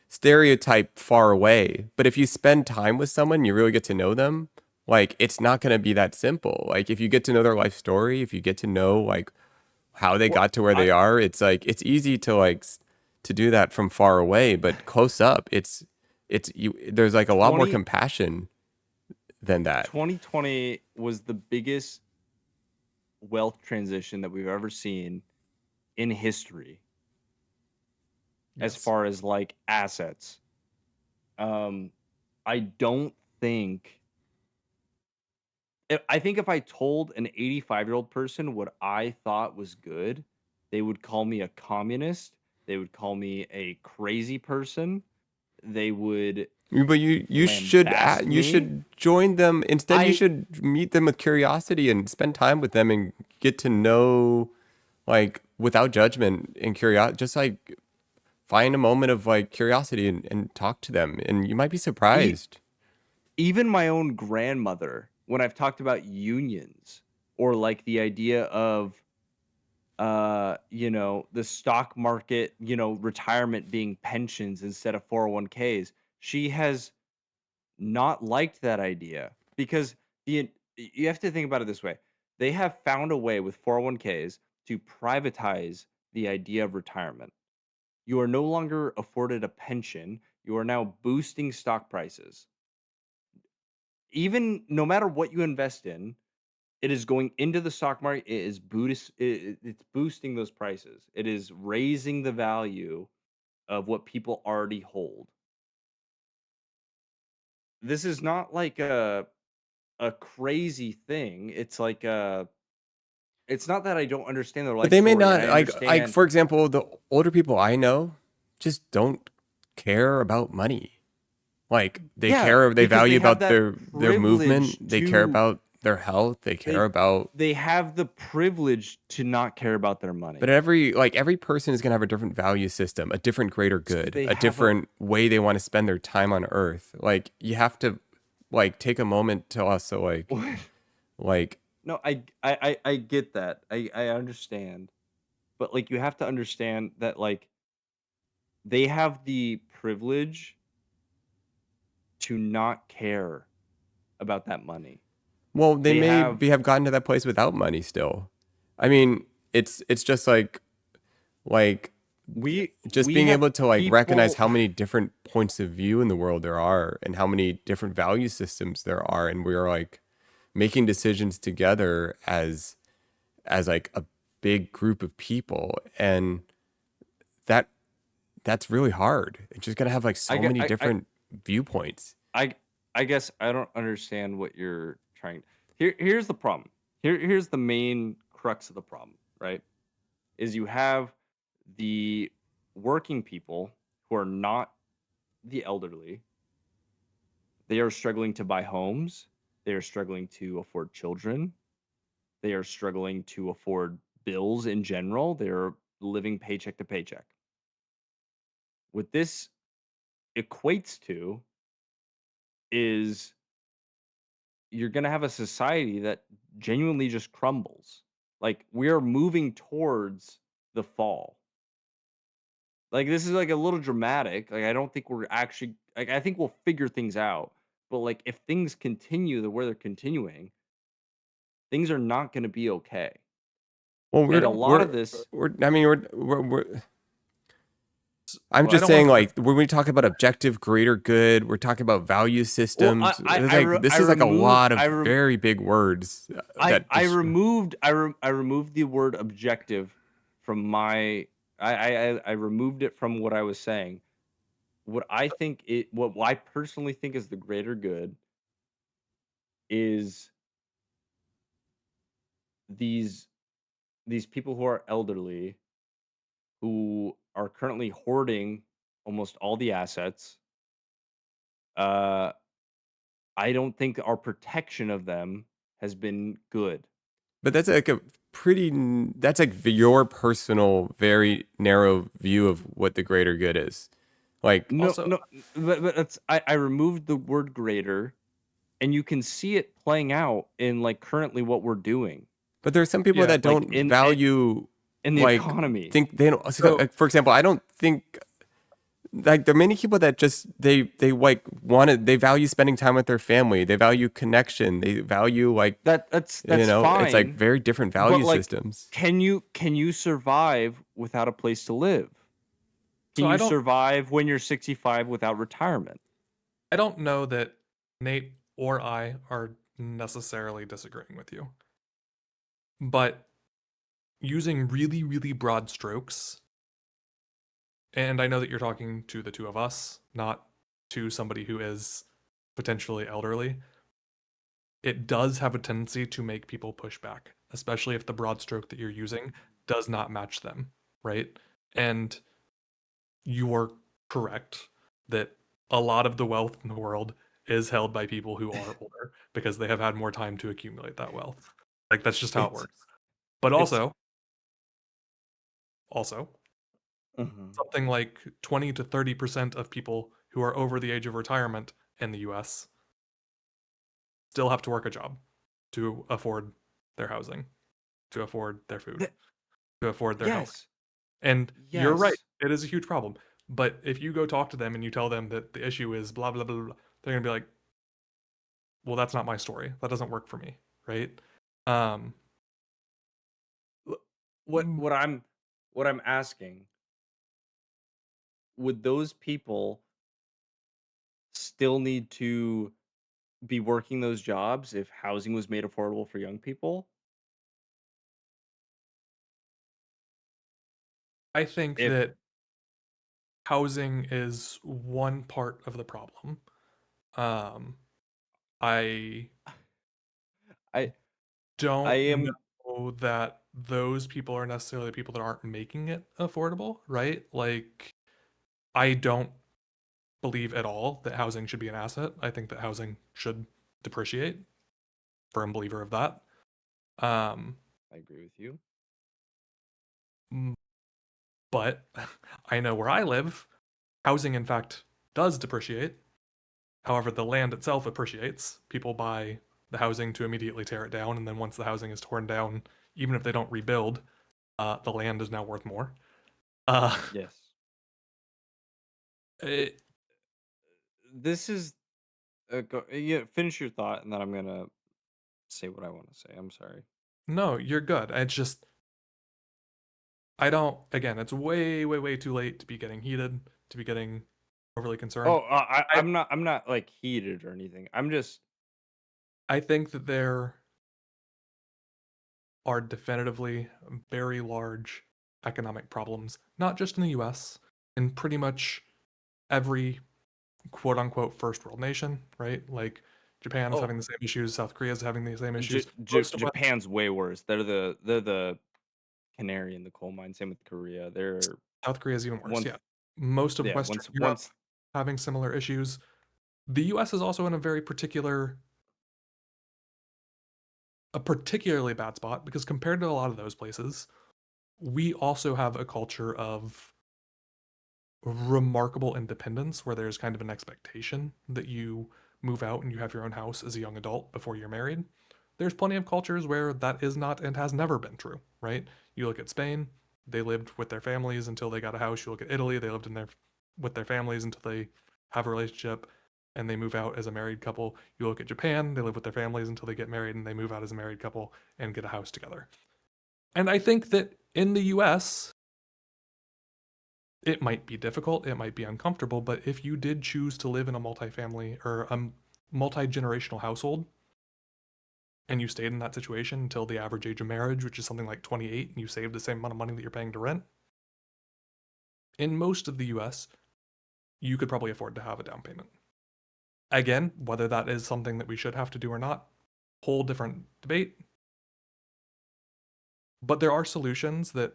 stereotype far away. But if you spend time with someone, you really get to know them. Like it's not going to be that simple. Like if you get to know their life story, if you get to know how they got to where they are, it's easy to to do that from far away, but close up, there's like a lot more 20 compassion than that. 2020 was the biggest wealth transition that we've ever seen in history as Yes. far as like assets. I don't think I think if I told an 85-year-old person what I thought was good, they would call me a communist. They would call me a crazy person. They would But you lambast me. should join them. Instead, you I should meet them with curiosity and spend time with them and get to know, like, without judgment and curiosity. Just like find a moment of like curiosity and talk to them, and you might be e- surprised. even my own grandmother, when I've talked about unions or like the idea of the stock market, retirement being pensions instead of 401ks, she has not liked that idea because you have to think about it this way. They have found a way with 401ks to privatize the idea of retirement. You are no longer afforded a pension, you are now boosting stock prices. Even no matter what you invest in, it is going into the stock market. It is it's boosting those prices. It is raising the value of what people already hold. This is not like a crazy thing. It's like it's not that I don't understand their But life they may story. not I like understand. for example, the older people I know just don't care about money. Like they Yeah, care, they because value they have about that their movement, privilege they care to about their health, they care they about. they have the privilege to not care about their But money. every person is gonna have a different value system, a different greater So good, they a have a different way they want to spend their time on Earth. Like you have to like take a moment to also like no, I get that. I understand. But like you have to understand that like they have the privilege to not care about that money. well, they They may have be have gotten to that place without money still. I mean, it's just like just we being have able to like recognize people how many different points of view in the world there are and how many different value systems there are, and we're like making decisions together as like a big group of people, and that that's really hard. It's just gonna have like I so get many different viewpoints. I guess I don't understand what you're trying. Here's the problem. Here's the main crux of the problem, right? Is you have the working people who are not the elderly. They are struggling to buy homes. They are struggling to afford children. They are struggling to afford bills in general. They're living paycheck to paycheck. What this equates to is you're going to have a society that genuinely just crumbles. Like we're moving towards the fall. Like this is like a little dramatic. Like I don't think we're actually like I think we'll figure things out. But like if things continue the way they're continuing, things are not going to be okay. Well, And a lot of this, I mean, we're I'm well, I just don't want saying, to. like, when we talk about objective, greater good, we're talking about value Well, systems. It's like this is like a lot of very big words that I removed the word objective from my. I removed it from what I was saying. What I personally think is the greater good is these these people who are elderly who are currently hoarding almost all the assets. Uh, I don't think our protection of them has been good. but that's like a that's like your personal, very narrow view of what the greater good is. Like, No, Also, no, but that's I removed the word greater, and you can see it playing out in like currently what we're doing, but there's some people yeah. that like don't value, in the like, economy. think they don't. So Like, for example, I don't think like there are many people that just they like they value spending time with their family. They value connection. They value like That's it's like fine, very different but value like, systems. can you survive without a place to live? Can So you survive when you're 65 without retirement? I don't know that Nate or I are necessarily disagreeing with you. But using really, really broad strokes, and I know that you're talking to the two of us, not to somebody who is potentially elderly, it does have a tendency to make people push back, especially if the broad stroke that you're using does not match them, right? And you are correct that a lot of the wealth in the world is held by people who are older because they have had more time to accumulate that wealth. Like that's just how it It's works. But it's also, Mhm. something like 20 to 30% of people who are over the age of retirement in the US still have to work a job to afford their housing, to afford their food, Th- to afford their health. yes. And you're right, Yes. it is a huge problem. But if you go talk to them and you tell them that the issue is blah blah blah, blah they're gonna be like, "Well, that's not my story. That doesn't work for me." Right? Um, Wh- What mm, what I'm what I'm asking, would those people still need to be working those jobs if housing was made affordable for young people? I think If that housing is one part of the problem. Um, I I I don't am know that those people are necessarily the people that aren't making it affordable, right? Like, I don't believe at all that housing should be an asset. I think that housing should depreciate. Firm believer of that. Um, I agree with you. m- but I know where I live, housing in fact does depreciate. However, the land itself appreciates. People buy the housing to immediately tear it down, and then once the housing is torn down, even if they don't rebuild, the land is now worth more. Uh, Yes. it, This is yeah, finish your thought and then I'm going to say what I want to say. I'm sorry. no, you're good. It's just I don't. Again, it's way, way, way too late to be getting heated, to be getting overly concerned. Oh, I I'm not like heated or anything. I'm just I think that there are definitively very large economic problems, not just in the US, in pretty much every quote unquote first world nation, right? Like Japan is oh, having the same issues, South Korea is having the same issues. Most of what Japan's way worse. They're the canary in the coal mine. Same with Korea. They're South Korea is even worse. once Yeah. Most of yeah, Western once Europe once having similar issues. The US is also in a particularly bad spot because compared to a lot of those places, we also have a culture of remarkable independence where there's kind of an expectation that you move out and you have your own house as a young adult before you're married. There's plenty of cultures where that is not and has never been true, right? You look at Spain, they lived with their families until they got a house. You look at Italy, they lived in their with their families until they have a relationship and they move out as a married couple. You look at Japan, they live with their families until they get married and they move out as a married couple and get a house together. And I think that in the US, it might be difficult, it might be uncomfortable, but if you did choose to live in a multifamily or a multi-generational household and you stayed in that situation until the average age of marriage, which is something like 28, and you saved the same amount of money that you're paying to rent, in most of the US, you could probably afford to have a down payment. Again, whether that is something that we should have to do or not, whole different debate. But there are solutions that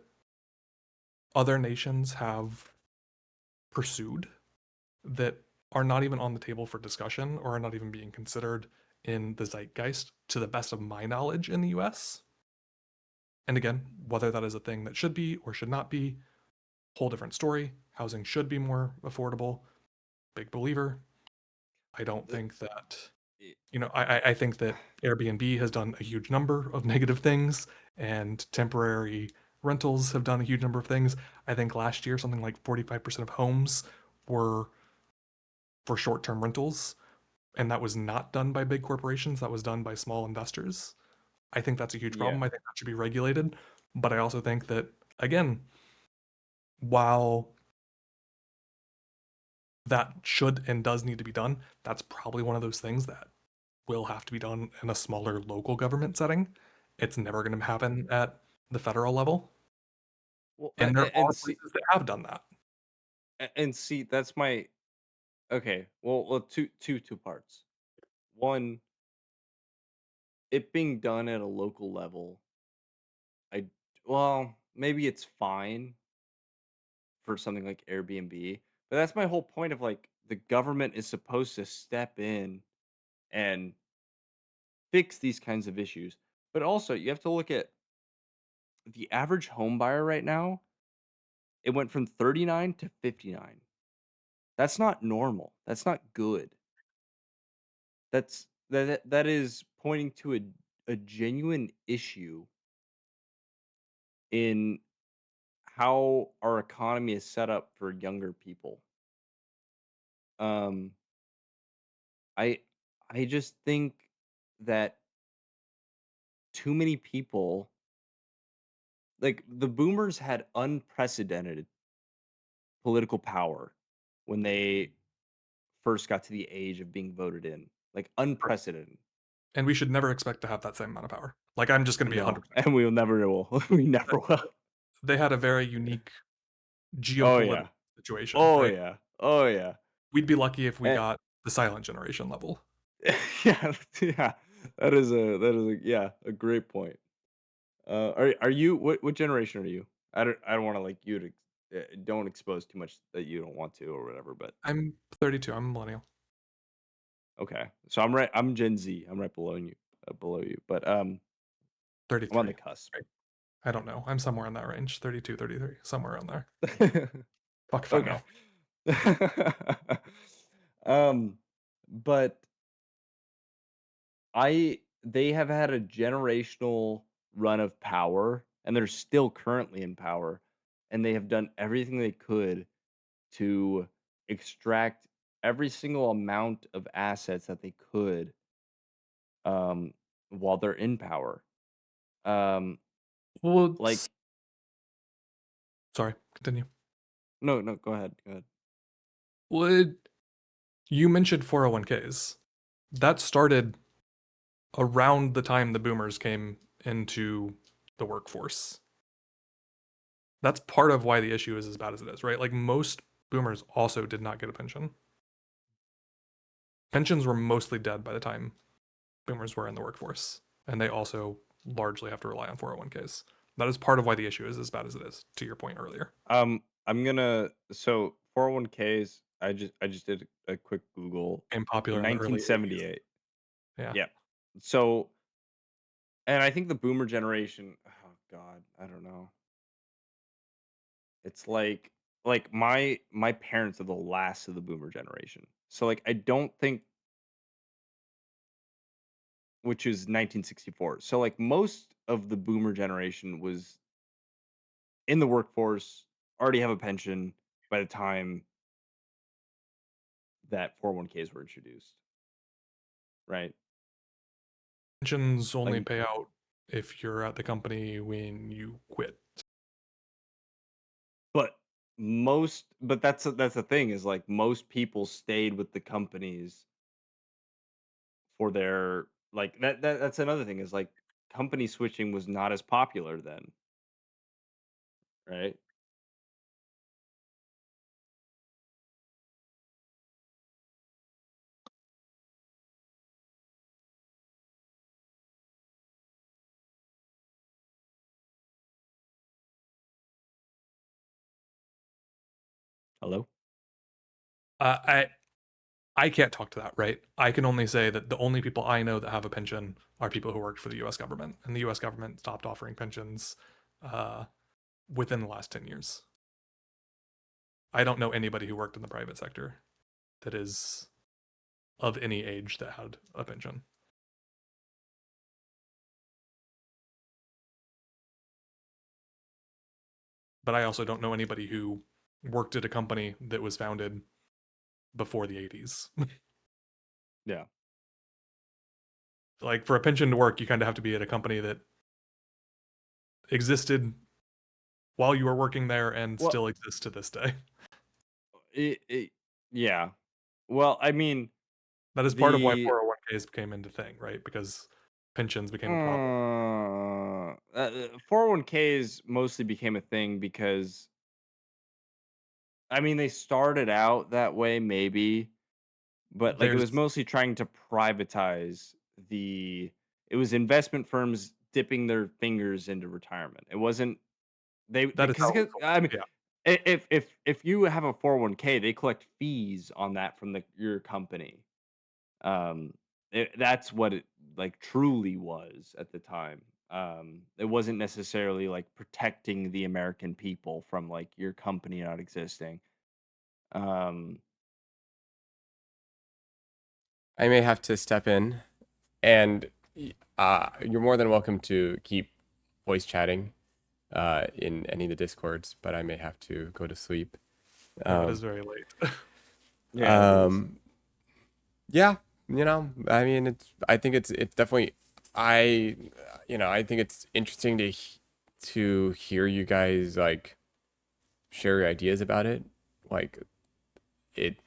other nations have pursued that are not even on the table for discussion or are not even being considered in the zeitgeist to the best of my knowledge in the US. And again, whether that is a thing that should be or should not be, whole different story. Housing should be more affordable. Big believer. I don't the, think that, it- I think that Airbnb has done a huge number of negative things and temporary rentals have done a huge number of things. I think last year something like 45% of homes were for short-term rentals, and that was not done by big corporations, that was done by small investors. I think that's a huge yeah. problem. I think that should be regulated. But I also think that, again, while that should and does need to be done. That's probably one of those things that will have to be done in a smaller local government setting. It's never going to happen at the federal level. Well, And there and are see, places that have done that. and see, that's my okay. Well, two parts. One, it being done at a local level, I well, maybe it's fine for something like Airbnb, but that's my whole point of like the government is supposed to step in and fix these kinds of issues. But also, you have to look at the average home buyer right now. It went from 39 to 59. That's not normal. That's not good. That is pointing to a genuine issue in how our economy is set up for younger people. Um, I I just think that too many people, like the boomers, had unprecedented political power when they first got to the age of being voted in, like unprecedented. And we should never expect to have that same amount of power. Like, I'm just going to be No, 100%. and we will never will. We never will. They had a very unique Oh geopolitical yeah. situation, Oh right? yeah. Oh yeah. We'd be lucky if we And, got the silent generation level. yeah, yeah. That is a yeah, a great point. Are you what generation are you? I don't want to like you to don't expose too much that you don't want to or whatever. But I'm 32. I'm a millennial. okay, so I'm right. I'm Gen Z. I'm right below you. But I'm on the 33. cusp. Right. I don't know. I'm somewhere in that range. 32, 33, somewhere around there. Fuck if I Okay. know. um, but they have had a generational run of power, and they're still currently in power, and they have done everything they could to extract every single amount of assets that they could, um, while they're in power. Um, Well, like sorry, continue. no, no, go ahead, go ahead. Would you mentioned 401ks? That started around the time the boomers came into the workforce. That's part of why the issue is as bad as it is, right? Like most boomers also did not get a pension. Pensions were mostly dead by the time boomers were in the workforce, and they also largely have to rely on 401ks. That is part of why the issue is as bad as it is, to your point earlier. I'm gonna so 401ks. I just did a quick Google Became in popular in the early 80s. 1978. Yeah. Yeah. So, and I think the boomer generation, oh God, I don't know. It's like my parents are the last of the boomer generation. So like I don't think, which is 1964. So like most of the boomer generation was in the workforce, already have a pension by the time that 401ks were introduced, right? Pensions only Like pay out if you're at the company when you quit. but but that's the thing is like most people stayed with the companies for their like that's another thing is like company switching was not as popular then, right? Hello? Uh, I I can't talk to that, right? I can only say that the only people I know that have a pension are people who worked for the U.S. government, and the U.S. government stopped offering pensions uh, within the last 10 years. I don't know anybody who worked in the private sector that is of any age that had a pension. But I also don't know anybody who worked at a company that was founded before the 80s. Yeah. Like for a pension to work, you kind of have to be at a company that existed while you were working there and Well, still exists to this day. it Yeah. Well, I mean, That is part of why the 401ks became into thing, right? Because pensions became a problem. 401ks mostly became a thing because I mean they started out that way maybe, but like it was There's mostly trying to privatize the. It was investment firms dipping their fingers into retirement. It wasn't they that is because how it was I sold. mean Yeah. if you have a 401k, they collect fees on that from your company. Um, that's what it like truly was at the time. It wasn't necessarily like protecting the American people from like your company not existing. Um, I may have to step in, and you're more than welcome to keep voice chatting in any of the discords, but I may have to go to sleep. Yeah, it is Um, very late. yeah, it is. um, yeah, I mean, I think it's definitely, I, I think it's interesting to hear you guys like share your ideas about it. Like it,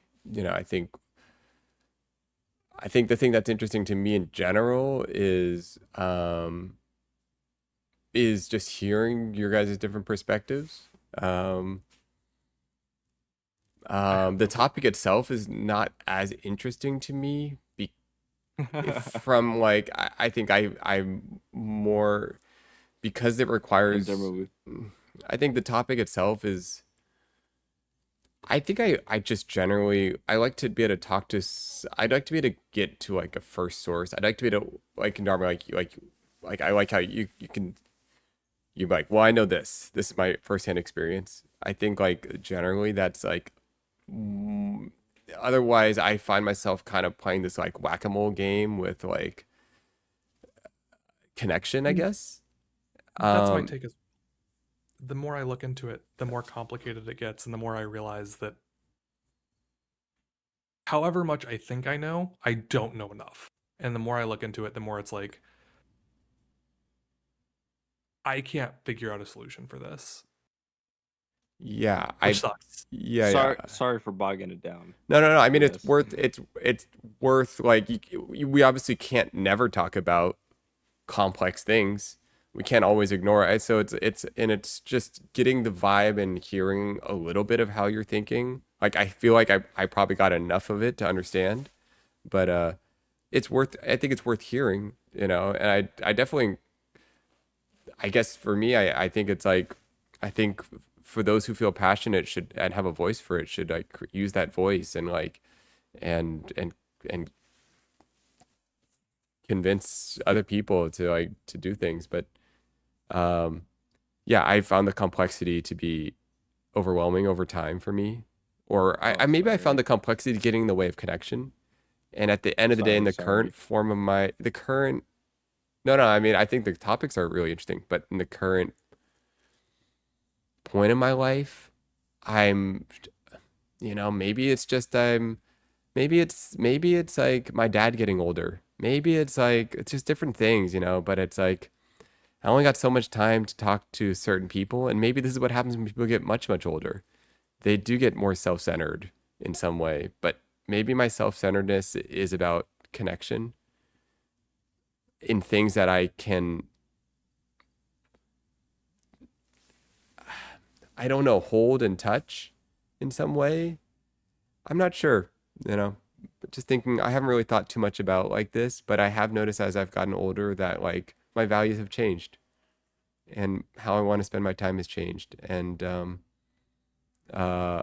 I think the thing that's interesting to me in general is just hearing your guys' different perspectives. Um, I have the no clue. topic itself is not as interesting to me from like I think I'm more because it And their requires. movie. I think the topic itself is. I think I just generally I like to be able to talk to. I'd like to be able to get to like a first source. I'd like to be able to like normally like I like how you can you're like, well, I know this. This is my firsthand experience. I think like generally that's like mm, otherwise I find myself kind of playing this like whack-a-mole game with like connection, I Mm, guess. That's my Um take. Is the more I look into it, the more complicated it gets, and the more I realize that however much I think I know, I don't know enough. And the more I look into it, the more it's like I can't figure out a solution for this, yeah, which sucks. yeah. Sorry for bogging it down. No. I But mean, it's yes. worth it's worth like we obviously can't never talk about complex things. We can't always ignore it. So it's just getting the vibe and hearing a little bit of how you're thinking. Like I feel like I probably got enough of it to understand, but I think it's worth hearing, and I definitely I guess for me I think it's like I think for those who feel passionate should and have a voice for it should like use that voice and like and convince other people to do things. But um yeah, I found the complexity to be overwhelming over time for me. Or Oh, I maybe I found sorry. the complexity getting in the way of connection. And at the end of the day, in the Sorry. current form of the current, no, I mean, I think the topics are really interesting, but in the current point in my life, I'm, maybe it's just maybe it's like my dad getting older. Maybe it's like, it's just different things, but it's like, I only got so much time to talk to certain people. And maybe this is what happens when people get much, much older. They do get more self-centered in some way, but maybe my self-centeredness is about connection in things that I don't know, hold and touch in some way. I'm not sure, but just thinking, I haven't really thought too much about like this, but I have noticed as I've gotten older that like my values have changed and how I want to spend my time has changed. Uh,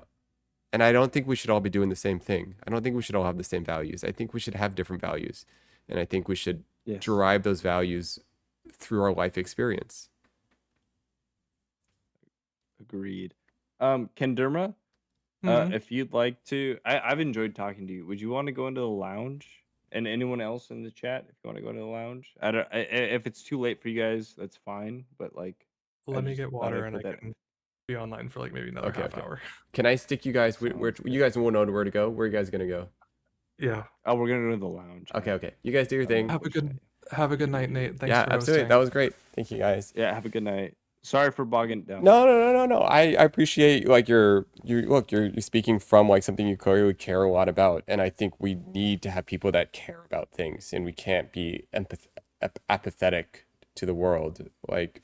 and I don't think we should all be doing the same thing. I don't think we should all have the same values. I think we should have different values. And I think we should Yes. derive those values through our life experience. Agreed. Kenderma, Hmm. if you'd like to, I've enjoyed talking to you. Would you want to go into the lounge? And anyone else in the chat, if you want to go into the lounge, if it's too late for you guys, that's fine. But like, I Let me just get thought water I'd and put I that. can be online for like maybe another Okay, half okay. hour. Can I stick you guys? Where Sounds you good. guys won't know where to go? Where are you guys gonna go? Yeah. Oh, we're gonna go to the lounge. Okay, Yeah. okay. You guys do your I won't thing. Have a push that. good have a good night, Nate. Thanks Yeah, for absolutely. That hosting. was great. Thank you guys. Yeah. Have a good night. Sorry for bogging it down. No. I appreciate like you're speaking from like something you clearly care a lot about, and I think we need to have people that care about things, and we can't be apathetic to the world. Like,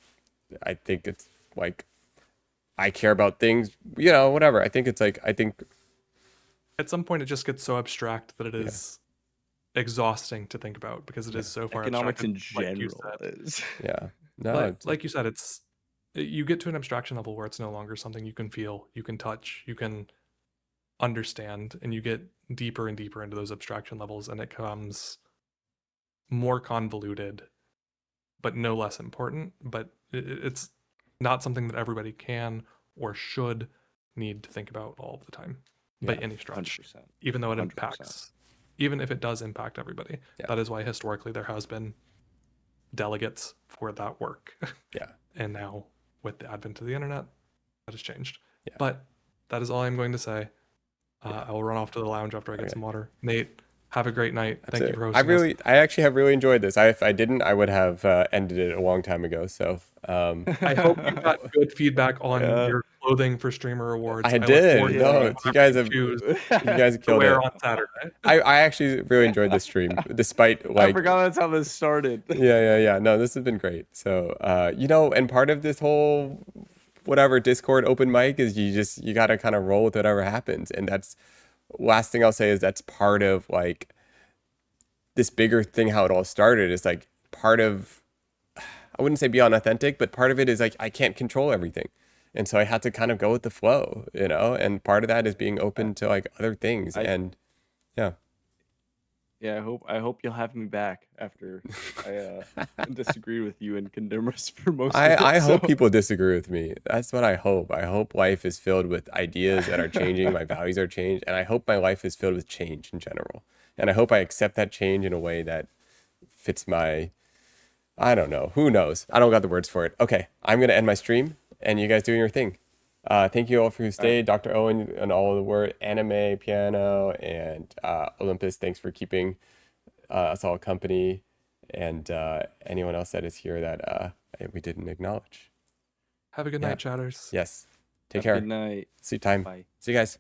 I think it's like I care about things, whatever. I think it's like At some point, it just gets so abstract that it is exhausting to think about because it is so far Economics in abstracted, like you general said. is. yeah. No, But it's like you said, you get to an abstraction level where it's no longer something you can feel, you can touch, you can understand, and you get deeper and deeper into those abstraction levels, and it becomes more convoluted, but no less important. But it's not something that everybody can or should need to think about all of the time by Yeah, any stretch, 100%. even though it 100%. impacts, even if it does impact everybody. Yeah. That is why historically there has been delegates for that work. yeah. And now with the advent of the internet, that has changed. Yeah. But that is all I'm going to say. Yeah. I will run off to the lounge after I get Okay. some water. Nate, have a great night. That's Thank you it. for hosting us. I actually have really enjoyed this. If I didn't, I would have ended it a long time ago. So I hope you got good feedback on Yeah. your clothing for Streamer Awards. I look did. forward to No, seeing you whatever guys have choose you guys have to killed wear it. on Saturday. I actually really enjoyed this stream, despite I like forgot that's how this started. yeah. No, this has been great. So and part of this whole whatever Discord open mic is you gotta kind of roll with whatever happens. And that's last thing I'll say is that's part of like this bigger thing, how it all started is like part of, I wouldn't say be unauthentic, but part of it is like I can't control everything. And so I had to kind of go with the flow, and part of that is being open to like other things. And yeah. Yeah, I hope you'll have me back after I disagree with you and condemn us for most of it. I hope so- people disagree with me. That's what I hope. I hope life is filled with ideas that are changing, my values are changed, and I hope my life is filled with change in general. And I hope I accept that change in a way that fits my, I don't know, who knows? I don't got the words for it. Okay, I'm going to end my stream and you guys doing your thing. Thank you all for who stayed. Dr. Owen and all of the word, Anime, Piano, and Olympus, thanks for keeping us all company. And anyone else that is here that we didn't acknowledge. Have a good night, chatters. Yes. Take Have a care. Good night. See you time. Bye. See you guys.